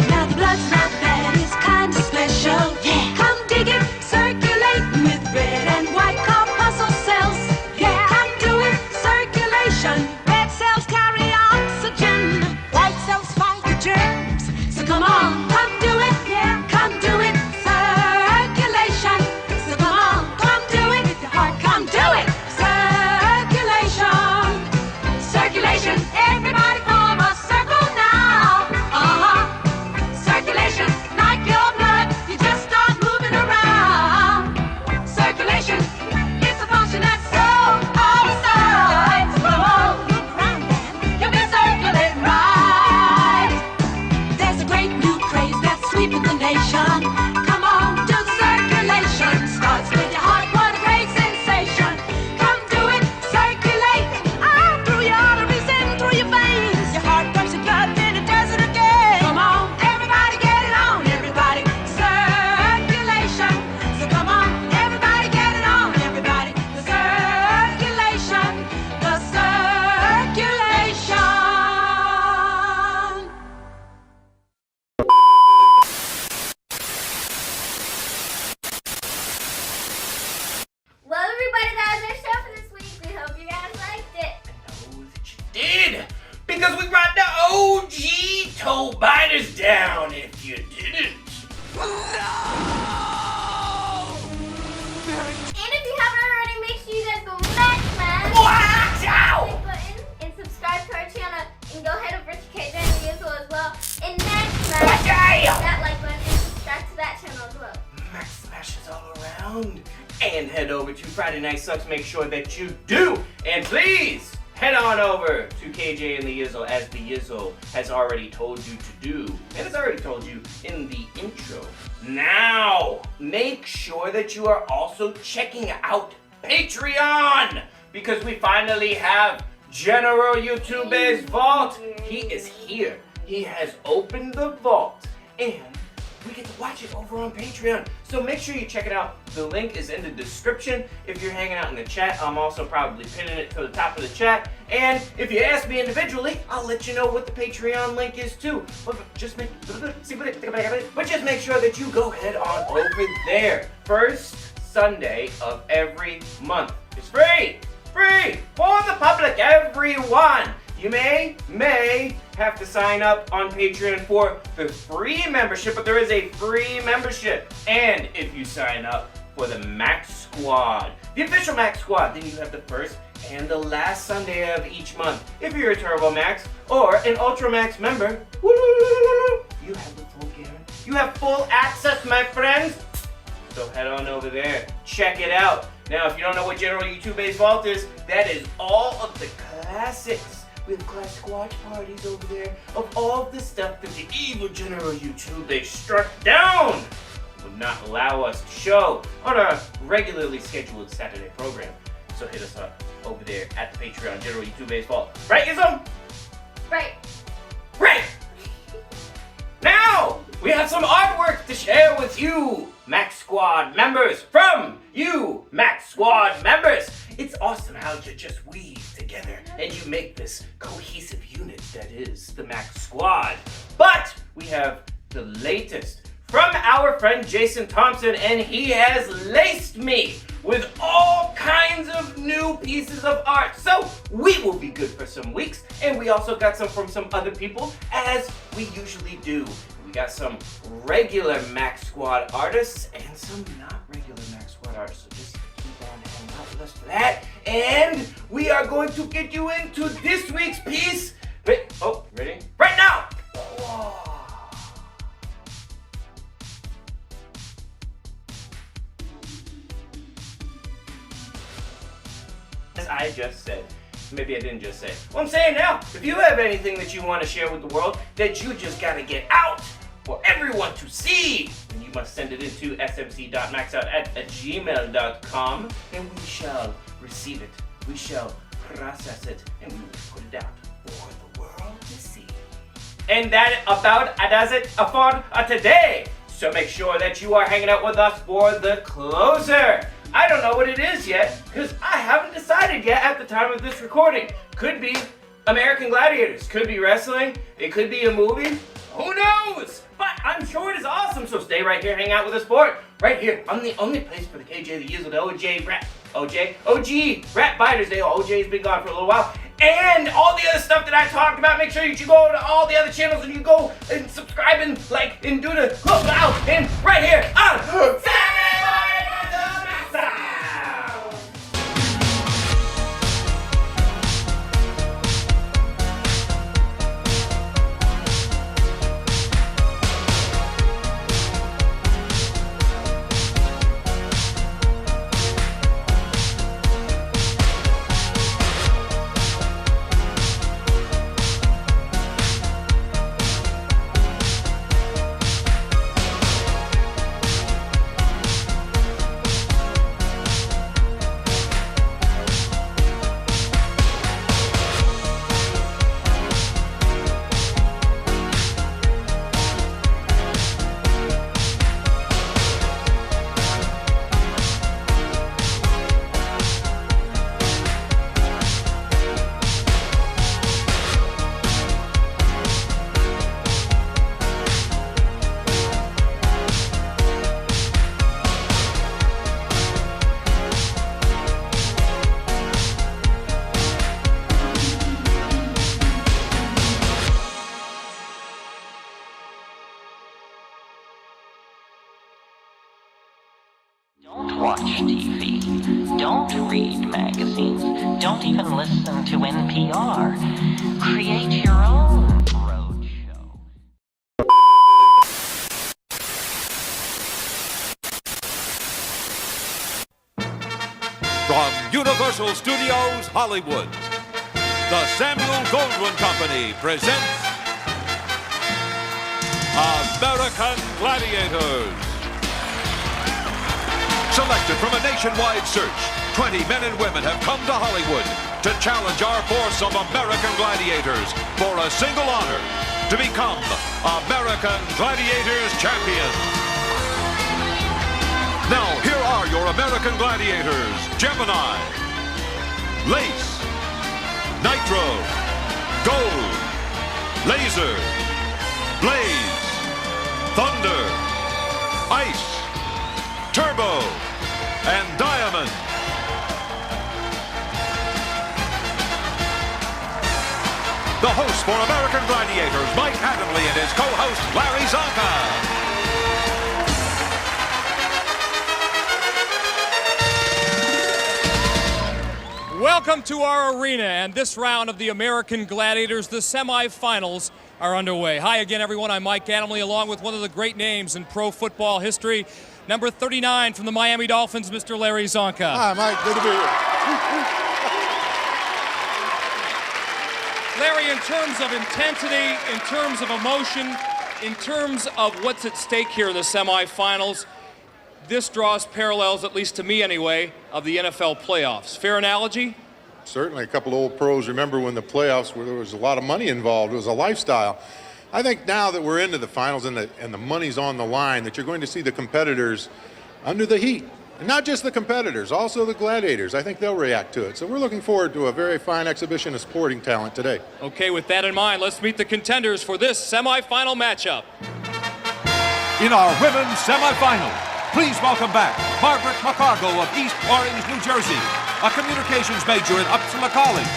Now the blood's not bad, it's kind of special. Yeah, come dig it, circulating with red and white corpuscle cells. Yeah, come do it, circulation. Red cells carry oxygen, white cells fight the germs. So come on, come do it, yeah, come do it. Circulation. So come on, come do it. With your heart, come do it. Circulation. Circulation. Everybody form a circle now. Circulation. Like your blood, you just start moving around. Circulation. It's a function that's so out of sight. So come on, look around and you'll be circulating right. There's a great new craze that's sweeping the nation. Come on, do the circulation. Starts with your heart, what a great sensation. Come do it, circulate. Out through your arteries and through your veins. Your heart pumps your blood, then it does it again. Come on, everybody get it on, everybody. Circulation. So come on, everybody get it on, everybody. The circulation. The circulation. Well, everybody, that was our show for this week. We hope you guys liked it. Did, because we brought the OG toe biters down if you didn't. And if you haven't already, make sure you guys go MAXSQUAD. Watch out! Click button and subscribe to our channel. And go head over to KJ and Diesel as well. And MAXSQUAD. Watch out! That like button and subscribe to that channel as well. Max smashes all around. And head over to Friday Night Sucks. Make sure that you do. And please head on over to KJ and the Yizzle, as the Yizzle has already told you to do. And it's already told you in the intro. Now, make sure that you are also checking out Patreon, because we finally have General YouTube's vault. He is here. He has opened the vault, and we get to watch it over on Patreon. So make sure you check it out. The link is in the description. If you're hanging out in the chat, I'm also probably pinning it to the top of the chat. And if you ask me individually, I'll let you know what the Patreon link is too. But just make sure that you go head on over there. First Sunday of every month. It's free! Free! For the public, everyone! You may have to sign up on Patreon for the free membership, but there is a free membership. And if you sign up for the MAXSQUAD, the official MAXSQUAD, then you have the first and the last Sunday of each month. If you're a Turbo Max or an Ultra Max member, you have the full guarantee. You have full access, my friends. So head on over there, check it out. Now, if you don't know what General YouTube's Vault is, that is all of the classics. We have classic watch parties over there of all of the stuff that the evil General YouTube they struck down would not allow us to show on our regularly scheduled Saturday program. So hit us up over there at the Patreon, General YouTube Baseball. Right, Izzo? Right. Right! Now, we have some artwork to share with you, Max Squad members, from you, Max Squad members. It's awesome how you just weave together and you make this cohesive unit that is the Max Squad. But we have the latest from our friend Jason Thompson, and he has laced me with all kinds of new pieces of art. So we will be good for some weeks, and we also got some from some other people, as we usually do. We got some regular Max Squad artists and some not regular Max Squad artists. So just keep on hanging out with us for that. And we are going to get you into this week's piece. Wait, oh, ready? Right now! Whoa. As I just said, maybe I didn't just say. Well, I'm saying now, if you have anything that you want to share with the world that you just got to get out for everyone to see, then you must send it into smc.maxout@gmail.com, and we shall receive it, we shall process it, and we will put it out for the world to see. And that about does it for today. So make sure that you are hanging out with us for the closer. I don't know what it is yet, because I haven't decided yet at the time of this recording. Could be American Gladiators, could be wrestling, it could be a movie, who knows? But I'm sure it is awesome, so stay right here, hang out with us for it. Right here, I'm the only place for the KJ, the Yizzle, the OG Rat Biters Day. OJ's been gone for a little while. And all the other stuff that I talked about, make sure that you go to all the other channels and you go and subscribe and like and do the look out and right here on Don't watch TV. Don't read magazines. Don't even listen to NPR. Create your own roadshow. From Universal Studios, Hollywood, the Samuel Goldwyn Company presents American Gladiators. Selected from a nationwide search, 20 men and women have come to Hollywood to challenge our force of American Gladiators for a single honor, to become American Gladiators champions. Now, here are your American Gladiators: Gemini, Lace, Nitro, Gold, Laser, Blaze, Thunder, Ice, Turbo, and Diamond. The host for American Gladiators, Mike Adamley, and his co-host, Larry Zonka. Welcome to our arena, and this round of the American Gladiators, the semifinals, are underway. Hi again, everyone. I'm Mike Adamley, along with one of the great names in pro football history, number 39 from the Miami Dolphins, Mr. Larry Zonka. Hi, Mike. Good to be here. Larry, in terms of intensity, in terms of emotion, in terms of what's at stake here in the semifinals, this draws parallels, at least to me anyway, of the NFL playoffs. Fair analogy? Certainly, a couple of old pros remember when the playoffs where there was a lot of money involved. It was a lifestyle. I think now that we're into the finals and the money's on the line, that you're going to see the competitors under the heat. And not just the competitors, also the gladiators. I think they'll react to it. So we're looking forward to a very fine exhibition of sporting talent today. Okay, with that in mind, let's meet the contenders for this semifinal matchup. In our women's semifinal, please welcome back Margaret McCargo of East Orange, New Jersey, a communications major at Uppsala College,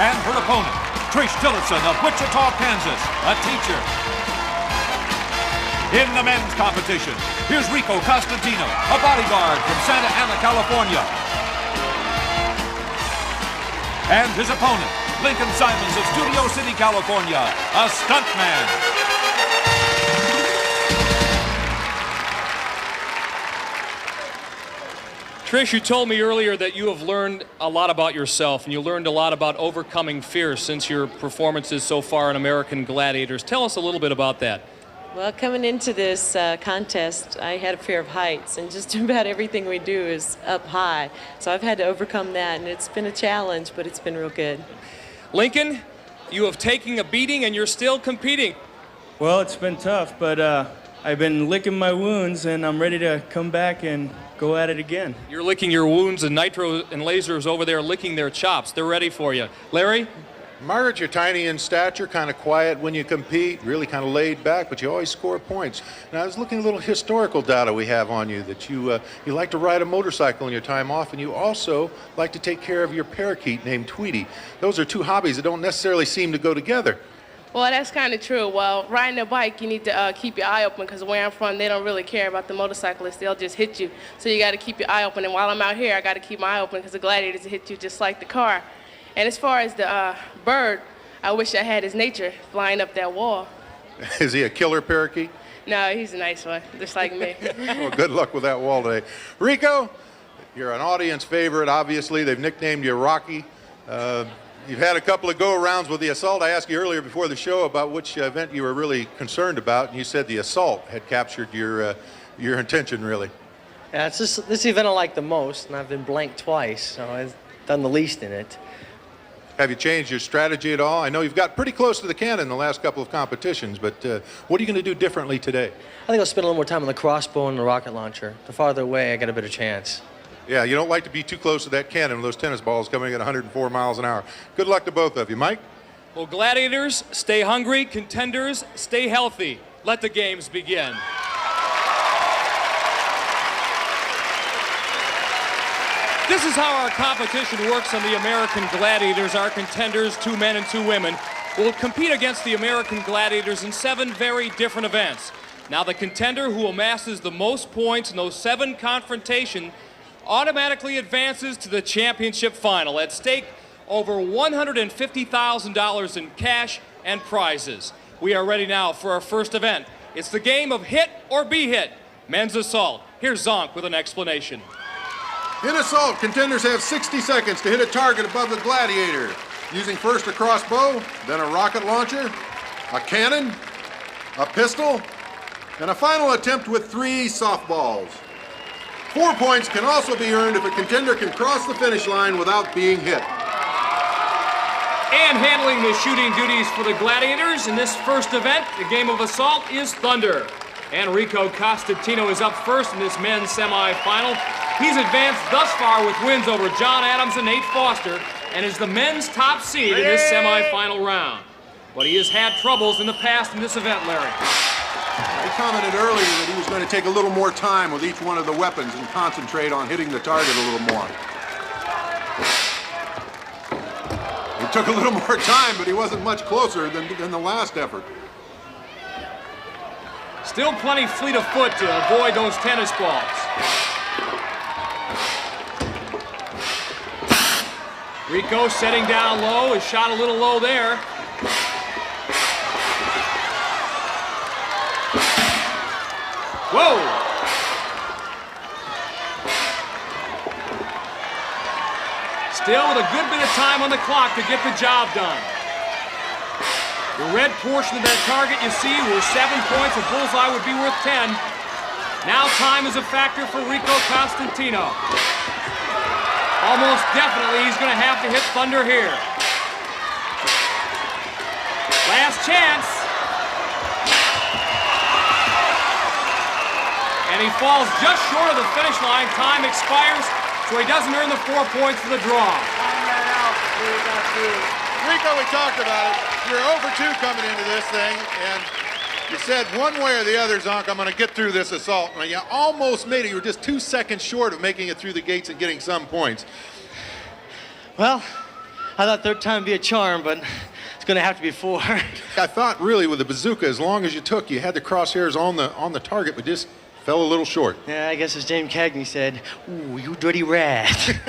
and her opponent, Trish Tillotson of Wichita, Kansas, a teacher. In the men's competition, here's Rico Costantino, a bodyguard from Santa Ana, California. And his opponent, Lincoln Simons of Studio City, California, a stuntman. Trish, you told me earlier that you have learned a lot about yourself, and you learned a lot about overcoming fear since your performances so far in American Gladiators. Tell us a little bit about that. Well, coming into this contest, I had a fear of heights, and just about everything we do is up high. So I've had to overcome that, and it's been a challenge, but it's been real good. Lincoln, you have taken a beating, and you're still competing. Well, it's been tough, but I've been licking my wounds, and I'm ready to come back and go at it again. You're licking your wounds, and Nitro and Laser's over there licking their chops. They're ready for you. Larry? Margaret, you're tiny in stature, kind of quiet when you compete, really kind of laid back, but you always score points. And I was looking at a little historical data we have on you, that you like to ride a motorcycle in your time off, and you also like to take care of your parakeet named Tweety. Those are two hobbies that don't necessarily seem to go together. Well, that's kind of true. Well, riding a bike, you need to keep your eye open, because where I'm from, they don't really care about the motorcyclists. They'll just hit you. So you got to keep your eye open. And while I'm out here, I got to keep my eye open, because the gladiators hit you just like the car. And as far as the bird, I wish I had his nature flying up that wall. Is he a killer parakeet? No, he's a nice one, just like me. Well, good luck with that wall today. Rico, you're an audience favorite, obviously. They've nicknamed you Rocky. You've had a couple of go-arounds with the assault. I asked you earlier before the show about which event you were really concerned about, and you said the assault had captured your attention, really. Yeah, it's just this event I like the most, and I've been blanked twice, so I've done the least in it. Have you changed your strategy at all? I know you've got pretty close to the cannon the last couple of competitions, but what are you going to do differently today? I think I'll spend a little more time on the crossbow and the rocket launcher. The farther away, I got a better chance. Yeah, you don't like to be too close to that cannon with those tennis balls coming at 104 miles an hour. Good luck to both of you. Mike? Well, gladiators, stay hungry. Contenders, stay healthy. Let the games begin. This is how our competition works on the American Gladiators. Our contenders, 2 men and 2 women, will compete against the American Gladiators in 7 very different events. Now, the contender who amasses the most points in those 7 confrontations automatically advances to the championship final. At stake, over $150,000 in cash and prizes. We are ready now for our first event. It's the game of hit or be hit, men's assault. Here's Zonk with an explanation. In assault, contenders have 60 seconds to hit a target above the gladiator, using first a crossbow, then a rocket launcher, a cannon, a pistol, and a final attempt with 3 softballs. 4 points can also be earned if a contender can cross the finish line without being hit. And handling the shooting duties for the gladiators in this first event, the game of assault, is Thunder. Enrico Costantino is up first in this men's semifinal. He's advanced thus far with wins over John Adams and Nate Foster, and is the men's top seed in this semifinal round. But he has had troubles in the past in this event, Larry. He commented earlier that he was going to take a little more time with each one of the weapons and concentrate on hitting the target a little more. It took a little more time, but he wasn't much closer than the last effort. Still plenty fleet of foot to avoid those tennis balls. Rico setting down low, his shot a little low there. Whoa! Still with a good bit of time on the clock to get the job done. The red portion of that target you see where 7 points, a bullseye would be worth 10. Now time is a factor for Rico Costantino. Almost definitely he's going to have to hit Thunder here. Last chance. And he falls just short of the finish line. Time expires, so he doesn't earn the 4 points for the draw. Rico, we talked about it. You're 0 for 2 coming into this thing, and you said one way or the other, Zonk, I'm going to get through this assault. And you almost made it. You were just 2 seconds short of making it through the gates and getting some points. Well, I thought third time would be a charm, but it's going to have to be 4. I thought really with the bazooka, as long as you took, you had the crosshairs on the target, but just fell a little short. Yeah, I guess as James Cagney said, ooh, you dirty rat.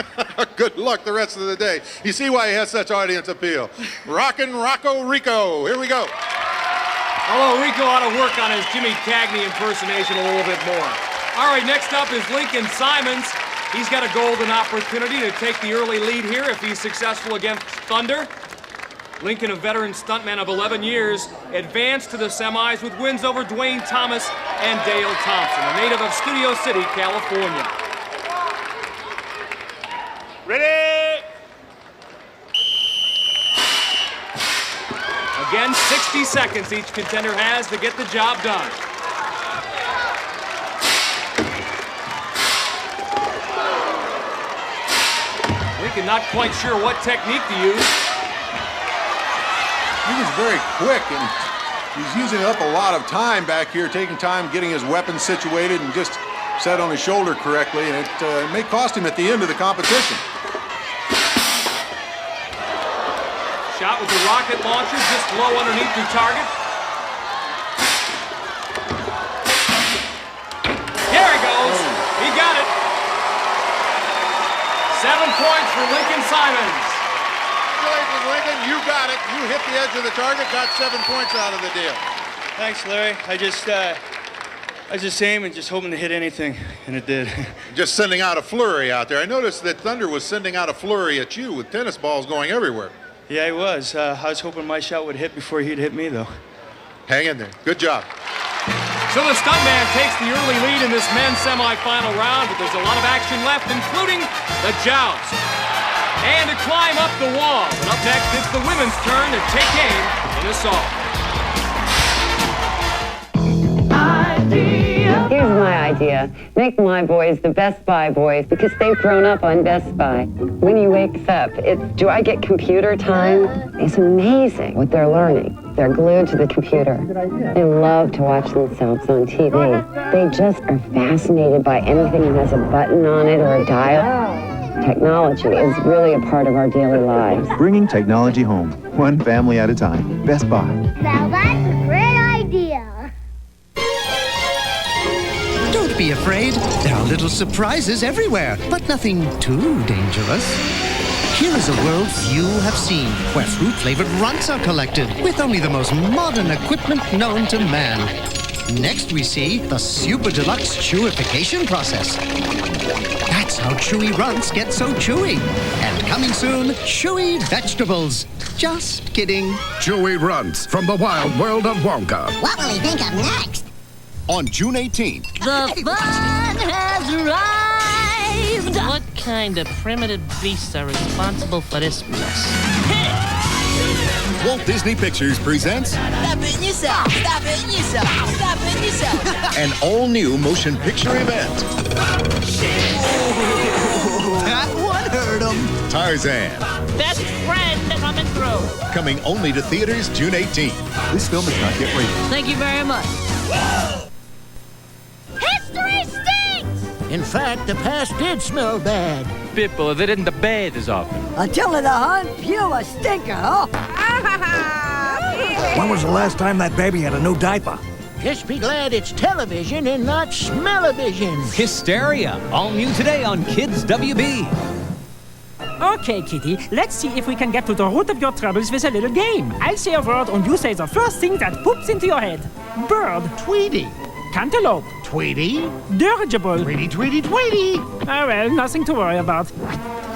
Good luck the rest of the day. You see why he has such audience appeal. Rockin' Rocco Rico. Here we go. Although Rico ought to work on his Jimmy Cagney impersonation a little bit more. All right, next up is Lincoln Simons. He's got a golden opportunity to take the early lead here if he's successful against Thunder. Lincoln, a veteran stuntman of 11 years, advanced to the semis with wins over Dwayne Thomas and Dale Thompson, a native of Studio City, California. Ready? Again, 60 seconds each contender has to get the job done. Lincoln not quite sure what technique to use. He was very quick, and he's using up a lot of time back here, taking time getting his weapon situated and just set on his shoulder correctly, and it may cost him at the end of the competition. Shot with the rocket launcher just low underneath the target. There he goes. He got it. 7 points for Lincoln Simons. Congratulations, Lincoln. You got it. You hit the edge of the target, got 7 points out of the deal. Thanks, Larry. I just aimed and just hoping to hit anything, and it did. Just sending out a flurry out there. I noticed that Thunder was sending out a flurry at you with tennis balls going everywhere. Yeah, he was. I was hoping my shot would hit before he'd hit me, though. Hang in there. Good job. So the stuntman takes the early lead in this men's semifinal round, but there's a lot of action left, including the joust. And to climb up the wall. And up next, it's the women's turn to take aim in assault. Here's my idea. Make my boys the Best Buy boys because they've grown up on Best Buy. When he wakes up, it's, do I get computer time? It's amazing what they're learning. They're glued to the computer. They love to watch themselves on TV. They just are fascinated by anything that has a button on it or a dial. Technology is really a part of our daily lives. Bringing technology home, one family at a time. Best Buy. Now that's a great idea. Don't be afraid. There are little surprises everywhere, but nothing too dangerous. Here is a world few have seen, where fruit-flavored runts are collected, with only the most modern equipment known to man. Next we see the super deluxe chewification process. That's how chewy runts get so chewy. And coming soon, chewy vegetables. Just kidding. Chewy runts from the wild world of Wonka. What will he think of next? On June 18th. The fun has arrived! What kind of primitive beasts are responsible for this mess? Walt Disney Pictures presents Stop it yourself! Stop it yourself! Stop it yourself! an all-new motion picture event. That one hurt him. Tarzan. Best friend coming through. Coming only to theaters June 18th. This film is not yet rated. Thank you very much. History stinks! In fact, the past did smell bad. People that in the bed is often. Until the hunt, you a stinker, huh? When was the last time that baby had a new diaper? Just be glad it's television and not smell-o-vision. Hysteria. All new today on Kids WB. Okay, Kitty, let's see if we can get to the root of your troubles with a little game. I'll say a word and you say the first thing that poops into your head. Bird. Tweety. Cantaloupe. Tweety. Dirigible. Tweety, Tweety, Tweety. Oh well, nothing to worry about.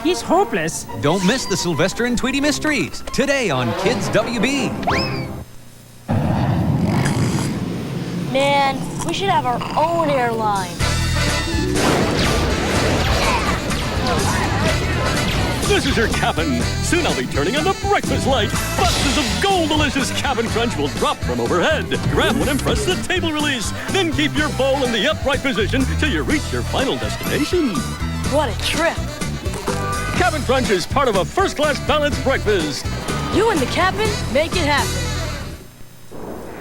He's hopeless. Don't miss the Sylvester and Tweety Mysteries. Today on Kids WB. Man, We should have our own airline. This is your cabin. Soon I'll be turning on the breakfast light. Boxes of Gold Delicious Cabin Crunch will drop from overhead. Grab one and press the table release. Then keep your bowl in the upright position till you reach your final destination. What a trip. Cabin Crunch is part of a first-class balanced breakfast. You and the cabin make it happen.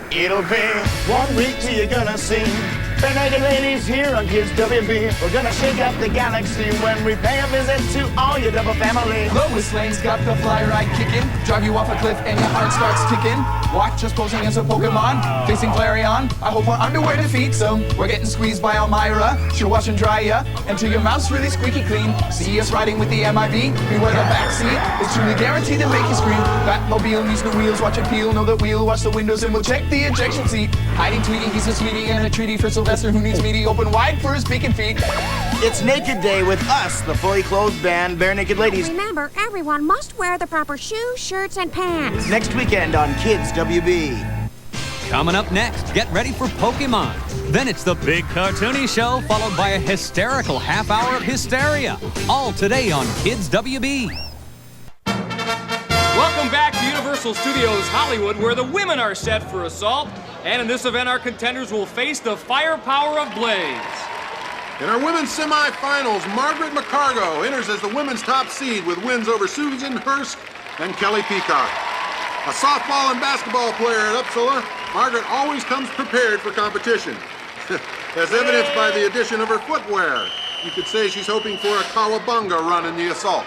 It'll be 1 week till you're gonna see the naked ladies here on Kids WB. We're gonna shake up the galaxy when we pay a visit to all your double family. Lois Lane's got the fly ride kicking, drive you off a cliff and your heart starts ticking. Watch us posing as a Pokemon, facing Flareon. I hope our underwear defeats them. We're getting squeezed by Elmira. She'll wash and dry ya until your mouth's really squeaky clean. See us riding with the MIB. Beware the backseat. It's truly guaranteed to make you scream. Batmobile needs new wheels. Watch it peel. Know that we'll watch the windows and we'll check the ejection seat. Hiding Tweety, he's a sweetie and a treaty for Sylvester who needs meaty. Open wide for his beak and feet. It's Naked Day with us, the fully clothed band, Bare Naked Ladies. Remember, everyone must wear the proper shoes, shirts, and pants. Next weekend on Kids WB. Coming up next, get ready for Pokemon. Then it's the big cartoony show, followed by a hysterical half hour of hysteria. All today on Kids WB. Welcome back to Universal Studios Hollywood, where the women are set for assault. And in this event, our contenders will face the firepower of Blaze. In our women's semifinals, Margaret McCargo enters as the women's top seed with wins over Susan Hurst and Kelly Peacock. A softball and basketball player at Uppsala, Margaret always comes prepared for competition. As evidenced by the addition of her footwear, you could say she's hoping for a cowabunga run in the assault.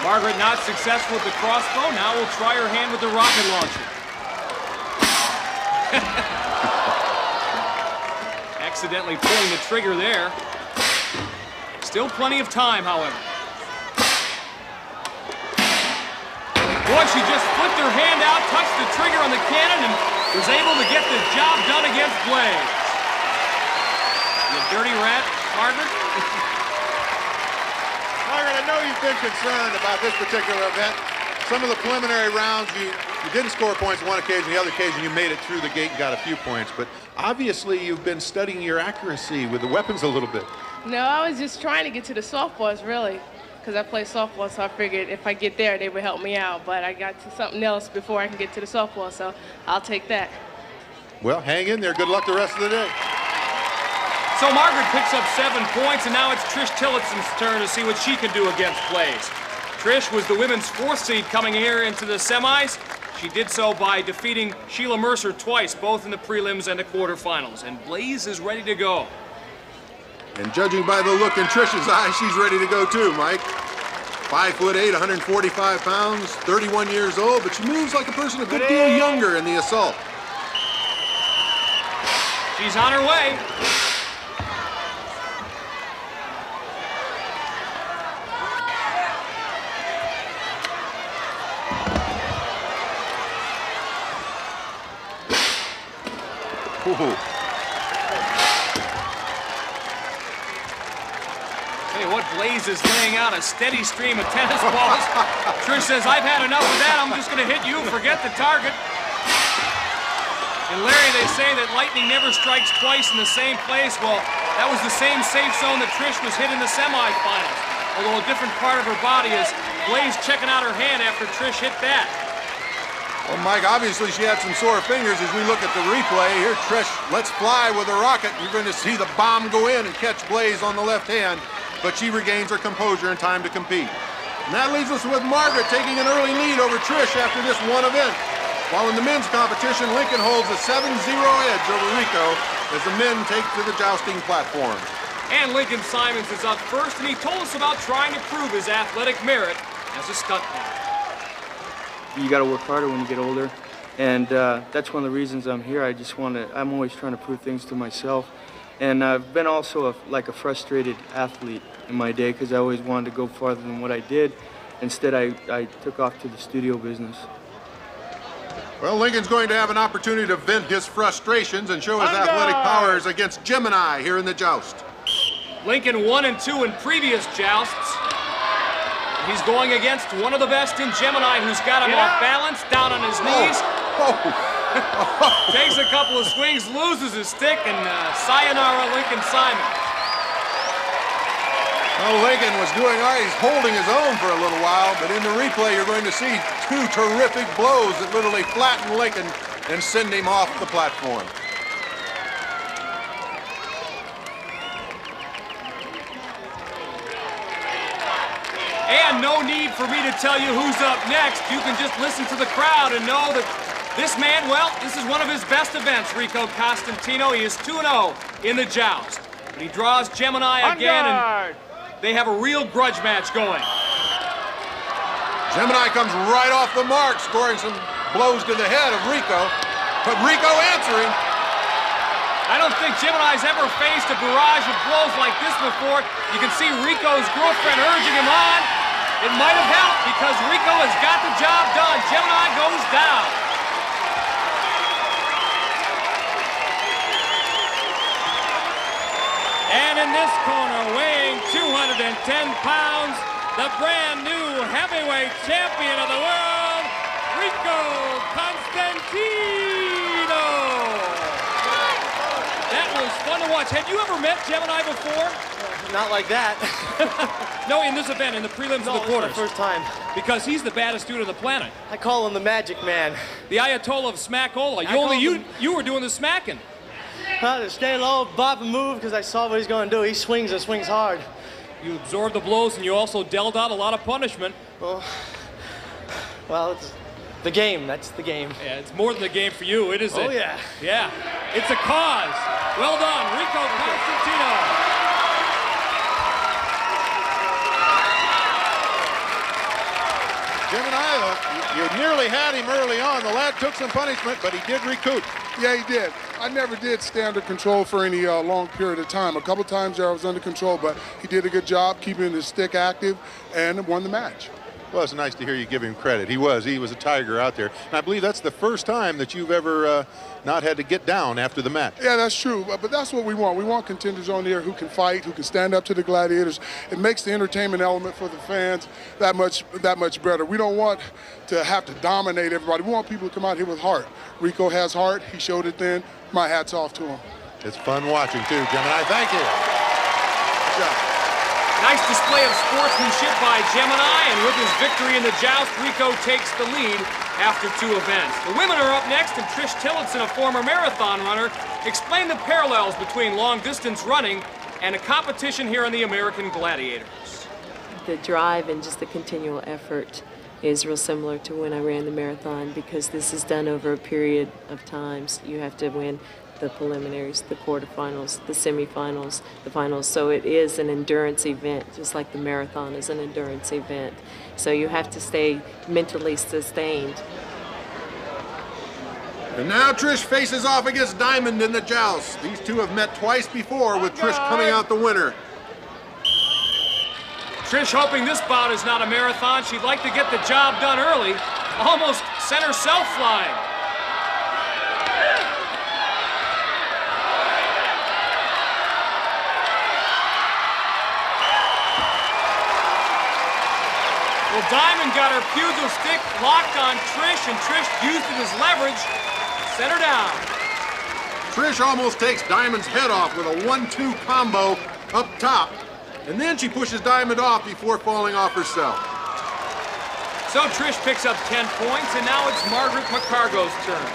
Margaret not successful with the crossbow. Now we'll try her hand with the rocket launcher. Accidentally pulling the trigger there. Still plenty of time, however. Boy, she just flipped her hand out, touched the trigger on the cannon, and was able to get the job done against Blaze. You dirty rat, Margaret. Margaret, I know you've been concerned about this particular event. Some of the preliminary rounds, you didn't score points on one occasion. The other occasion, you made it through the gate and got a few points. But obviously, you've been studying your accuracy with the weapons a little bit. No, I was just trying to get to the softballs, really, because I play softball, so I figured if I get there, they would help me out. But I got to something else before I can get to the softball, so I'll take that. Well, hang in there. Good luck the rest of the day. So Margaret picks up 7 points, and now it's Trish Tillotson's turn to see what she can do against Blaze. Trish was the women's 4th seed coming here into the semis. She did so by defeating Sheila Mercer twice, both in the prelims and the quarterfinals. And Blaze is ready to go. And judging by the look in Trish's eyes, she's ready to go too, Mike. 5'8", 145 pounds, 31 years old, but she moves like a person a good deal younger in the assault. She's on her way. Ooh. Tell you what, Blaze is laying out a steady stream of tennis balls. Trish says, I've had enough of that. I'm just going to hit you. Forget the target. And Larry, they say that lightning never strikes twice in the same place. Well, that was the same safe zone that Trish was hit in the semifinals. Although a different part of her body is Blaze checking out her hand after Trish hit that. Well, Mike, obviously she had some sore fingers as we look at the replay. Here, Trish lets fly with a rocket. You're going to see the bomb go in and catch Blaze on the left hand, but she regains her composure in time to compete. And that leaves us with Margaret taking an early lead over Trish after this one event. While in the men's competition, Lincoln holds a 7-0 edge over Rico as the men take to the jousting platform. And Lincoln Simons is up first, and he told us about trying to prove his athletic merit as a stuntman. You got to work harder when you get older, and that's one of the reasons I'm here. I'm always trying to prove things to myself, and I've been also like a frustrated athlete in my day because I always wanted to go farther than what I did. Instead, I took off to the studio business. Well, Lincoln's going to have an opportunity to vent his frustrations and show his athletic powers against Gemini here in the joust. Lincoln 1 and 2 in previous jousts. He's going against one of the best in Gemini, who's got him off balance, down on his knees. Takes a couple of swings, loses his stick, and sayonara Lincoln Simon. Well, Lincoln was doing all right. He's holding his own for a little while, but in the replay, you're going to see two terrific blows that literally flatten Lincoln and send him off the platform. And no need for me to tell you who's up next. You can just listen to the crowd and know that this man, well, this is one of his best events, Rico Costantino. He is 2-0 in the joust. But he draws Gemini again, and they have a real grudge match going. Gemini comes right off the mark, scoring some blows to the head of Rico. But Rico answering. I don't think Gemini's ever faced a barrage of blows like this before. You can see Rico's girlfriend urging him on. It might have helped because Rico has got the job done. Gemini goes down. And in this corner, weighing 210 pounds, the brand new heavyweight champion of the world, Rico Costantino. That was fun to watch. Had you ever met Gemini before? Not like that. No, in this event, in the prelims of the quarters. This is my first time. Because he's the baddest dude on the planet. I call him the Magic Man. The Ayatollah of Smackola. You were doing the smacking. To stay low, bop and move, because I saw what he's going to do. He swings and swings hard. You absorbed the blows, and you also dealt out a lot of punishment. Well, it's the game. That's the game. Yeah, it's more than the game for you. It is. Oh, yeah. Yeah. It's a cause. Well done, Rico Costantino. Gemini, you nearly had him early on. The lad took some punishment, but he did recoup. Yeah, he did. I never did stay under control for any long period of time. A couple times there I was under control, but he did a good job keeping his stick active and won the match. Well, it's nice to hear you give him credit. He was a tiger out there. And I believe that's the first time that you've ever not had to get down after the match. Yeah, that's true. But that's what we want. We want contenders on there who can fight, who can stand up to the gladiators. It makes the entertainment element for the fans that much better. We don't want to have to dominate everybody. We want people to come out here with heart. Rico has heart. He showed it then. My hat's off to him. It's fun watching, too, Gemini. Thank you. Good job. Nice display of sportsmanship by Gemini, and with his victory in the joust, Rico takes the lead after 2 events. The women are up next, and Trish Tillotson, a former marathon runner, explained the parallels between long-distance running and a competition here in the American Gladiators. The drive and just the continual effort is real similar to when I ran the marathon, because this is done over a period of times. You have to win the preliminaries, the quarterfinals, the semifinals, the finals. So it is an endurance event, just like the marathon is an endurance event. So you have to stay mentally sustained. And now Trish faces off against Diamond in the joust. These two have met twice before, with Trish coming out the winner. Trish hoping this bout is not a marathon. She'd like to get the job done early. Almost sent herself flying. Well, Diamond got her pugil stick locked on Trish, and Trish used it as leverage. Set her down. Trish almost takes Diamond's head off with a 1-2 combo up top. And then she pushes Diamond off before falling off herself. So Trish picks up 10 points, and now it's Margaret McCargo's turn.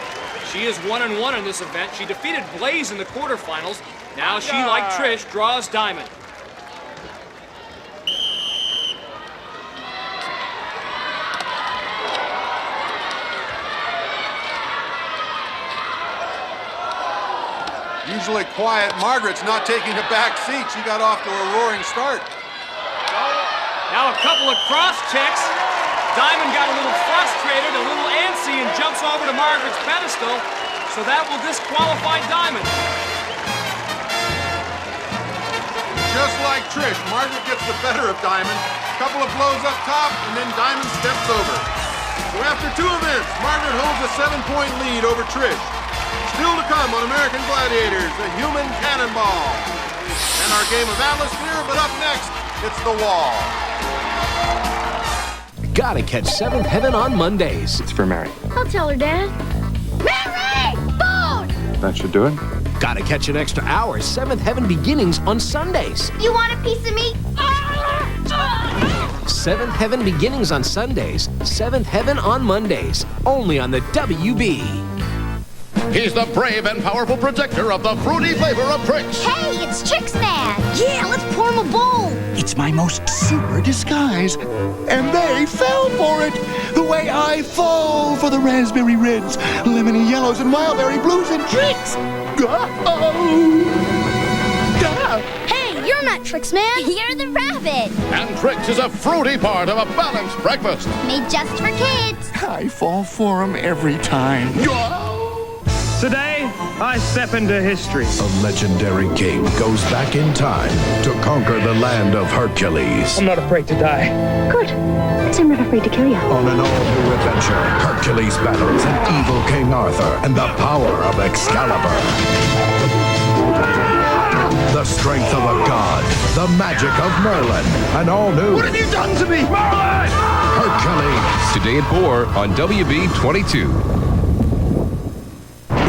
She is 1-1 in this event. She defeated Blaze in the quarterfinals. Now she, like Trish, draws Diamond. Usually quiet Margaret's not taking a back seat. She got off to a roaring start. Now a couple of cross checks. Diamond got a little frustrated, a little antsy, and jumps over to Margaret's pedestal. So that will disqualify Diamond. Just like Trish, Margaret gets the better of Diamond. A couple of blows up top, and then Diamond steps over. So after 2 events, Margaret holds a 7-point lead over Trish. Still to come on American Gladiators, the human cannonball. And in our game of atmosphere, but up next, it's the wall. Gotta catch Seventh Heaven on Mondays. It's for Mary. I'll tell her, Dad. Mary! Phone! That should do it. Gotta catch an extra hour, Seventh Heaven Beginnings on Sundays. You want a piece of me? Seventh Heaven Beginnings on Sundays, Seventh Heaven on Mondays, only on the WB. He's the brave and powerful protector of the fruity flavor of Trix. Hey, it's Trix Man. Yeah, let's pour him a bowl. It's my most super disguise. And they fell for it. The way I fall for the raspberry reds, lemony yellows, and wildberry blues and Trix. Hey, you're not Trix Man. You're the rabbit. And Trix is a fruity part of a balanced breakfast. Made just for kids. I fall for them every time. Today, I step into history. A legendary king goes back in time to conquer the land of Hercules. I'm not afraid to die. Good. I'm not afraid to kill you. On an all-new adventure, Hercules battles an evil King Arthur and the power of Excalibur. The strength of a god, the magic of Merlin, an all-new... What have you done to me, Merlin? Hercules. Today at 4 on WB22.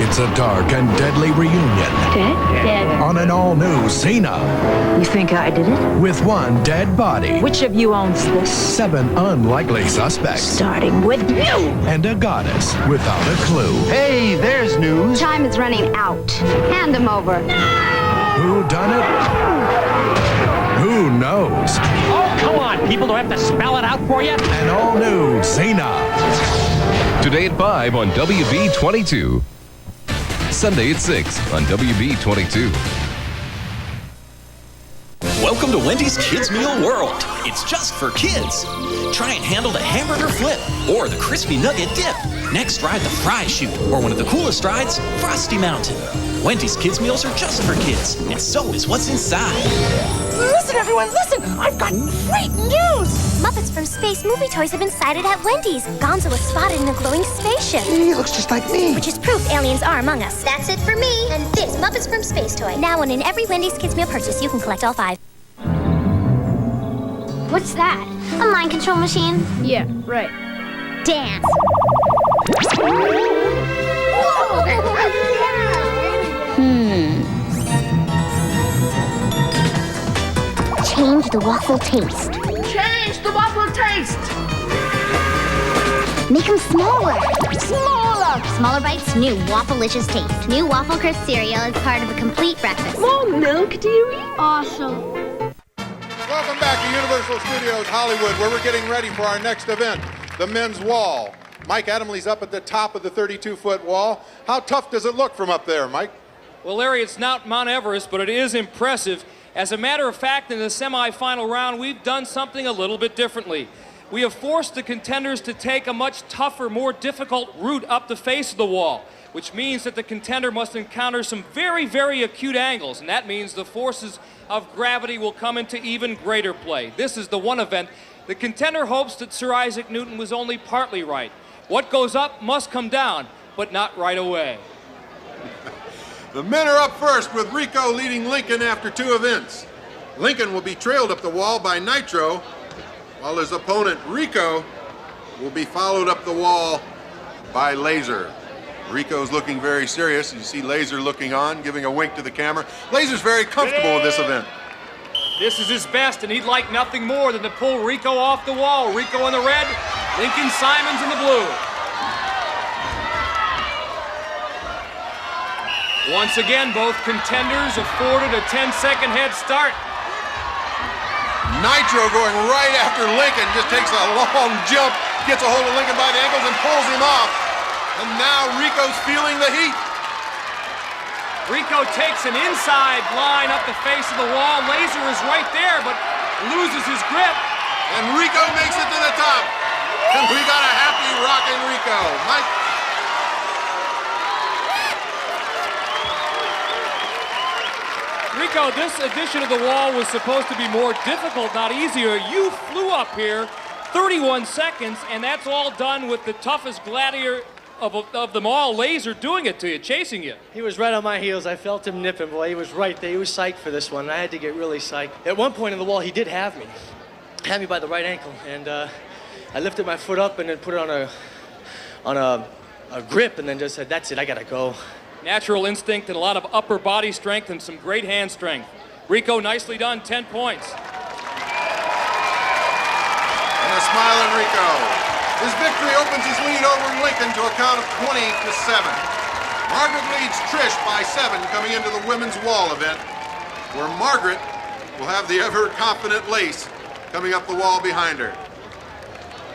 It's a dark and deadly reunion. Dead? On an all-new Xena. You think I did it? With one dead body. Which of you owns this? 7 unlikely suspects. Starting with you! And a goddess without a clue. Hey, there's news. Time is running out. Hand him over. Who done it? Who knows? Oh, come on, people. Do I have to spell it out for you? An all-new Xena. Today at 5 on WB22. Sunday at 6 on WB22. Welcome to Wendy's Kids Meal World. It's just for kids. Try and handle the hamburger flip or the crispy nugget dip. Next, ride the fry chute or one of the coolest rides, Frosty Mountain. Wendy's Kids Meals are just for kids, and so is what's inside. Listen, everyone, listen! I've got great news! Muppets from Space movie toys have been sighted at Wendy's. Gonzo was spotted in a glowing spaceship. He looks just like me. Which is proof aliens are among us. That's it for me and this Muppets from Space toy. Now, and in every Wendy's Kids Meal purchase, you can collect all 5. What's that? A mind control machine? Yeah, right. Dance. Change the waffle taste. Change the waffle taste. Make them smaller. Smaller. Smaller bites, new Waffleicious taste. New Waffle Crisp cereal is part of a complete breakfast. More milk, dearie? Awesome. Welcome back to Universal Studios Hollywood, where we're getting ready for our next event, the men's wall. Mike Adamley's up at the top of the 32-foot wall. How tough does it look from up there, Mike? Well, Larry, it's not Mount Everest, but it is impressive. As a matter of fact, in the semifinal round, we've done something a little bit differently. We have forced the contenders to take a much tougher, more difficult route up the face of the wall, which means that the contender must encounter some very, very acute angles, and that means the forces of gravity will come into even greater play. This is the one event. The contender hopes that Sir Isaac Newton was only partly right. What goes up must come down, but not right away. The men are up first with Rico leading Lincoln after 2 events. Lincoln will be trailed up the wall by Nitro, while his opponent Rico will be followed up the wall by Laser. Rico's looking very serious. You see Laser looking on, giving a wink to the camera. Laser's very comfortable with this event. This is his best, and he'd like nothing more than to pull Rico off the wall. Rico in the red, Lincoln Simons in the blue. Once again, both contenders afforded a 10-second head start. Nitro going right after Lincoln, just takes a long jump, gets a hold of Lincoln by the ankles and pulls him off. And now Rico's feeling the heat. Rico takes an inside line up the face of the wall. Laser is right there, but loses his grip. And Rico makes it to the top. And we got a happy rockin' Rico. Mike. Rico, this edition of the wall was supposed to be more difficult, not easier. You flew up here 31 seconds, and that's all done with the toughest gladiator of them all, laser doing it to you, chasing you. He was right on my heels. I felt him nipping, boy. He was right there. He was psyched for this one. I had to get really psyched. At one point in the wall, he did have me. Had me by the right ankle, and I lifted my foot up and then put it on a grip, and then just said, "That's it. I gotta go." Natural instinct and a lot of upper body strength and some great hand strength. Rico, nicely done, 10 points. And a smiling Rico. His victory opens his lead over Lincoln to a count of 20-7. Margaret leads Trish by 7 coming into the women's wall event, where Margaret will have the ever-confident Lace coming up the wall behind her.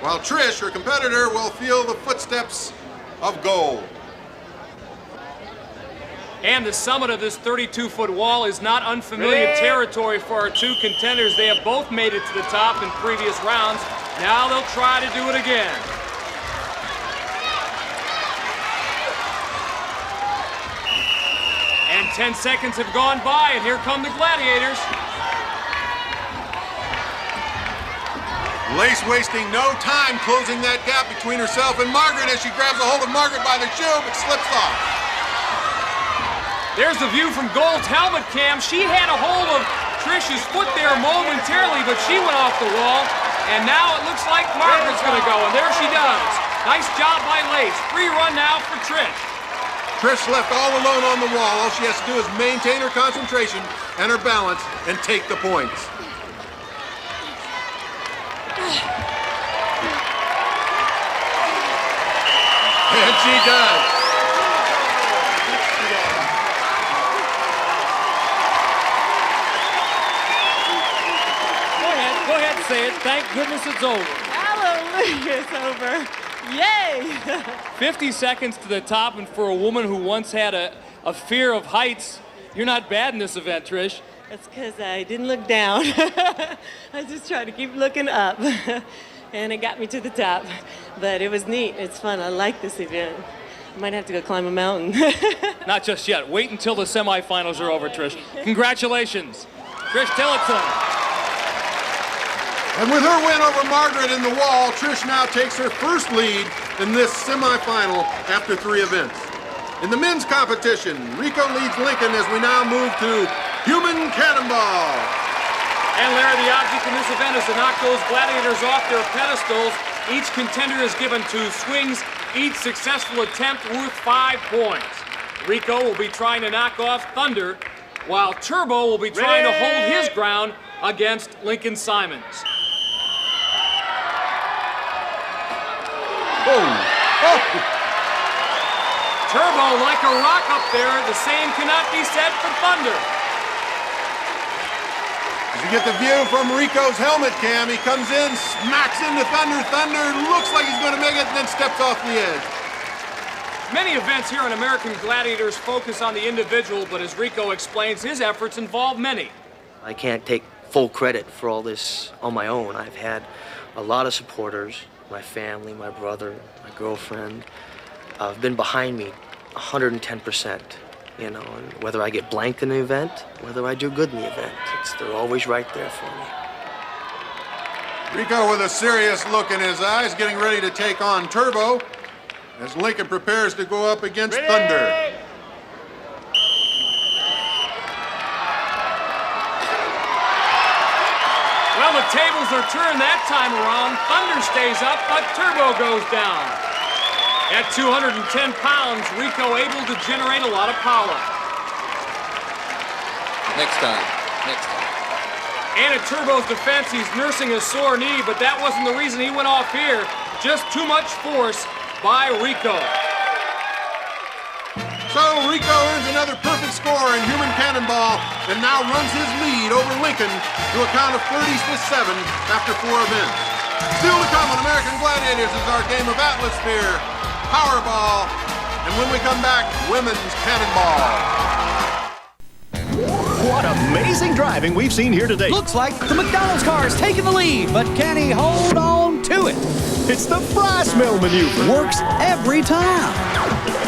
While Trish, her competitor, will feel the footsteps of gold. And the summit of this 32-foot wall is not unfamiliar territory for our two contenders. They have both made it to the top in previous rounds. Now they'll try to do it again. And 10 seconds have gone by, and here come the Gladiators. Lace wasting no time closing that gap between herself and Margaret as she grabs a hold of Margaret by the shoe but slips off. There's the view from Gold's helmet cam. She had a hold of Trish's foot there momentarily, but she went off the wall. And now it looks like Margaret's gonna go, and there she does. Nice job by Lace. Free run now for Trish. Trish left all alone on the wall. All she has to do is maintain her concentration and her balance and take the points. And she does. Go ahead, say it. Thank goodness it's over. Hallelujah, it's over. Yay! 50 seconds to the top, and for a woman who once had a fear of heights, you're not bad in this event, Trish. That's because I didn't look down. I just tried to keep looking up. And it got me to the top. But it was neat. It's fun. I like this event. I might have to go climb a mountain. Not just yet. Wait until the semifinals are over, Trish. Congratulations, Trish Tillotson. And with her win over Margaret in the wall, Trish now takes her first lead in this semifinal after 3 events. In the men's competition, Rico leads Lincoln as we now move to human cannonball. And Larry, the object in this event is to knock those gladiators off their pedestals. Each contender is given 2 swings, each successful attempt worth 5 points. Rico will be trying to knock off Thunder, while Turbo will be trying to hold his ground against Lincoln Simons. Turbo like a rock up there. The same cannot be said for Thunder. As you get the view from Rico's helmet cam, he comes in, smacks into Thunder. Thunder looks like he's going to make it, and then steps off the edge. Many events here in American Gladiators focus on the individual, but as Rico explains, his efforts involve many. I can't take full credit for all this on my own. I've had a lot of supporters. My family, my brother, my girlfriend, have been behind me 110%, you know, and whether I get blanked in the event, whether I do good in the event, they're always right there for me. Rico with a serious look in his eyes, getting ready to take on Turbo as Lincoln prepares to go up against Thunder. Well, the tables are turned that time around. Thunder stays up, but Turbo goes down. At 210 pounds, Rico able to generate a lot of power. Next time. And at Turbo's defense, he's nursing a sore knee, but that wasn't the reason he went off here. Just too much force by Rico. So Rico earns another perfect score in human cannonball and now runs his lead over Lincoln to a count of 30-7 after 4 events. Still to come on American Gladiators is our game of Atmosphere, Powerball, and when we come back, Women's Cannonball. What amazing driving we've seen here today. Looks like the McDonald's car is taking the lead, but can he hold on to it? It's the Fries Mill maneuver. Works every time.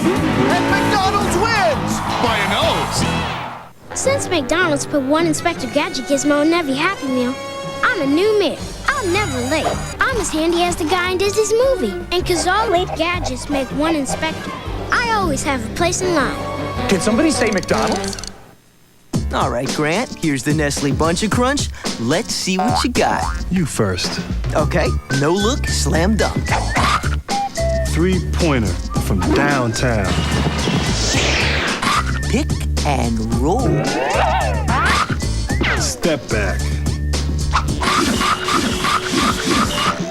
And McDonald's wins by a nose. Since McDonald's put one Inspector Gadget gizmo in every Happy Meal, I'm a new man. I'm never late. I'm as handy as the guy in Disney's movie. And 'cause all late gadgets make one inspector, I always have a place in line. Did somebody say McDonald's? All right, Grant, here's the Nestle Bunch of Crunch. Let's see what you got. You first. Okay, no look, slam dunk. 3-pointer from downtown. Pick and roll. Step back.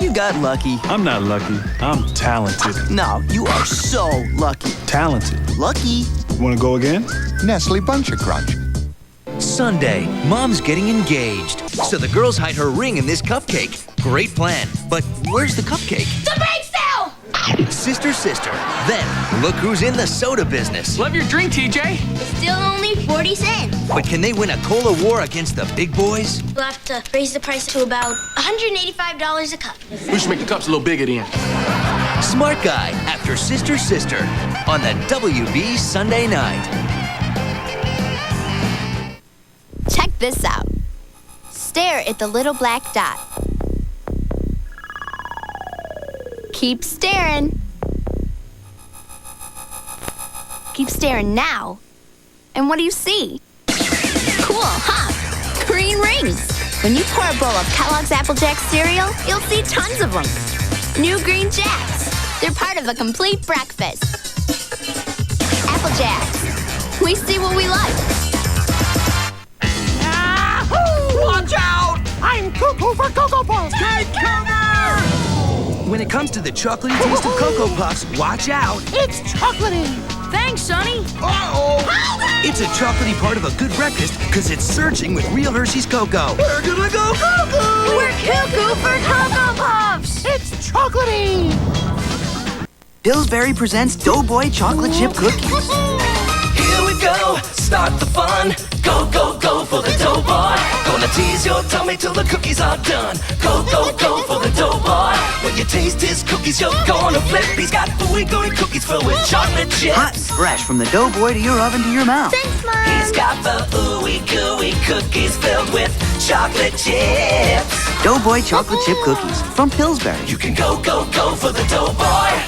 You got lucky. I'm not lucky. I'm talented. No, you are so lucky. Talented. Lucky. Want to go again? Nestle Bunch of Crunch. Sunday, Mom's getting engaged. So the girls hide her ring in this cupcake. Great plan. But where's the cupcake? The bake sale! Sister. Then, look who's in the soda business. Love your drink, TJ. Still only 40 cents. But can they win a cola war against the big boys? We'll have to raise the price to about $185 a cup. We should make the cups a little bigger then. Smart Guy after Sister on the WB Sunday night. Check this out. Stare at the little black dot. Keep staring. Keep staring now. And what do you see? Cool, huh? Green rings. When you pour a bowl of Kellogg's Apple Jacks cereal, you'll see tons of them. New Green Jacks. They're part of a complete breakfast. Apple Jacks. We see what we like. Watch out! I'm cuckoo for Cocoa Puffs! Take cover! When it comes to the chocolatey taste of Cocoa Puffs, watch out! It's chocolatey! Thanks, Sonny. Uh-oh! It's a chocolatey part of a good breakfast because it's surging with real Hershey's cocoa. We're gonna go cuckoo! We're cuckoo for Cocoa Puffs! It's chocolatey! Pillsbury presents Doughboy Chocolate Chip Cookies. Here we go, start the fun. Go for the dough boy. Gonna tease your tummy till the cookies are done. Go for the dough boy. When you taste his cookies, you're gonna flip. He's got gooey cookies filled with chocolate chips. Hot and fresh from the Doughboy to your oven to your mouth. Thanks, Mom. He's got the ooey gooey cookies filled with chocolate chips. Doughboy Chocolate Chip Cookies from Pillsbury. You can go for the dough boy.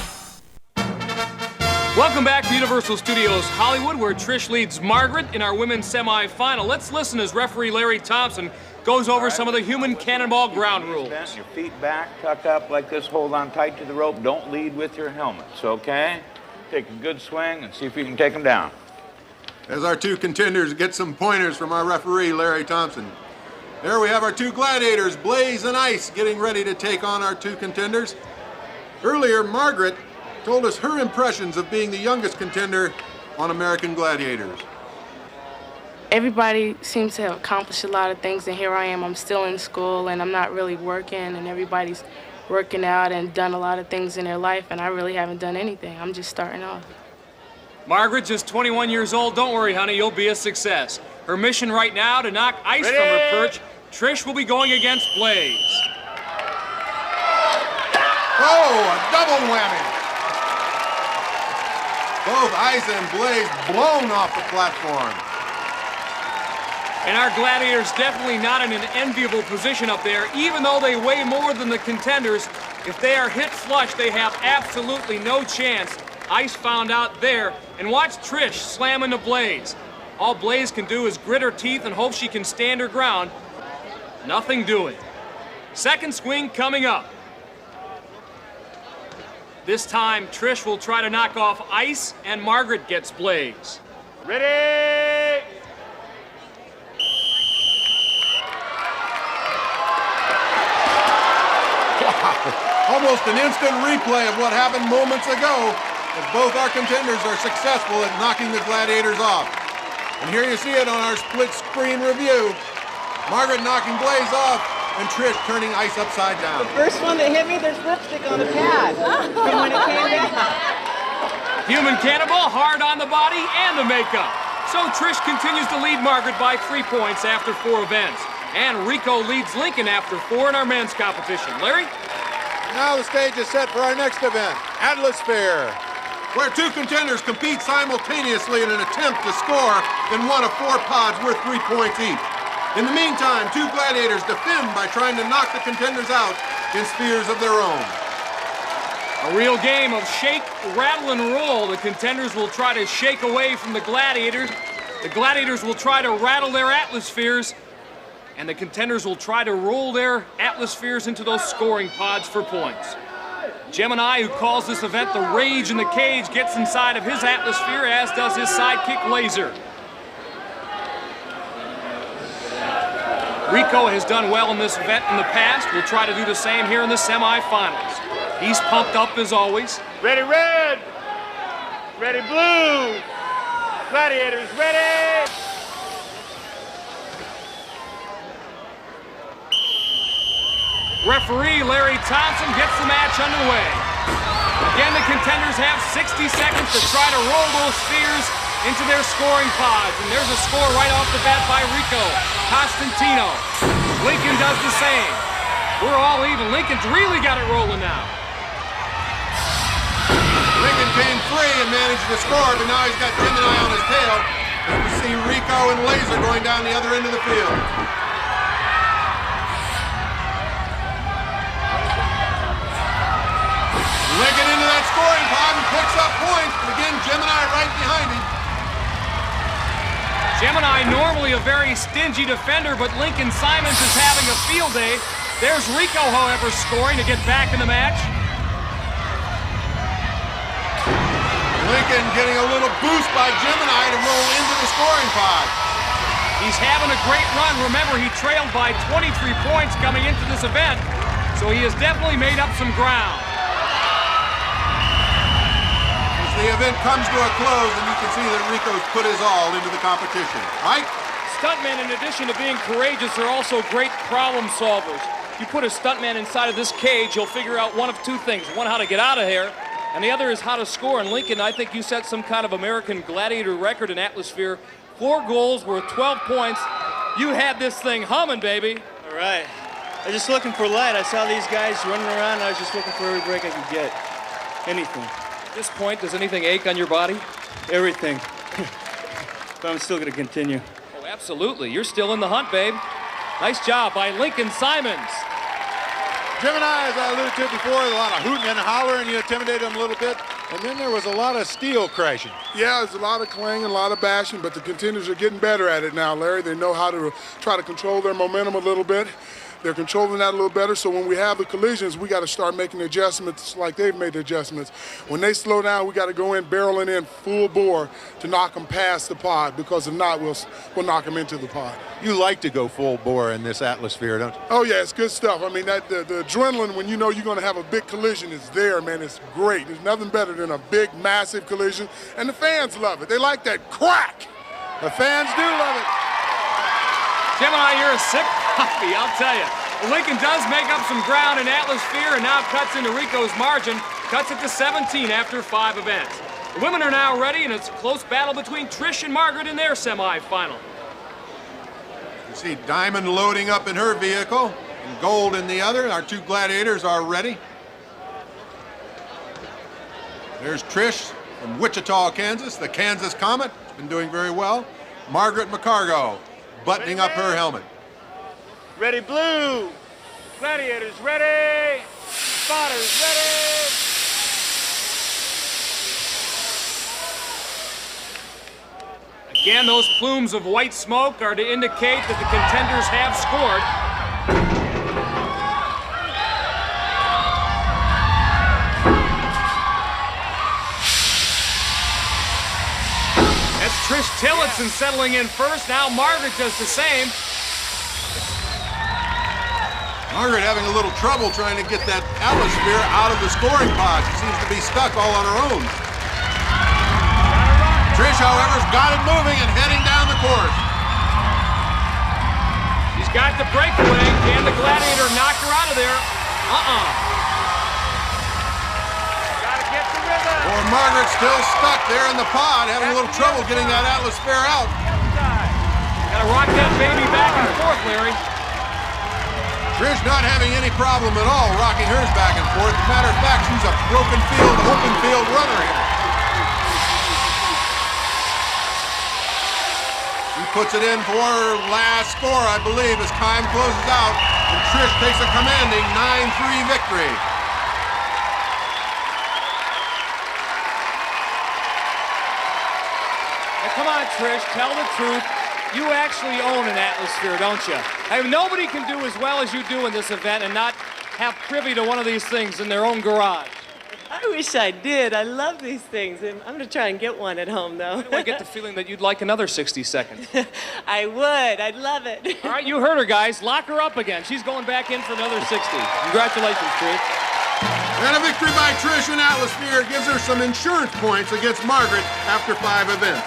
Welcome back to Universal Studios Hollywood, where Trish leads Margaret in our women's semifinal. Let's listen as referee Larry Thompson goes over some of the human cannonball ground rules. Your feet back, tuck up like this, hold on tight to the rope. Don't lead with your helmets, okay? Take a good swing and see if you can take them down. As our two contenders get some pointers from our referee, Larry Thompson. There we have our two gladiators, Blaze and Ice, getting ready to take on our two contenders. Earlier, Margaret told us her impressions of being the youngest contender on American Gladiators. Everybody seems to have accomplished a lot of things, and here I am. I'm still in school, and I'm not really working, and everybody's working out and done a lot of things in their life, and I really haven't done anything. I'm just starting off. Margaret, just 21 years old. Don't worry, honey, you'll be a success. Her mission right now to knock Ice from her perch. Trish will be going against Blaze. Oh, a double whammy. Both Ice and Blaze blown off the platform. And our gladiators definitely not in an enviable position up there. Even though they weigh more than the contenders, if they are hit flush, they have absolutely no chance. Ice found out there. And watch Trish slam into Blaze. All Blaze can do is grit her teeth and hope she can stand her ground. Nothing doing. Second swing coming up. This time, Trish will try to knock off Ice, and Margaret gets Blaze. Ready? Almost an instant replay of what happened moments ago, as both our contenders are successful at knocking the gladiators off. And here you see it on our split screen review. Margaret knocking Blaze off, and Trish turning Ice upside down. The first one that hit me, there's lipstick on the pad. And when it came down. Human cannonball, hard on the body and the makeup. So Trish continues to lead Margaret by 3 points after 4 events. And Rico leads Lincoln after 4 in our men's competition. Larry? Now the stage is set for our next event, Atmosphere, where two contenders compete simultaneously in an attempt to score in one of 4 pods worth 3 points each. In the meantime, two gladiators defend by trying to knock the contenders out in spheres of their own. A real game of shake, rattle, and roll. The contenders will try to shake away from the gladiators. The gladiators will try to rattle their atmospheres, and the contenders will try to roll their atmospheres into those scoring pods for points. Gemini, who calls this event the Rage in the Cage, gets inside of his atmosphere, as does his sidekick Laser. Rico has done well in this event in the past. Will try to do the same here in the semifinals. He's pumped up as always. Ready red, ready blue, gladiators ready. Referee Larry Thompson gets the match underway. Again, the contenders have 60 seconds to try to roll those spheres into their scoring pods. And there's a score right off the bat by Rico Costantino. Lincoln does the same. We're all even. Lincoln's really got it rolling now. Lincoln came free and managed to score, but now he's got Gemini on his tail. As we see Rico and Laser going down the other end of the field. Lincoln into that scoring pod and picks up points. And again, Gemini right behind him. Gemini, normally a very stingy defender, but Lincoln Simons is having a field day. There's Rico, however, scoring to get back in the match. Lincoln getting a little boost by Gemini to roll into the scoring pod. He's having a great run. Remember, he trailed by 23 points coming into this event, so he has definitely made up some ground. The event comes to a close, and you can see that Rico's put his all into the competition. Mike? Stuntmen, in addition to being courageous, are also great problem solvers. You put a stuntman inside of this cage, you'll figure out one of two things. One, how to get out of here, and the other is how to score. And Lincoln, I think you set some kind of American Gladiator record in atmosphere. 4 goals worth 12 points. You had this thing humming, baby. All right. I was just looking for light. I saw these guys running around. I was just looking for every break I could get. Anything. At this point, does anything ache on your body? Everything. But I'm still going to continue. Oh, absolutely. You're still in the hunt, babe. Nice job by Lincoln Simons. Gemini, as I alluded to before, a lot of hooting and hollering. You intimidated them a little bit. And then there was a lot of steel crashing. Yeah, there's a lot of clanging, a lot of bashing, but the contenders are getting better at it now, Larry. They know how to try to control their momentum a little bit. They're controlling that a little better, so when we have the collisions, we got to start making adjustments like they've made the adjustments. When they slow down, we got to go in, barreling in full bore to knock them past the pod, because if not, we'll knock them into the pod. You like to go full bore in this atmosphere, don't you? Oh, yeah, it's good stuff. I mean, the adrenaline when you know you're going to have a big collision is there, man. It's great. There's nothing better than a big, massive collision, and the fans love it. They like that crack. The fans do love it. Gemini, you're a sick puppy, I'll tell you. Lincoln does make up some ground in atmosphere and now cuts into Rico's margin. Cuts it to 17 after 5 events. The women are now ready, and it's a close battle between Trish and Margaret in their semifinal. You see Diamond loading up in her vehicle and Gold in the other. Our 2 gladiators are ready. There's Trish from Wichita, Kansas, the Kansas Comet. Been doing very well. Margaret McCargo buttoning up her helmet. Ready blue, gladiators ready, spotters ready. Again, those plumes of white smoke are to indicate that the contenders have scored. That's Trish Tillotson settling in first. Now Margaret does the same. Margaret having a little trouble trying to get that atmosphere out of the scoring pod. She seems to be stuck all on her own. Trish, however, has got it moving and heading down the course. She's got the breakaway. Can the gladiator knock her out of there? Gotta get the rhythm. Or Margaret's still stuck there in the pod, having a little trouble getting that atmosphere out. Gotta rock that baby back and forth, Larry. Trish not having any problem at all rocking hers back and forth. As a matter of fact, she's a broken field, open field runner here. He puts it in for last score, I believe, as time closes out. And Trish takes a commanding 9-3 victory. Now, come on, Trish, tell the truth. You actually own an atmosphere, don't you? I mean, nobody can do as well as you do in this event and not have privy to one of these things in their own garage. I wish I did. I love these things. I'm going to try and get one at home, though. I get the feeling that you'd like another 60 seconds. I would. I'd love it. All right, you heard her, guys. Lock her up again. She's going back in for another 60. Congratulations, Trish. And a victory by Trish in Atmosphere gives her some insurance points against Margaret after 5 events.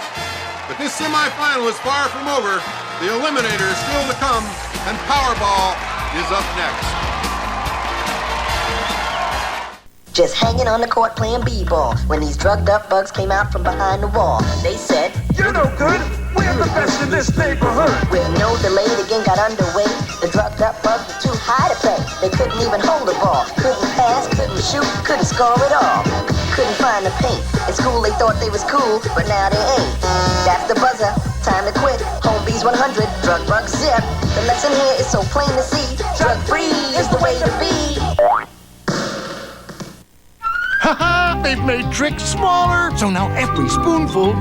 But this semifinal is far from over. The Eliminator is still to come, and Powerball is up next. Just hanging on the court playing b-ball when these drugged up bugs came out from behind the wall. They said, "You're no good. We're the best in this neighborhood." With no delay, the game got underway. The drugged up bugs were too high to play. They couldn't even hold the ball. Couldn't pass, couldn't shoot, couldn't score at all. Couldn't find the paint. In school they thought they was cool, but now they ain't. That's the buzzer. Time to quit. Home B's 100. Drug bug zip. The lesson here is so plain to see. Drug free is the way to be. Ha-ha! They've made tricks smaller, so now every spoonful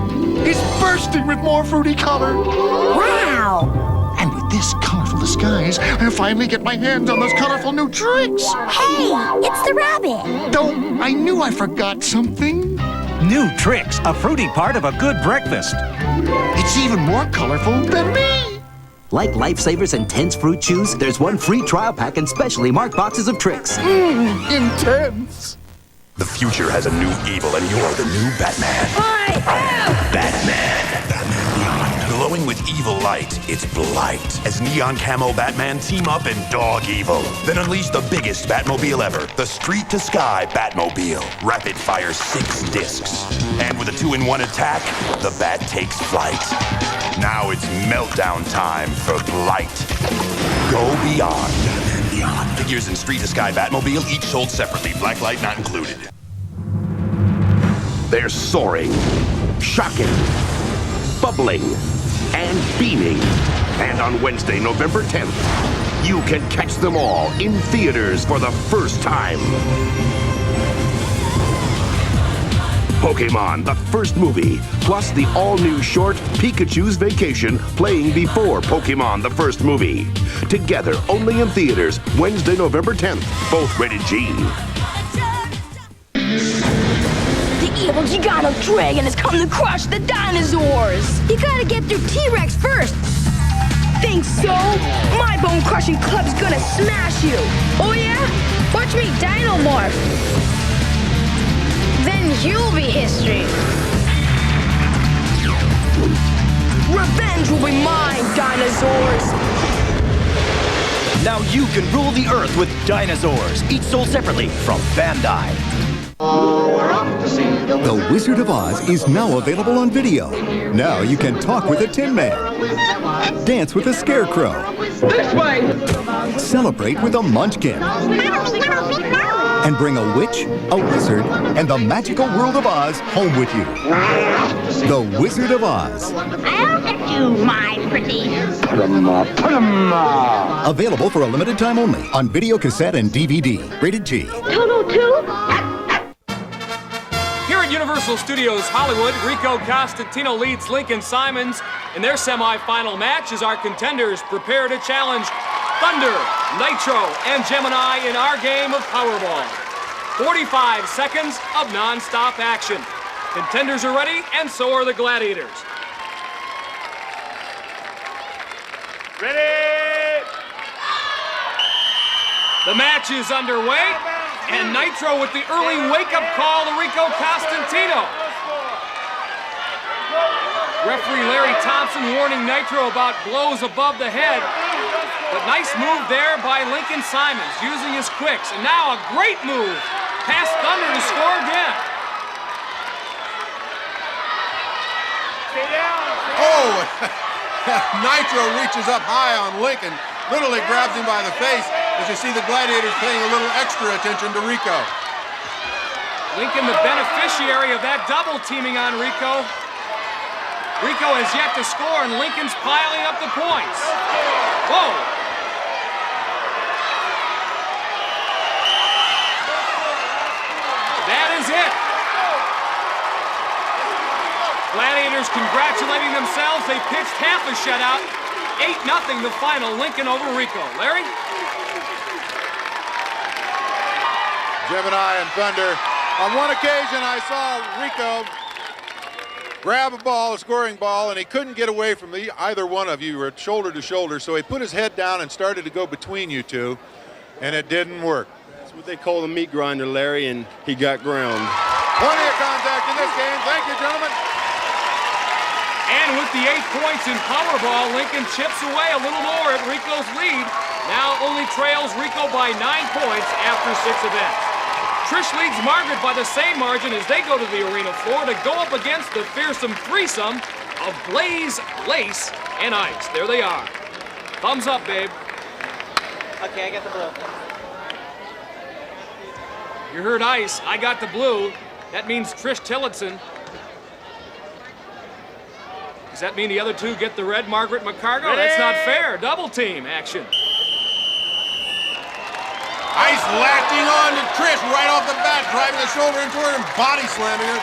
is bursting with more fruity color. Wow! And with this colorful disguise, I'll finally get my hands on those colorful new tricks. Hey, it's the rabbit. Oh, I knew I forgot something. New tricks, a fruity part of a good breakfast. It's even more colorful than me. Like Lifesavers Intense Fruit Chews, there's one free trial pack and specially marked boxes of tricks. Intense. The future has a new evil, and you're the new Batman. I am Batman. Batman Beyond. Glowing with evil light, it's Blight. As Neon Camo Batman team up in Dog Evil. Then unleash the biggest Batmobile ever, the Street to Sky Batmobile. Rapid fire 6 discs. And with a 2-in-1 attack, the Bat takes flight. Now it's meltdown time for Blight. Go beyond. Batman Beyond. Figures in Street to Sky Batmobile, each sold separately. Blacklight not included. They're soaring, shocking, bubbling, and beaming. And on Wednesday, November 10th, you can catch them all in theaters for the first time. Pokemon, the first movie, plus the all-new short Pikachu's Vacation playing before Pokemon, the first movie. Together, only in theaters, Wednesday, November 10th, both rated G. The evil Gigano Dragon has come to crush the dinosaurs! You gotta get through T-Rex first! Think so? My bone-crushing club's gonna smash you! Oh yeah? Watch me Dinomorph! Then you'll be history! Revenge will be mine, dinosaurs! Now you can rule the Earth with dinosaurs, each sold separately from Bandai. The Wizard of Oz is now available on video. Now you can talk with a Tin Man, dance with a Scarecrow, This way! celebrate with a Munchkin, and bring a witch, a wizard, and the magical world of Oz home with you. The Wizard of Oz. I'll get you, my pretty. Available for a limited time only on video cassette and DVD. Rated G. Toto 2? Here at Universal Studios Hollywood, Rico Costantino leads Lincoln Simons in their semifinal match as our contenders prepare to challenge Thunder, Nitro, and Gemini in our game of Powerball. 45 seconds of non-stop action. Contenders are ready, and so are the Gladiators. Ready! The match is underway, and Nitro with the early wake-up call to Rico Costantino. Referee Larry Thompson warning Nitro about blows above the head. But nice move there by Lincoln Simons, using his quicks. And now a great move past Thunder to score again. Oh, Nitro reaches up high on Lincoln, literally grabs him by the face, as you see the Gladiators paying a little extra attention to Rico. Lincoln the beneficiary of that double teaming on Rico. Rico has yet to score, and Lincoln's piling up the points. Whoa! That is it. Gladiators congratulating themselves. They pitched half a shutout. 8-0 the final. Lincoln over Rico. Larry? Gemini and Thunder. On one occasion, I saw Rico grab a ball, a scoring ball, and he couldn't get away from either one of you. You were shoulder to shoulder, so he put his head down and started to go between you two, and it didn't work. That's what they call the meat grinder, Larry, and he got ground. Plenty of contact in this game. Thank you, gentlemen. And with the 8 points in Powerball, Lincoln chips away a little more at Rico's lead. Now only trails Rico by 9 points after 6 events. Trish leads Margaret by the same margin as they go to the arena floor to go up against the fearsome threesome of Blaze, Lace, and Ice. There they are. Thumbs up, babe. Okay, I got the blue. You heard Ice, I got the blue. That means Trish Tillotson. Does that mean the other two get the red, Margaret McCargo? That's not fair. Double team action. Ice latching on to Trish right off the bat, driving the shoulder into her and body slamming her.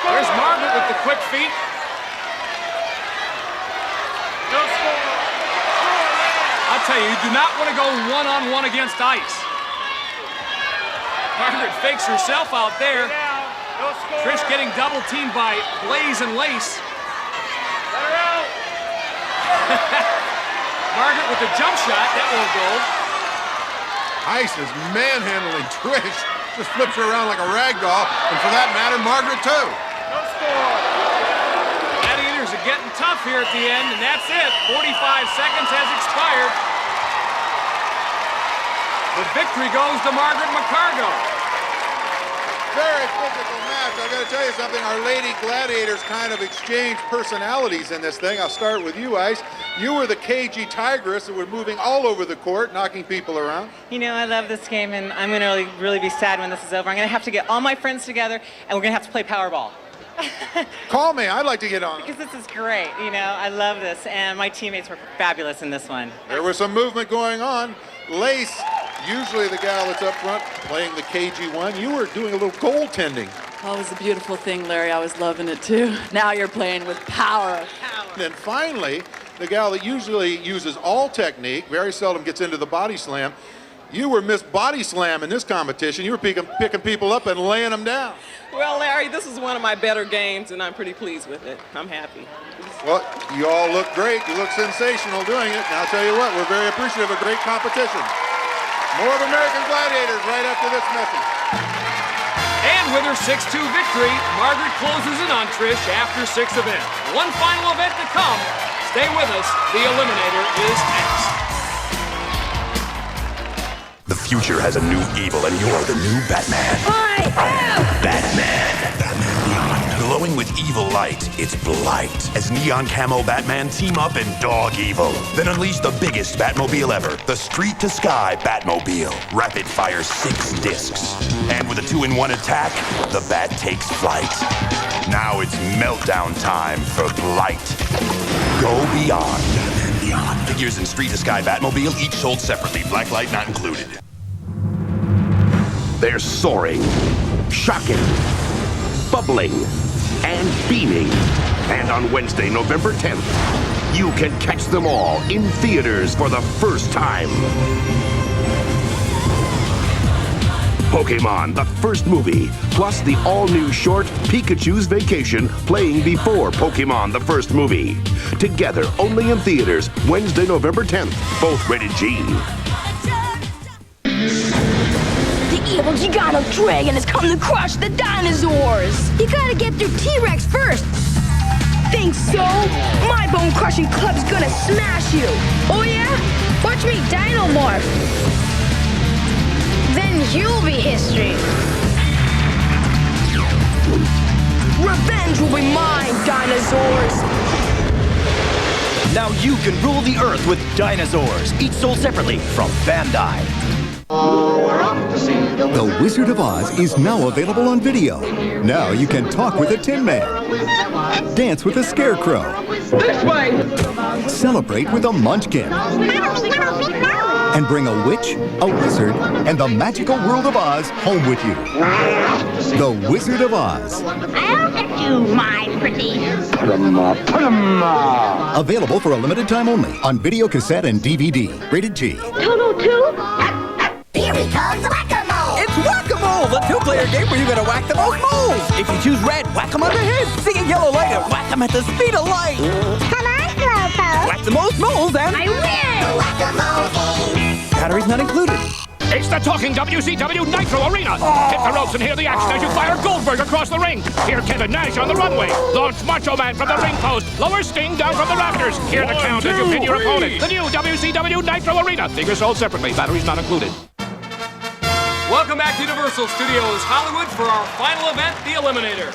There's Margaret with the quick feet. I'll tell you, you do not want to go one-on-one against Ice. Margaret fakes herself out there. Trish getting double teamed by Blaze and Lace. Margaret with the jump shot, that won't go. Ice is manhandling Trish. Just flips her around like a rag doll, and for that matter, Margaret too. Gladiators are getting tough here at the end, and that's it. 45 seconds has expired. The victory goes to Margaret McCargo. Very physical match. I got to tell you something. Our Lady Gladiators kind of exchanged personalities in this thing. I'll start with you, Ice. You were the cagey tigress that were moving all over the court, knocking people around. You know, I love this game, and I'm going to really be sad when this is over. I'm going to have to get all my friends together, and we're going to have to play Powerball. Call me. I'd like to get on. Because this is great. You know, I love this, and my teammates were fabulous in this one. There was some movement going on. Lace, usually the gal that's up front, playing the cagey one. You were doing a little goaltending. Oh, it was a beautiful thing, Larry. I was loving it, too. Now you're playing with power. And then finally, the gal that usually uses all technique, very seldom gets into the body slam. You were Miss Body Slam in this competition. You were picking people up and laying them down. Well, Larry, this is one of my better games, and I'm pretty pleased with it. I'm happy. Well, you all look great. You look sensational doing it. And I'll tell you what, we're very appreciative of a great competition. More of American Gladiators right after this message. And with her 6-2 victory, Margaret closes in on Trish after 6 events. One final event to come. Stay with us. The Eliminator is next. The future has a new evil, and you're the new Batman. I am Batman. Batman Beyond. Glowing with evil light, it's blight. As neon camo Batman team up in dog evil. Then unleash the biggest Batmobile ever, the Street to Sky Batmobile. Rapid fire 6 discs. And with a 2-in-1 attack, the Bat takes flight. Now it's meltdown time for Blight. Go beyond. Batman Beyond. Figures in Street to Sky Batmobile, each sold separately. Blacklight not included. They're soaring, shocking, bubbling, and beaming. And on Wednesday, November 10th, you can catch them all in theaters for the first time. Pokemon, the first movie, plus the all-new short Pikachu's Vacation playing before Pokemon, the first movie. Together, only in theaters, Wednesday, November 10th, both rated G. The evil Gigano dragon has come to crush the dinosaurs. You gotta get through T-Rex first. Think so? My bone-crushing club's gonna smash you. Oh yeah? Watch me Dinomorph. Then you'll be history. Revenge will be mine, dinosaurs. Now you can rule the Earth with dinosaurs, each sold separately from Bandai. The Wizard of Oz is now available on video. Now you can talk with a Tin Man, dance with a Scarecrow, This way! celebrate with a Munchkin, and bring a witch, a wizard, and the magical world of Oz home with you. The Wizard of Oz. I'll get you, my pretty. Available for a limited time only on video cassette and DVD. Rated G. Total 2? Here he comes, Whack-A-Mole! It's Whack-A-Mole, the two-player game where you're gonna whack the most moles. If you choose red, whack 'em on the head. See a yellow light and whack 'em at the speed of light. Come on, Slowpoke. Whack the most moles and... I win! Whack-A-Mole game. Batteries not included. It's the talking WCW Nitro Arena. Hit the ropes and hear the action as you fire Goldberg across the ring. Hear Kevin Nash on the runway. Launch Macho Man from the ring post. Lower Sting down from the rafters. Hear the count as you pin your opponent. The new WCW Nitro Arena. Figures sold separately. Batteries not included. Welcome back to Universal Studios Hollywood for our final event, the Eliminator.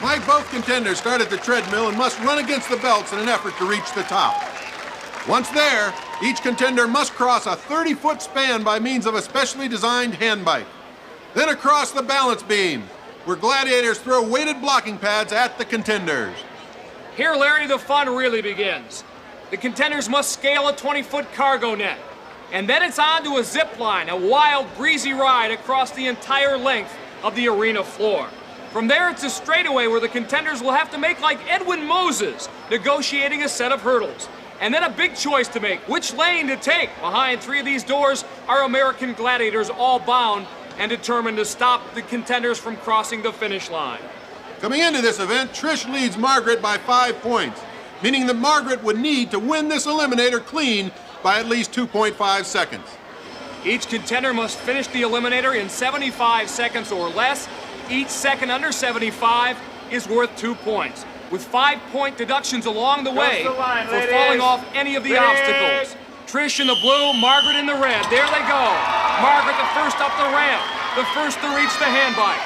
Like both contenders start at the treadmill and must run against the belts in an effort to reach the top. Once there, each contender must cross a 30-foot span by means of a specially designed handbike. Then across the balance beam, where gladiators throw weighted blocking pads at the contenders. Here, Larry, the fun really begins. The contenders must scale a 20-foot cargo net. And then it's on to a zip line, a wild, breezy ride across the entire length of the arena floor. From there, it's a straightaway where the contenders will have to make like Edwin Moses, negotiating a set of hurdles. And then a big choice to make, which lane to take. Behind 3 of these doors are American gladiators, all bound and determined to stop the contenders from crossing the finish line. Coming into this event, Trish leads Margaret by 5 points, meaning that Margaret would need to win this Eliminator clean by at least 2.5 seconds. Each contender must finish the Eliminator in 75 seconds or less. Each second under 75 is worth 2 points, with 5-point deductions along the way for falling off any of the obstacles. Trish in the blue, Margaret in the red. There they go. Margaret the first up the ramp, the first to reach the handbike.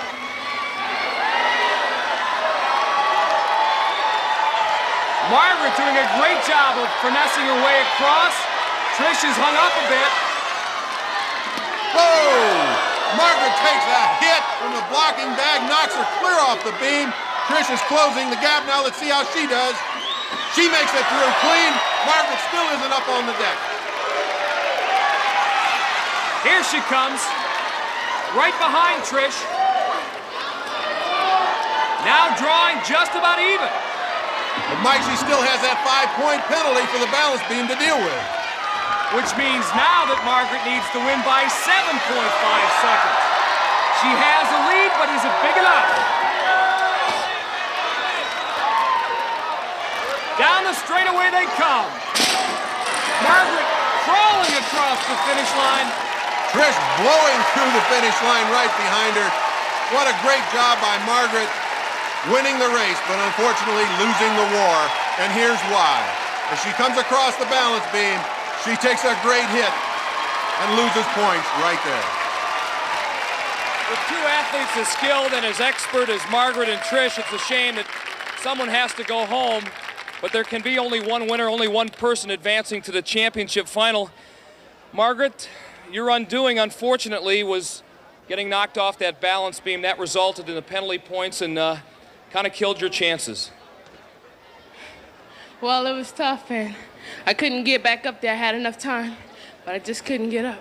Margaret doing a great job of finessing her way across. Trish is hung up a bit. Whoa! Margaret takes a hit from the blocking bag, knocks her clear off the beam. Trish is closing the gap. Now let's see how she does. She makes it through clean. Margaret still isn't up on the deck. Here she comes, right behind Trish. Now drawing just about even. But Mikey still has that 5-point penalty for the balance beam to deal with. Which means now that Margaret needs to win by 7.5 seconds. She has a lead, but is it big enough? Down the straightaway they come. Margaret crawling across the finish line. Trish blowing through the finish line right behind her. What a great job by Margaret, winning the race, but unfortunately losing the war. And here's why. As she comes across the balance beam, she takes a great hit and loses points right there. With 2 athletes as skilled and as expert as Margaret and Trish, it's a shame that someone has to go home, but there can be only one winner, only one person advancing to the championship final. Margaret, your undoing, unfortunately, was getting knocked off that balance beam. That resulted in the penalty points and kind of killed your chances. Well, it was tough, and I couldn't get back up there. I had enough time, but I just couldn't get up.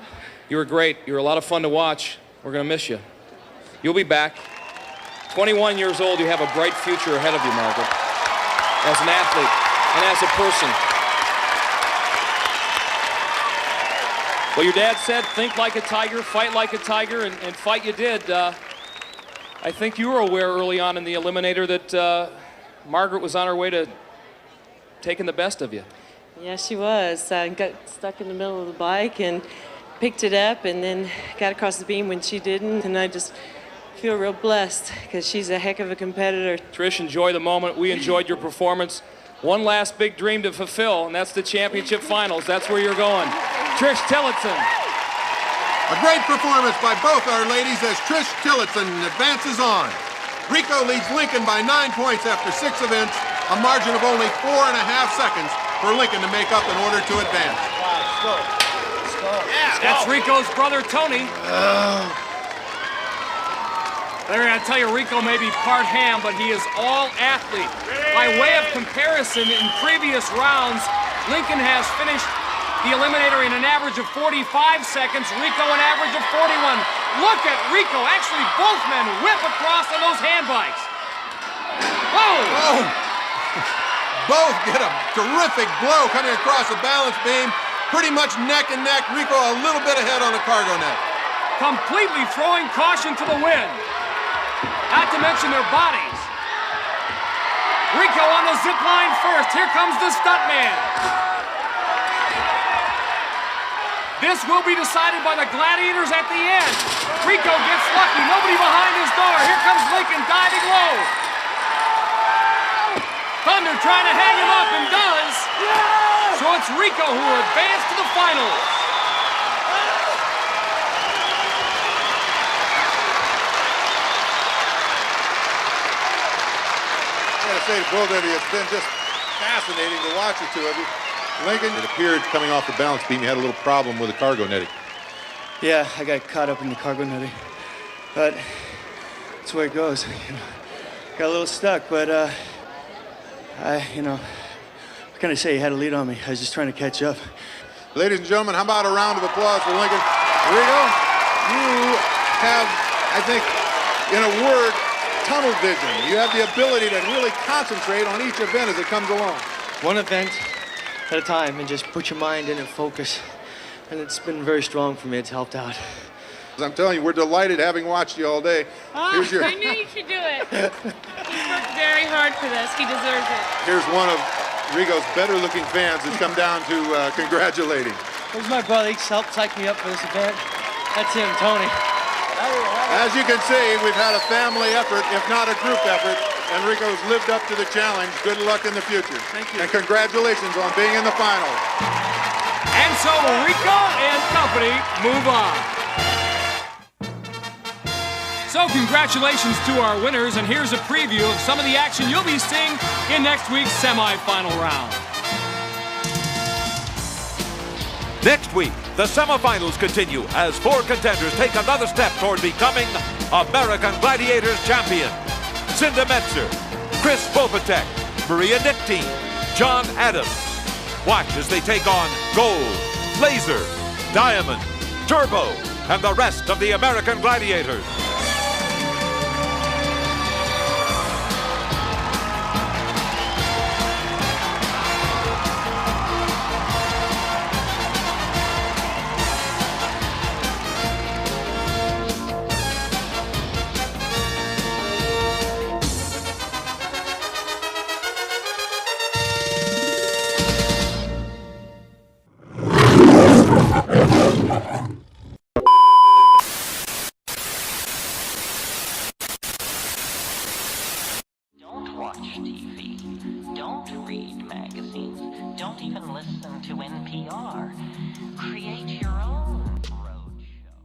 You were great. You were a lot of fun to watch. We're going to miss you. You'll be back. 21 years old, you have a bright future ahead of you, Margaret, as an athlete and as a person. Well, your dad said, think like a tiger, fight like a tiger, and fight you did. I think you were aware early on in the Eliminator that Margaret was on her way to taking the best of you. Yeah, she was. I got stuck in the middle of the bike and picked it up and then got across the beam when she didn't. And I just feel real blessed because she's a heck of a competitor. Trish, enjoy the moment. We enjoyed your performance. One last big dream to fulfill, and that's the championship finals. That's where you're going. Trish Tillotson. A great performance by both our ladies as Trish Tillotson advances on. Rico leads Lincoln by 9 points after 6 events, a margin of only 4.5 seconds for Lincoln to make up in order to advance. That's Rico's brother, Tony. Larry, I tell you, Rico may be part ham, but he is all athlete. By way of comparison, in previous rounds, Lincoln has finished the Eliminator in an average of 45 seconds, Rico an average of 41. Look at Rico. Actually, both men whip across on those hand bikes. Whoa! Both get a terrific blow coming across the balance beam. Pretty much neck and neck. Rico a little bit ahead on the cargo net. Completely throwing caution to the wind. Not to mention their bodies. Rico on the zip line first. Here comes the stuntman. This will be decided by the gladiators at the end. Rico gets lucky. Nobody behind his door. Here comes Lincoln diving low. Thunder trying to hang him up and does. So it's Rico who will advance to the finals. I gotta say to both of you, it's been just fascinating to watch the two of you. Lincoln, it appeared coming off the balance beam, you had a little problem with the cargo netting. Yeah, I got caught up in the cargo netting, but that's where it goes. Got a little stuck, but what can I say? He had a lead on me. I was just trying to catch up. Ladies and gentlemen, how about a round of applause for Lincoln? Rico, you have, I think, in a word, tunnel vision. You have the ability to really concentrate on each event as it comes along. One event at a time and just put your mind in and focus. And it's been very strong for me. It's helped out. I'm telling you, we're delighted having watched you all day. Here's your... I knew you should do it. He worked very hard for this. He deserves it. Here's one of Rico's better-looking fans that's come down to congratulate him. Who's my brother? He's helped psych me up for this event. That's him, Tony. As you can see, we've had a family effort, if not a group effort, and Rico's lived up to the challenge. Good luck in the future. Thank you. And congratulations on being in the final. And so Rico and company move on. So congratulations to our winners, and here's a preview of some of the action you'll be seeing in next week's semifinal round. Next week, the semifinals continue as 4 contenders take another step toward becoming American Gladiators champion. Cinda Metzer, Chris Bopatek, Maria Nichtine, John Adams. Watch as they take on Gold, Laser, Diamond, Turbo, and the rest of the American Gladiators. Don't watch TV. Don't read magazines. Don't even listen to NPR. Create your own roadshow.